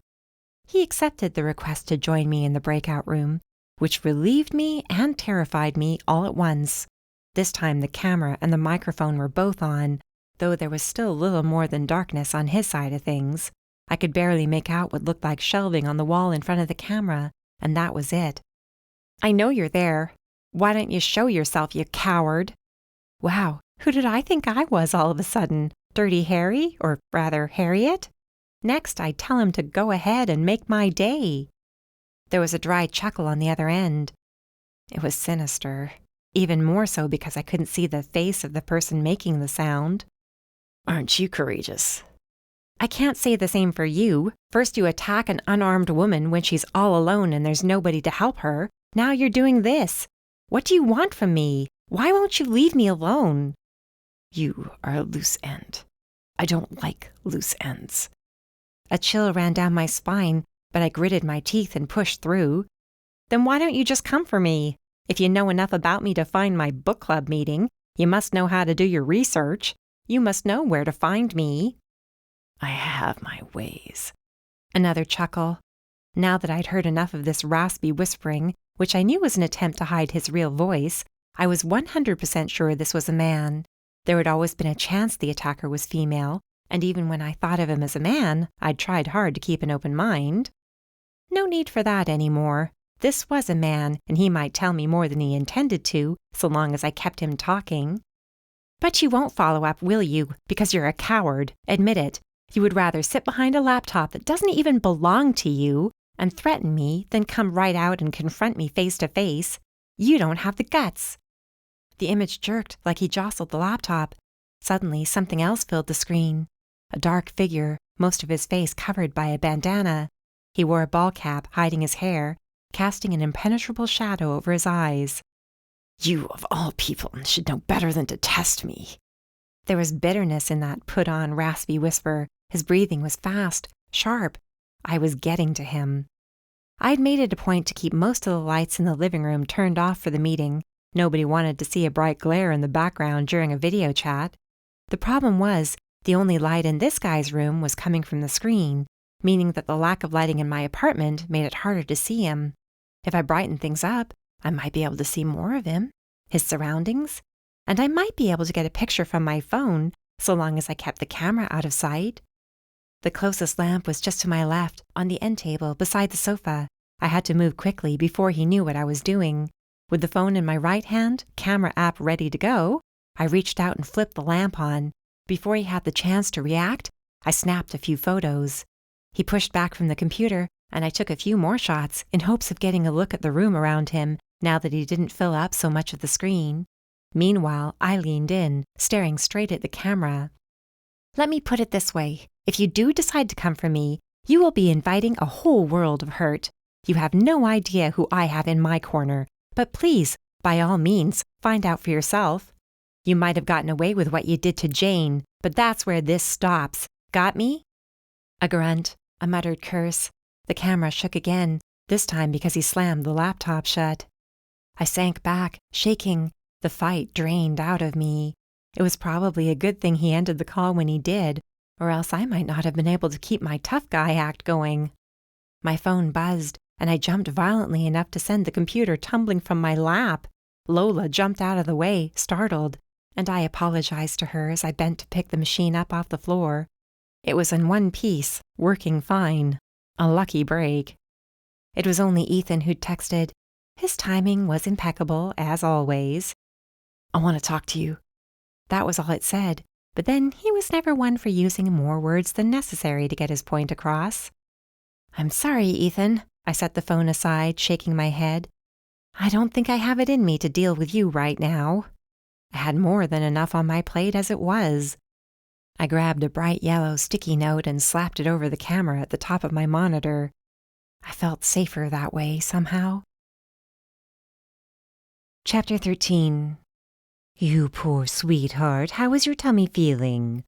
Speaker 1: He accepted the request to join me in the breakout room, which relieved me and terrified me all at once. This time the camera and the microphone were both on, though there was still little more than darkness on his side of things. I could barely make out what looked like shelving on the wall in front of the camera, and that was it. "I know you're there. Why don't you show yourself, you coward?" Wow, who did I think I was all of a sudden? Dirty Harry, or rather Harriet? Next, I'd tell him to go ahead and make my day. There was a dry chuckle on the other end. It was sinister, even more so because I couldn't see the face of the person making the sound. "Aren't you courageous?" "I can't say the same for you. First you attack an unarmed woman when she's all alone and there's nobody to help her. Now you're doing this. What do you want from me? Why won't you leave me alone?" "You are a loose end. I don't like loose ends." A chill ran down my spine, but I gritted my teeth and pushed through. "Then why don't you just come for me? If you know enough about me to find my book club meeting, you must know how to do your research. You must know where to find me." "I have my ways." Another chuckle. Now that I'd heard enough of this raspy whispering, which I knew was an attempt to hide his real voice, I was 100% sure this was a man. There had always been a chance the attacker was female, and even when I thought of him as a man, I'd tried hard to keep an open mind. No need for that anymore. This was a man, and he might tell me more than he intended to, so long as I kept him talking. "But you won't follow up, will you? Because you're a coward. Admit it. You would rather sit behind a laptop that doesn't even belong to you and threaten me than come right out and confront me face to face. You don't have the guts." The image jerked like he jostled the laptop. Suddenly, something else filled the screen. A dark figure, most of his face covered by a bandana. He wore a ball cap hiding his hair, casting an impenetrable shadow over his eyes. "You, of all people, should know better than to test me." There was bitterness in that put-on, raspy whisper. His breathing was fast, sharp. I was getting to him. I'd made it a point to keep most of the lights in the living room turned off for the meeting. Nobody wanted to see a bright glare in the background during a video chat. The problem was, the only light in this guy's room was coming from the screen, meaning that the lack of lighting in my apartment made it harder to see him. If I brightened things up, I might be able to see more of him, his surroundings, and I might be able to get a picture from my phone, so long as I kept the camera out of sight. The closest lamp was just to my left, on the end table beside the sofa. I had to move quickly before he knew what I was doing. With the phone in my right hand, camera app ready to go, I reached out and flipped the lamp on. Before he had the chance to react, I snapped a few photos. He pushed back from the computer, and I took a few more shots in hopes of getting a look at the room around him now that he didn't fill up so much of the screen. Meanwhile, I leaned in, staring straight at the camera. Let me put it this way. If you do decide to come for me, you will be inviting a whole world of hurt. You have no idea who I have in my corner, but please, by all means, find out for yourself. You might have gotten away with what you did to Jane, but that's where this stops. Got me?" A grunt, a muttered curse. The camera shook again, this time because he slammed the laptop shut. I sank back, shaking. The fight drained out of me. It was probably a good thing he ended the call when he did, or else I might not have been able to keep my tough guy act going. My phone buzzed, and I jumped violently enough to send the computer tumbling from my lap. Lola jumped out of the way, startled, and I apologized to her as I bent to pick the machine up off the floor. It was in one piece, working fine. A lucky break. It was only Ethan who'd texted. His timing was impeccable, as always. "I want to talk to you." That was all it said, but then he was never one for using more words than necessary to get his point across. "I'm sorry, Ethan." I set the phone aside, shaking my head. "I don't think I have it in me to deal with you right now." I had more than enough on my plate as it was. I grabbed a bright yellow sticky note and slapped it over the camera at the top of my monitor. I felt safer that way somehow. Chapter 13. "You poor sweetheart, how is your tummy feeling?"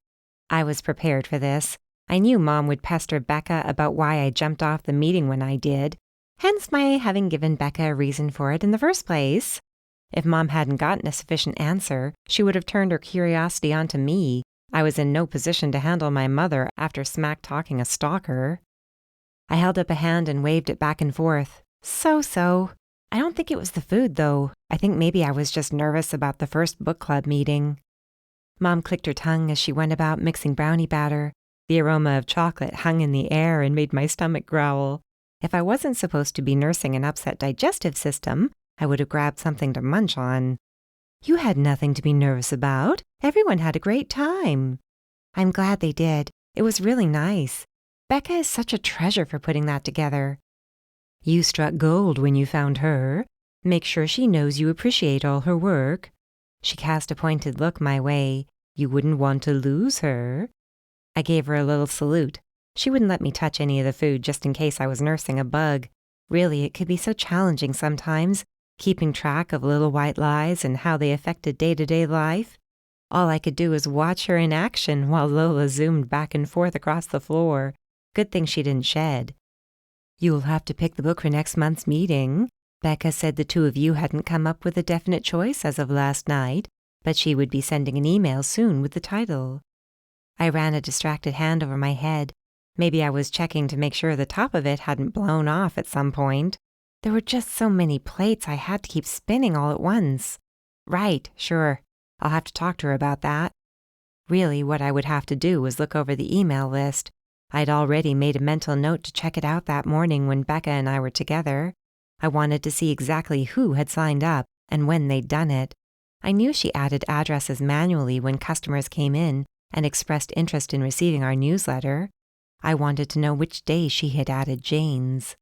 Speaker 1: I was prepared for this. I knew Mom would pester Becca about why I jumped off the meeting when I did, hence my having given Becca a reason for it in the first place. If Mom hadn't gotten a sufficient answer, she would have turned her curiosity onto me. I was in no position to handle my mother after smack-talking a stalker. I held up a hand and waved it back and forth. So. I don't think it was the food, though. I think maybe I was just nervous about the first book club meeting. Mom clicked her tongue as she went about mixing brownie batter. The aroma of chocolate hung in the air and made my stomach growl. If I wasn't supposed to be nursing an upset digestive system, I would have grabbed something to munch on. "You had nothing to be nervous about. Everyone had a great time." "I'm glad they did. It was really nice. Becca is such a treasure for putting that together." "You struck gold when you found her. Make sure she knows you appreciate all her work." She cast a pointed look my way. "You wouldn't want to lose her." I gave her a little salute. She wouldn't let me touch any of the food just in case I was nursing a bug. Really, it could be so challenging sometimes, keeping track of little white lies and how they affected day-to-day life. All I could do was watch her in action while Lola zoomed back and forth across the floor. Good thing she didn't shed. "You'll have to pick the book for next month's meeting. Becca said the two of you hadn't come up with a definite choice as of last night, but she would be sending an email soon with the title." I ran a distracted hand over my head. Maybe I was checking to make sure the top of it hadn't blown off at some point. There were just so many plates I had to keep spinning all at once. Right, sure. I'll have to talk to her about that. Really, what I would have to do was look over the email list. I'd already made a mental note to check it out that morning when Becca and I were together. I wanted to see exactly who had signed up and when they'd done it. I knew she added addresses manually when customers came in and expressed interest in receiving our newsletter. I wanted to know which day she had added Jane's.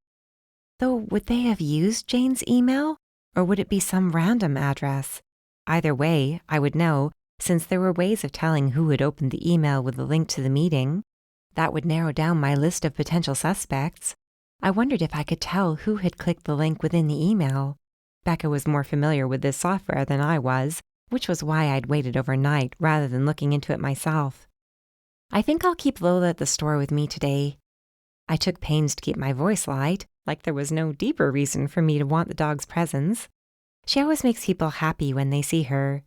Speaker 1: Though, would they have used Jane's email, or would it be some random address? Either way, I would know, since there were ways of telling who had opened the email with the link to the meeting. That would narrow down my list of potential suspects. I wondered if I could tell who had clicked the link within the email. Becca was more familiar with this software than I was, which was why I'd waited overnight rather than looking into it myself. I think I'll keep Lola at the store with me today. I took pains to keep my voice light, like there was no deeper reason for me to want the dog's presence. She always makes people happy when they see her.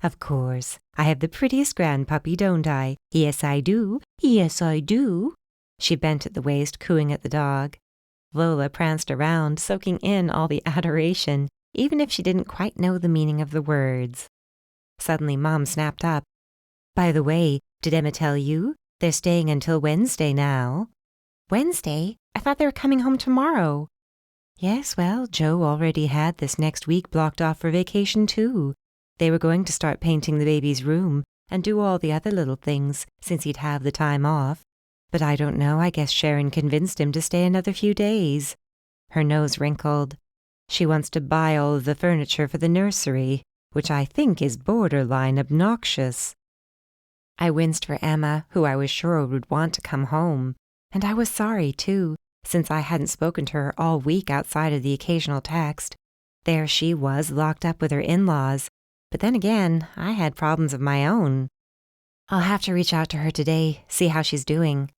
Speaker 1: Of course, I have the prettiest grandpuppy, don't I? Yes, I do. Yes, I do. She bent at the waist, cooing at the dog. Lola pranced around, soaking in all the adoration, even if she didn't quite know the meaning of the words. Suddenly, Mom snapped up. "By the way, did Emma tell you? They're staying until Wednesday now." "Wednesday? I thought they were coming home tomorrow." "Yes, well, Joe already had this next week blocked off for vacation, too. They were going to start painting the baby's room and do all the other little things since he'd have the time off. But I don't know, I guess Sharon convinced him to stay another few days." Her nose wrinkled. "She wants to buy all of the furniture for the nursery, which I think is borderline obnoxious." I winced for Emma, who I was sure would want to come home, and I was sorry, too, since I hadn't spoken to her all week outside of the occasional text. There she was, locked up with her in-laws, but then again, I had problems of my own. I'll have to reach out to her today, see how she's doing.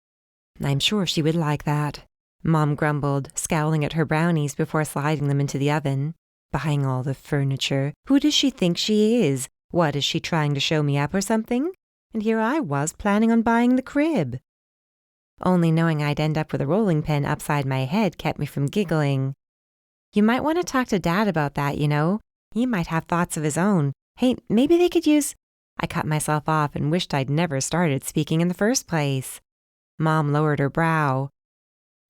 Speaker 1: I'm sure she would like that, Mom grumbled, scowling at her brownies before sliding them into the oven. Buying all the furniture. Who does she think she is? What, is she trying to show me up or something? And here I was planning on buying the crib. Only knowing I'd end up with a rolling pin upside my head kept me from giggling. You might want to talk to Dad about that, you know. He might have thoughts of his own. Hey, maybe they could use... I cut myself off and wished I'd never started speaking in the first place. Mom lowered her brow.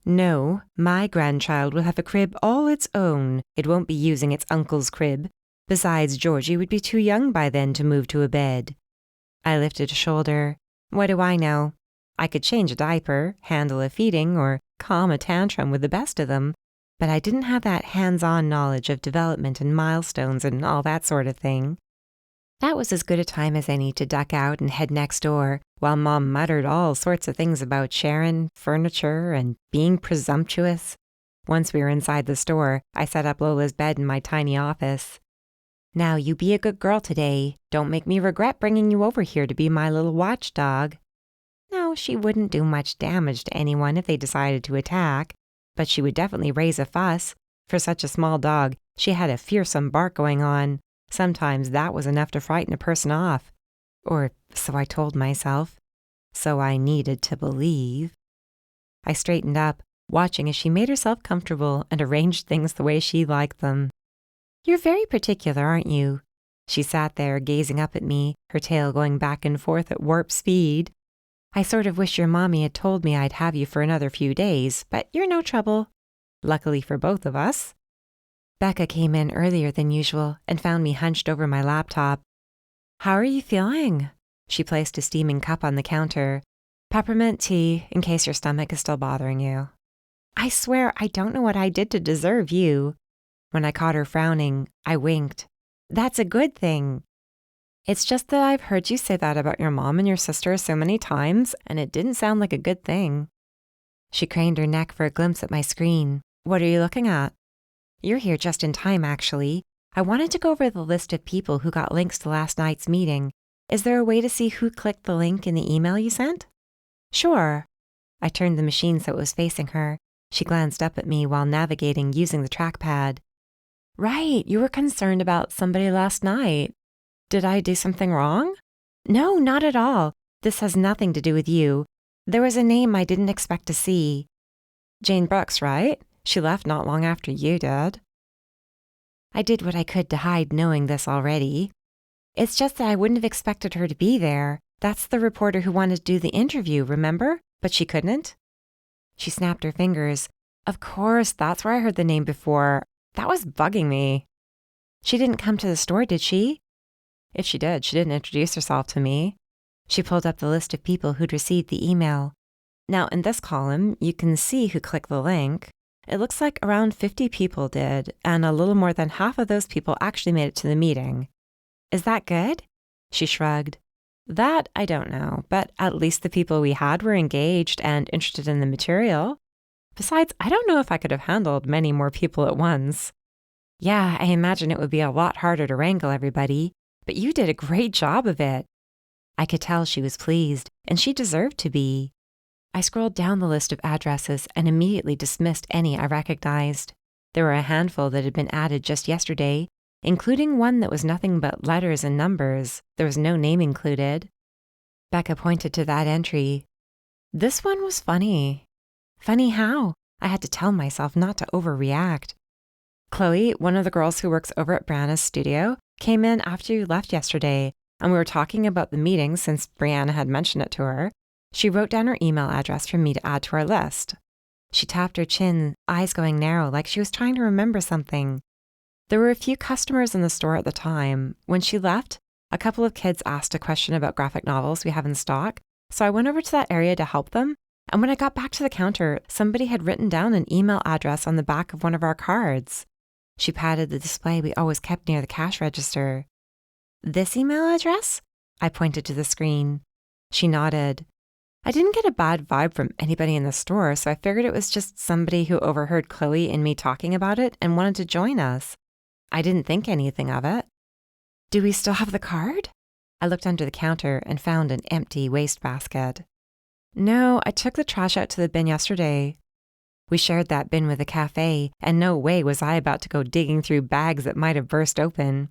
Speaker 1: No, my grandchild will have a crib all its own. It won't be using its uncle's crib. Besides, Georgie would be too young by then to move to a bed. I lifted a shoulder. What do I know? I could change a diaper, handle a feeding, or calm a tantrum with the best of them, but I didn't have that hands-on knowledge of development and milestones and all that sort of thing. That was as good a time as any to duck out and head next door, while Mom muttered all sorts of things about Sharon, furniture, and being presumptuous. Once we were inside the store, I set up Lola's bed in my tiny office. Now you be a good girl today. Don't make me regret bringing you over here to be my little watchdog. No, she wouldn't do much damage to anyone if they decided to attack, but she would definitely raise a fuss. For such a small dog, she had a fearsome bark going on. Sometimes that was enough to frighten a person off. Or so I told myself. So I needed to believe. I straightened up, watching as she made herself comfortable and arranged things the way she liked them. You're very particular, aren't you? She sat there, gazing up at me, her tail going back and forth at warp speed. I sort of wish your mommy had told me I'd have you for another few days, but you're no trouble. Luckily for both of us. Becca came in earlier than usual and found me hunched over my laptop. How are you feeling? She placed a steaming cup on the counter. Peppermint tea, in case your stomach is still bothering you. I swear I don't know what I did to deserve you. When I caught her frowning, I winked. That's a good thing. It's just that I've heard you say that about your mom and your sister so many times, and it didn't sound like a good thing. She craned her neck for a glimpse at my screen. What are you looking at? You're here just in time, actually. I wanted to go over the list of people who got links to last night's meeting. Is there a way to see who clicked the link in the email you sent? Sure. I turned the machine so it was facing her. She glanced up at me while navigating using the trackpad. Right, you were concerned about somebody last night. Did I do something wrong? No, not at all. This has nothing to do with you. There was a name I didn't expect to see. Jane Brooks, right? She left not long after you did. I did what I could to hide knowing this already. It's just that I wouldn't have expected her to be there. That's the reporter who wanted to do the interview, remember? But she couldn't. She snapped her fingers. Of course, that's where I heard the name before. That was bugging me. She didn't come to the store, did she? If she did, she didn't introduce herself to me. She pulled up the list of people who'd received the email. Now, in this column, you can see who clicked the link. It looks like around 50 people did, and a little more than half of those people actually made it to the meeting. Is that good? She shrugged. That I don't know, but at least the people we had were engaged and interested in the material. Besides, I don't know if I could have handled many more people at once. Yeah, I imagine it would be a lot harder to wrangle everybody, but you did a great job of it. I could tell she was pleased, and she deserved to be. I scrolled down the list of addresses and immediately dismissed any I recognized. There were a handful that had been added just yesterday, including one that was nothing but letters and numbers. There was no name included. Becca pointed to that entry. This one was funny. Funny how? I had to tell myself not to overreact. Chloe, one of the girls who works over at Brianna's studio, came in after you left yesterday, and we were talking about the meeting since Brianna had mentioned it to her. She wrote down her email address for me to add to our list. She tapped her chin, eyes going narrow like she was trying to remember something. There were a few customers in the store at the time. When she left, a couple of kids asked a question about graphic novels we have in stock, so I went over to that area to help them, and when I got back to the counter, somebody had written down an email address on the back of one of our cards. She patted the display we always kept near the cash register. This email address? I pointed to the screen. She nodded. I didn't get a bad vibe from anybody in the store, so I figured it was just somebody who overheard Chloe and me talking about it and wanted to join us. I didn't think anything of it. Do we still have the card? I looked under the counter and found an empty wastebasket. No, I took the trash out to the bin yesterday. We shared that bin with the cafe, and no way was I about to go digging through bags that might have burst open.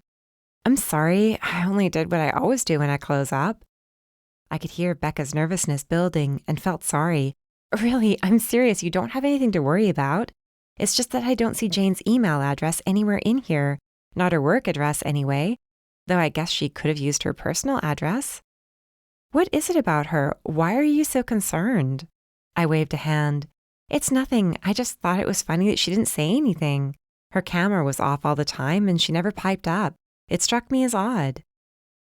Speaker 1: I'm sorry, I only did what I always do when I close up. I could hear Becca's nervousness building and felt sorry. Really, I'm serious, you don't have anything to worry about. It's just that I don't see Jane's email address anywhere in here, not her work address anyway, though I guess she could have used her personal address. What is it about her? Why are you so concerned? I waved a hand. It's nothing. I just thought it was funny that she didn't say anything. Her camera was off all the time and she never piped up. It struck me as odd.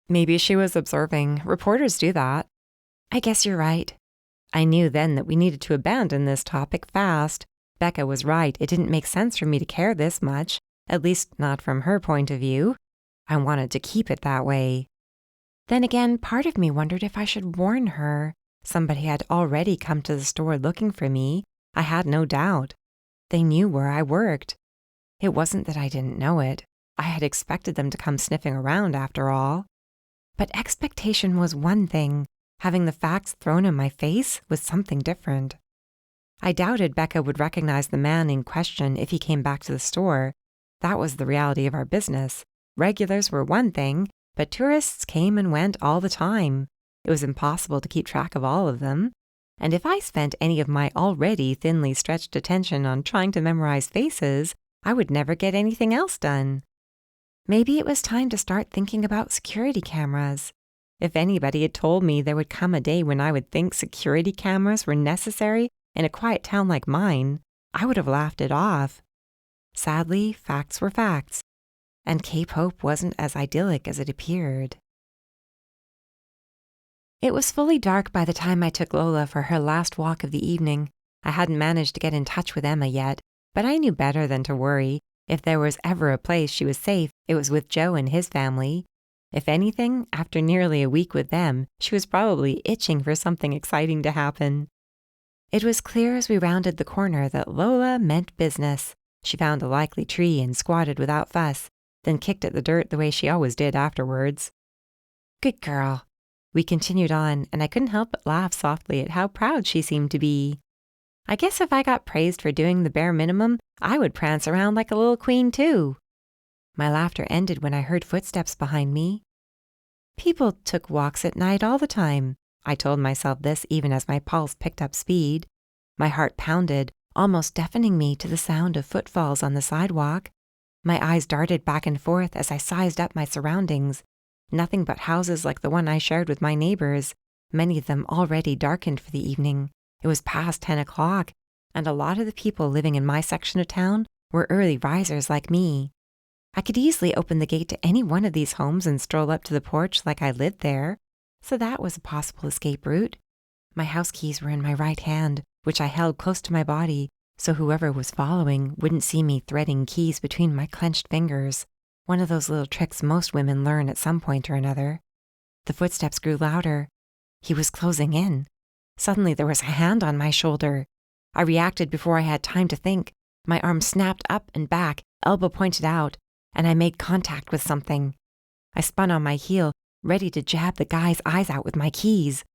Speaker 1: Maybe she was observing. Reporters do that. I guess you're right. I knew then that we needed to abandon this topic fast. Becca was right. It didn't make sense for me to care this much, at least not from her point of view. I wanted to keep it that way. Then again, part of me wondered if I should warn her. Somebody had already come to the store looking for me. I had no doubt. They knew where I worked. It wasn't that I didn't know it. I had expected them to come sniffing around after all. But expectation was one thing. Having the facts thrown in my face was something different. I doubted Becca would recognize the man in question if he came back to the store. That was the reality of our business. Regulars were one thing, but tourists came and went all the time. It was impossible to keep track of all of them. And if I spent any of my already thinly stretched attention on trying to memorize faces, I would never get anything else done. Maybe it was time to start thinking about security cameras. If anybody had told me there would come a day when I would think security cameras were necessary in a quiet town like mine, I would have laughed it off. Sadly, facts were facts, and Cape Hope wasn't as idyllic as it appeared. It was fully dark by the time I took Lola for her last walk of the evening. I hadn't managed to get in touch with Emma yet, but I knew better than to worry. If there was ever a place she was safe, it was with Joe and his family. If anything, after nearly a week with them, she was probably itching for something exciting to happen. It was clear as we rounded the corner that Lola meant business. She found a likely tree and squatted without fuss, then kicked at the dirt the way she always did afterwards. Good girl. We continued on, and I couldn't help but laugh softly at how proud she seemed to be. I guess if I got praised for doing the bare minimum, I would prance around like a little queen too. My laughter ended when I heard footsteps behind me. People took walks at night all the time. I told myself this even as my pulse picked up speed. My heart pounded, almost deafening me to the sound of footfalls on the sidewalk. My eyes darted back and forth as I sized up my surroundings. Nothing but houses like the one I shared with my neighbors, many of them already darkened for the evening. It was past 10 o'clock, and a lot of the people living in my section of town were early risers like me. I could easily open the gate to any one of these homes and stroll up to the porch like I lived there, so that was a possible escape route. My house keys were in my right hand, which I held close to my body, so whoever was following wouldn't see me threading keys between my clenched fingers. One of those little tricks most women learn at some point or another. The footsteps grew louder. He was closing in. Suddenly there was a hand on my shoulder. I reacted before I had time to think. My arm snapped up and back, elbow pointed out, and I made contact with something. I spun on my heel, ready to jab the guy's eyes out with my keys.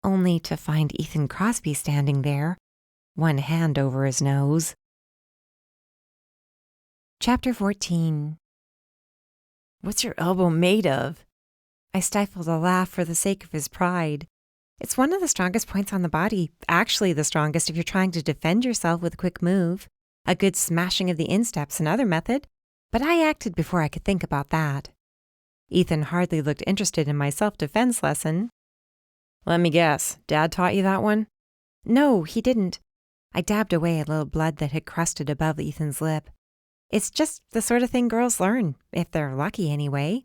Speaker 1: Only to find Ethan Crosby standing there, one hand over his nose. Chapter 14. What's your elbow made of? I stifled a laugh for the sake of his pride. It's one of the strongest points on the body, actually the strongest if you're trying to defend yourself with a quick move. A good smashing of the instep's another method, but I acted before I could think about that. Ethan hardly looked interested in my self-defense lesson. Let me guess, Dad taught you that one? No, he didn't. I dabbed away a little blood that had crusted above Ethan's lip. It's just the sort of thing girls learn, if they're lucky anyway.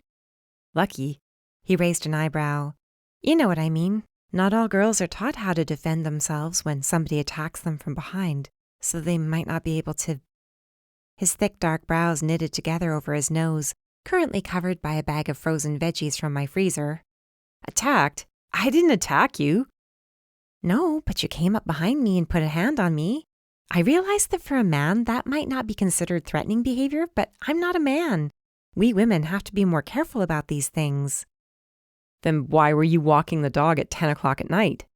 Speaker 1: Lucky? He raised an eyebrow. You know what I mean. Not all girls are taught how to defend themselves when somebody attacks them from behind, so they might not be able to. His thick dark brows knitted together over his nose, currently covered by a bag of frozen veggies from my freezer. Attacked?
Speaker 3: I didn't attack you.
Speaker 1: No, but you came up behind me and put a hand on me. I realized that for a man, that might not be considered threatening behavior, but I'm not a man. We women have to be more careful about these things.
Speaker 3: Then why were you walking the dog at 10 o'clock at night?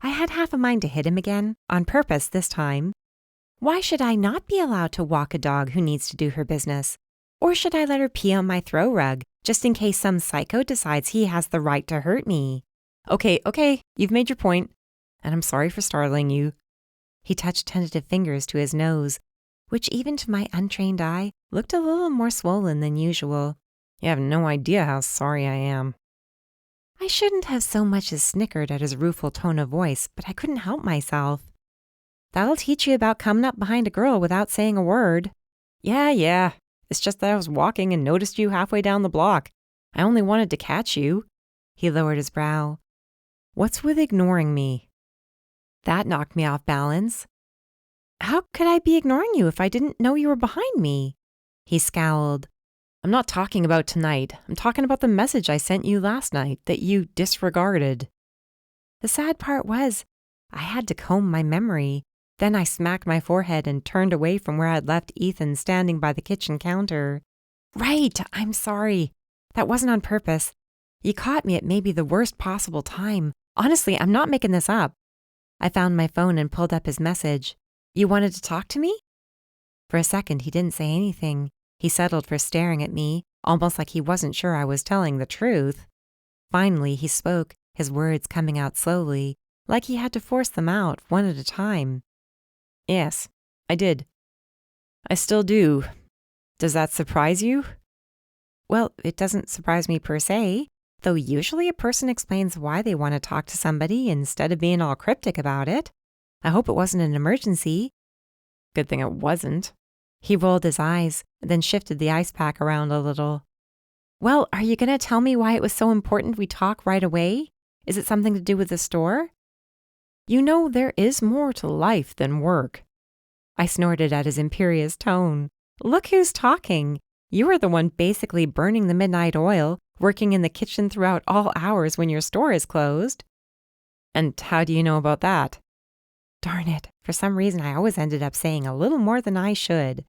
Speaker 1: I had half a mind to hit him again, on purpose this time. Why should I not be allowed to walk a dog who needs to do her business? Or should I let her pee on my throw rug, just in case some psycho decides he has the right to hurt me?
Speaker 3: Okay, you've made your point, and I'm sorry for startling you.
Speaker 1: He touched tentative fingers to his nose, which even to my untrained eye looked a little more swollen than usual.
Speaker 3: You have no idea how sorry I am.
Speaker 1: I shouldn't have so much as snickered at his rueful tone of voice, but I couldn't help myself. That'll teach you about coming up behind a girl without saying a word.
Speaker 3: Yeah. It's just that I was walking and noticed you halfway down the block. I only wanted to catch you.
Speaker 1: He lowered his brow.
Speaker 3: What's with ignoring me?
Speaker 1: That knocked me off balance. How could I be ignoring you if I didn't know you were behind me? He scowled.
Speaker 3: I'm not talking about tonight. I'm talking about the message I sent you last night that you disregarded.
Speaker 1: The sad part was, I had to comb my memory. Then I smacked my forehead and turned away from where I'd left Ethan standing by the kitchen counter. Right, I'm sorry. That wasn't on purpose. You caught me at maybe the worst possible time. Honestly, I'm not making this up. I found my phone and pulled up his message. You wanted to talk to me? For a second, he didn't say anything. He settled for staring at me, almost like he wasn't sure I was telling the truth. Finally, he spoke, his words coming out slowly, like he had to force them out one at a time.
Speaker 3: Yes, I did. I still do. Does that surprise you?
Speaker 1: Well, it doesn't surprise me per se, though usually a person explains why they want to talk to somebody instead of being all cryptic about it. I hope it wasn't an emergency.
Speaker 3: Good thing it wasn't.
Speaker 1: He rolled his eyes, then shifted the ice pack around a little. Well, are you going to tell me why it was so important we talk right away? Is it something to do with the store?
Speaker 3: You know, there is more to life than work.
Speaker 1: I snorted at his imperious tone. Look who's talking. You are the one basically burning the midnight oil, working in the kitchen throughout all hours when your store is closed.
Speaker 3: And how do you know about that?
Speaker 1: Darn it, for some reason I always ended up saying a little more than I should.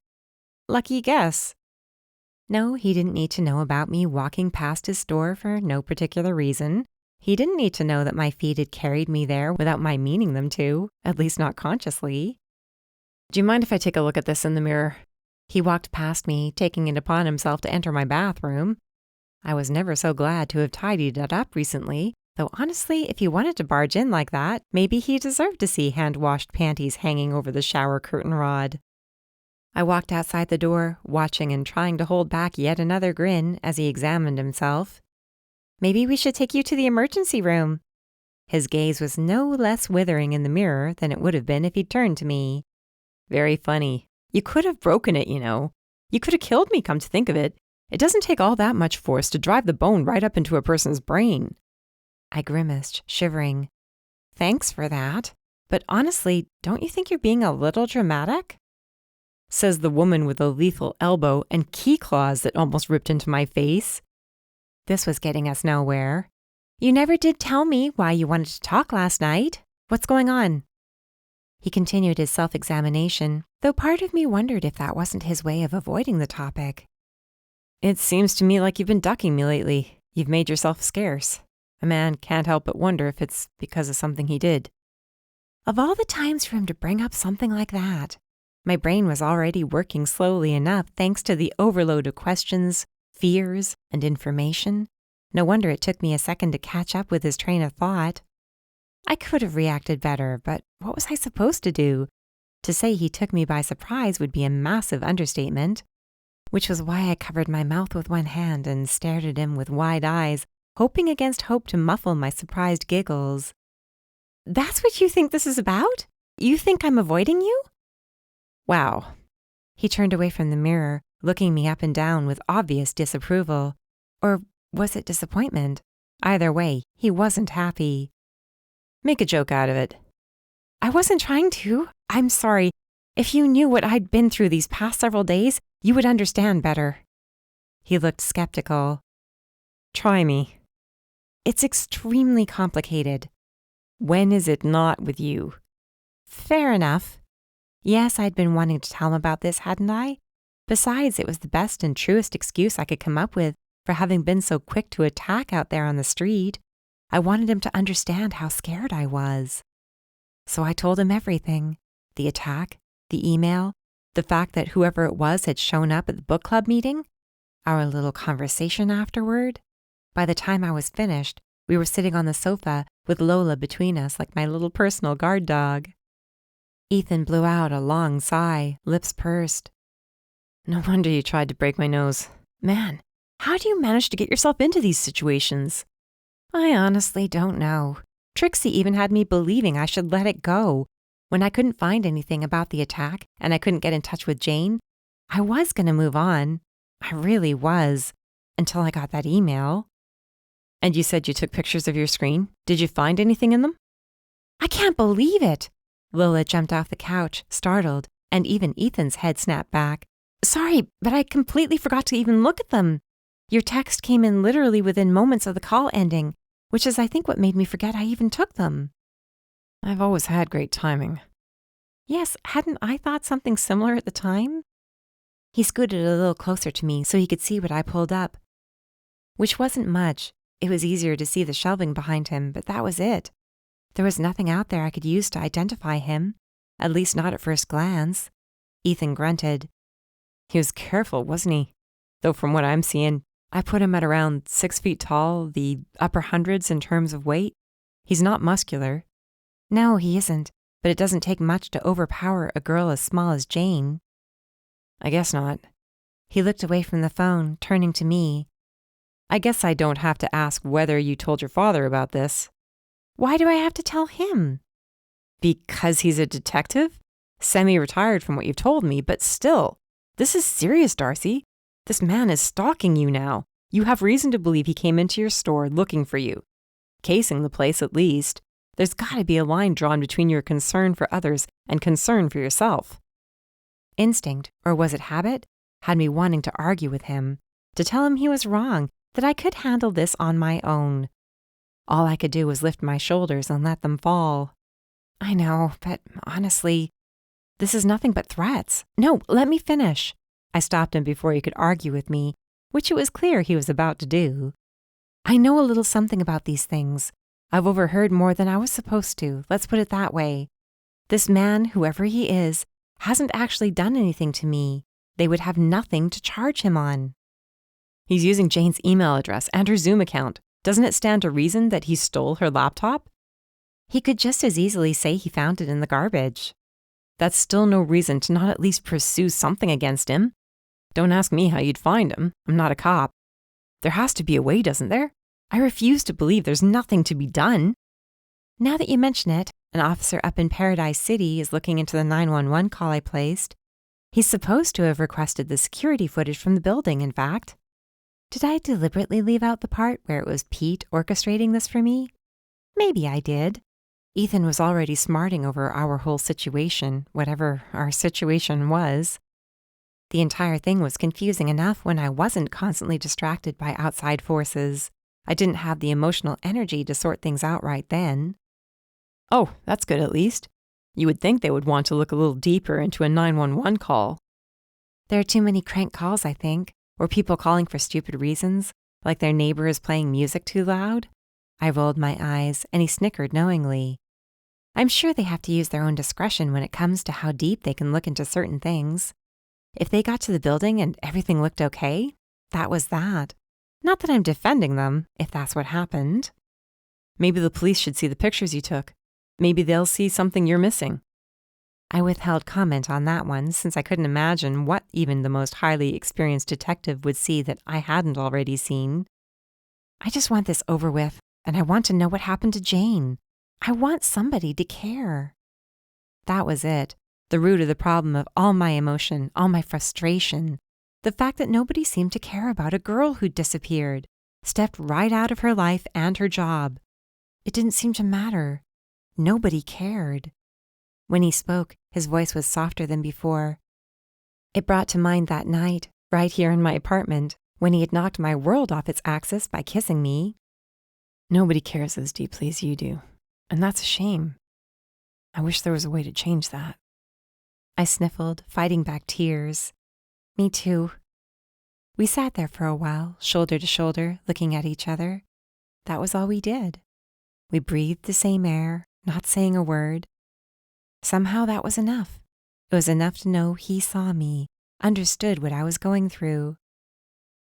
Speaker 3: Lucky guess.
Speaker 1: No, he didn't need to know about me walking past his store for no particular reason. He didn't need to know that my feet had carried me there without my meaning them to, at least not consciously.
Speaker 3: Do you mind if I take a look at this in the mirror?
Speaker 1: He walked past me, taking it upon himself to enter my bathroom. I was never so glad to have tidied it up recently, though honestly, if he wanted to barge in like that, maybe he deserved to see hand-washed panties hanging over the shower curtain rod. I walked outside the door, watching and trying to hold back yet another grin as he examined himself. Maybe we should take you to the emergency room. His gaze was no less withering in the mirror than it would have been if he'd turned to me.
Speaker 3: Very funny. You could have broken it, you know. You could have killed me, come to think of it. It doesn't take all that much force to drive the bone right up into a person's brain.
Speaker 1: I grimaced, shivering. Thanks for that. But honestly, don't you think you're being a little dramatic?
Speaker 3: Says the woman with a lethal elbow and key claws that almost ripped into my face.
Speaker 1: This was getting us nowhere. You never did tell me why you wanted to talk last night. What's going on? He continued his self-examination, though part of me wondered if that wasn't his way of avoiding the topic.
Speaker 3: It seems to me like you've been ducking me lately. You've made yourself scarce. A man can't help but wonder if it's because of something he did.
Speaker 1: Of all the times for him to bring up something like that, my brain was already working slowly enough thanks to the overload of questions, fears, and information. No wonder it took me a second to catch up with his train of thought. I could have reacted better, but what was I supposed to do? To say he took me by surprise would be a massive understatement, which was why I covered my mouth with one hand and stared at him with wide eyes, hoping against hope to muffle my surprised giggles. That's what you think this is about? You think I'm avoiding you?
Speaker 3: Wow.
Speaker 1: He turned away from the mirror, looking me up and down with obvious disapproval. Or was it disappointment? Either way, he wasn't happy.
Speaker 3: Make a joke out of it.
Speaker 1: I wasn't trying to. I'm sorry. If you knew what I'd been through these past several days, you would understand better. He looked skeptical.
Speaker 3: Try me.
Speaker 1: It's extremely complicated.
Speaker 3: When is it not with you?
Speaker 1: Fair enough. Yes, I'd been wanting to tell him about this, hadn't I? Besides, it was the best and truest excuse I could come up with for having been so quick to attack out there on the street. I wanted him to understand how scared I was. So I told him everything. The attack, the email, the fact that whoever it was had shown up at the book club meeting, our little conversation afterward. By the time I was finished, we were sitting on the sofa with Lola between us like my little personal guard dog. Ethan blew out a long sigh, lips pursed.
Speaker 3: No wonder you tried to break my nose. Man, how do you manage to get yourself into these situations?
Speaker 1: I honestly don't know. Trixie even had me believing I should let it go. When I couldn't find anything about the attack and I couldn't get in touch with Jane, I was going to move on. I really was, until I got that email.
Speaker 3: And you said you took pictures of your screen. Did you find anything in them?
Speaker 1: I can't believe it. Lola jumped off the couch, startled, and even Ethan's head snapped back. Sorry, but I completely forgot to even look at them. Your text came in literally within moments of the call ending, which is I think what made me forget I even took them.
Speaker 3: I've always had great timing.
Speaker 1: Yes, hadn't I thought something similar at the time? He scooted a little closer to me so he could see what I pulled up. Which wasn't much. It was easier to see the shelving behind him, but that was it. There was nothing out there I could use to identify him, at least not at first glance. Ethan grunted.
Speaker 3: He was careful, wasn't he? Though from what I'm seeing, I put him at around 6 feet tall, the upper hundreds in terms of weight. He's not muscular.
Speaker 1: No, he isn't, but it doesn't take much to overpower a girl as small as Jane.
Speaker 3: I guess not.
Speaker 1: He looked away from the phone, turning to me.
Speaker 3: I guess I don't have to ask whether you told your father about this.
Speaker 1: Why do I have to tell him?
Speaker 3: Because he's a detective? Semi-retired from what you've told me, but still. This is serious, Darcy. This man is stalking you now. You have reason to believe he came into your store looking for you. Casing the place, at least. There's got to be a line drawn between your concern for others and concern for yourself.
Speaker 1: Instinct, or was it habit, had me wanting to argue with him, to tell him he was wrong, that I could handle this on my own. All I could do was lift my shoulders and let them fall. I know, but honestly, this is nothing but threats. No, let me finish. I stopped him before he could argue with me, which it was clear he was about to do. I know a little something about these things. I've overheard more than I was supposed to, let's put it that way. This man, whoever he is, hasn't actually done anything to me. They would have nothing to charge him on.
Speaker 3: He's using Jane's email address and her Zoom account. Doesn't it stand to reason that he stole her laptop?
Speaker 1: He could just as easily say he found it in the garbage.
Speaker 3: That's still no reason to not at least pursue something against him. Don't ask me how you'd find him. I'm not a cop. There has to be a way, doesn't there? I refuse to believe there's nothing to be done.
Speaker 1: Now that you mention it, an officer up in Paradise City is looking into the 911 call I placed. He's supposed to have requested the security footage from the building, in fact. Did I deliberately leave out the part where it was Pete orchestrating this for me? Maybe I did. Ethan was already smarting over our whole situation, whatever our situation was. The entire thing was confusing enough when I wasn't constantly distracted by outside forces. I didn't have the emotional energy to sort things out right then.
Speaker 3: Oh, that's good at least. You would think they would want to look a little deeper into a 911 call.
Speaker 1: There are too many crank calls, I think, or people calling for stupid reasons, like their neighbor is playing music too loud. I rolled my eyes, and he snickered knowingly. I'm sure they have to use their own discretion when it comes to how deep they can look into certain things. If they got to the building and everything looked okay, that was that. Not that I'm defending them, if that's what happened.
Speaker 3: Maybe the police should see the pictures you took. Maybe they'll see something you're missing.
Speaker 1: I withheld comment on that one since I couldn't imagine what even the most highly experienced detective would see that I hadn't already seen. I just want this over with, and I want to know what happened to Jane. I want somebody to care. That was it, the root of the problem of all my emotion, all my frustration. The fact that nobody seemed to care about a girl who'd disappeared, stepped right out of her life and her job. It didn't seem to matter. Nobody cared. When he spoke, his voice was softer than before. It brought to mind that night, right here in my apartment, when he had knocked my world off its axis by kissing me.
Speaker 3: Nobody cares as deeply as you do, and that's a shame. I wish there was a way to change that.
Speaker 1: I sniffled, fighting back tears. Me too. We sat there for a while, shoulder to shoulder, looking at each other. That was all we did. We breathed the same air, not saying a word. Somehow that was enough. It was enough to know he saw me, understood what I was going through.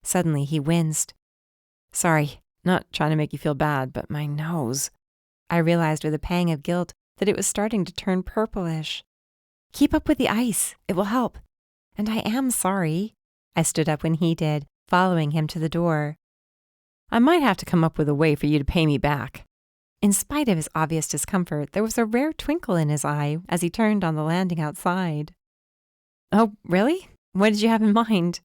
Speaker 1: Suddenly he winced.
Speaker 3: Sorry, not trying to make you feel bad, but my nose.
Speaker 1: I realized with a pang of guilt that it was starting to turn purplish. Keep up with the ice. It will help. And I am sorry. I stood up when he did, following him to the door.
Speaker 3: I might have to come up with a way for you to pay me back.
Speaker 1: In spite of his obvious discomfort, there was a rare twinkle in his eye as he turned on the landing outside. Oh, really? What did you have in mind?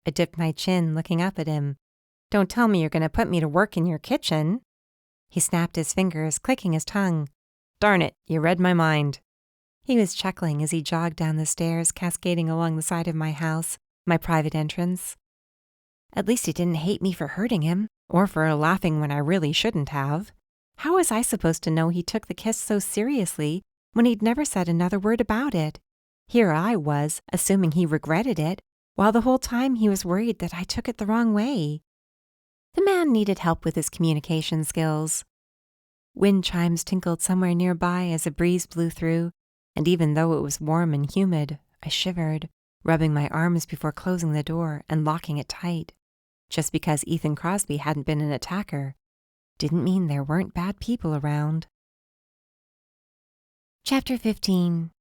Speaker 1: I dipped my chin, looking up at him. Don't tell me you're going to put me to work in your kitchen. He snapped his fingers, clicking his tongue.
Speaker 3: Darn it, you read my mind.
Speaker 1: He was chuckling as he jogged down the stairs, cascading along the side of my house, my private entrance. At least he didn't hate me for hurting him, or for laughing when I really shouldn't have. How was I supposed to know he took the kiss so seriously when he'd never said another word about it? Here I was, assuming he regretted it, while the whole time he was worried that I took it the wrong way. The man needed help with his communication skills. Wind chimes tinkled somewhere nearby as a breeze blew through, and even though it was warm and humid, I shivered, rubbing my arms before closing the door and locking it tight. Just because Ethan Crosby hadn't been an attacker didn't mean there weren't bad people around. Chapter 15.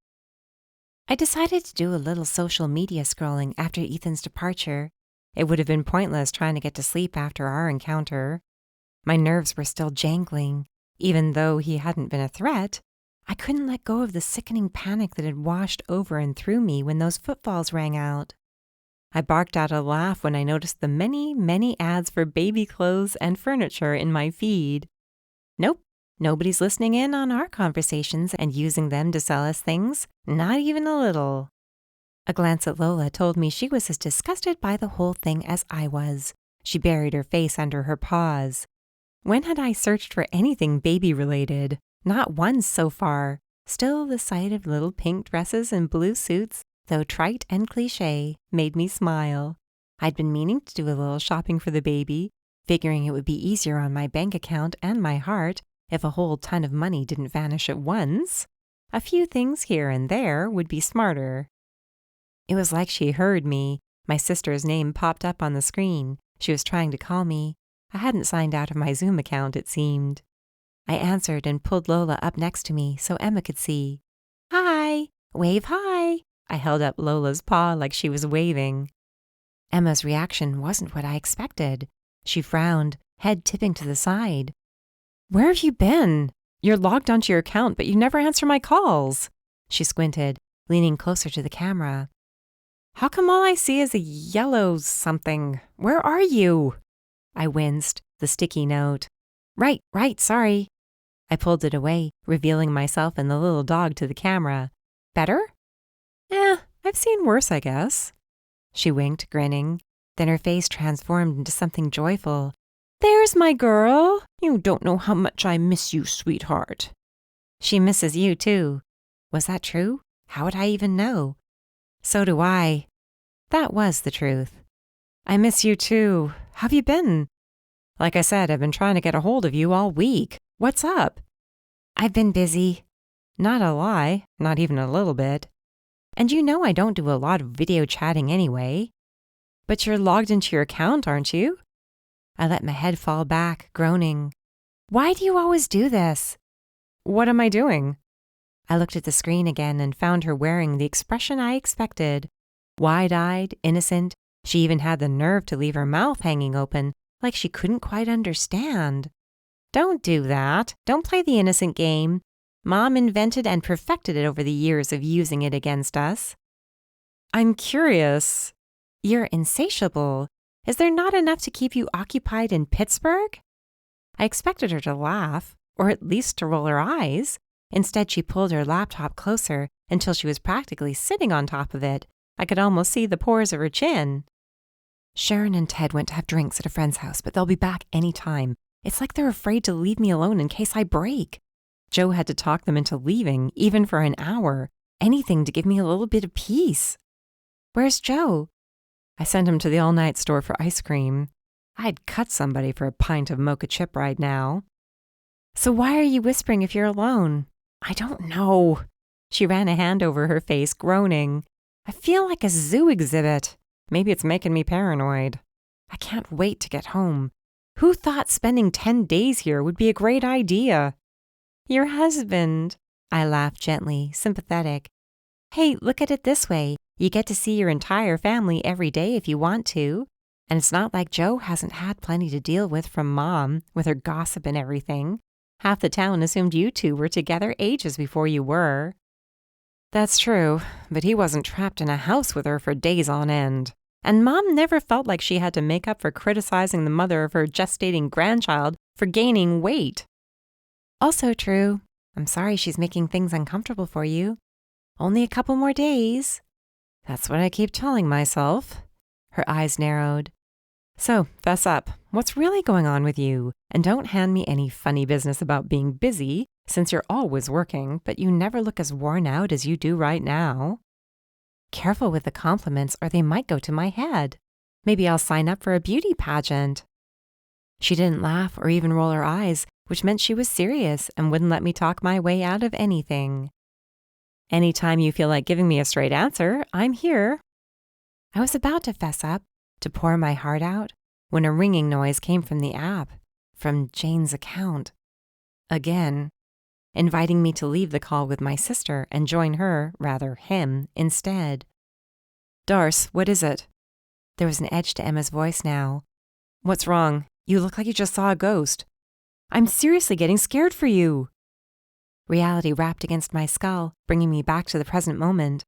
Speaker 1: I decided to do a little social media scrolling after Ethan's departure. It would have been pointless trying to get to sleep after our encounter. My nerves were still jangling. Even though he hadn't been a threat, I couldn't let go of the sickening panic that had washed over and through me when those footfalls rang out. I barked out a laugh when I noticed the many, many ads for baby clothes and furniture in my feed. Nope, nobody's listening in on our conversations and using them to sell us things, not even a little. A glance at Lola told me she was as disgusted by the whole thing as I was. She buried her face under her paws. When had I searched for anything baby-related? Not once so far. Still, the sight of little pink dresses and blue suits, though trite and cliché, made me smile. I'd been meaning to do a little shopping for the baby, figuring it would be easier on my bank account and my heart if a whole ton of money didn't vanish at once. A few things here and there would be smarter. It was like she heard me. My sister's name popped up on the screen. She was trying to call me. I hadn't signed out of my Zoom account, it seemed. I answered and pulled Lola up next to me so Emma could see. Hi! Wave hi! I held up Lola's paw like she was waving. Emma's reaction wasn't what I expected. She frowned, head tipping to the side.
Speaker 3: Where have you been? You're logged onto your account, but you never answer my calls.
Speaker 1: She squinted, leaning closer to the camera.
Speaker 3: How come all I see is a yellow something? Where are you?
Speaker 1: I winced, the sticky note. Right, sorry. I pulled it away, revealing myself and the little dog to the camera. Better?
Speaker 3: I've seen worse, I guess.
Speaker 1: She winked, grinning. Then her face transformed into something joyful.
Speaker 3: There's my girl. You don't know how much I miss you, sweetheart.
Speaker 1: She misses you, too. Was that true? How would I even know? So do I. That was the truth.
Speaker 3: I miss you, too. How've you been?
Speaker 1: Like I said, I've been trying to get a hold of you all week. What's up? I've been busy. Not a lie, not even a little bit. And you know I don't do a lot of video chatting anyway.
Speaker 3: But you're logged into your account, aren't you?
Speaker 1: I let my head fall back, groaning. Why do you always do this?
Speaker 3: What am I doing?
Speaker 1: I looked at the screen again and found her wearing the expression I expected. Wide-eyed, innocent. She even had the nerve to leave her mouth hanging open, like she couldn't quite understand. Don't do that. Don't play the innocent game. Mom invented and perfected it over the years of using it against us.
Speaker 3: I'm curious.
Speaker 1: You're insatiable. Is there not enough to keep you occupied in Pittsburgh? I expected her to laugh, or at least to roll her eyes. Instead, she pulled her laptop closer until she was practically sitting on top of it. I could almost see the pores of her chin.
Speaker 3: Sharon and Ted went to have drinks at a friend's house, but they'll be back any time.
Speaker 1: It's like they're afraid to leave me alone in case I break. Joe had to talk them into leaving, even for an hour, anything to give me a little bit of peace.
Speaker 2: Where's Joe?
Speaker 1: I sent him to the all-night store for ice cream. I'd cut somebody for a pint of mocha chip right now.
Speaker 2: So why are you whispering if you're alone?
Speaker 1: I don't know. She ran a hand over her face, groaning. I feel like a zoo exhibit. Maybe it's making me paranoid. I can't wait to get home. Who thought spending 10 days here would be a great idea?
Speaker 2: Your husband. I laughed gently, sympathetic. Hey, look at it this way. You get to see your entire family every day if you want to. And it's not like Joe hasn't had plenty to deal with from Mom, with her gossip and everything. Half the town assumed you two were together ages before you were.
Speaker 1: That's true, but he wasn't trapped in a house with her for days on end. And Mom never felt like she had to make up for criticizing the mother of her gestating grandchild for gaining weight.
Speaker 2: Also true. I'm sorry she's making things uncomfortable for you. Only a couple more days.
Speaker 1: That's what I keep telling myself. Her eyes narrowed. So, fess up. What's really going on with you? And don't hand me any funny business about being busy, since you're always working, but you never look as worn out as you do right now.
Speaker 2: Careful with the compliments or they might go to my head. Maybe I'll sign up for a beauty pageant.
Speaker 1: She didn't laugh or even roll her eyes, which meant she was serious and wouldn't let me talk my way out of anything. Anytime you feel like giving me a straight answer, I'm here.
Speaker 2: I was about to fess up, to pour my heart out, when a ringing noise came from the app, from Jane's account.
Speaker 1: Again, inviting me to leave the call with my sister and join her, rather him, instead. Darce, what is it?
Speaker 2: There was an edge to Emma's voice now.
Speaker 1: What's wrong? You look like you just saw a ghost. I'm seriously getting scared for you.
Speaker 2: Reality rapped against my skull, bringing me back to the present moment.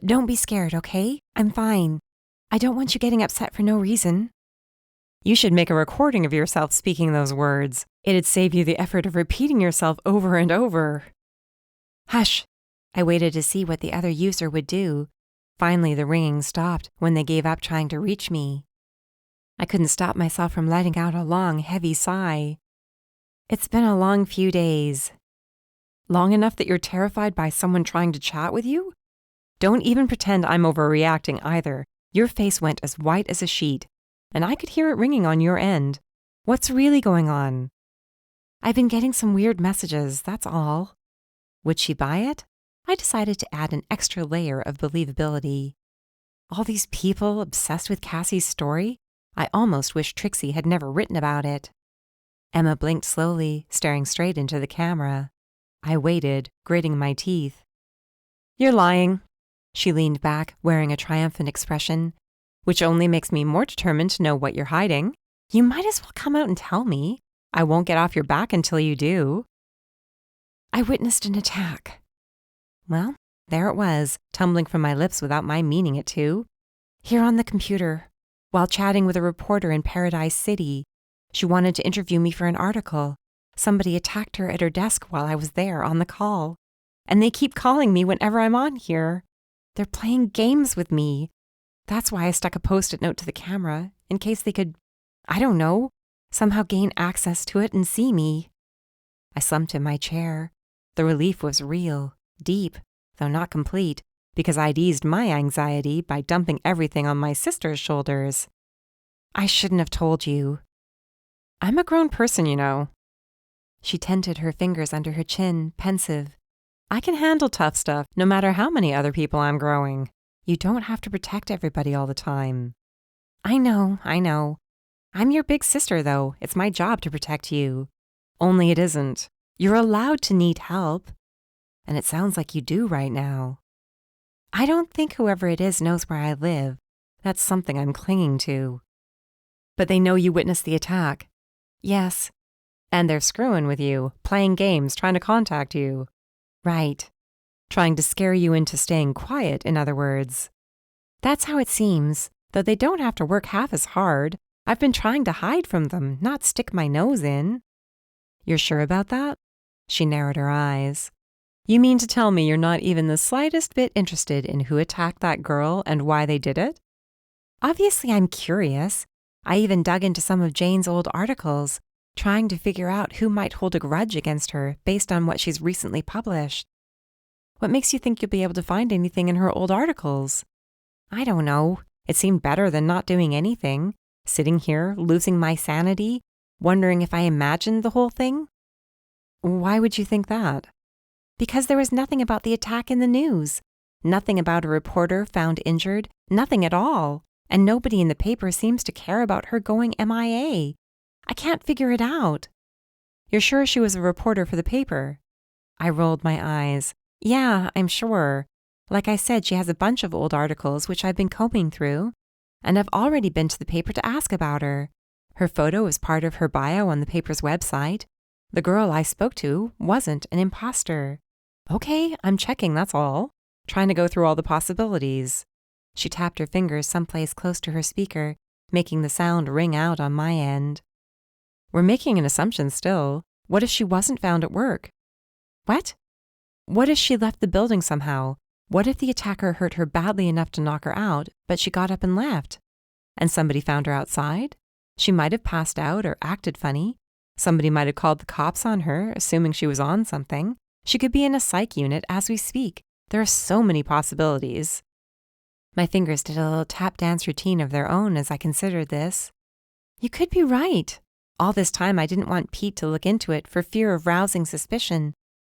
Speaker 2: Don't be scared, okay? I'm fine. I don't want you getting upset for no reason.
Speaker 1: You should make a recording of yourself speaking those words. It'd save you the effort of repeating yourself over and over.
Speaker 2: Hush. I waited to see what the other user would do.
Speaker 1: Finally, the ringing stopped when they gave up trying to reach me. I couldn't stop myself from letting out a long, heavy sigh. It's been a long few days. Long enough that you're terrified by someone trying to chat with you? Don't even pretend I'm overreacting either. Your face went as white as a sheet, and I could hear it ringing on your end. What's really going on?
Speaker 2: I've been getting some weird messages, that's all. Would she buy it? I decided to add an extra layer of believability. All these people obsessed with Cassie's story? I almost wish Trixie had never written about it. Emma blinked slowly, staring straight into the camera. I waited, gritting my teeth.
Speaker 1: You're lying. She leaned back, wearing a triumphant expression, which only makes me more determined to know what you're hiding. You might as well come out and tell me. I won't get off your back until you do.
Speaker 2: I witnessed an attack.
Speaker 1: Well, there it was, tumbling from my lips without my meaning it to.
Speaker 2: Here on the computer,
Speaker 1: while chatting with a reporter in Paradise City. She wanted to interview me for an article. Somebody attacked her at her desk while I was there on the call. And they keep calling me whenever I'm on here. They're playing games with me. That's why I stuck a Post-it note to the camera, in case they could, I don't know, somehow gain access to it and see me. I slumped in my chair. The relief was real, deep, though not complete, because I'd eased my anxiety by dumping everything on my sister's shoulders. I shouldn't have told you. I'm a grown person, you know. She tented her fingers under her chin, pensive. I can handle tough stuff, no matter how many other people I'm growing. You don't have to protect everybody all the time.
Speaker 2: I know.
Speaker 1: I'm your big sister, though. It's my job to protect you. Only it isn't. You're allowed to need help. And it sounds like you do right now. I don't think whoever it is knows where I live. That's something I'm clinging to. But they know you witnessed the attack.
Speaker 2: Yes.
Speaker 1: And they're screwing with you, playing games, trying to contact you.
Speaker 2: Right.
Speaker 1: Trying to scare you into staying quiet, in other words. That's how it seems, though they don't have to work half as hard. I've been trying to hide from them, not stick my nose in. You're sure about that? She narrowed her eyes. You mean to tell me you're not even the slightest bit interested in who attacked that girl and why they did it?
Speaker 2: Obviously, I'm curious. I even dug into some of Jane's old articles.
Speaker 1: trying to figure out who might hold a grudge against her based on what she's recently published. What makes you think you'll be able to find anything in her old articles? I don't know. It seemed better than not doing anything, sitting here, losing my sanity, wondering if I imagined the whole thing. Why would you think that? Because there was nothing about the attack in the news. Nothing about a reporter found injured, nothing at all. And nobody in the paper seems to care about her going MIA. I can't figure it out. You're sure she was a reporter for the paper? I rolled my eyes. Yeah, I'm sure. Like I said, she has a bunch of old articles which I've been combing through, and I've already been to the paper to ask about her. Her photo is part of her bio on the paper's website. The girl I spoke to wasn't an imposter. Okay, I'm checking, that's all. Trying to go through all the possibilities. She tapped her fingers someplace close to her speaker, making the sound ring out on my end. We're making an assumption still. What if she wasn't found at work? What? What if she left the building somehow? What if the attacker hurt her badly enough to knock her out, but she got up and left? And somebody found her outside? She might have passed out or acted funny. Somebody might have called the cops on her, assuming she was on something. She could be in a psych unit as we speak. There are so many possibilities. My fingers did a little tap dance routine of their own as I considered this. You could be right. All this time I didn't want Pete to look into it for fear of rousing suspicion.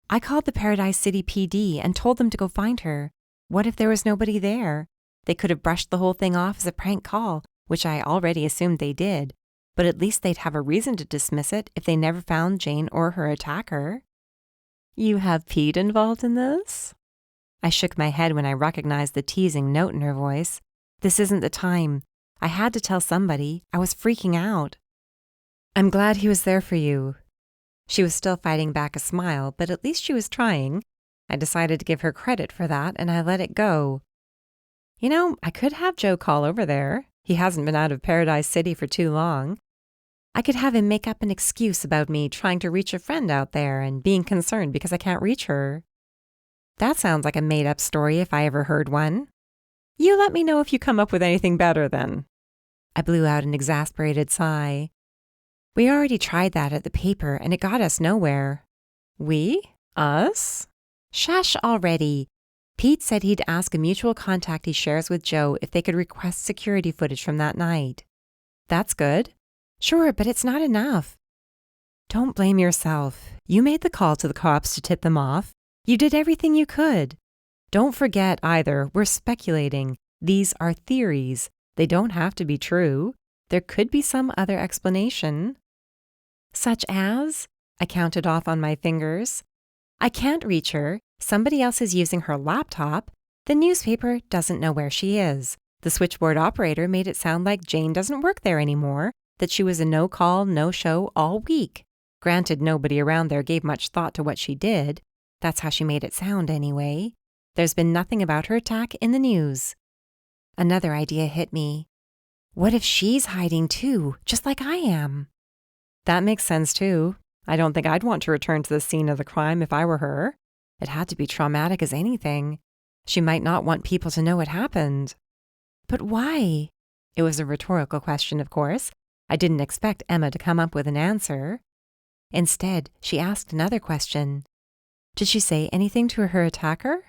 Speaker 1: I called the Paradise City PD and told them to go find her. What if there was nobody there? They could have brushed the whole thing off as a prank call, which I already assumed they did, but at least they'd have a reason to dismiss it if they never found Jane or her attacker. You have Pete involved in this? I shook my head when I recognized the teasing note in her voice. This isn't the time. I had to tell somebody. I was freaking out. I'm glad he was there for you. She was still fighting back a smile, but at least she was trying. I decided to give her credit for that, and I let it go. You know, I could have Joe call over there. He hasn't been out of Paradise City for too long. I could have him make up an excuse about me trying to reach a friend out there and being concerned because I can't reach her. That sounds like a made-up story if I ever heard one. You let me know if you come up with anything better then. I blew out an exasperated sigh. We already tried that at the paper and it got us nowhere. We? Us? Shush already. Pete said he'd ask a mutual contact he shares with Joe if they could request security footage from that night. That's good. Sure, but it's not enough. Don't blame yourself. You made the call to the cops to tip them off. You did everything you could. Don't forget either, we're speculating. These are theories. They don't have to be true. There could be some other explanation. Such as? I counted off on my fingers. I can't reach her. Somebody else is using her laptop. The newspaper doesn't know where she is. The switchboard operator made it sound like Jane doesn't work there anymore, that she was a no-call, no-show all week. Granted, nobody around there gave much thought to what she did. That's how she made it sound anyway. There's been nothing about her attack in the news. Another idea hit me. What if she's hiding too, just like I am? That makes sense too. I don't think I'd want to return to the scene of the crime if I were her. It had to be traumatic as anything. She might not want people to know what happened. But why? It was a rhetorical question, of course. I didn't expect Emma to come up with an answer. Instead, she asked another question. Did she say anything to her attacker?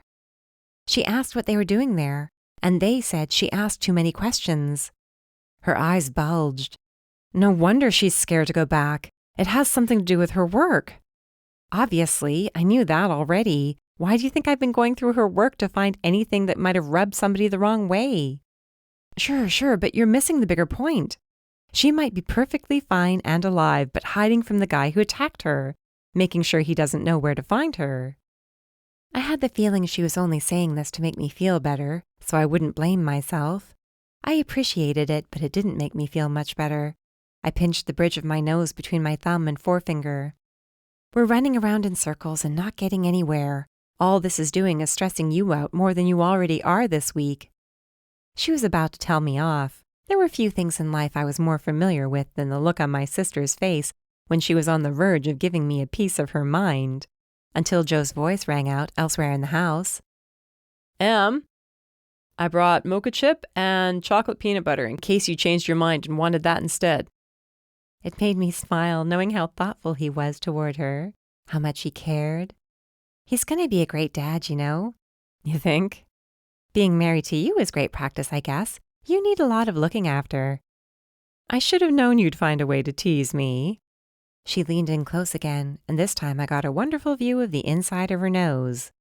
Speaker 1: She asked what they were doing there, and they said she asked too many questions. Her eyes bulged. No wonder she's scared to go back. It has something to do with her work. Obviously, I knew that already. Why do you think I've been going through her work to find anything that might have rubbed somebody the wrong way? Sure, but you're missing the bigger point. She might be perfectly fine and alive, but hiding from the guy who attacked her, making sure he doesn't know where to find her. I had the feeling she was only saying this to make me feel better, so I wouldn't blame myself. I appreciated it, but it didn't make me feel much better. I pinched the bridge of my nose between my thumb and forefinger. We're running around in circles and not getting anywhere. All this is doing is stressing you out more than you already are this week. She was about to tell me off. There were few things in life I was more familiar with than the look on my sister's face when she was on the verge of giving me a piece of her mind, until Joe's voice rang out elsewhere in the house. I brought mocha chip and chocolate peanut butter in case you changed your mind and wanted that instead. It made me smile, knowing how thoughtful he was toward her, how much he cared. He's going to be a great dad, you know. You think? Being married to you is great practice, I guess. You need a lot of looking after. I should have known you'd find a way to tease me. She leaned in close again, and this time I got a wonderful view of the inside of her nose.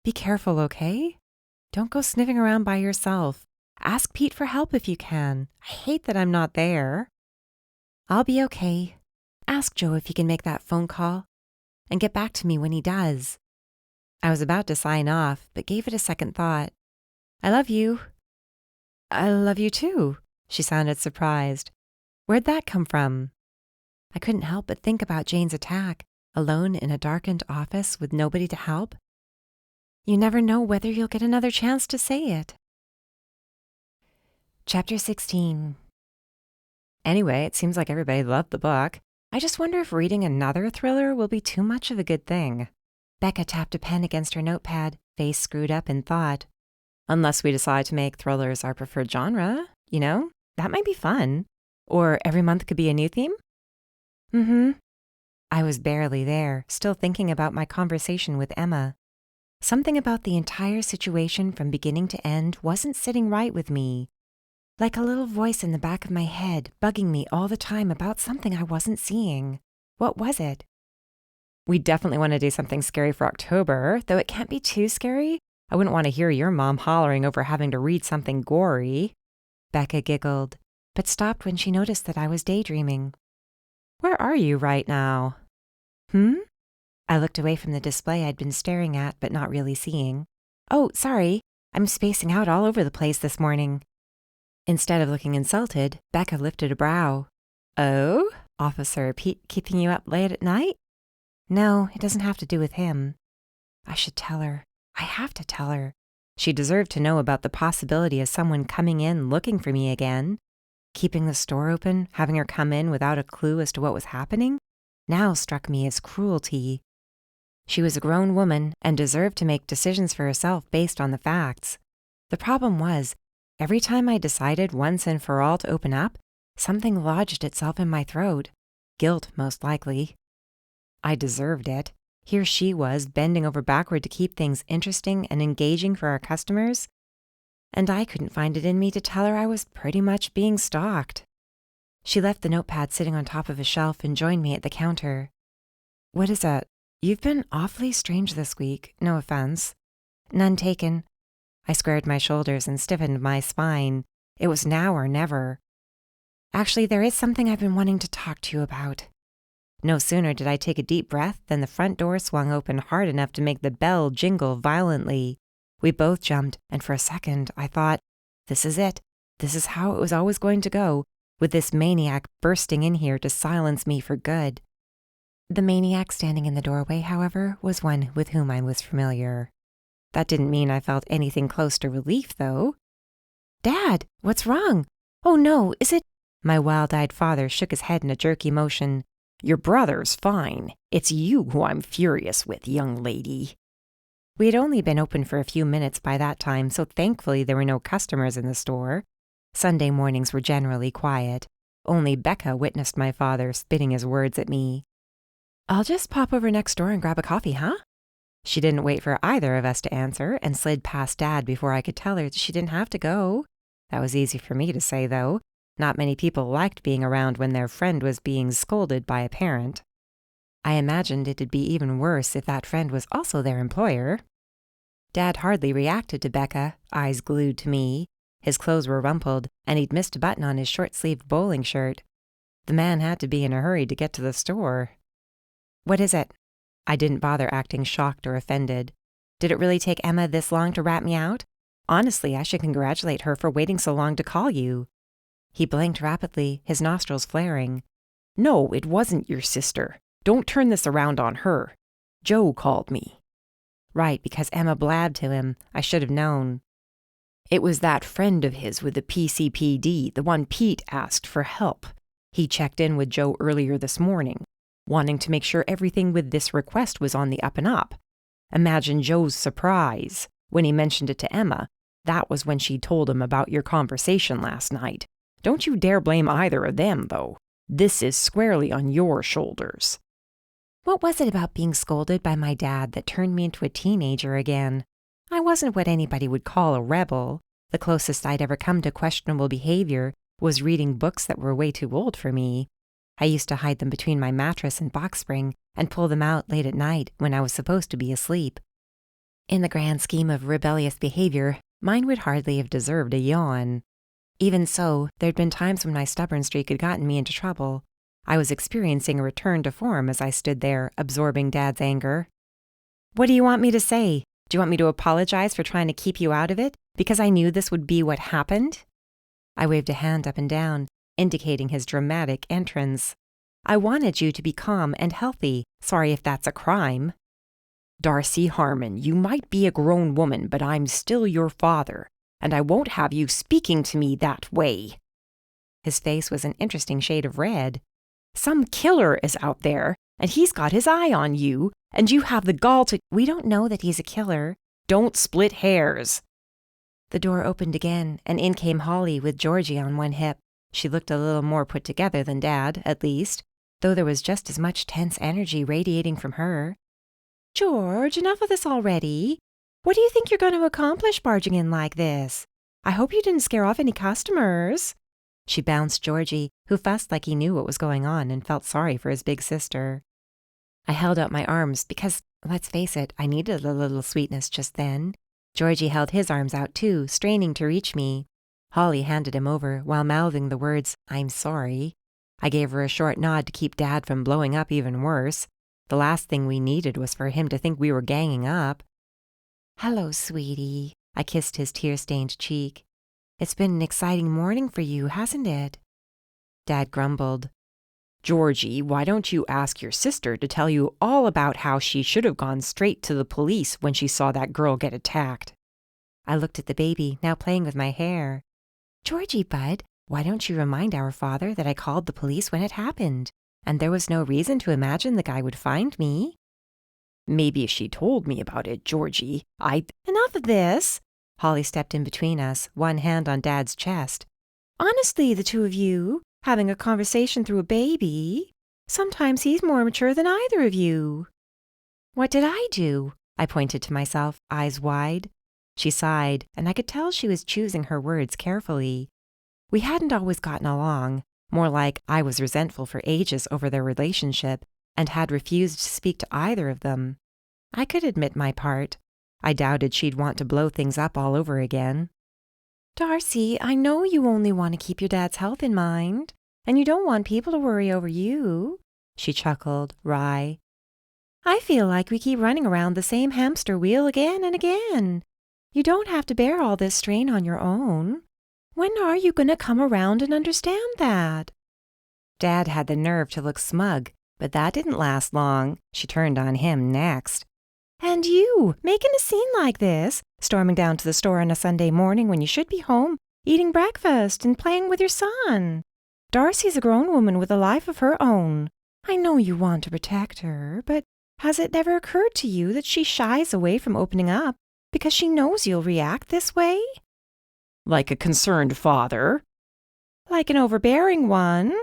Speaker 1: Be careful, okay? Don't go sniffing around by yourself. Ask Pete for help if you can. I hate that I'm not there. I'll be okay. Ask Joe if he can make that phone call and get back to me when he does. I was about to sign off, but gave it a second thought. I love you. I love you too, she sounded surprised. Where'd that come from? I couldn't help but think about Jane's attack, alone in a darkened office with nobody to help. You never know whether you'll get another chance to say it. Chapter 16. Anyway, it seems like everybody loved the book. I just wonder if reading another thriller will be too much of a good thing. Becca tapped a pen against her notepad, face screwed up in thought. Unless we decide to make thrillers our preferred genre, you know, that might be fun. Or every month could be a new theme? I was barely there, still thinking about my conversation with Emma. Something about the entire situation from beginning to end wasn't sitting right with me. Like a little voice in the back of my head, bugging me all the time about something I wasn't seeing. What was it? We definitely want to do something scary for October, though it can't be too scary. I wouldn't want to hear your mom hollering over having to read something gory. Becca giggled, but stopped when she noticed that I was daydreaming. Where are you right now? I looked away from the display I'd been staring at but not really seeing. Oh, sorry. I'm spacing out all over the place this morning. Instead of looking insulted, Becca lifted a brow. Oh? Officer Pete keeping you up late at night? No, it doesn't have to do with him. I should tell her. I have to tell her. She deserved to know about the possibility of someone coming in looking for me again. Keeping the store open, having her come in without a clue as to what was happening, now struck me as cruelty. She was a grown woman and deserved to make decisions for herself based on the facts. The problem was, every time I decided once and for all to open up, something lodged itself in my throat. Guilt, most likely. I deserved it. Here she was, bending over backward to keep things interesting and engaging for our customers. And I couldn't find it in me to tell her I was pretty much being stalked. She left the notepad sitting on top of a shelf and joined me at the counter. What is that? You've been awfully strange this week, no offense. None taken. I squared my shoulders and stiffened my spine. It was now or never. Actually, there is something I've been wanting to talk to you about. No sooner did I take a deep breath than the front door swung open hard enough to make the bell jingle violently. We both jumped, and for a second I thought, this is it. This is how it was always going to go, with this maniac bursting in here to silence me for good. The maniac standing in the doorway, however, was one with whom I was familiar. That didn't mean I felt anything close to relief, though. Dad, what's wrong? Oh no, is it? My wild-eyed father shook his head in a jerky motion. Your brother's fine. It's you who I'm furious with, young lady. We had only been open for a few minutes by that time, so thankfully there were no customers in the store. Sunday mornings were generally quiet. Only Becca witnessed my father spitting his words at me. I'll just pop over next door and grab a coffee, huh? She didn't wait for either of us to answer and slid past Dad before I could tell her that she didn't have to go. That was easy for me to say, though. Not many people liked being around when their friend was being scolded by a parent. I imagined it'd be even worse if that friend was also their employer. Dad hardly reacted to Becca, eyes glued to me. His clothes were rumpled, and he'd missed a button on his short-sleeved bowling shirt. The man had to be in a hurry to get to the store. What is it? I didn't bother acting shocked or offended. Did it really take Emma this long to rat me out? Honestly, I should congratulate her for waiting so long to call you. He blinked rapidly, his nostrils flaring. No, it wasn't your sister. Don't turn this around on her. Joe called me. Right, because Emma blabbed to him. I should have known. It was that friend of his with the PCPD, the one Pete asked for help. He checked in with Joe earlier this morning, wanting to make sure everything with this request was on the up and up. Imagine Joe's surprise when he mentioned it to Emma. That was when she told him about your conversation last night. Don't you dare blame either of them, though.
Speaker 3: This is squarely on your shoulders."
Speaker 1: What was it about being scolded by my dad that turned me into a teenager again? I wasn't what anybody would call a rebel. The closest I'd ever come to questionable behavior was reading books that were way too old for me. I used to hide them between my mattress and box spring and pull them out late at night when I was supposed to be asleep. In the grand scheme of rebellious behavior, mine would hardly have deserved a yawn. Even so, there'd been times when my stubborn streak had gotten me into trouble. I was experiencing a return to form as I stood there, absorbing Dad's anger. "What do you want me to say? Do you want me to apologize for trying to keep you out of it, because I knew this would be what happened?" I waved a hand up and down, indicating his dramatic entrance. "I wanted you to be calm and healthy. Sorry if that's a crime."
Speaker 3: "Darcy Harmon, you might be a grown woman, but I'm still your father, and I won't have you speaking to me that way."
Speaker 1: His face was an interesting shade of red.
Speaker 3: "Some killer is out there, and he's got his eye on you, and you have the gall to—"
Speaker 1: "We don't know that he's a killer."
Speaker 3: "Don't split hairs."
Speaker 1: The door opened again, and in came Holly with Georgie on one hip. She looked a little more put together than Dad, at least, though there was just as much tense energy radiating from her. "George, enough of this already. What do you think you're going to accomplish barging in like this? I hope you didn't scare off any customers." She bounced Georgie, who fussed like he knew what was going on and felt sorry for his big sister. I held out my arms because, let's face it, I needed a little sweetness just then. Georgie held his arms out too, straining to reach me. Holly handed him over while mouthing the words, "I'm sorry." I gave her a short nod to keep Dad from blowing up even worse. The last thing we needed was for him to think we were ganging up. "Hello, sweetie." I kissed his tear-stained cheek. "It's been an exciting morning for you, hasn't it?" Dad grumbled.
Speaker 3: "Georgie, why don't you ask your sister to tell you all about how she should have gone straight to the police when she saw that girl get attacked?"
Speaker 1: I looked at the baby, now playing with my hair. "Georgie, bud, why don't you remind our father that I called the police when it happened, and there was no reason to imagine the guy would find me?"
Speaker 3: "Maybe if she told me about it, Georgie, I'd—"
Speaker 1: "Enough of this!" Holly stepped in between us, one hand on Dad's chest. "Honestly, the two of you, having a conversation through a baby. Sometimes he's more mature than either of you." "What did I do?" I pointed to myself, eyes wide. She sighed, and I could tell she was choosing her words carefully. We hadn't always gotten along, more like I was resentful for ages over their relationship and had refused to speak to either of them. I could admit my part. I doubted she'd want to blow things up all over again. "Darcy, I know you only want to keep your dad's health in mind, and you don't want people to worry over you," she chuckled, wry. "I feel like we keep running around the same hamster wheel again and again. You don't have to bear all this strain on your own. When are you going to come around and understand that?" Dad had the nerve to look smug, but that didn't last long. She turned on him next. "And you, making a scene like this, storming down to the store on a Sunday morning when you should be home, eating breakfast and playing with your son. Darcy's a grown woman with a life of her own. I know you want to protect her, but has it never occurred to you that she shies away from opening up because she knows you'll react this way?"
Speaker 3: "Like a concerned father?"
Speaker 1: "Like an overbearing one."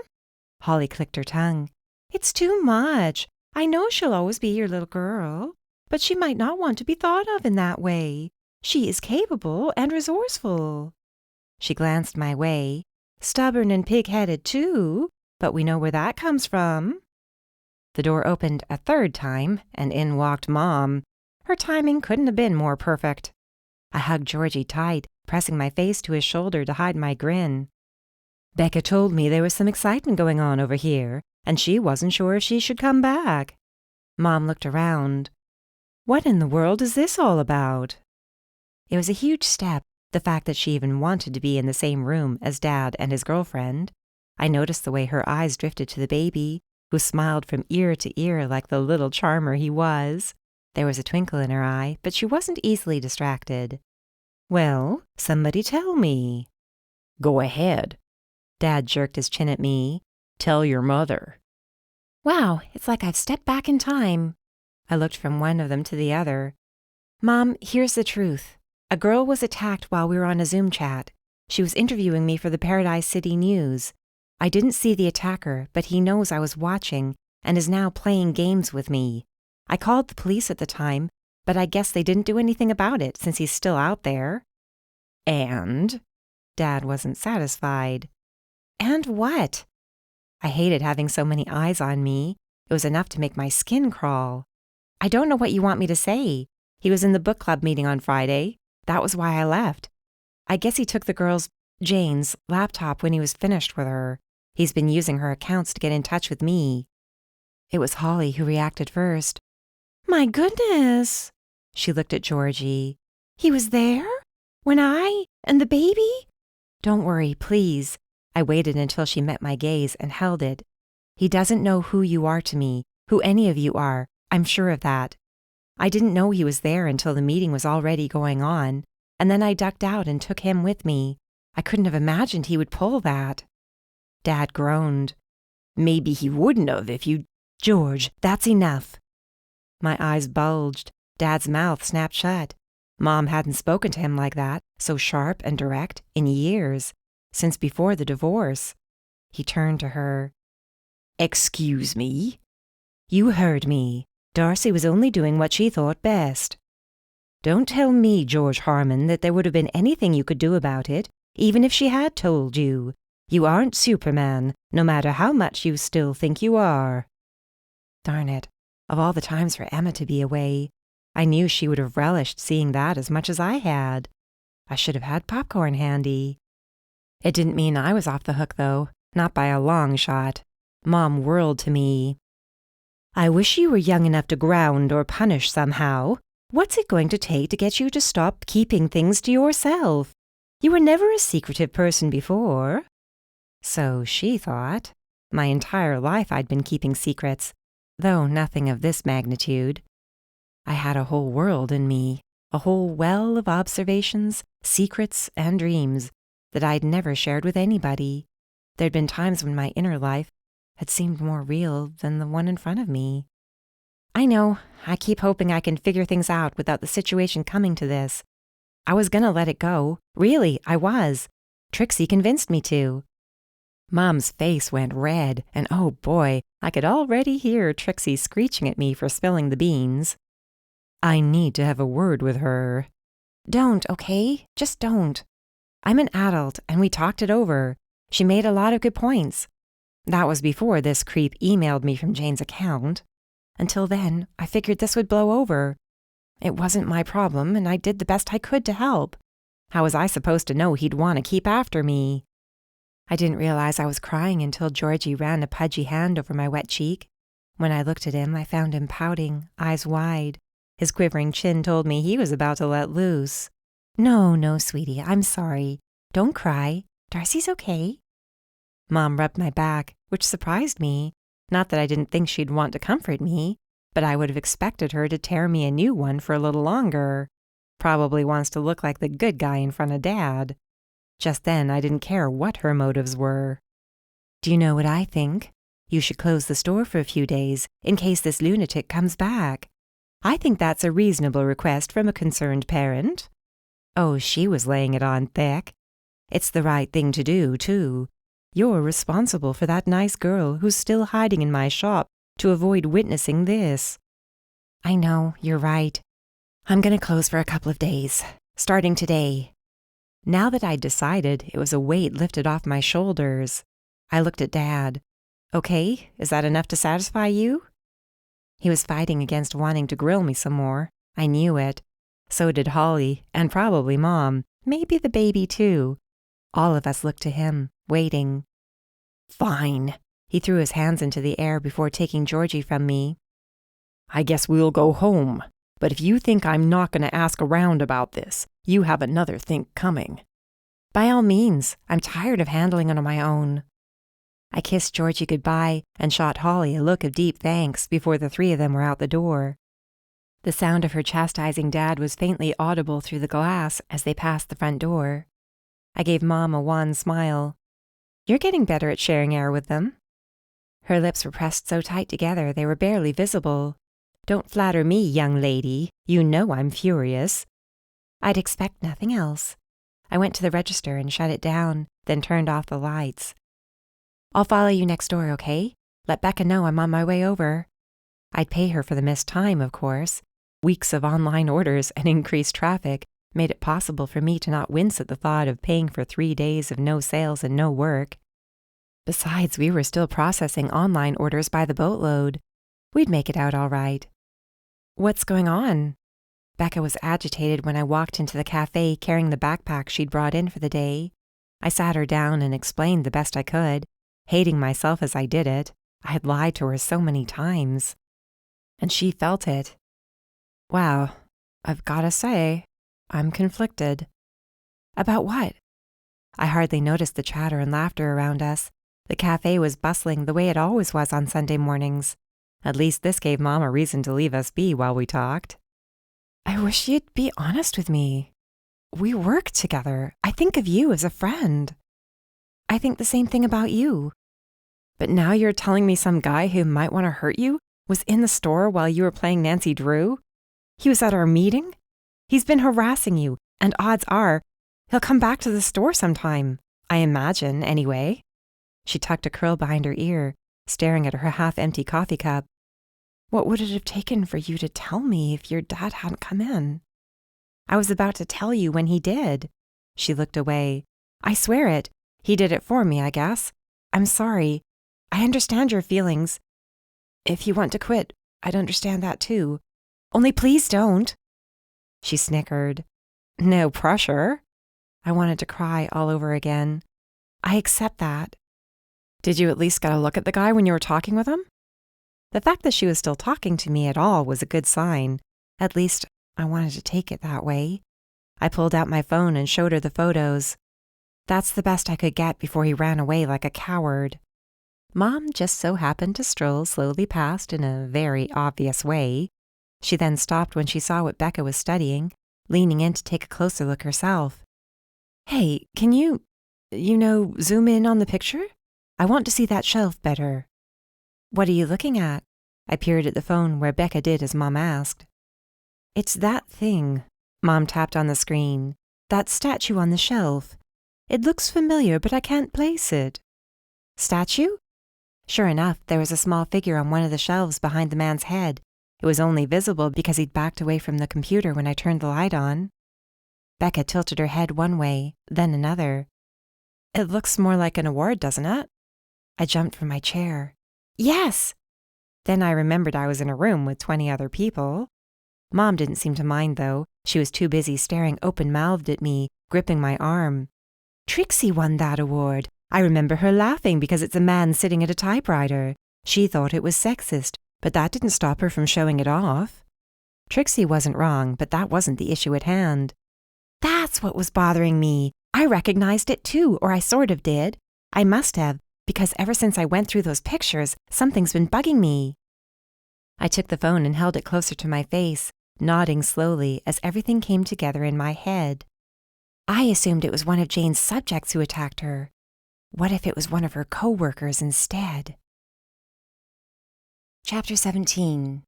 Speaker 1: Holly clicked her tongue. "It's too much. I know she'll always be your little girl, but she might not want to be thought of in that way. She is capable and resourceful." She glanced my way. "Stubborn and pig-headed, too, but we know where that comes from." The door opened a third time, and in walked Mom. Her timing couldn't have been more perfect. I hugged Georgie tight, pressing my face to his shoulder to hide my grin. "Becca told me there was some excitement going on over here, and she wasn't sure if she should come back." Mom looked around. "What in the world is this all about?" It was a huge step, the fact that she even wanted to be in the same room as Dad and his girlfriend. I noticed the way her eyes drifted to the baby, who smiled from ear to ear like the little charmer he was. There was a twinkle in her eye, but she wasn't easily distracted. "Well, somebody tell me."
Speaker 3: "Go ahead."
Speaker 1: Dad jerked his chin at me.
Speaker 3: "Tell your mother."
Speaker 1: Wow, it's like I've stepped back in time. I looked from one of them to the other. "Mom, here's the truth. A girl was attacked while we were on a Zoom chat. She was interviewing me for the Paradise City News. I didn't see the attacker, but he knows I was watching and is now playing games with me. I called the police at the time, but I guess they didn't do anything about it since he's still out there." "And?" Dad wasn't satisfied. "And what?" I hated having so many eyes on me. It was enough to make my skin crawl. "I don't know what you want me to say. He was in the book club meeting on Friday. That was why I left. I guess he took the girl's, Jane's, laptop when he was finished with her. He's been using her accounts to get in touch with me." It was Holly who reacted first. "My goodness!" She looked at Georgie. "He was there? When and the baby?" "Don't worry, please." I waited until she met my gaze and held it. "He doesn't know who you are to me, who any of you are. I'm sure of that. I didn't know he was there until the meeting was already going on, and then I ducked out and took him with me. I couldn't have imagined he would pull that." Dad groaned. "Maybe he wouldn't have if you—" "George, that's enough." My eyes bulged. Dad's mouth snapped shut. Mom hadn't spoken to him like that, so sharp and direct, in years, since before the divorce. He turned to her. "Excuse me?" "You heard me. Darcy was only doing what she thought best." "Don't tell me, George Harmon, that there would have been anything you could do about it, even if she had told you. You aren't Superman, no matter how much you still think you are." Darn it. Of all the times for Emma to be away, I knew she would have relished seeing that as much as I had. I should have had popcorn handy. It didn't mean I was off the hook, though, not by a long shot. Mom whirled to me. "I wish you were young enough to ground or punish somehow. What's it going to take to get you to stop keeping things to yourself? You were never a secretive person before." So she thought. My entire life I'd been keeping secrets, though nothing of this magnitude. I had a whole world in me, a whole well of observations, secrets, and dreams that I'd never shared with anybody. There'd been times when my inner life had seemed more real than the one in front of me. I know, I keep hoping I can figure things out without the situation coming to this. I was gonna let it go. Really, I was. Trixie convinced me to. Mom's face went red, and oh boy, I could already hear Trixie screeching at me for spilling the beans. "I need to have a word with her." "Don't, okay? Just don't. I'm an adult, and we talked it over. She made a lot of good points. That was before this creep emailed me from Jane's account. Until then, I figured this would blow over. It wasn't my problem, and I did the best I could to help. How was I supposed to know he'd want to keep after me?" I didn't realize I was crying until Georgie ran a pudgy hand over my wet cheek. When I looked at him, I found him pouting, eyes wide. His quivering chin told me he was about to let loose. No, sweetie, I'm sorry. Don't cry. Darcy's okay." Mom rubbed my back, which surprised me. Not that I didn't think she'd want to comfort me, but I would have expected her to tear me a new one for a little longer. Probably wants to look like the good guy in front of Dad. Just then, I didn't care what her motives were. "Do you know what I think? You should close the store for a few days, in case this lunatic comes back. I think that's a reasonable request from a concerned parent." Oh, she was laying it on thick. "It's the right thing to do, too. You're responsible for that nice girl who's still hiding in my shop to avoid witnessing this." "I know, you're right. I'm going to close for a couple of days, starting today." Now that I'd decided, it was a weight lifted off my shoulders. I looked at Dad. "Okay, is that enough to satisfy you?" He was fighting against wanting to grill me some more. I knew it. So did Holly, and probably Mom, maybe the baby too. All of us looked to him, waiting. "Fine." He threw his hands into the air before taking Georgie from me. "I guess we'll go home. But if you think I'm not going to ask around about this, you have another think coming." "By all means. I'm tired of handling it on my own." I kissed Georgie goodbye and shot Holly a look of deep thanks before the three of them were out the door. The sound of her chastising Dad was faintly audible through the glass as they passed the front door. I gave Mom a wan smile. "You're getting better at sharing air with them." Her lips were pressed so tight together they were barely visible. "Don't flatter me, young lady. You know I'm furious." I'd expect nothing else. I went to the register and shut it down, then turned off the lights. I'll follow you next door, okay? Let Becca know I'm on my way over. I'd pay her for the missed time, of course. Weeks of online orders and increased traffic made it possible for me to not wince at the thought of paying for 3 days of no sales and no work. Besides, we were still processing online orders by the boatload. We'd make it out all right. What's going on? Becca was agitated when I walked into the cafe carrying the backpack she'd brought in for the day. I sat her down and explained the best I could, hating myself as I did it. I had lied to her so many times. And she felt it. Wow, I've got to say, I'm conflicted. About what? I hardly noticed the chatter and laughter around us. The cafe was bustling the way it always was on Sunday mornings. At least this gave Mom a reason to leave us be while we talked. I wish you'd be honest with me. We work together. I think of you as a friend. I think the same thing about you. But now you're telling me some guy who might want to hurt you was in the store while you were playing Nancy Drew? He was at our meeting? He's been harassing you, and odds are he'll come back to the store sometime. I imagine, anyway. She tucked a curl behind her ear, staring at her half-empty coffee cup. What would it have taken for you to tell me if your dad hadn't come in? I was about to tell you when he did. She looked away. I swear it. He did it for me, I guess. I'm sorry. I understand your feelings. If you want to quit, I'd understand that too. Only please don't. She snickered. No pressure. I wanted to cry all over again. I accept that. Did you at least get a look at the guy when you were talking with him? The fact that she was still talking to me at all was a good sign. At least, I wanted to take it that way. I pulled out my phone and showed her the photos. That's the best I could get before he ran away like a coward. Mom just so happened to stroll slowly past in a very obvious way. She then stopped when she saw what Becca was studying, leaning in to take a closer look herself. Hey, can you zoom in on the picture? I want to see that shelf better. What are you looking at? I peered at the phone where Becca did as Mom asked. It's that thing. Mom tapped on the screen. That statue on the shelf. It looks familiar, but I can't place it. Statue? Sure enough, there was a small figure on one of the shelves behind the man's head. It was only visible because he'd backed away from the computer when I turned the light on. Becca tilted her head one way, then another. It looks more like an award, doesn't it? I jumped from my chair. Yes! Then I remembered I was in a room with 20 other people. Mom didn't seem to mind, though. She was too busy staring open-mouthed at me, gripping my arm. Trixie won that award. I remember her laughing because it's a man sitting at a typewriter. She thought it was sexist, but that didn't stop her from showing it off. Trixie wasn't wrong, but that wasn't the issue at hand. That's what was bothering me. I recognized it too, or I sort of did. I must have, because ever since I went through those pictures, something's been bugging me. I took the phone and held it closer to my face, nodding slowly as everything came together in my head. I assumed it was one of Jane's subjects who attacked her. What if it was one of her co-workers instead? Chapter 17.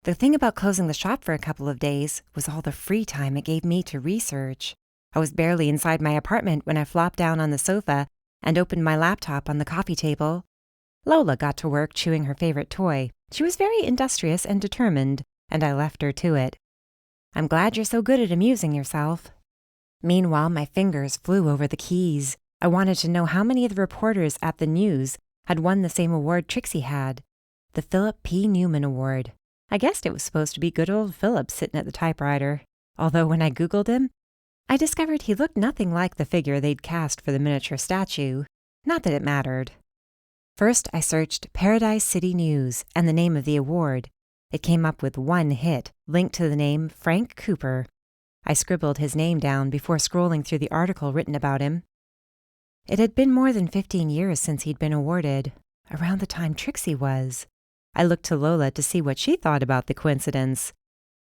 Speaker 1: The thing about closing the shop for a couple of days was all the free time it gave me to research. I was barely inside my apartment when I flopped down on the sofa and opened my laptop on the coffee table. Lola got to work chewing her favorite toy. She was very industrious and determined, and I left her to it. I'm glad you're so good at amusing yourself. Meanwhile, my fingers flew over the keys. I wanted to know how many of the reporters at the news had won the same award Trixie had, the Philip P. Newman Award. I guessed it was supposed to be good old Philip sitting at the typewriter, although when I Googled him, I discovered he looked nothing like the figure they'd cast for the miniature statue. Not that it mattered. First, I searched Paradise City News and the name of the award. It came up with one hit, linked to the name Frank Cooper. I scribbled his name down before scrolling through the article written about him. It had been more than 15 years since he'd been awarded, around the time Trixie was. I looked to Lola to see what she thought about the coincidence.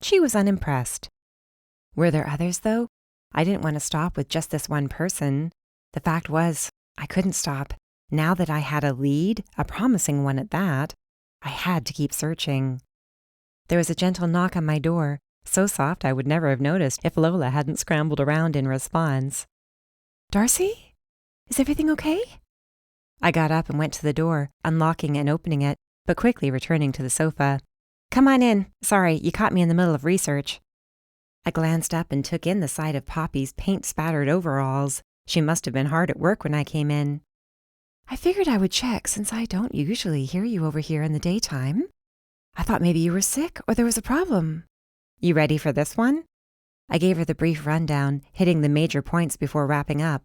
Speaker 1: She was unimpressed. Were there others, though? I didn't want to stop with just this one person. The fact was, I couldn't stop. Now that I had a lead, a promising one at that, I had to keep searching. There was a gentle knock on my door, so soft I would never have noticed if Lola hadn't scrambled around in response. Darcy? Is everything okay? I got up and went to the door, unlocking and opening it, but quickly returning to the sofa. Come on in. Sorry, you caught me in the middle of research. I glanced up and took in the sight of Poppy's paint-spattered overalls. She must have been hard at work when I came in. I figured I would check since I don't usually hear you over here in the daytime. I thought maybe you were sick or there was a problem. You ready for this one? I gave her the brief rundown, hitting the major points before wrapping up.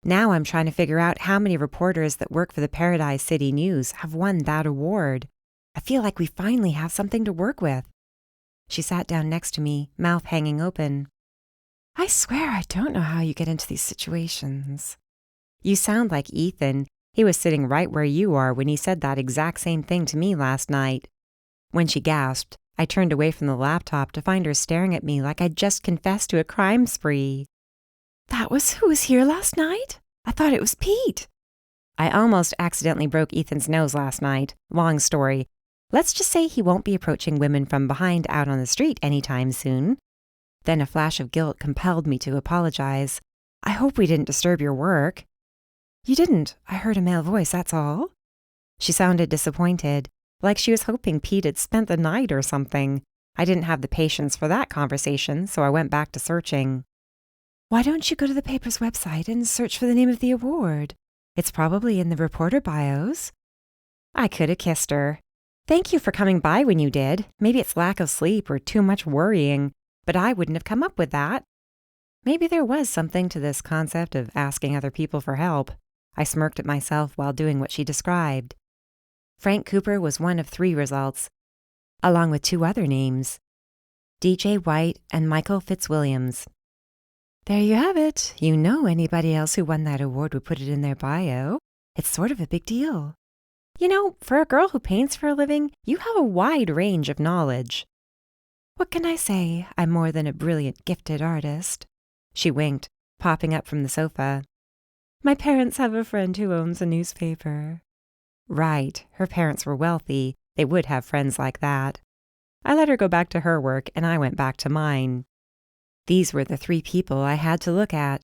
Speaker 1: Now I'm trying to figure out how many reporters that work for the Paradise City News have won that award. I feel like we finally have something to work with. She sat down next to me, mouth hanging open. I swear I don't know how you get into these situations. You sound like Ethan. He was sitting right where you are when he said that exact same thing to me last night. When she gasped, I turned away from the laptop to find her staring at me like I'd just confessed to a crime spree. That was who was here last night? I thought it was Pete. I almost accidentally broke Ethan's nose last night. Long story. Let's just say he won't be approaching women from behind out on the street anytime soon. Then a flash of guilt compelled me to apologize. I hope we didn't disturb your work. You didn't. I heard a male voice, that's all. She sounded disappointed, like she was hoping Pete had spent the night or something. I didn't have the patience for that conversation, so I went back to searching. Why don't you go to the paper's website and search for the name of the award? It's probably in the reporter bios. I could have kissed her. Thank you for coming by when you did. Maybe it's lack of sleep or too much worrying, but I wouldn't have come up with that. Maybe there was something to this concept of asking other people for help. I smirked at myself while doing what she described. Frank Cooper was one of 3 results, along with 2 other names, DJ White and Michael Fitzwilliams. There you have it. You know anybody else who won that award would put it in their bio. It's sort of a big deal. You know, for a girl who paints for a living, you have a wide range of knowledge. What can I say? I'm more than a brilliant, gifted artist. She winked, popping up from the sofa. My parents have a friend who owns a newspaper. Right, her parents were wealthy. They would have friends like that. I let her go back to her work, and I went back to mine. These were the 3 people I had to look at.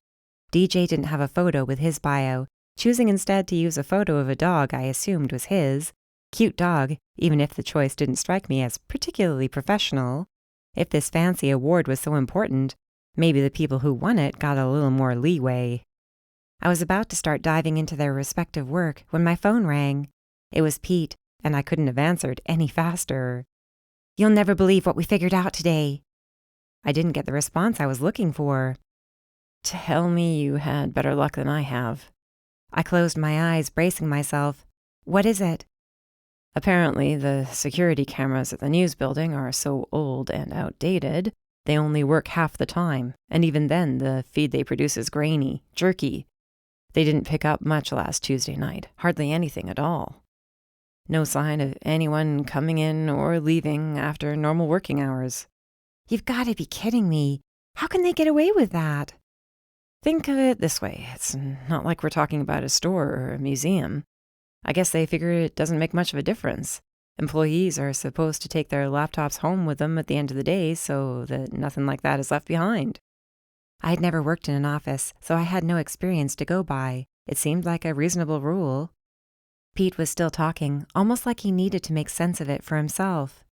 Speaker 1: DJ didn't have a photo with his bio, choosing instead to use a photo of a dog I assumed was his. Cute dog, even if the choice didn't strike me as particularly professional. If this fancy award was so important, maybe the people who won it got a little more leeway. I was about to start diving into their respective work when my phone rang. It was Pete, and I couldn't have answered any faster. You'll never believe what we figured out today. I didn't get the response I was looking for. Tell me you had better luck than I have. I closed my eyes, bracing myself. What is it? Apparently, the security cameras at the news building are so old and outdated, they only work half the time, and even then the feed they produce is grainy, jerky. They didn't pick up much last Tuesday night, hardly anything at all. No sign of anyone coming in or leaving after normal working hours. You've got to be kidding me. How can they get away with that? Think of it this way. It's not like we're talking about a store or a museum. I guess they figure it doesn't make much of a difference. Employees are supposed to take their laptops home with them at the end of the day so that nothing like that is left behind. I had never worked in an office, so I had no experience to go by. It seemed like a reasonable rule. Pete was still talking, almost like he needed to make sense of it for himself.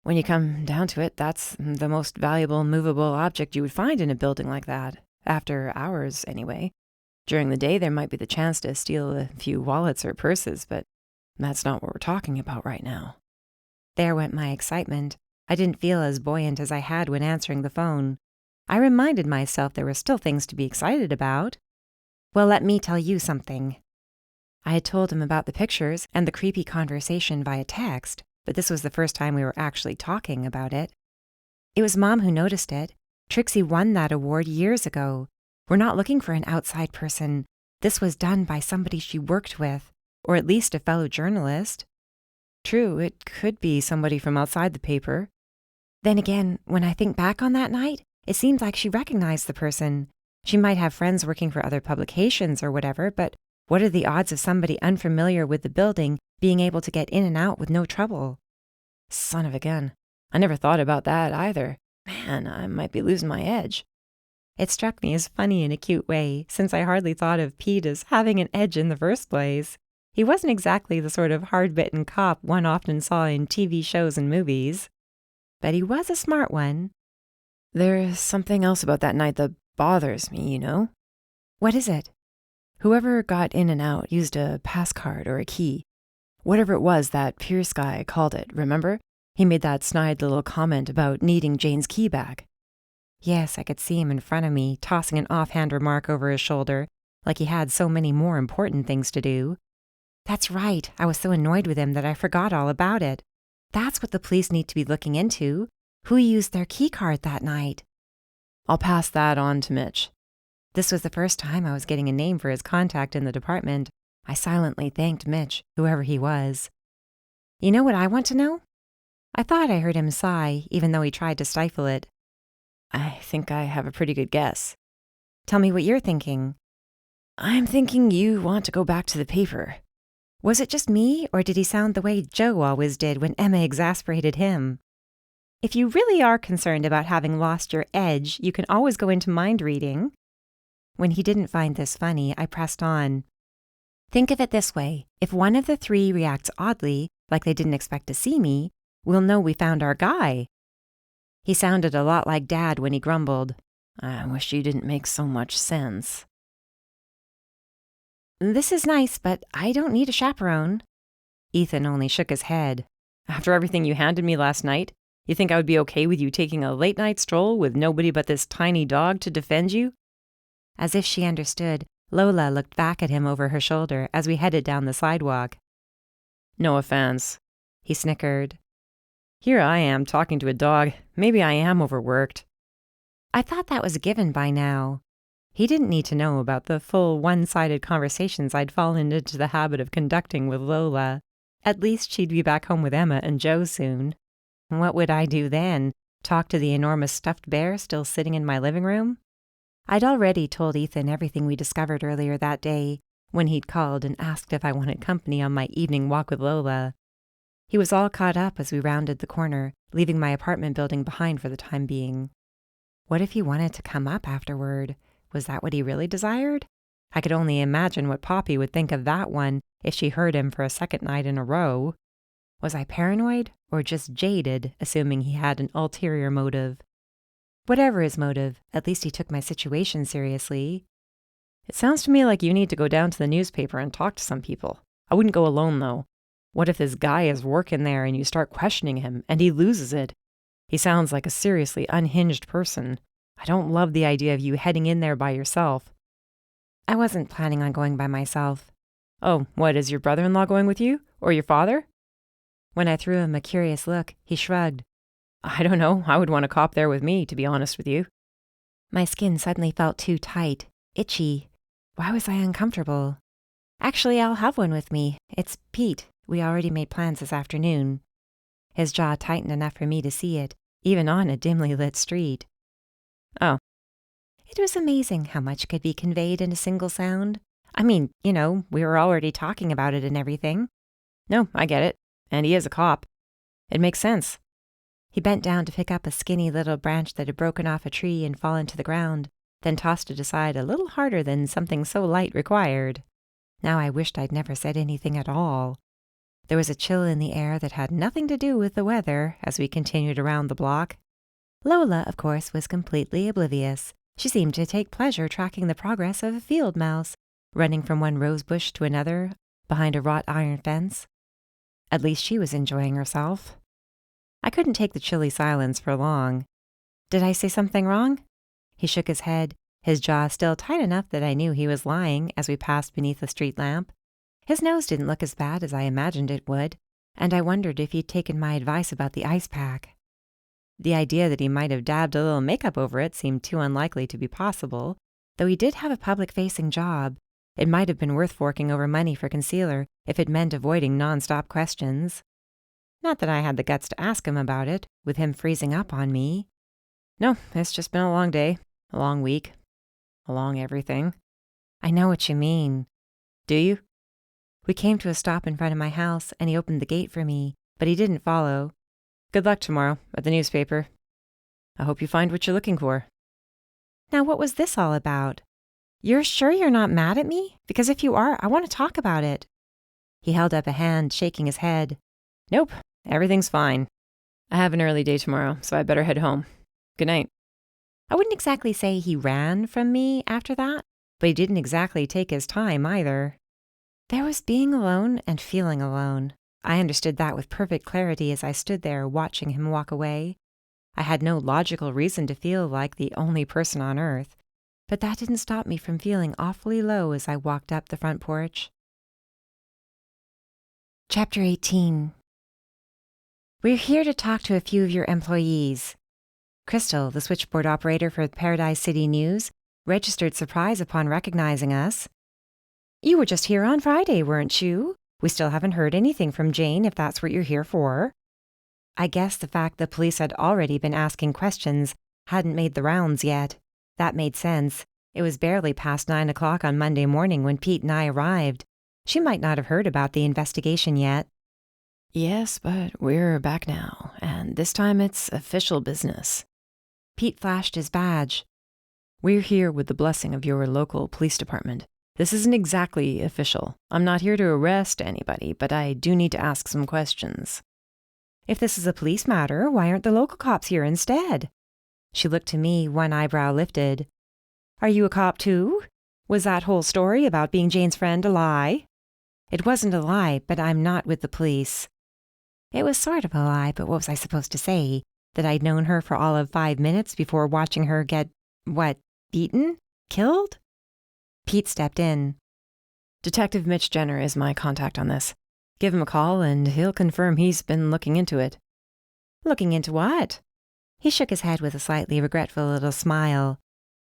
Speaker 1: When you come down to it, that's the most valuable movable object you would find in a building like that. After hours, anyway. During the day, there might be the chance to steal a few wallets or purses, but that's not what we're talking about right now. There went my excitement. I didn't feel as buoyant as I had when answering the phone. I reminded myself there were still things to be excited about. Well, let me tell you something. I had told him about the pictures and the creepy conversation via text, but this was the first time we were actually talking about it. It was Mom who noticed it. Trixie won that award years ago. We're not looking for an outside person. This was done by somebody she worked with, or at least a fellow journalist. True, it could be somebody from outside the paper. Then again, when I think back on that night, it seems like she recognized the person. She might have friends working for other publications or whatever, but what are the odds of somebody unfamiliar with the building being able to get in and out with no trouble? Son of a gun. I never thought about that either. Man, I might be losing my edge. It struck me as funny in a cute way, since I hardly thought of Pete as having an edge in the first place. He wasn't exactly the sort of hard-bitten cop one often saw in TV shows and movies. But he was a smart one.
Speaker 3: There's something else about that night that bothers me, you know?
Speaker 1: What is it?
Speaker 3: Whoever got in and out used a pass card or a key. Whatever it was, that Pierce guy called it, remember? He made that snide little comment about needing Jane's key back.
Speaker 1: Yes, I could see him in front of me, tossing an offhand remark over his shoulder, like he had so many more important things to do. That's right, I was so annoyed with him that I forgot all about it. That's what the police need to be looking into. Who used their key card that night?
Speaker 3: I'll pass that on to Mitch.
Speaker 1: This was the first time I was getting a name for his contact in the department. I silently thanked Mitch, whoever he was. You know what I want to know? I thought I heard him sigh, even though he tried to stifle it.
Speaker 3: I think I have a pretty good guess.
Speaker 1: Tell me what you're thinking.
Speaker 3: I'm thinking you want to go back to the paper.
Speaker 1: Was it just me, or did he sound the way Joe always did when Emma exasperated him? If you really are concerned about having lost your edge, you can always go into mind reading. When he didn't find this funny, I pressed on. Think of it this way. If one of the three reacts oddly, like they didn't expect to see me, we'll know we found our guy. He sounded a lot like Dad when he grumbled.
Speaker 3: I wish you didn't make so much sense.
Speaker 1: This is nice, but I don't need a chaperone. Ethan only shook his head.
Speaker 3: After everything you handed me last night, you think I would be okay with you taking a late-night stroll with nobody but this tiny dog to defend you?
Speaker 1: As if she understood, Lola looked back at him over her shoulder as we headed down the sidewalk.
Speaker 3: No offense, he snickered. Here I am talking to a dog. Maybe I am overworked.
Speaker 1: I thought that was a given by now. He didn't need to know about the full one-sided conversations I'd fallen into the habit of conducting with Lola. At least she'd be back home with Emma and Joe soon. What would I do then? Talk to the enormous stuffed bear still sitting in my living room? I'd already told Ethan everything we discovered earlier that day, when he'd called and asked if I wanted company on my evening walk with Lola. He was all caught up as we rounded the corner, leaving my apartment building behind for the time being. What if he wanted to come up afterward? Was that what he really desired? I could only imagine what Poppy would think of that one if she heard him for a second night in a row. Was I paranoid or just jaded, assuming he had an ulterior motive? Whatever his motive, at least he took my situation seriously.
Speaker 3: It sounds to me like you need to go down to the newspaper and talk to some people. I wouldn't go alone, though. What if this guy is working there and you start questioning him and he loses it? He sounds like a seriously unhinged person. I don't love the idea of you heading in there by yourself.
Speaker 1: I wasn't planning on going by myself.
Speaker 3: Oh, what, is your brother-in-law going with you? Or your father?
Speaker 1: When I threw him a curious look, he shrugged.
Speaker 3: I don't know. I would want a cop there with me, to be honest with you.
Speaker 1: My skin suddenly felt too tight, itchy. Why was I uncomfortable? Actually, I'll have one with me. It's Pete. We already made plans this afternoon. His jaw tightened enough for me to see it, even on a dimly lit street.
Speaker 3: Oh.
Speaker 1: It was amazing how much could be conveyed in a single sound. I mean, we were already talking about it and everything.
Speaker 3: No, I get it. And he is a cop. It makes sense.
Speaker 1: He bent down to pick up a skinny little branch that had broken off a tree and fallen to the ground, then tossed it aside a little harder than something so light required. Now I wished I'd never said anything at all. There was a chill in the air that had nothing to do with the weather as we continued around the block. Lola, of course, was completely oblivious. She seemed to take pleasure tracking the progress of a field mouse, running from one rose bush to another behind a wrought iron fence. At least she was enjoying herself. I couldn't take the chilly silence for long. Did I say something wrong? He shook his head, his jaw still tight enough that I knew he was lying as we passed beneath a street lamp. His nose didn't look as bad as I imagined it would, and I wondered if he'd taken my advice about the ice pack. The idea that he might have dabbed a little makeup over it seemed too unlikely to be possible. Though he did have a public-facing job, it might have been worth forking over money for concealer if it meant avoiding non-stop questions. Not that I had the guts to ask him about it, with him freezing up on me.
Speaker 3: No, it's just been a long day, a long week, a long everything.
Speaker 1: I know what you mean.
Speaker 3: Do you?
Speaker 1: We came to a stop in front of my house, and he opened the gate for me, but he didn't follow.
Speaker 3: Good luck tomorrow at the newspaper. I hope you find what you're looking for.
Speaker 1: Now, what was this all about? You're sure you're not mad at me? Because if you are, I want to talk about it. He held up a hand, shaking his head.
Speaker 3: Nope, everything's fine. I have an early day tomorrow, so I better head home. Good night.
Speaker 1: I wouldn't exactly say he ran from me after that, but he didn't exactly take his time either. There was being alone and feeling alone. I understood that with perfect clarity as I stood there watching him walk away. I had no logical reason to feel like the only person on earth, but that didn't stop me from feeling awfully low as I walked up the front porch. Chapter 18. We're here to talk to a few of your employees. Crystal, the switchboard operator for Paradise City News, registered surprise upon recognizing us. You were just here on Friday, weren't you? We still haven't heard anything from Jane, if that's what you're here for. I guess the fact the police had already been asking questions hadn't made the rounds yet. That made sense. It was barely past 9 o'clock on Monday morning when Pete and I arrived. She might not have heard about the investigation yet.
Speaker 3: Yes, but we're back now, and this time it's official business.
Speaker 1: Pete flashed his badge.
Speaker 3: We're here with the blessing of your local police department. This isn't exactly official. I'm not here to arrest anybody, but I do need to ask some questions.
Speaker 1: If this is a police matter, why aren't the local cops here instead? She looked to me, one eyebrow lifted. Are you a cop too? Was that whole story about being Jane's friend a lie? It wasn't a lie, but I'm not with the police. It was sort of a lie, but what was I supposed to say? That I'd known her for all of 5 minutes before watching her get, beaten? Killed? Pete stepped in.
Speaker 3: Detective Mitch Jenner is my contact on this. Give him a call and he'll confirm he's been looking into it.
Speaker 1: Looking into what? He shook his head with a slightly regretful little smile.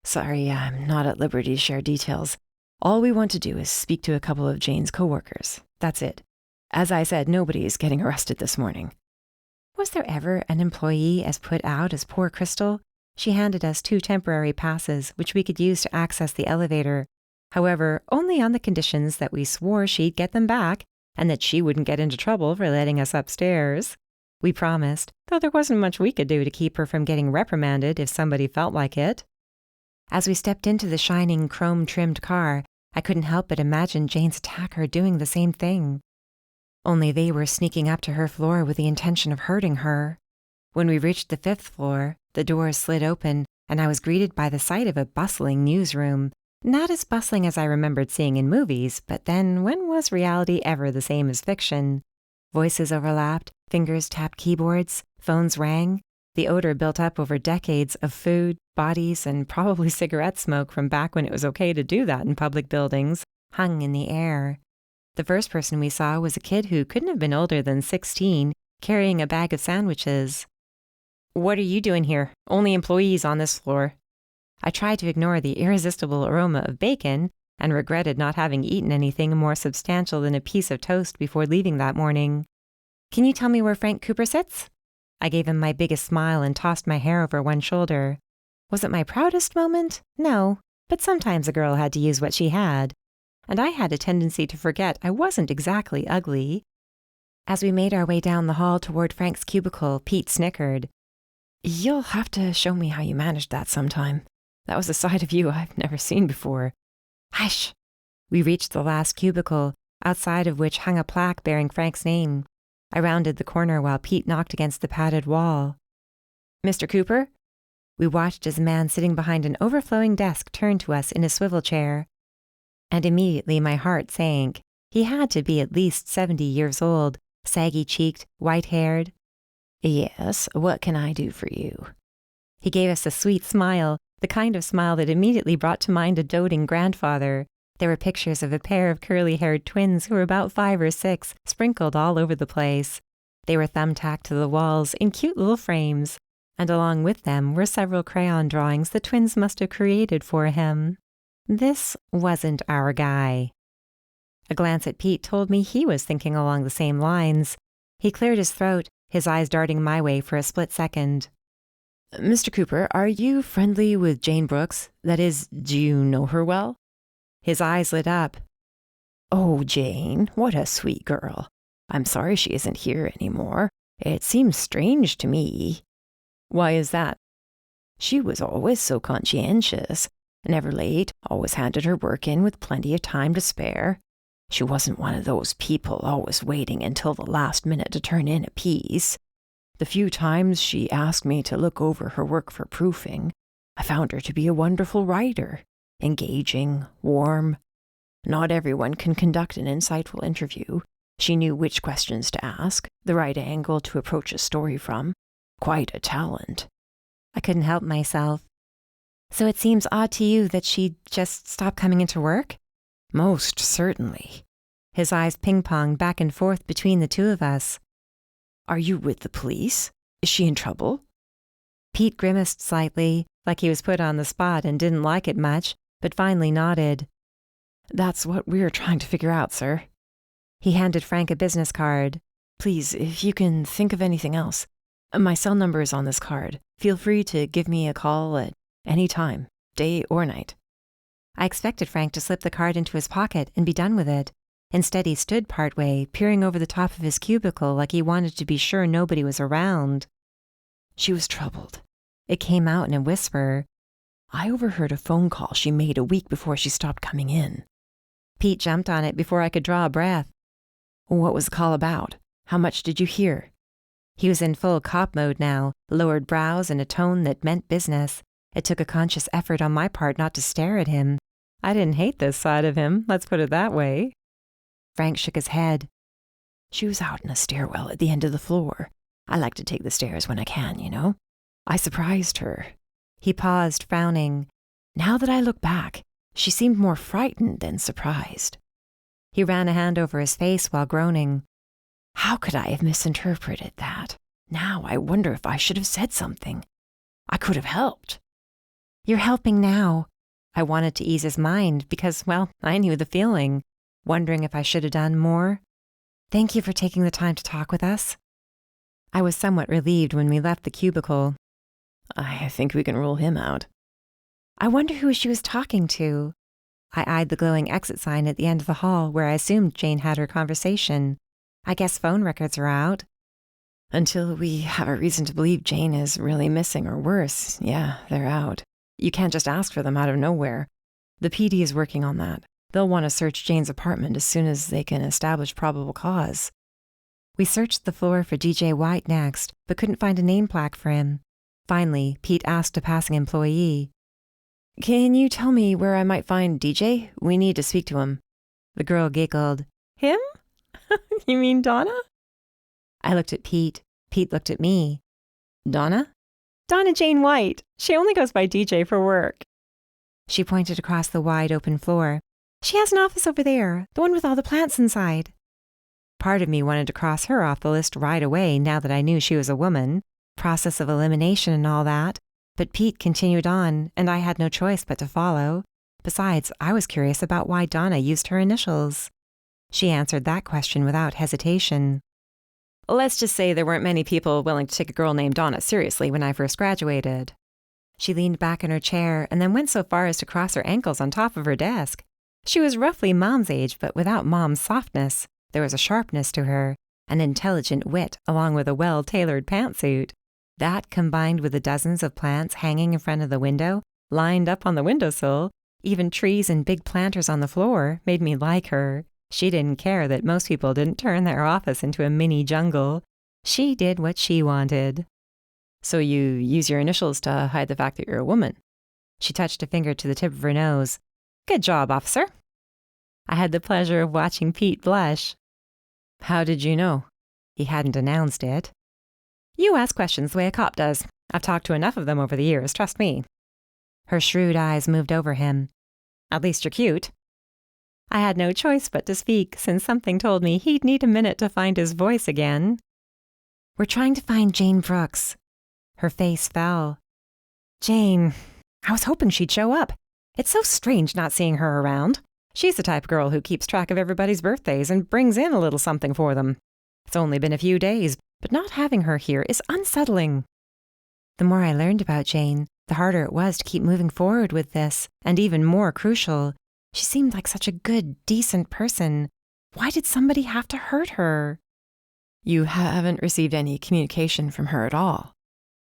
Speaker 3: Sorry, I'm not at liberty to share details. All we want to do is speak to a couple of Jane's coworkers. That's it. As I said, nobody is getting arrested this morning.
Speaker 1: Was there ever an employee as put out as poor Crystal? She handed us 2 temporary passes, which we could use to access the elevator. However, only on the conditions that we swore she'd get them back and that she wouldn't get into trouble for letting us upstairs. We promised, though there wasn't much we could do to keep her from getting reprimanded if somebody felt like it. As we stepped into the shining, chrome-trimmed car, I couldn't help but imagine Jane's attacker doing the same thing. Only they were sneaking up to her floor with the intention of hurting her. When we reached the 5th floor, the doors slid open, and I was greeted by the sight of a bustling newsroom. Not as bustling as I remembered seeing in movies, but then when was reality ever the same as fiction? Voices overlapped, fingers tapped keyboards, phones rang. The odor built up over decades of food, bodies, and probably cigarette smoke from back when it was okay to do that in public buildings, hung in the air. The first person we saw was a kid who couldn't have been older than 16, carrying a bag of sandwiches. What are you doing here? Only employees on this floor. I tried to ignore the irresistible aroma of bacon and regretted not having eaten anything more substantial than a piece of toast before leaving that morning. Can you tell me where Frank Cooper sits? I gave him my biggest smile and tossed my hair over one shoulder. Was it my proudest moment? No, but sometimes a girl had to use what she had. And I had a tendency to forget I wasn't exactly ugly. As we made our way down the hall toward Frank's cubicle, Pete snickered.
Speaker 3: You'll have to show me how you managed that sometime. That was a side of you I've never seen before.
Speaker 1: Hush! We reached the last cubicle, outside of which hung a plaque bearing Frank's name. I rounded the corner while Pete knocked against the padded wall. Mr. Cooper? We watched as a man sitting behind an overflowing desk turned to us in a swivel chair. And immediately my heart sank. He had to be at least 70 years old, saggy-cheeked, white-haired.
Speaker 3: Yes, what can I do for you?
Speaker 1: He gave us a sweet smile, the kind of smile that immediately brought to mind a doting grandfather. There were pictures of a pair of curly-haired twins who were about 5 or 6, sprinkled all over the place. They were thumbtacked to the walls in cute little frames, and along with them were several crayon drawings the twins must have created for him. This wasn't our guy. A glance at Pete told me he was thinking along the same lines. He cleared his throat, his eyes darting my way for a split second.
Speaker 3: Mr. Cooper, are you friendly with Jane Brooks? That is, do you know her well?
Speaker 1: His eyes lit up.
Speaker 3: Oh, Jane, what a sweet girl. I'm sorry she isn't here anymore. It seems strange to me.
Speaker 1: Why is that?
Speaker 3: She was always so conscientious, never late, always handed her work in with plenty of time to spare. She wasn't one of those people always waiting until the last minute to turn in a piece. The few times she asked me to look over her work for proofing, I found her to be a wonderful writer, engaging, warm. Not everyone can conduct an insightful interview. She knew which questions to ask, the right angle to approach a story from. Quite a talent.
Speaker 1: I couldn't help myself. So it seems odd to you that she just stopped coming into work?
Speaker 3: Most certainly.
Speaker 1: His eyes ping-ponged back and forth between the two of us.
Speaker 3: Are you with the police? Is she in trouble?
Speaker 1: Pete grimaced slightly, like he was put on the spot and didn't like it much, but finally nodded.
Speaker 3: That's what we're trying to figure out, sir.
Speaker 1: He handed Frank a business card.
Speaker 3: Please, if you can think of anything else. My cell number is on this card. Feel free to give me a call at any time, day or night.
Speaker 1: I expected Frank to slip the card into his pocket and be done with it. Instead, he stood partway, peering over the top of his cubicle like he wanted to be sure nobody was around.
Speaker 3: She was troubled.
Speaker 1: It came out in a whisper.
Speaker 3: I overheard a phone call she made a week before she stopped coming in.
Speaker 1: Pete jumped on it before I could draw a breath.
Speaker 3: What was the call about? How much did you hear?
Speaker 1: He was in full cop mode now, lowered brows and a tone that meant business. It took a conscious effort on my part not to stare at him. I didn't hate this side of him, let's put it that way.
Speaker 3: Frank shook his head. She was out in a stairwell at the end of the floor. I like to take the stairs when I can, you know. I surprised her.
Speaker 1: He paused, frowning.
Speaker 3: Now that I look back, she seemed more frightened than surprised.
Speaker 1: He ran a hand over his face while groaning.
Speaker 3: How could I have misinterpreted that? Now I wonder if I should have said something. I could have helped.
Speaker 1: You're helping now. I wanted to ease his mind because, well, I knew the feeling, wondering if I should have done more. Thank you for taking the time to talk with us. I was somewhat relieved when we left the cubicle.
Speaker 3: I think we can rule him out.
Speaker 1: I wonder who she was talking to. I eyed the glowing exit sign at the end of the hall where I assumed Jane had her conversation. I guess phone records are out.
Speaker 3: Until we have a reason to believe Jane is really missing or worse, yeah, they're out. You can't just ask for them out of nowhere. The PD is working on that. They'll want to search Jane's apartment as soon as they can establish probable cause.
Speaker 1: We searched the floor for DJ White next, but couldn't find a name plaque for him. Finally, Pete asked a passing employee,
Speaker 3: Can you tell me where I might find DJ? We need to speak to him.
Speaker 1: The girl giggled.
Speaker 3: Him? You mean Donna?
Speaker 1: I looked at Pete. Pete looked at me.
Speaker 3: Donna?
Speaker 1: Donna Jane White. She only goes by DJ for work. She pointed across the wide open floor. She has an office over there, the one with all the plants inside. Part of me wanted to cross her off the list right away now that I knew she was a woman, process of elimination and all that, but Pete continued on, and I had no choice but to follow. Besides, I was curious about why Donna used her initials. She answered that question without hesitation. Let's just say there weren't many people willing to take a girl named Donna seriously when I first graduated. She leaned back in her chair and then went so far as to cross her ankles on top of her desk. She was roughly Mom's age, but without Mom's softness. There was a sharpness to her, an intelligent wit along with a well-tailored pantsuit. That, combined with the dozens of plants hanging in front of the window, lined up on the windowsill, even trees and big planters on the floor, made me like her. She didn't care that most people didn't turn their office into a mini jungle. She did what she wanted.
Speaker 3: So you use your initials to hide the fact that you're a woman?
Speaker 1: She touched a finger to the tip of her nose. Good job, officer. I had the pleasure of watching Pete blush.
Speaker 3: How did you know?
Speaker 1: He hadn't announced it. You ask questions the way a cop does. I've talked to enough of them over the years, trust me. Her shrewd eyes moved over him. At least you're cute. I had no choice but to speak, since something told me he'd need a minute to find his voice again. We're trying to find Jane Brooks. Her face fell. Jane, I was hoping she'd show up. It's so strange not seeing her around. She's the type of girl who keeps track of everybody's birthdays and brings in a little something for them. It's only been a few days, but not having her here is unsettling. The more I learned about Jane, the harder it was to keep moving forward with this, and even more crucial, she seemed like such a good, decent person. Why did somebody have to hurt her?
Speaker 3: You haven't received any communication from her at all?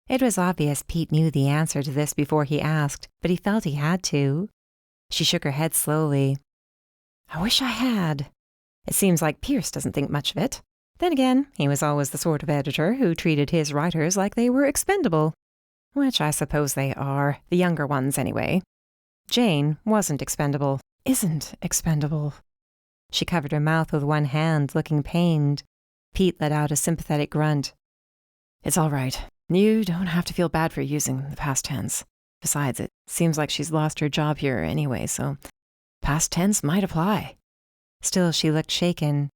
Speaker 1: It was obvious Pete knew the answer to this before he asked, but he felt he had to. She shook her head slowly. I wish I had. It seems like Pierce doesn't think much of it. Then again, he was always the sort of editor who treated his writers like they were expendable. Which I suppose they are, the younger ones anyway. Jane wasn't expendable. Isn't expendable. She covered her mouth with one hand, looking pained. Pete let out a sympathetic grunt. It's all right. You don't have to feel bad for using the past tense. Besides, it seems like she's lost her job here anyway, so past tense might apply. Still, she looked shaken.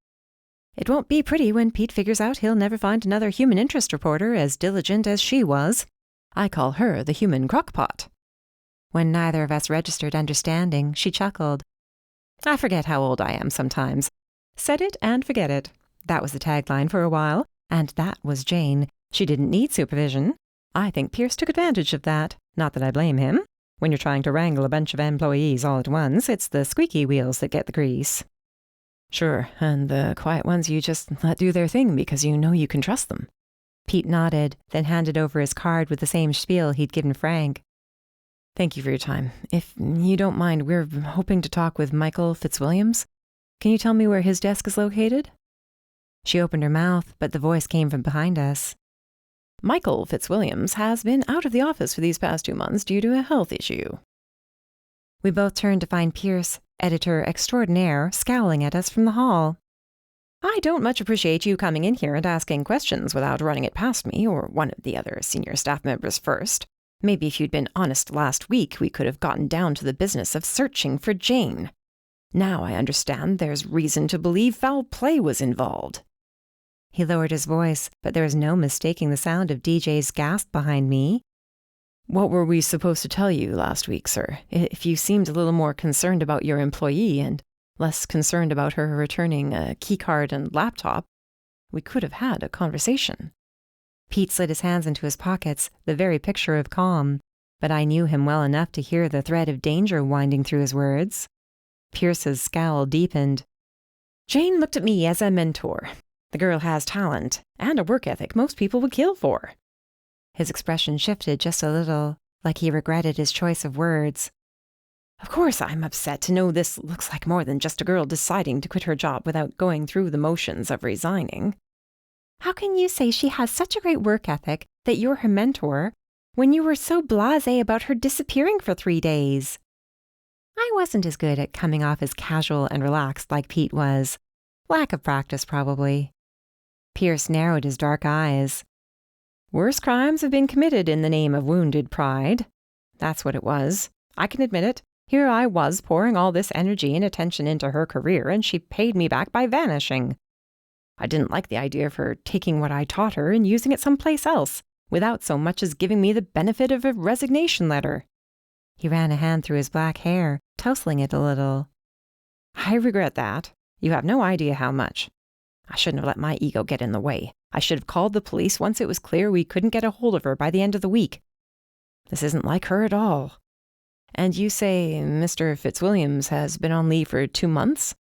Speaker 1: It won't be pretty when Pete figures out he'll never find another human interest reporter as diligent as she was. I call her the human crockpot. When neither of us registered understanding, she chuckled. I forget how old I am sometimes. Set it and forget it. That was the tagline for a while, and that was Jane. She didn't need supervision. I think Pierce took advantage of that. Not that I blame him. When you're trying to wrangle a bunch of employees all at once, it's the squeaky wheels that get the grease. Sure, and the quiet ones you just let do their thing because you know you can trust them. Pete nodded, then handed over his card with the same spiel he'd given Frank. Thank you for your time. If you don't mind, we're hoping to talk with Michael Fitzwilliams. Can you tell me where his desk is located? She opened her mouth, but the voice came from behind us. Michael Fitzwilliams has been out of the office for these past 2 months due to a health issue. We both turned to find Pierce, editor extraordinaire, scowling at us from the hall. I don't much appreciate you coming in here and asking questions without running it past me or one of the other senior staff members first. Maybe if you'd been honest last week, we could have gotten down to the business of searching for Jane. Now I understand there's reason to believe foul play was involved. He lowered his voice, but there was no mistaking the sound of DJ's gasp behind me. What were we supposed to tell you last week, sir? If you seemed a little more concerned about your employee and less concerned about her returning a keycard and laptop, we could have had a conversation. Pete slid his hands into his pockets, the very picture of calm, but I knew him well enough to hear the thread of danger winding through his words. Pierce's scowl deepened. Jane looked at me as a mentor. The girl has talent and a work ethic most people would kill for. His expression shifted just a little, like he regretted his choice of words. Of course I'm upset to know this looks like more than just a girl deciding to quit her job without going through the motions of resigning. How can you say she has such a great work ethic that you're her mentor when you were so blasé about her disappearing for 3 days? I wasn't as good at coming off as casual and relaxed like Pete was. Lack of practice, probably. Pierce narrowed his dark eyes. Worse crimes have been committed in the name of wounded pride. That's what it was. I can admit it. Here I was pouring all this energy and attention into her career, and she paid me back by vanishing. I didn't like the idea of her taking what I taught her and using it someplace else, without so much as giving me the benefit of a resignation letter. He ran a hand through his black hair, tousling it a little. I regret that. You have no idea how much. I shouldn't have let my ego get in the way. I should have called the police once it was clear we couldn't get a hold of her by the end of the week. This isn't like her at all. And you say Mr. Fitzwilliams has been on leave for 2 months?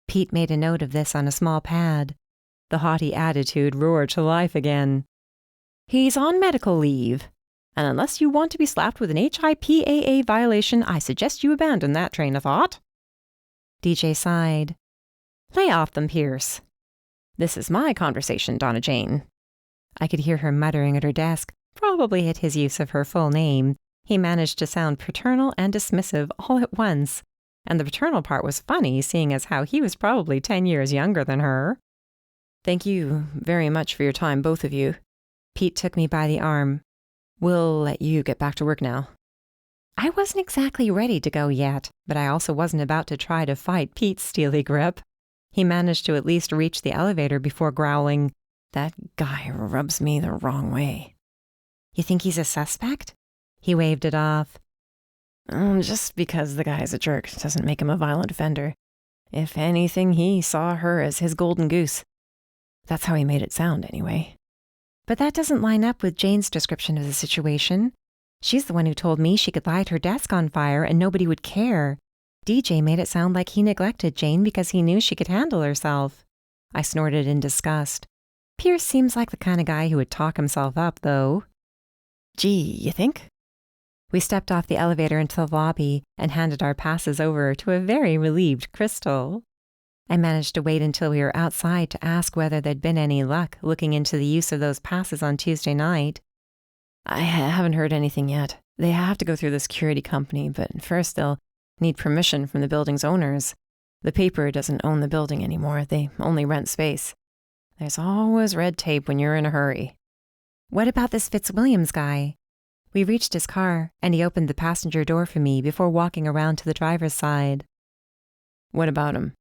Speaker 1: Pete made a note of this on a small pad. The haughty attitude roared to life again. He's on medical leave. And unless you want to be slapped with an HIPAA violation, I suggest you abandon that train of thought. DJ sighed. Lay off them, Pierce. This is my conversation, Donna Jane. I could hear her muttering at her desk, probably at his use of her full name. He managed to sound paternal and dismissive all at once, and the paternal part was funny, seeing as how he was probably 10 years younger than her. Thank you very much for your time, both of you. Pete took me by the arm. We'll let you get back to work now. I wasn't exactly ready to go yet, but I also wasn't about to try to fight Pete's steely grip. He managed to at least reach the elevator before growling, That guy rubs me the wrong way. You think he's a suspect? He waved it off. Just because the guy's a jerk doesn't make him a violent offender. If anything, he saw her as his golden goose. That's how he made it sound, anyway. But that doesn't line up with Jane's description of the situation. She's the one who told me she could light her desk on fire and nobody would care. DJ made it sound like he neglected Jane because he knew she could handle herself. I snorted in disgust. Pierce seems like the kind of guy who would talk himself up, though.
Speaker 3: Gee, you think?
Speaker 1: We stepped off the elevator into the lobby and handed our passes over to a very relieved Crystal. I managed to wait until we were outside to ask whether there'd been any luck looking into the use of those passes on Tuesday night.
Speaker 3: I haven't heard anything yet. They have to go through the security company, but first they'll need permission from the building's owners. The paper doesn't own the building anymore. They only rent space. There's always red tape when you're in a hurry.
Speaker 1: What about this Fitzwilliams guy? We reached his car, and he opened the passenger door for me before walking around to the driver's side.
Speaker 3: What about him?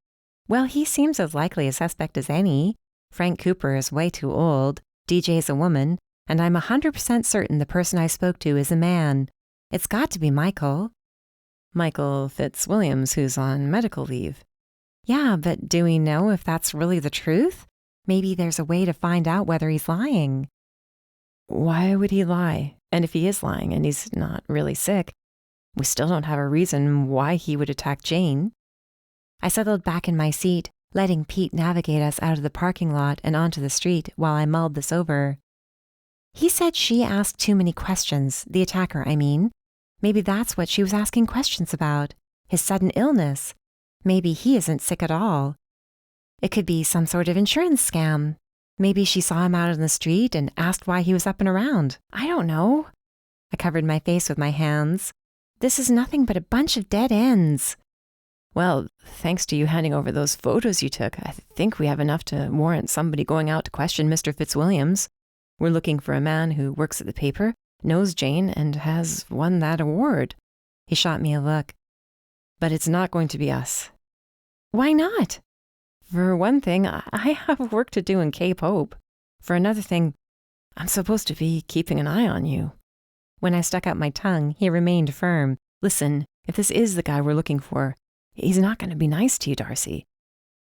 Speaker 1: Well, he seems as likely a suspect as any. Frank Cooper is way too old, DJ's a woman, and I'm 100% certain the person I spoke to is a man. It's got to be Michael.
Speaker 3: Michael Fitzwilliams, who's on medical leave.
Speaker 1: Yeah, but do we know if that's really the truth? Maybe there's a way to find out whether he's lying.
Speaker 3: Why would he lie? And if he is lying and he's not really sick, we still don't have a reason why he would attack Jane.
Speaker 1: I settled back in my seat, letting Pete navigate us out of the parking lot and onto the street while I mulled this over. He said she asked too many questions, the attacker, I mean. Maybe that's what she was asking questions about, his sudden illness. Maybe he isn't sick at all. It could be some sort of insurance scam. Maybe she saw him out on the street and asked why he was up and around. I don't know. I covered my face with my hands. This is nothing but a bunch of dead ends.
Speaker 3: Well, thanks to you handing over those photos you took, I think we have enough to warrant somebody going out to question Mr. Fitzwilliams. We're looking for a man who works at the paper, knows Jane, and has won that award.
Speaker 1: He shot me a look.
Speaker 3: But it's not going to be us.
Speaker 1: Why not?
Speaker 3: For one thing, I have work to do in Cape Hope. For another thing, I'm supposed to be keeping an eye on you.
Speaker 1: When I stuck out my tongue, he remained firm.
Speaker 3: Listen, if this is the guy we're looking for, he's not going to be nice to you, Darcy.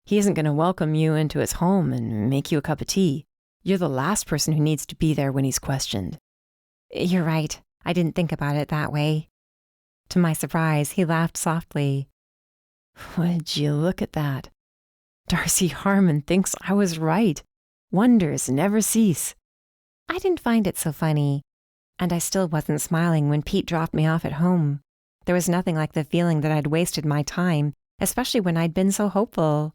Speaker 3: He isn't going to welcome you into his home and make you a cup of tea. You're the last person who needs to be there when he's questioned.
Speaker 1: You're right. I didn't think about it that way. To my surprise, he laughed softly.
Speaker 3: Would you look at that? Darcy Harmon thinks I was right. Wonders never cease.
Speaker 1: I didn't find it so funny. And I still wasn't smiling when Pete dropped me off at home. There was nothing like the feeling that I'd wasted my time, especially when I'd been so hopeful.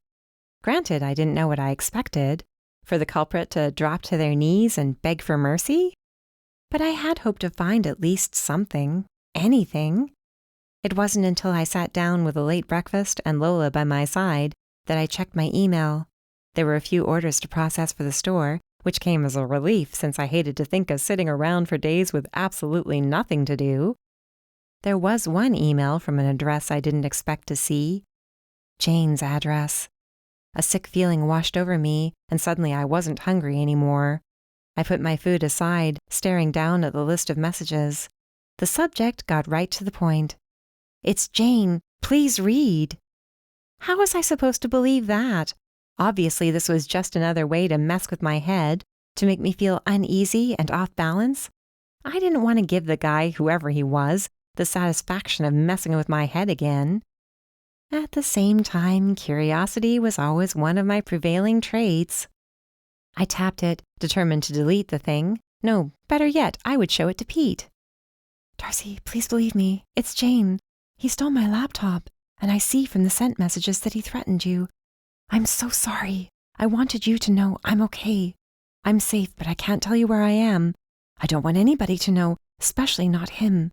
Speaker 1: Granted, I didn't know what I expected. For the culprit to drop to their knees and beg for mercy? But I had hoped to find at least something, anything. It wasn't until I sat down with a late breakfast and Lola by my side that I checked my email. There were a few orders to process for the store, which came as a relief since I hated to think of sitting around for days with absolutely nothing to do. There was one email from an address I didn't expect to see. Jane's address. A sick feeling washed over me, and suddenly I wasn't hungry anymore. I put my food aside, staring down at the list of messages. The subject got right to the point. It's Jane. Please read. How was I supposed to believe that? Obviously, this was just another way to mess with my head, to make me feel uneasy and off balance. I didn't want to give the guy, whoever he was, the satisfaction of messing with my head again. At the same time, curiosity was always one of my prevailing traits. I tapped it, determined to delete the thing. No, better yet, I would show it to Pete. Darcy, please believe me. It's Jane. He stole my laptop, and I see from the sent messages that he threatened you. I'm so sorry. I wanted you to know I'm okay. I'm safe, but I can't tell you where I am. I don't want anybody to know, especially not him.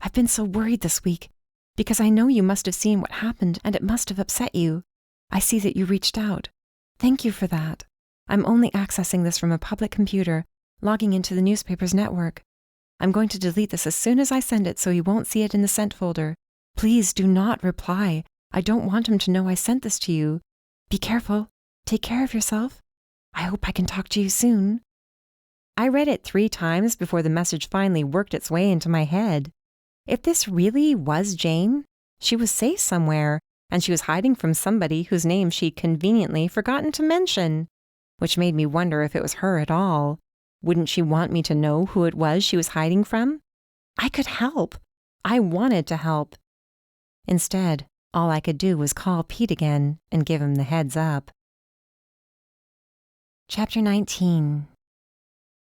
Speaker 1: I've been so worried this week, because I know you must have seen what happened and it must have upset you. I see that you reached out. Thank you for that. I'm only accessing this from a public computer, logging into the newspaper's network. I'm going to delete this as soon as I send it so you won't see it in the sent folder. Please do not reply. I don't want him to know I sent this to you. Be careful. Take care of yourself. I hope I can talk to you soon. I read it 3 times before the message finally worked its way into my head. If this really was Jane, she was safe somewhere, and she was hiding from somebody whose name she'd conveniently forgotten to mention, which made me wonder if it was her at all. Wouldn't she want me to know who it was she was hiding from? I could help. I wanted to help. Instead, all I could do was call Pete again and give him the heads up. Chapter 19.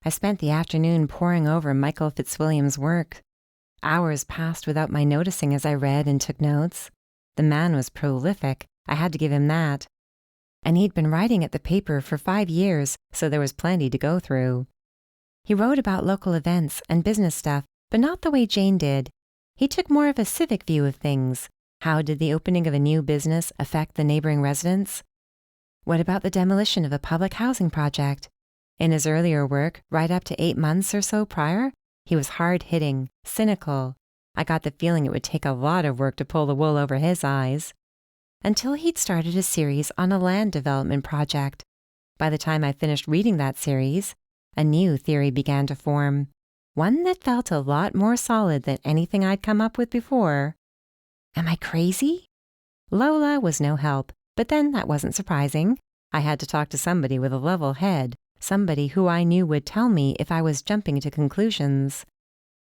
Speaker 1: I spent the afternoon poring over Michael Fitzwilliam's work. Hours passed without my noticing as I read and took notes. The man was prolific, I had to give him that. And he'd been writing at the paper for 5 years, so there was plenty to go through. He wrote about local events and business stuff, but not the way Jane did. He took more of a civic view of things. How did the opening of a new business affect the neighboring residents? What about the demolition of a public housing project? In his earlier work, right up to 8 months or so prior, he was hard-hitting, cynical. I got the feeling it would take a lot of work to pull the wool over his eyes. Until he'd started a series on a land development project. By the time I finished reading that series, a new theory began to form, one that felt a lot more solid than anything I'd come up with before. Am I crazy? Lola was no help, but then that wasn't surprising. I had to talk to somebody with a level head, somebody who I knew would tell me if I was jumping to conclusions.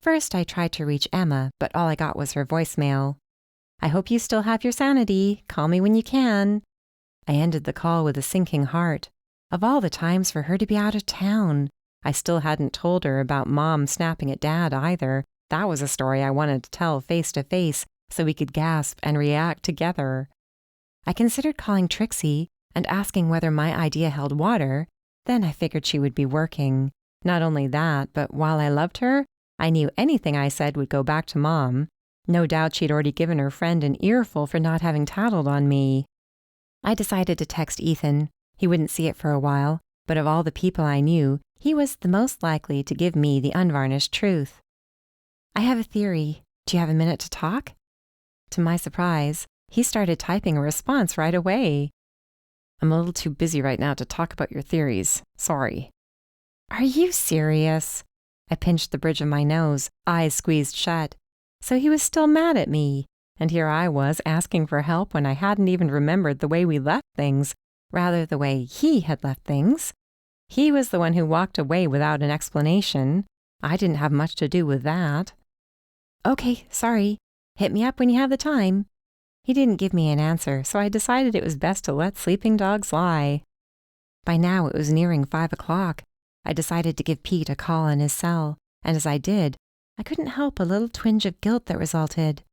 Speaker 1: First, I tried to reach Emma, but all I got was her voicemail. I hope you still have your sanity. Call me when you can. I ended the call with a sinking heart. Of all the times for her to be out of town, I still hadn't told her about Mom snapping at Dad either. That was a story I wanted to tell face to face so we could gasp and react together. I considered calling Trixie and asking whether my idea held water. Then I figured she would be working. Not only that, but while I loved her, I knew anything I said would go back to Mom. No doubt she'd already given her friend an earful for not having tattled on me. I decided to text Ethan. He wouldn't see it for a while, but of all the people I knew, he was the most likely to give me the unvarnished truth. I have a theory. Do you have a minute to talk? To my surprise, he started typing a response right away. I'm a little too busy right now to talk about your theories. Sorry. Are you serious? I pinched the bridge of my nose, eyes squeezed shut. So he was still mad at me, and here I was asking for help when I hadn't even remembered the way we left things, rather the way he had left things. He was the one who walked away without an explanation. I didn't have much to do with that. Okay, sorry. Hit me up when you have the time. He didn't give me an answer, so I decided it was best to let sleeping dogs lie. By now it was nearing 5 o'clock. I decided to give Pete a call in his cell, and as I did, I couldn't help a little twinge of guilt that resulted.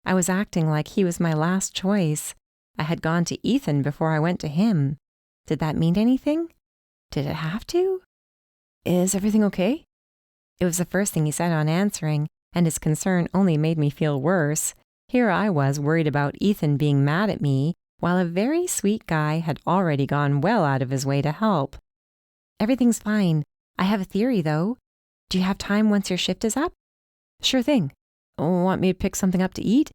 Speaker 1: I was acting like he was my last choice. I had gone to Ethan before I went to him. Did that mean anything? Did it have to? Is everything okay? It was the first thing he said on answering, and his concern only made me feel worse. Here I was worried about Ethan being mad at me, while a very sweet guy had already gone well out of his way to help. Everything's fine. I have a theory, though. Do you have time once your shift is up? Sure thing. Want me to pick something up to eat?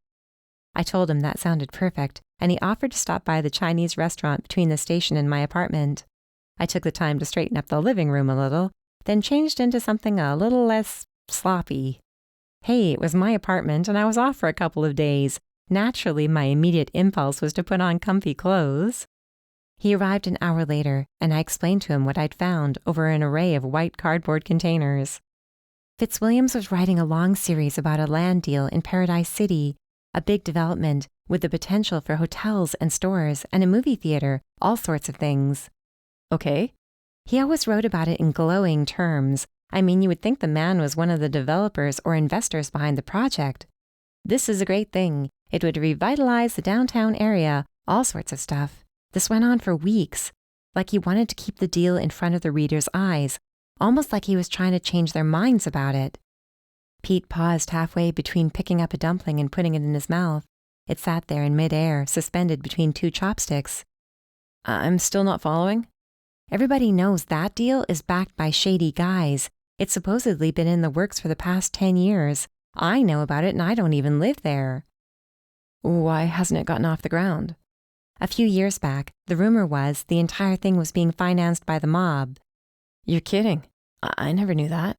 Speaker 1: I told him that sounded perfect, and he offered to stop by the Chinese restaurant between the station and my apartment. I took the time to straighten up the living room a little, then changed into something a little less sloppy. Hey, it was my apartment, and I was off for a couple of days. Naturally, my immediate impulse was to put on comfy clothes. He arrived an hour later, and I explained to him what I'd found over an array of white cardboard containers. Fitzwilliams was writing a long series about a land deal in Paradise City, a big development with the potential for hotels and stores and a movie theater, all sorts of things. Okay. He always wrote about it in glowing terms. I mean, you would think the man was one of the developers or investors behind the project. This is a great thing. It would revitalize the downtown area, all sorts of stuff. This went on for weeks, like he wanted to keep the deal in front of the reader's eyes, almost like he was trying to change their minds about it. Pete paused halfway between picking up a dumpling and putting it in his mouth. It sat there in midair, suspended between 2 chopsticks. I'm still not following? Everybody knows that deal is backed by shady guys. It's supposedly been in the works for the past 10 years. I know about it and I don't even live there. Why hasn't it gotten off the ground? A few years back, the rumor was the entire thing was being financed by the mob. You're kidding. I never knew that.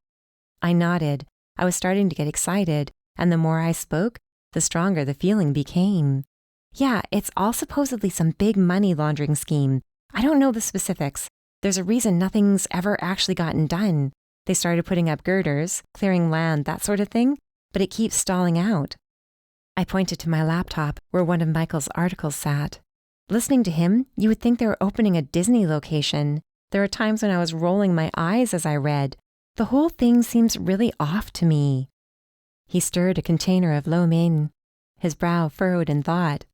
Speaker 1: I nodded. I was starting to get excited, and the more I spoke, the stronger the feeling became. Yeah, it's all supposedly some big money laundering scheme. I don't know the specifics. There's a reason nothing's ever actually gotten done. They started putting up girders, clearing land, that sort of thing, but it keeps stalling out. I pointed to my laptop where one of Michael's articles sat. Listening to him, you would think they were opening a Disney location. There were times when I was rolling my eyes as I read. The whole thing seems really off to me. He stirred a container of lo mein, his brow furrowed in thought.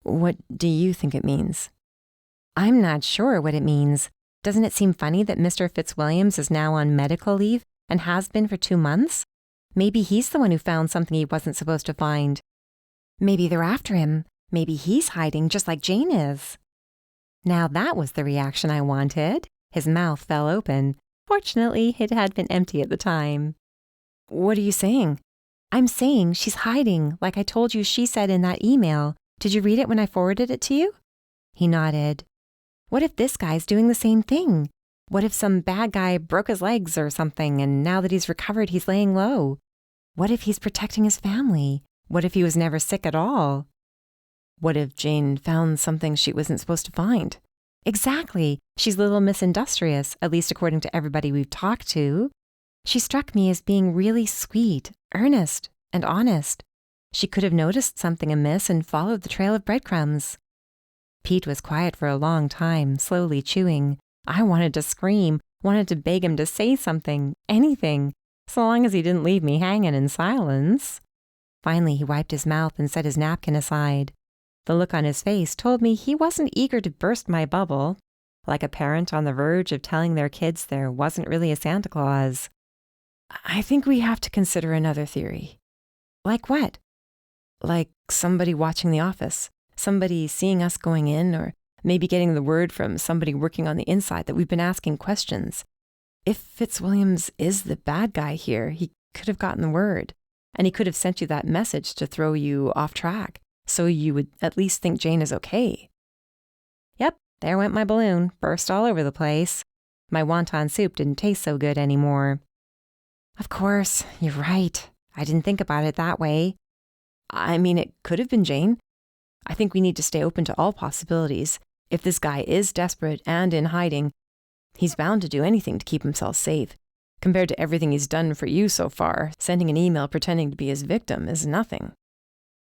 Speaker 3: What do you think it means?
Speaker 1: I'm not sure what it means. Doesn't it seem funny that Mr. Fitzwilliams is now on medical leave and has been for 2 months? Maybe he's the one who found something he wasn't supposed to find. Maybe they're after him. Maybe he's hiding just like Jane is. Now that was the reaction I wanted. His mouth fell open. Fortunately, it had been empty at the time.
Speaker 3: What are you saying?
Speaker 1: I'm saying she's hiding, like I told you she said in that email. Did you read it when I forwarded it to you? He nodded. What if this guy's doing the same thing? What if some bad guy broke his legs or something, and now that he's recovered, he's laying low? What if he's protecting his family? What if he was never sick at all?
Speaker 3: What if Jane found something she wasn't supposed to find?
Speaker 1: Exactly. She's Little Miss Industrious, at least according to everybody we've talked to. She struck me as being really sweet, earnest, and honest. She could have noticed something amiss and followed the trail of breadcrumbs. Pete was quiet for a long time, slowly chewing. I wanted to scream, wanted to beg him to say something, anything, so long as he didn't leave me hanging in silence. Finally, he wiped his mouth and set his napkin aside. The look on his face told me he wasn't eager to burst my bubble, like a parent on the verge of telling their kids there wasn't really a Santa Claus.
Speaker 3: I think we have to consider another theory.
Speaker 1: Like what?
Speaker 3: Like somebody watching the office, somebody seeing us going in, or maybe getting the word from somebody working on the inside that we've been asking questions. If Fitzwilliams is the bad guy here, he could have gotten the word, and he could have sent you that message to throw you off track, so you would at least think Jane is okay.
Speaker 1: Yep, there went my balloon, burst all over the place. My wonton soup didn't taste so good anymore. Of course, you're right. I didn't think about it that way.
Speaker 3: I mean, it could have been Jane. I think we need to stay open to all possibilities. If this guy is desperate and in hiding, he's bound to do anything to keep himself safe. Compared to everything he's done for you so far, sending an email pretending to be his victim is nothing.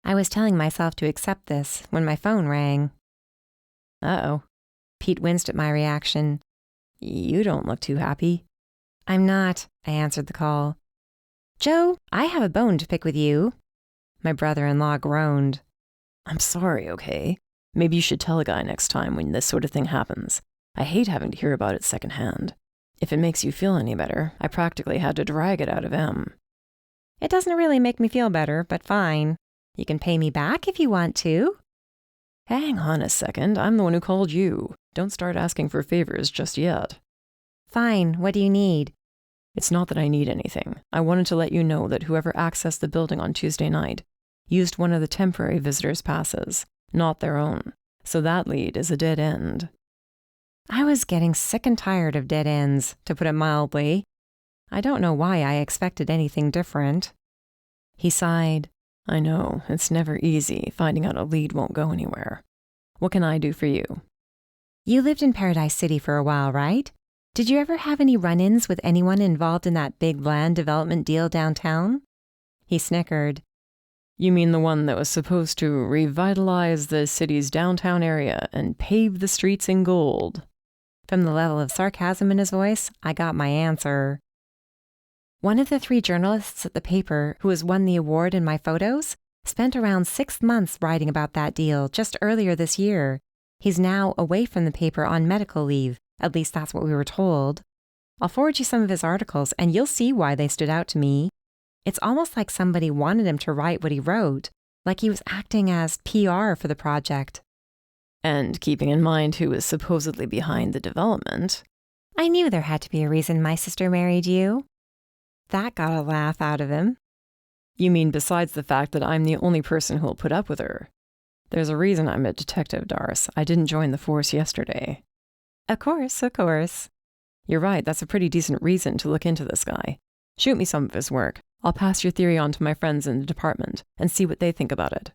Speaker 1: I was telling myself to accept this when my phone rang.
Speaker 3: Uh-oh.
Speaker 1: Pete winced at my reaction.
Speaker 3: You don't look too happy.
Speaker 1: I'm not, I answered the call. Joe, I have a bone to pick with you. My brother-in-law groaned.
Speaker 3: I'm sorry, okay? Maybe you should tell a guy next time when this sort of thing happens. I hate having to hear about it secondhand. If it makes you feel any better, I practically had to drag it out of M.
Speaker 1: It doesn't really make me feel better, but fine. You can pay me back if you want to.
Speaker 3: Hang on a second, I'm the one who called you. Don't start asking for favors just yet.
Speaker 1: Fine, what do you need?
Speaker 3: It's not that I need anything. I wanted to let you know that whoever accessed the building on Tuesday night used one of the temporary visitors' passes, not their own. So that lead is a dead end.
Speaker 1: I was getting sick and tired of dead ends, to put it mildly. I don't know why I expected anything different.
Speaker 3: He sighed. I know, it's never easy. Finding out a lead won't go anywhere. What can I do for you?
Speaker 1: You lived in Paradise City for a while, right? Did you ever have any run-ins with anyone involved in that big land development deal downtown? He snickered.
Speaker 3: You mean the one that was supposed to revitalize the city's downtown area and pave the streets in gold?
Speaker 1: From the level of sarcasm in his voice, I got my answer. One of the 3 journalists at the paper who has won the award in my photos spent around 6 months writing about that deal just earlier this year. He's now away from the paper on medical leave. At least that's what we were told. I'll forward you some of his articles and you'll see why they stood out to me. It's almost like somebody wanted him to write what he wrote, like he was acting as PR for the project.
Speaker 3: And keeping in mind who was supposedly behind the development.
Speaker 1: I knew there had to be a reason my sister married you. That got a laugh out of him.
Speaker 3: You mean besides the fact that I'm the only person who'll put up with her? There's a reason I'm a detective, Darcy. I didn't join the force yesterday.
Speaker 1: Of course, of course.
Speaker 3: You're right, that's a pretty decent reason to look into this guy. Shoot me some of his work. I'll pass your theory on to my friends in the department and see what they think about it.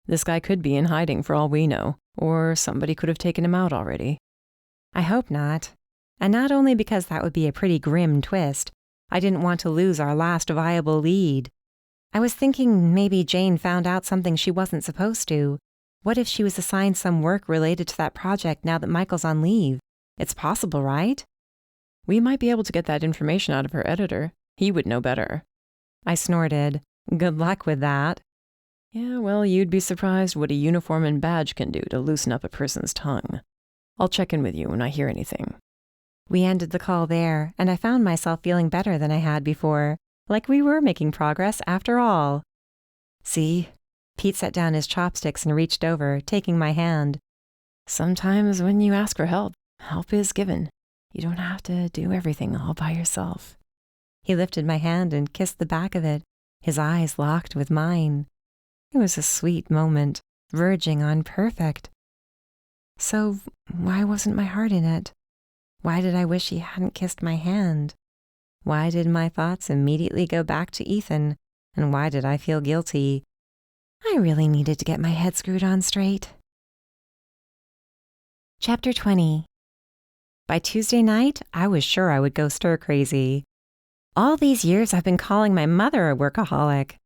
Speaker 3: This guy could be in hiding for all we know, or somebody could have taken him out already.
Speaker 1: I hope not. And not only because that would be a pretty grim twist. I didn't want to lose our last viable lead. I was thinking maybe Jane found out something she wasn't supposed to. What if she was assigned some work related to that project now that Michael's on leave? It's possible, right?
Speaker 3: We might be able to get that information out of her editor. He would know better.
Speaker 1: I snorted. Good luck with that.
Speaker 3: Yeah, well, you'd be surprised what a uniform and badge can do to loosen up a person's tongue. I'll check in with you when I hear anything.
Speaker 1: We ended the call there, and I found myself feeling better than I had before, like we were making progress after all. See? Pete set down his chopsticks and reached over, taking my hand.
Speaker 3: Sometimes when you ask for help, help is given. You don't have to do everything all by yourself.
Speaker 1: He lifted my hand and kissed the back of it, his eyes locked with mine. It was a sweet moment, verging on perfect. So why wasn't my heart in it? Why did I wish he hadn't kissed my hand? Why did my thoughts immediately go back to Ethan, and why did I feel guilty? I really needed to get my head screwed on straight. Chapter 20. By Tuesday night, I was sure I would go stir-crazy. All these years I've been calling my mother a workaholic.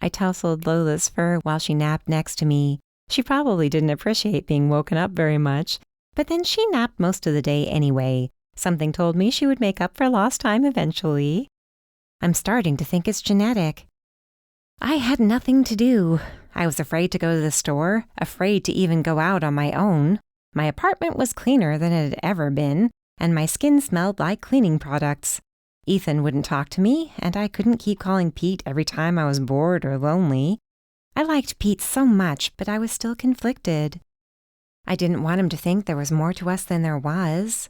Speaker 1: I tousled Lola's fur while she napped next to me. She probably didn't appreciate being woken up very much, but then she napped most of the day anyway. Something told me she would make up for lost time eventually. I'm starting to think it's genetic. I had nothing to do. I was afraid to go to the store, afraid to even go out on my own. My apartment was cleaner than it had ever been, and my skin smelled like cleaning products. Ethan wouldn't talk to me, and I couldn't keep calling Pete every time I was bored or lonely. I liked Pete so much, but I was still conflicted. I didn't want him to think there was more to us than there was,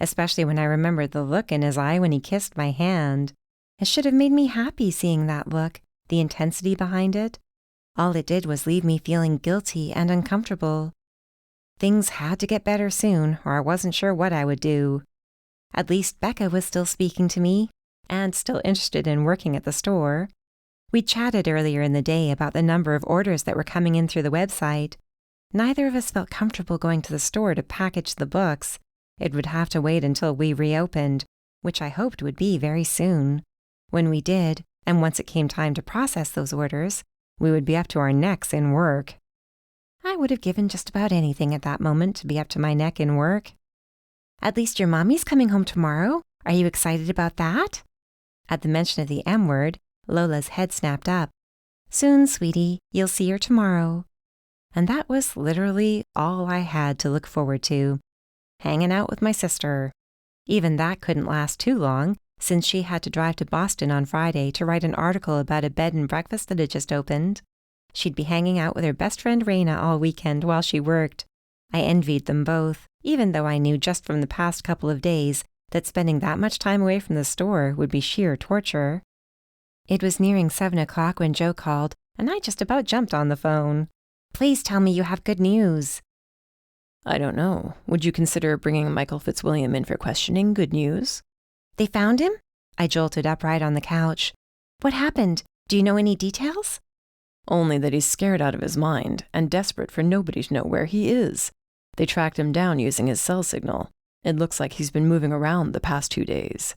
Speaker 1: especially when I remembered the look in his eye when he kissed my hand. It should have made me happy seeing that look, the intensity behind it. All it did was leave me feeling guilty and uncomfortable. Things had to get better soon, or I wasn't sure what I would do. At least Becca was still speaking to me, and still interested in working at the store. We chatted earlier in the day about the number of orders that were coming in through the website. Neither of us felt comfortable going to the store to package the books. It would have to wait until we reopened, which I hoped would be very soon. When we did, and once it came time to process those orders, we would be up to our necks in work. I would have given just about anything at that moment to be up to my neck in work. At least your mommy's coming home tomorrow. Are you excited about that? At the mention of the M word, Lola's head snapped up. Soon, sweetie, you'll see her tomorrow. And that was literally all I had to look forward to. Hanging out with my sister. Even that couldn't last too long, since she had to drive to Boston on Friday to write an article about a bed and breakfast that had just opened. She'd be hanging out with her best friend Raina all weekend while she worked. I envied them both, even though I knew just from the past couple of days that spending that much time away from the store would be sheer torture. It was nearing 7 o'clock when Joe called, and I just about jumped on the phone. Please tell me you have good news.
Speaker 3: I don't know. Would you consider bringing Michael Fitzwilliam in for questioning good news?
Speaker 1: They found him? I jolted upright on the couch. What happened? Do you know any details?
Speaker 3: Only that he's scared out of his mind and desperate for nobody to know where he is. They tracked him down using his cell signal. It looks like he's been moving around the past 2 days.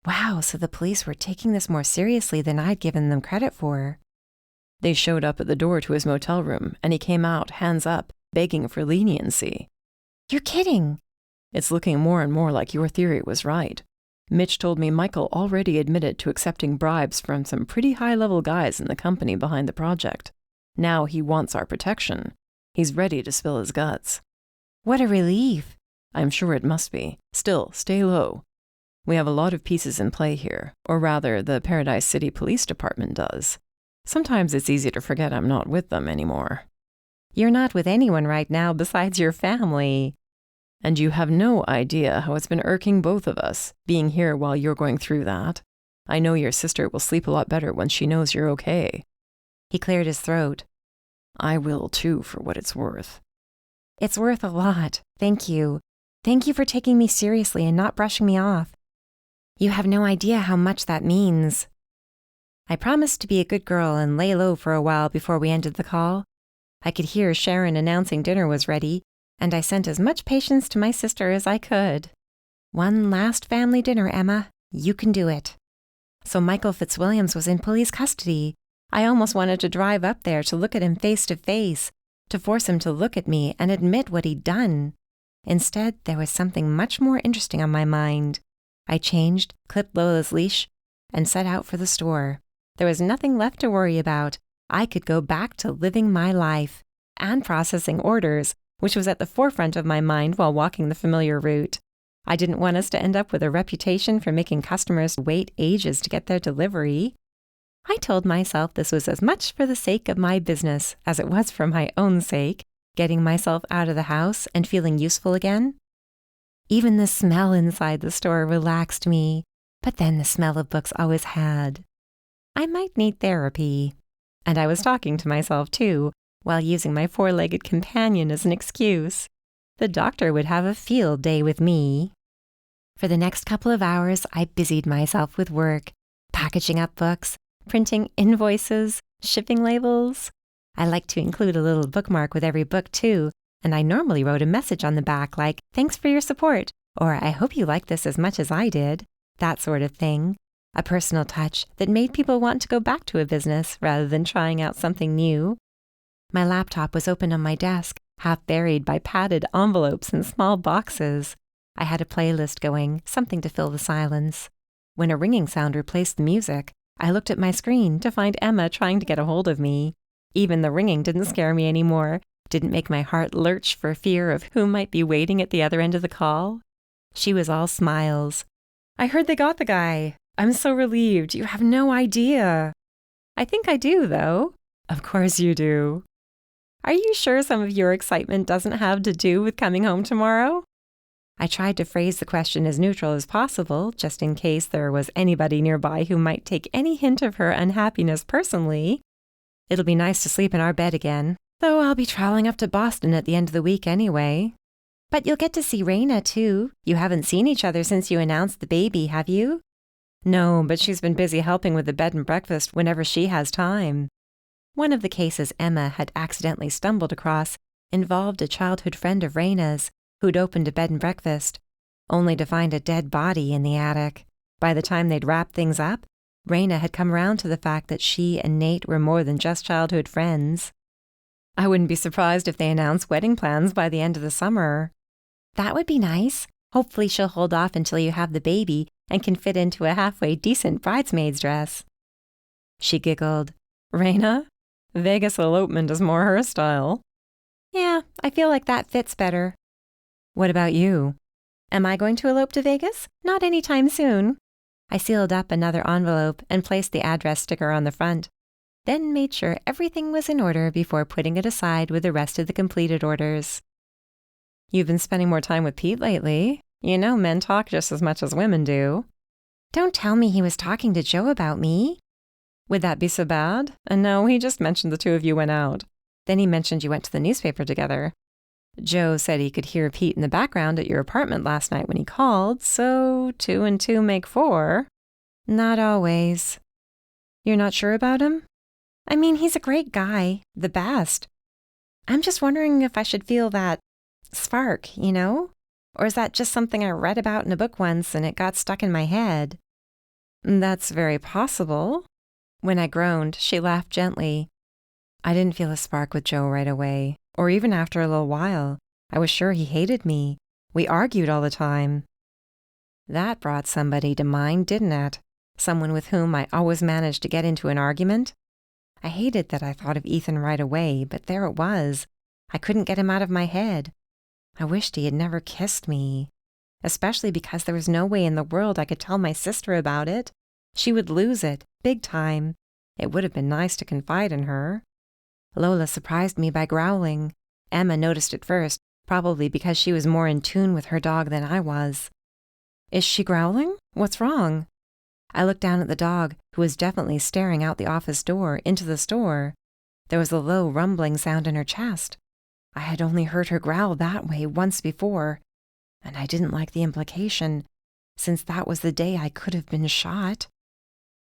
Speaker 1: Wow, so the police were taking this more seriously than I'd given them credit for.
Speaker 3: They showed up at the door to his motel room, and he came out, hands up, begging for leniency.
Speaker 1: You're kidding.
Speaker 3: It's looking more and more like your theory was right. Mitch told me Michael already admitted to accepting bribes from some pretty high-level guys in the company behind the project. Now he wants our protection. He's ready to spill his guts.
Speaker 1: What a relief.
Speaker 3: I'm sure it must be. Still, stay low. We have a lot of pieces in play here, or rather, the Paradise City Police Department does. Sometimes it's easy to forget I'm not with them anymore.
Speaker 1: You're not with anyone right now besides your family.
Speaker 3: And you have no idea how it's been irking both of us, being here while you're going through that. I know your sister will sleep a lot better once she knows you're okay.
Speaker 1: He cleared his throat.
Speaker 3: I will too, for what it's worth.
Speaker 1: It's worth a lot. Thank you. Thank you for taking me seriously and not brushing me off. You have no idea how much that means. I promised to be a good girl and lay low for a while before we ended the call. I could hear Sharon announcing dinner was ready, and I sent as much patience to my sister as I could. One last family dinner, Emma. You can do it. So Michael Fitzwilliams was in police custody. I almost wanted to drive up there to look at him face to face, to force him to look at me and admit what he'd done. Instead, there was something much more interesting on my mind. I changed, clipped Lola's leash, and set out for the store. There was nothing left to worry about. I could go back to living my life and processing orders, which was at the forefront of my mind while walking the familiar route. I didn't want us to end up with a reputation for making customers wait ages to get their delivery. I told myself this was as much for the sake of my business as it was for my own sake, getting myself out of the house and feeling useful again. Even the smell inside the store relaxed me, but then the smell of books always had. I might need therapy. And I was talking to myself, too, while using my four-legged companion as an excuse. The doctor would have a field day with me. For the next couple of hours, I busied myself with work, packaging up books, printing invoices, shipping labels. I like to include a little bookmark with every book, too, and I normally wrote a message on the back like, "Thanks for your support," or "I hope you like this as much as I did," that sort of thing. A personal touch that made people want to go back to a business rather than trying out something new. My laptop was open on my desk, half buried by padded envelopes and small boxes. I had a playlist going, something to fill the silence. When a ringing sound replaced the music, I looked at my screen to find Emma trying to get a hold of me. Even the ringing didn't scare me anymore, didn't make my heart lurch for fear of who might be waiting at the other end of the call. She was all smiles. "I heard they got the guy. I'm so relieved. You have no idea." "I think I do, though." "Of course you do." "Are you sure some of your excitement doesn't have to do with coming home tomorrow?" I tried to phrase the question as neutral as possible, just in case there was anybody nearby who might take any hint of her unhappiness personally. "It'll be nice to sleep in our bed again, though I'll be traveling up to Boston at the end of the week anyway." "But you'll get to see Raina, too. You haven't seen each other since you announced the baby, have you?" "No, but she's been busy helping with the bed and breakfast whenever she has time." One of the cases Emma had accidentally stumbled across involved a childhood friend of Raina's who'd opened a bed and breakfast, only to find a dead body in the attic. By the time they'd wrapped things up, Raina had come around to the fact that she and Nate were more than just childhood friends. I wouldn't be surprised if they announced wedding plans by the end of the summer. "That would be nice. Hopefully she'll hold off until you have the baby and can fit into a halfway decent bridesmaid's dress." She giggled. "Raina? Vegas elopement is more her style." "Yeah, I feel like that fits better." "What about you?" "Am I going to elope to Vegas? Not any time soon." I sealed up another envelope and placed the address sticker on the front, then made sure everything was in order before putting it aside with the rest of the completed orders. "You've been spending more time with Pete lately. You know men talk just as much as women do." "Don't tell me he was talking to Joe about me." "Would that be so bad?" "And no, he just mentioned the two of you went out. Then he mentioned you went to the newspaper together. Joe said he could hear Pete in the background at your apartment last night when he called, so 2 and 2 make 4. "Not always." "You're not sure about him?" "I mean, he's a great guy, the best. I'm just wondering if I should feel that spark, you know? Or is that just something I read about in a book once and it got stuck in my head?" "That's very possible." When I groaned, she laughed gently. "I didn't feel a spark with Joe right away, or even after a little while. I was sure he hated me. We argued all the time." That brought somebody to mind, didn't it? Someone with whom I always managed to get into an argument. I hated that I thought of Ethan right away, but there it was. I couldn't get him out of my head. I wished he had never kissed me, especially because there was no way in the world I could tell my sister about it. She would lose it, big time. It would have been nice to confide in her. Lola surprised me by growling. Emma noticed it first, probably because she was more in tune with her dog than I was. "Is she growling? What's wrong?" I looked down at the dog, who was definitely staring out the office door into the store. There was a low rumbling sound in her chest. I had only heard her growl that way once before, and I didn't like the implication, since that was the day I could have been shot.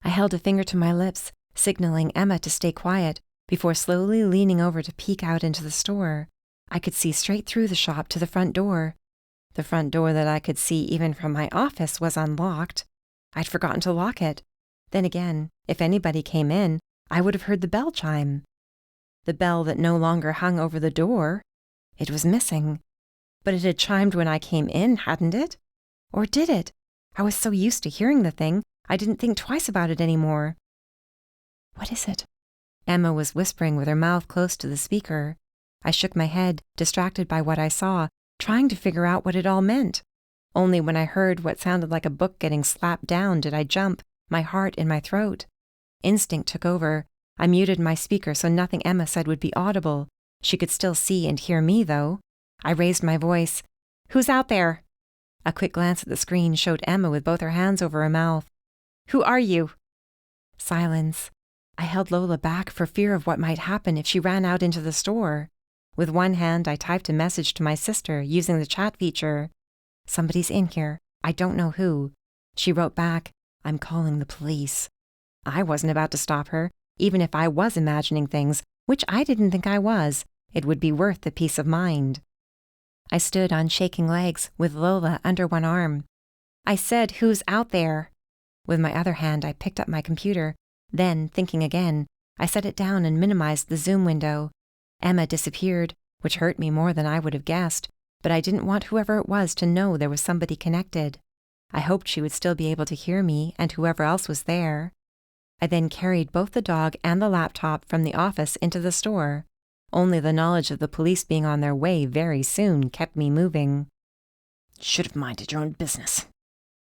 Speaker 1: I held a finger to my lips, signaling Emma to stay quiet, before slowly leaning over to peek out into the store. I could see straight through the shop to the front door. The front door that I could see even from my office was unlocked. I'd forgotten to lock it. Then again, if anybody came in, I would have heard the bell chime. The bell that no longer hung over the door. It was missing. But it had chimed when I came in, hadn't it? Or did it? I was so used to hearing the thing, I didn't think twice about it anymore.
Speaker 3: What is it?
Speaker 1: Emma was whispering with her mouth close to the speaker. I shook my head, distracted by what I saw, trying to figure out what it all meant. Only when I heard what sounded like a book getting slapped down did I jump, my heart in my throat. Instinct took over. I muted my speaker so nothing Emma said would be audible. She could still see and hear me, though. I raised my voice. "Who's out there?" A quick glance at the screen showed Emma with both her hands over her mouth. "Who are you?" Silence. I held Lola back for fear of what might happen if she ran out into the store. With one hand, I typed a message to my sister using the chat feature. "Somebody's in here. I don't know who." She wrote back, "I'm calling the police." I wasn't about to stop her. Even if I was imagining things, which I didn't think I was, it would be worth the peace of mind. I stood on shaking legs with Lola under one arm. I said, "Who's out there?" With my other hand, I picked up my computer. Then, thinking again, I set it down and minimized the zoom window. Emma disappeared, which hurt me more than I would have guessed, but I didn't want whoever it was to know there was somebody connected. I hoped she would still be able to hear me and whoever else was there. I then carried both the dog and the laptop from the office into the store. Only the knowledge of the police being on their way very soon kept me moving.
Speaker 3: Should have minded your own business.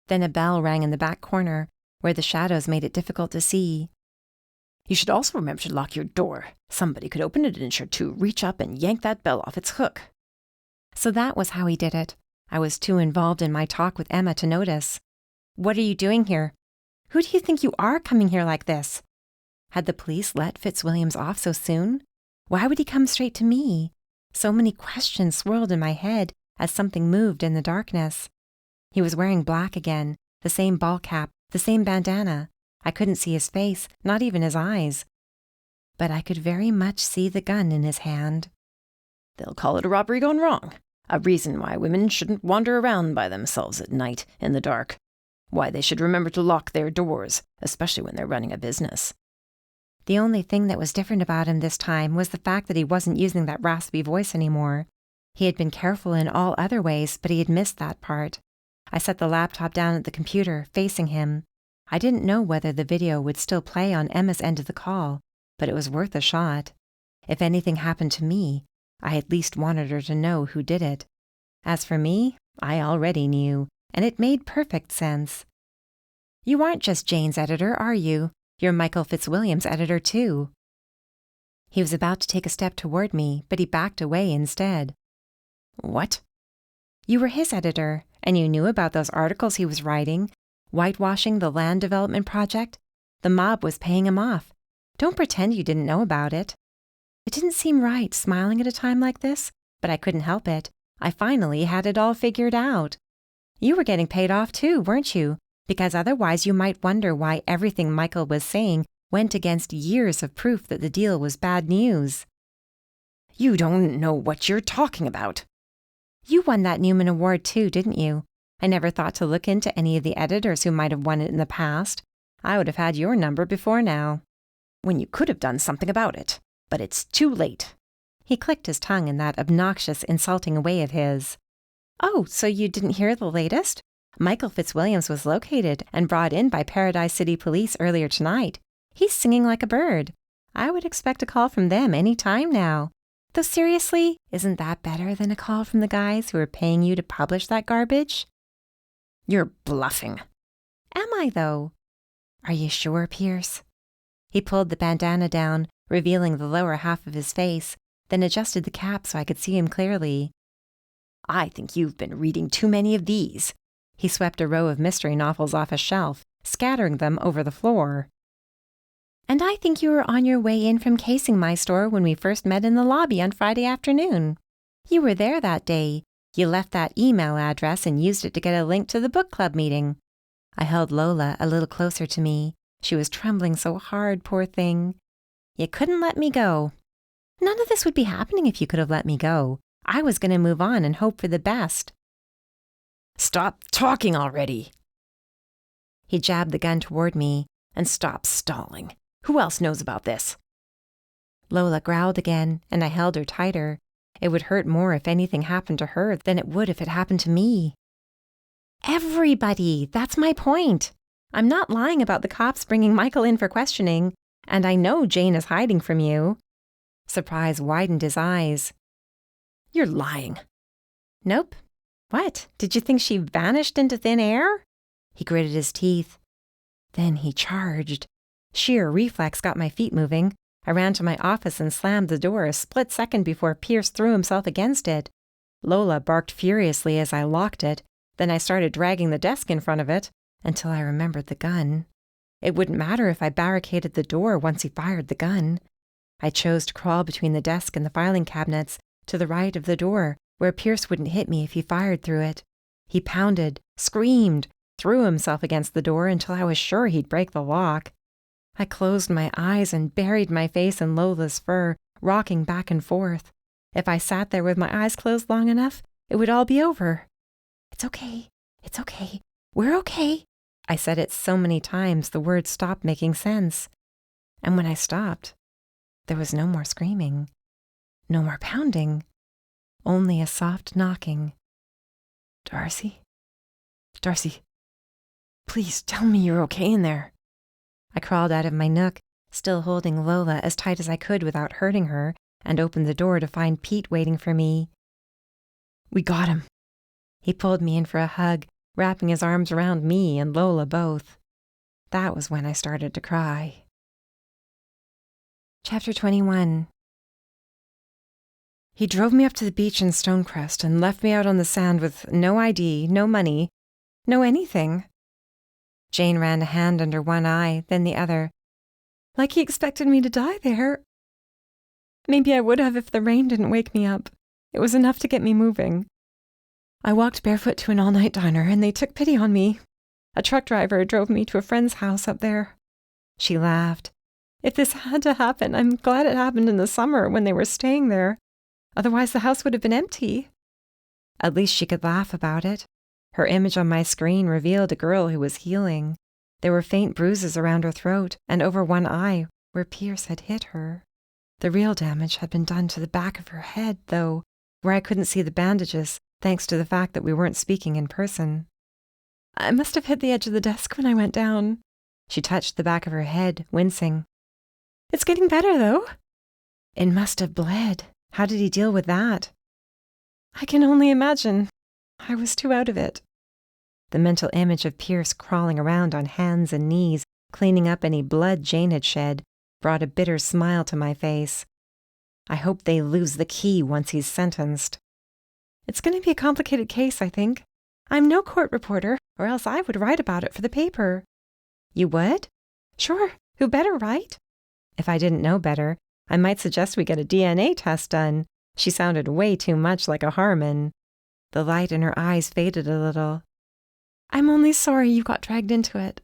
Speaker 1: Then a bell rang in the back corner, where the shadows made it difficult to see.
Speaker 3: You should also remember to lock your door. Somebody could open an inch or two, reach up and yank that bell off its hook.
Speaker 1: So that was how he did it. I was too involved in my talk with Emma to notice. "What are you doing here? Who do you think you are coming here like this?" Had the police let Fitzwilliams off so soon? Why would he come straight to me? So many questions swirled in my head as something moved in the darkness. He was wearing black again, the same ball cap, the same bandana. I couldn't see his face, not even his eyes. But I could very much see the gun in his hand.
Speaker 3: They'll call it a robbery gone wrong. A reason why women shouldn't wander around by themselves at night in the dark. Why they should remember to lock their doors, especially when they're running a business.
Speaker 1: The only thing that was different about him this time was the fact that he wasn't using that raspy voice anymore. He had been careful in all other ways, but he had missed that part. I set the laptop down at the computer, facing him. I didn't know whether the video would still play on Emma's end of the call, but it was worth a shot. If anything happened to me, I at least wanted her to know who did it. As for me, I already knew, and it made perfect sense. "You aren't just Jane's editor, are you? You're Michael Fitzwilliams' editor, too." He was about to take a step toward me, but he backed away instead.
Speaker 3: "What?"
Speaker 1: "You were his editor, and you knew about those articles he was writing, whitewashing the land development project. The mob was paying him off. Don't pretend you didn't know about it." It didn't seem right smiling at a time like this, but I couldn't help it. I finally had it all figured out. "You were getting paid off too, weren't you? Because otherwise you might wonder why everything Michael was saying went against years of proof that the deal was bad news."
Speaker 3: "You don't know what you're talking about."
Speaker 1: "You won that Newman Award too, didn't you? I never thought to look into any of the editors who might have won it in the past. I would have had your number before now."
Speaker 3: "When you could have done something about it. But it's too late."
Speaker 1: He clicked his tongue in that obnoxious, insulting way of his. "Oh, so you didn't hear the latest? Michael Fitzwilliams was located and brought in by Paradise City Police earlier tonight. He's singing like a bird. I would expect a call from them any time now. Though seriously, isn't that better than a call from the guys who are paying you to publish that garbage?"
Speaker 3: "You're bluffing."
Speaker 1: "Am I, though?" "Are you sure, Pierce?" He pulled the bandana down, revealing the lower half of his face, then adjusted the cap so I could see him clearly.
Speaker 3: "I think you've been reading too many of these."
Speaker 1: He swept a row of mystery novels off a shelf, scattering them over the floor. "And I think you were on your way in from casing my store when we first met in the lobby on Friday afternoon. You were there that day. You left that email address and used it to get a link to the book club meeting." I held Lola a little closer to me. She was trembling so hard, poor thing. "You couldn't let me go." "None of this would be happening if you could have let me go. I was going to move on and hope for the best."
Speaker 3: "Stop talking already."
Speaker 1: He jabbed the gun toward me.
Speaker 3: "And stop stalling. Who else knows about this?"
Speaker 1: Lola growled again, and I held her tighter. It would hurt more if anything happened to her than it would if it happened to me. Everybody, that's my point. I'm not lying about the cops bringing Michael in for questioning, and I know Jane is hiding from you. Surprise widened his eyes.
Speaker 3: You're lying.
Speaker 1: Nope. What? Did you think she vanished into thin air? He gritted his teeth. Then he charged. Sheer reflex got my feet moving. I ran to my office and slammed the door a split second before Pierce threw himself against it. Lola barked furiously as I locked it. Then I started dragging the desk in front of it until I remembered the gun. It wouldn't matter if I barricaded the door once he fired the gun. I chose to crawl between the desk and the filing cabinets to the right of the door, where Pierce wouldn't hit me if he fired through it. He pounded, screamed, threw himself against the door until I was sure he'd break the lock. I closed my eyes and buried my face in Lola's fur, rocking back and forth. If I sat there with my eyes closed long enough, it would all be over. It's okay. It's okay. We're okay. I said it so many times the words stopped making sense. And when I stopped, there was no more screaming, no more pounding, only a soft knocking. Darcy? Darcy, please tell me you're okay in there. I crawled out of my nook, still holding Lola as tight as I could without hurting her, and opened the door to find Pete waiting for me. We got him. He pulled me in for a hug, wrapping his arms around me and Lola both. That was when I started to cry. Chapter 21. He drove me up to the beach in Stonecrest and left me out on the sand with no ID, no money, no anything. Jane ran a hand under one eye, then the other. Like he expected me to die there. Maybe I would have if the rain didn't wake me up. It was enough to get me moving. I walked barefoot to an all-night diner, and they took pity on me. A truck driver drove me to a friend's house up there. She laughed. If this had to happen, I'm glad it happened in the summer when they were staying there. Otherwise, the house would have been empty. At least she could laugh about it. Her image on my screen revealed a girl who was healing. There were faint bruises around her throat and over one eye where Pierce had hit her. The real damage had been done to the back of her head, though, where I couldn't see the bandages, thanks to the fact that we weren't speaking in person. I must have hit the edge of the desk when I went down. She touched the back of her head, wincing. It's getting better, though. It must have bled. How did he deal with that? I can only imagine. I was too out of it. The mental image of Pierce crawling around on hands and knees, cleaning up any blood Jane had shed, brought a bitter smile to my face. I hope they lose the key once he's sentenced. It's going to be a complicated case, I think. I'm no court reporter, or else I would write about it for the paper. You would? Sure. Who better, right? If I didn't know better, I might suggest we get a DNA test done. She sounded way too much like a Harmon. The light in her eyes faded a little. I'm only sorry you got dragged into it.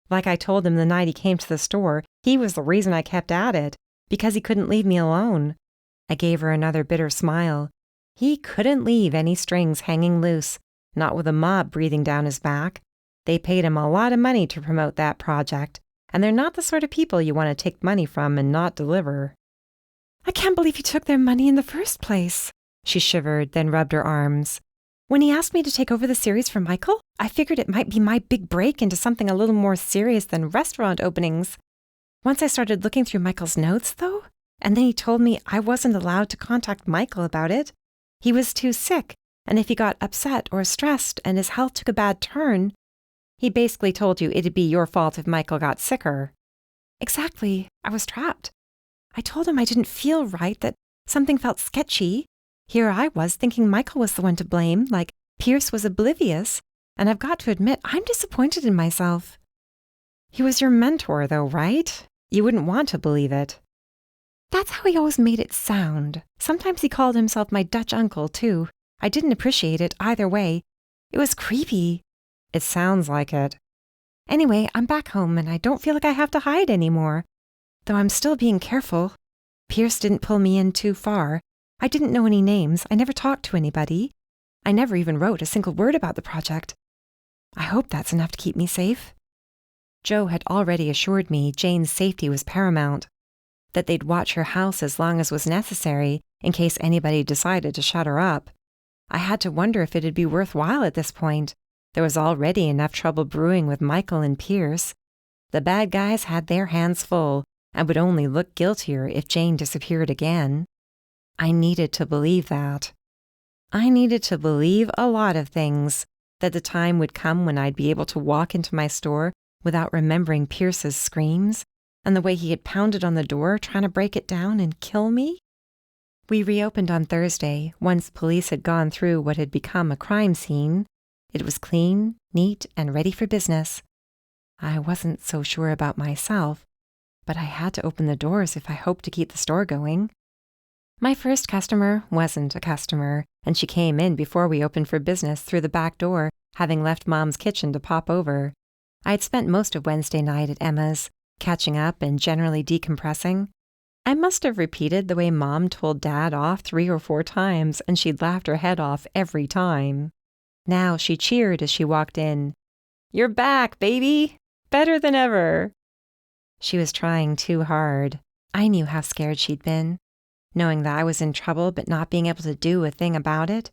Speaker 1: Like I told him the night he came to the store, he was the reason I kept at it, because he couldn't leave me alone. I gave her another bitter smile. He couldn't leave any strings hanging loose, not with a mob breathing down his back. They paid him a lot of money to promote that project, and they're not the sort of people you want to take money from and not deliver. I can't believe he took their money in the first place. She shivered, then rubbed her arms. When he asked me to take over the series for Michael, I figured it might be my big break into something a little more serious than restaurant openings. Once I started looking through Michael's notes, though, and then he told me I wasn't allowed to contact Michael about it. He was too sick, and if he got upset or stressed and his health took a bad turn, he basically told you it'd be your fault if Michael got sicker. Exactly. I was trapped. I told him I didn't feel right, that something felt sketchy. Here I was thinking Michael was the one to blame, like Pierce was oblivious, and I've got to admit I'm disappointed in myself. He was your mentor, though, right? You wouldn't want to believe it. That's how he always made it sound. Sometimes he called himself my Dutch uncle, too. I didn't appreciate it either way. It was creepy. It sounds like it. Anyway, I'm back home, and I don't feel like I have to hide anymore. Though I'm still being careful. Pierce didn't pull me in too far. I didn't know any names. I never talked to anybody. I never even wrote a single word about the project. I hope that's enough to keep me safe. Joe had already assured me Jane's safety was paramount, that they'd watch her house as long as was necessary in case anybody decided to shut her up. I had to wonder if it'd be worthwhile at this point. There was already enough trouble brewing with Michael and Pierce. The bad guys had their hands full and would only look guiltier if Jane disappeared again. I needed to believe that. I needed to believe a lot of things, that the time would come when I'd be able to walk into my store without remembering Pierce's screams and the way he had pounded on the door trying to break it down and kill me. We reopened on Thursday, once police had gone through what had become a crime scene. It was clean, neat, and ready for business. I wasn't so sure about myself, but I had to open the doors if I hoped to keep the store going. My first customer wasn't a customer, and she came in before we opened for business through the back door, having left Mom's kitchen to pop over. I'd spent most of Wednesday night at Emma's, catching up and generally decompressing. I must have repeated the way Mom told Dad off 3 or 4 times, and she'd laughed her head off every time. Now she cheered as she walked in. "You're back, baby! Better than ever!" She was trying too hard. I knew how scared she'd been. Knowing that I was in trouble but not being able to do a thing about it.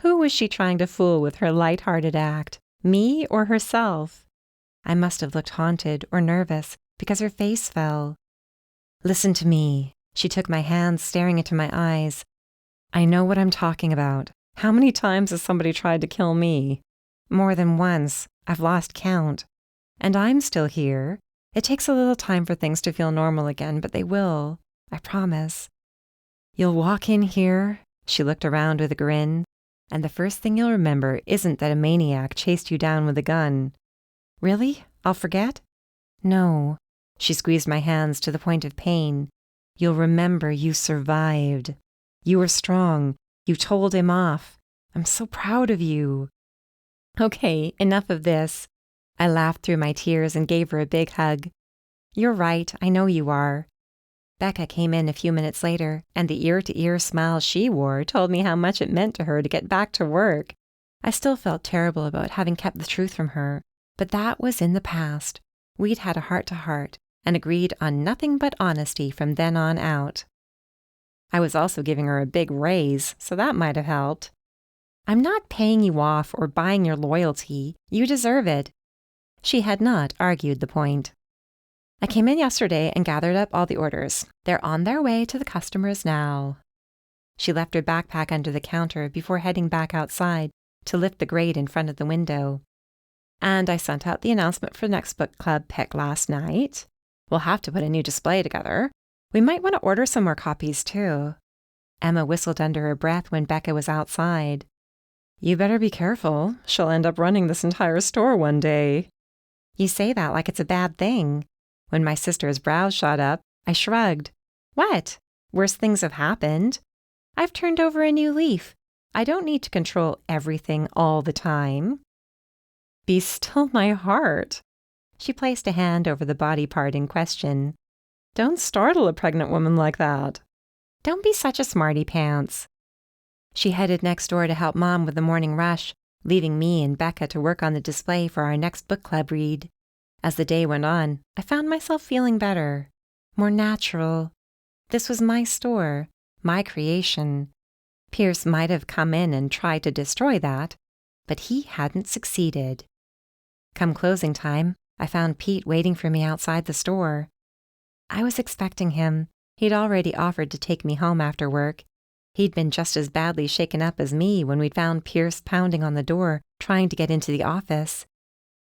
Speaker 1: Who was she trying to fool with her light-hearted act, me or herself? I must have looked haunted or nervous because her face fell. "Listen to me." She took my hand, staring into my eyes. "I know what I'm talking about. How many times has somebody tried to kill me?" "More than once. I've lost count. And I'm still here. It takes a little time for things to feel normal again, but they will. I promise. You'll walk in here," she looked around with a grin, "and the first thing you'll remember isn't that a maniac chased you down with a gun." "Really? I'll forget?" "No." She squeezed my hands to the point of pain. "You'll remember you survived. You were strong. You told him off. I'm so proud of you." "Okay, enough of this." I laughed through my tears and gave her a big hug. "You're right, I know you are." Becca came in a few minutes later, and the ear-to-ear smile she wore told me how much it meant to her to get back to work. I still felt terrible about having kept the truth from her, but that was in the past. We'd had a heart-to-heart and agreed on nothing but honesty from then on out. I was also giving her a big raise, so that might have helped. "I'm not paying you off or buying your loyalty. You deserve it." She had not argued the point. "I came in yesterday and gathered up all the orders. They're on their way to the customers now." She left her backpack under the counter before heading back outside to lift the grate in front of the window. "And I sent out the announcement for the next book club pick last night. We'll have to put a new display together. We might want to order some more copies, too." Emma whistled under her breath when Becca was outside. "You better be careful. She'll end up running this entire store one day." "You say that like it's a bad thing." When my sister's brows shot up, I shrugged. "What? Worse things have happened. I've turned over a new leaf. I don't need to control everything all the time." "Be still my heart." She placed a hand over the body part in question. "Don't startle a pregnant woman like that." "Don't be such a smarty pants." She headed next door to help Mom with the morning rush, leaving me and Becca to work on the display for our next book club read. As the day went on, I found myself feeling better, more natural. This was my store, my creation. Pierce might have come in and tried to destroy that, but he hadn't succeeded. Come closing time, I found Pete waiting for me outside the store. I was expecting him. He'd already offered to take me home after work. He'd been just as badly shaken up as me when we'd found Pierce pounding on the door, trying to get into the office.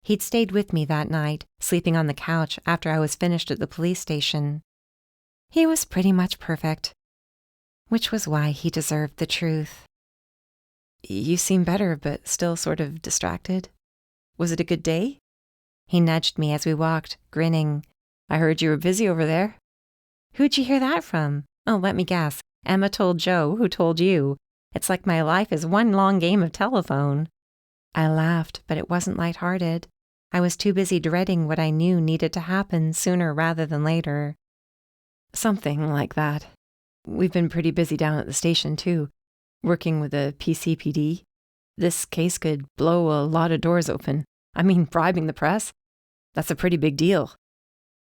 Speaker 1: He'd stayed with me that night, sleeping on the couch after I was finished at the police station. He was pretty much perfect, which was why he deserved the truth. "You seem better, but still sort of distracted. Was it a good day?" He nudged me as we walked, grinning. "I heard you were busy over there." "Who'd you hear that from?" "Oh, let me guess. Emma told Joe, who told you. It's like my life is one long game of telephone." I laughed, but it wasn't lighthearted. I was too busy dreading what I knew needed to happen sooner rather than later. "Something like that. We've been pretty busy down at the station, too, working with the PCPD. This case could blow a lot of doors open. I mean, bribing the press. That's a pretty big deal."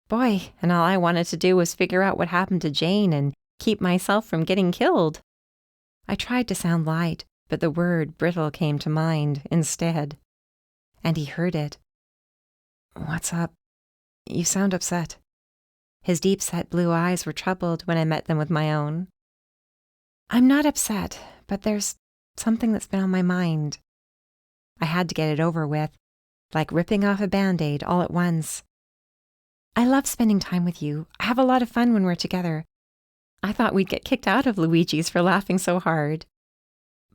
Speaker 1: Boy, and all I wanted to do was figure out what happened to Jane and keep myself from getting killed. I tried to sound light, but the word brittle came to mind instead. and he heard it.
Speaker 3: What's up? You sound upset.
Speaker 1: His deep-set blue eyes were troubled when I met them with my own.
Speaker 3: I'm not upset, but there's something that's been on my mind.
Speaker 1: I had to get it over with, like ripping off a Band-Aid all at once. I love spending time with you. I have a lot of fun when we're together. I thought we'd get kicked out of Luigi's for laughing so hard.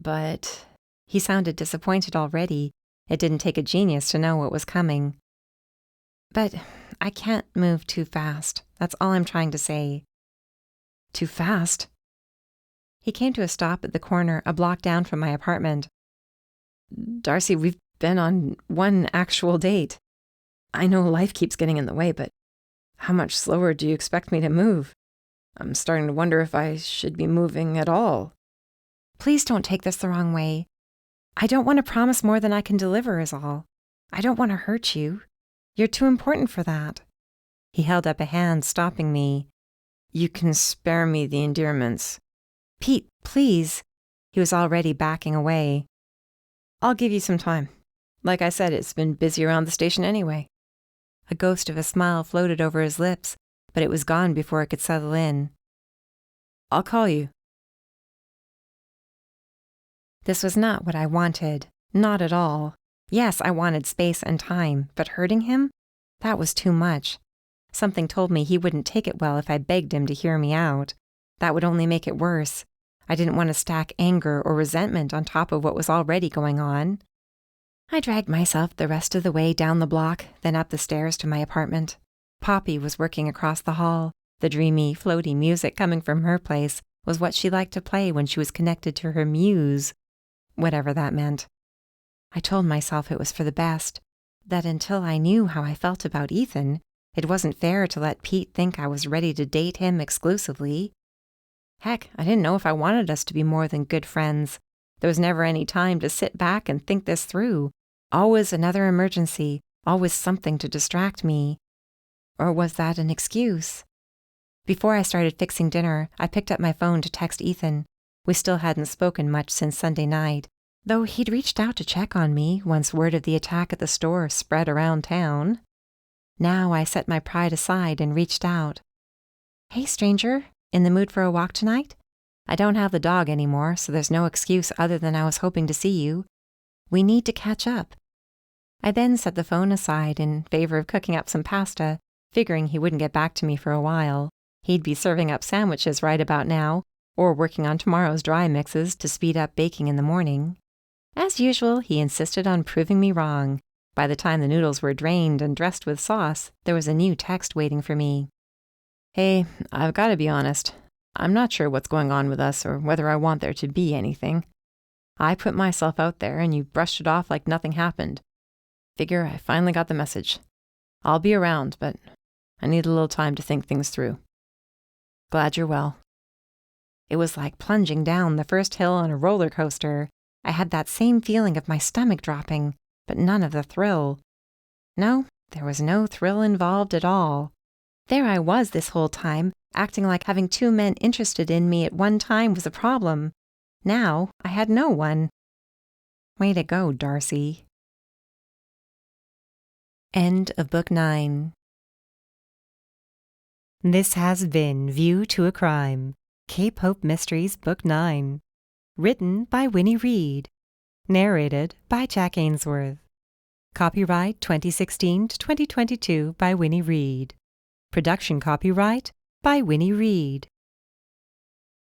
Speaker 3: But
Speaker 1: he sounded disappointed already. It didn't take a genius to know what was coming. But I can't move too fast. That's all I'm trying to say.
Speaker 3: Too fast?
Speaker 1: He came to a stop at the corner, a block down from my apartment.
Speaker 3: Darcy, we've been on one actual date. I know life keeps getting in the way, but how much slower do you expect me to move? I'm starting to wonder if I should be moving at all.
Speaker 1: Please don't take this the wrong way. I don't want to promise more than I can deliver is all. I don't want to hurt you. You're too important for that. He held up a hand, stopping me.
Speaker 3: You can spare me the endearments.
Speaker 1: Pete, please. He was already backing away.
Speaker 3: I'll give you some time. Like I said, it's been busy around the station anyway.
Speaker 1: A ghost of a smile floated over his lips, but it was gone before it could settle in.
Speaker 3: I'll call you.
Speaker 1: This was not what I wanted. Not at all. Yes, I wanted space and time, but hurting him? That was too much. Something told me he wouldn't take it well if I begged him to hear me out. That would only make it worse. I didn't want to stack anger or resentment on top of what was already going on. I dragged myself the rest of the way down the block, then up the stairs to my apartment. Poppy was working across the hall. The dreamy, floaty music coming from her place was what she liked to play when she was connected to her muse, whatever that meant. I told myself it was for the best, that until I knew how I felt about Ethan, it wasn't fair to let Pete think I was ready to date him exclusively. Heck, I didn't know if I wanted us to be more than good friends. There was never any time to sit back and think this through. Always another emergency, always something to distract me. Or was that an excuse? Before I started fixing dinner, I picked up my phone to text Ethan. We still hadn't spoken much since Sunday night, though he'd reached out to check on me once word of the attack at the store spread around town. Now I set my pride aside and reached out. Hey, stranger, in the mood for a walk tonight? I don't have the dog anymore, so there's no excuse other than I was hoping to see you. We need to catch up. I then set the phone aside in favor of cooking up some pasta, figuring he wouldn't get back to me for a while. He'd be serving up sandwiches right about now, or working on tomorrow's dry mixes to speed up baking in the morning. As usual, he insisted on proving me wrong. By the time the noodles were drained and dressed with sauce, there was a new text waiting for me.
Speaker 3: Hey, I've got to be honest. I'm not sure what's going on with us or whether I want there to be anything. I put myself out there and you brushed it off like nothing happened. Figure I finally got the message. I'll be around, but I need a little time to think things through. Glad you're well.
Speaker 1: It was like plunging down the first hill on a roller coaster. I had that same feeling of my stomach dropping, but none of the thrill. No, there was no thrill involved at all. There I was this whole time, acting like having two men interested in me at one time was a problem. Now I had no one. Way to go, Darcy. End of Book 9. This has been View to a Crime, Cape Hope Mysteries Book 9. Written by Winnie Reed. Narrated by Jack Ainsworth. Copyright 2016 to 2022 by Winnie Reed. Production copyright by Winnie Reed.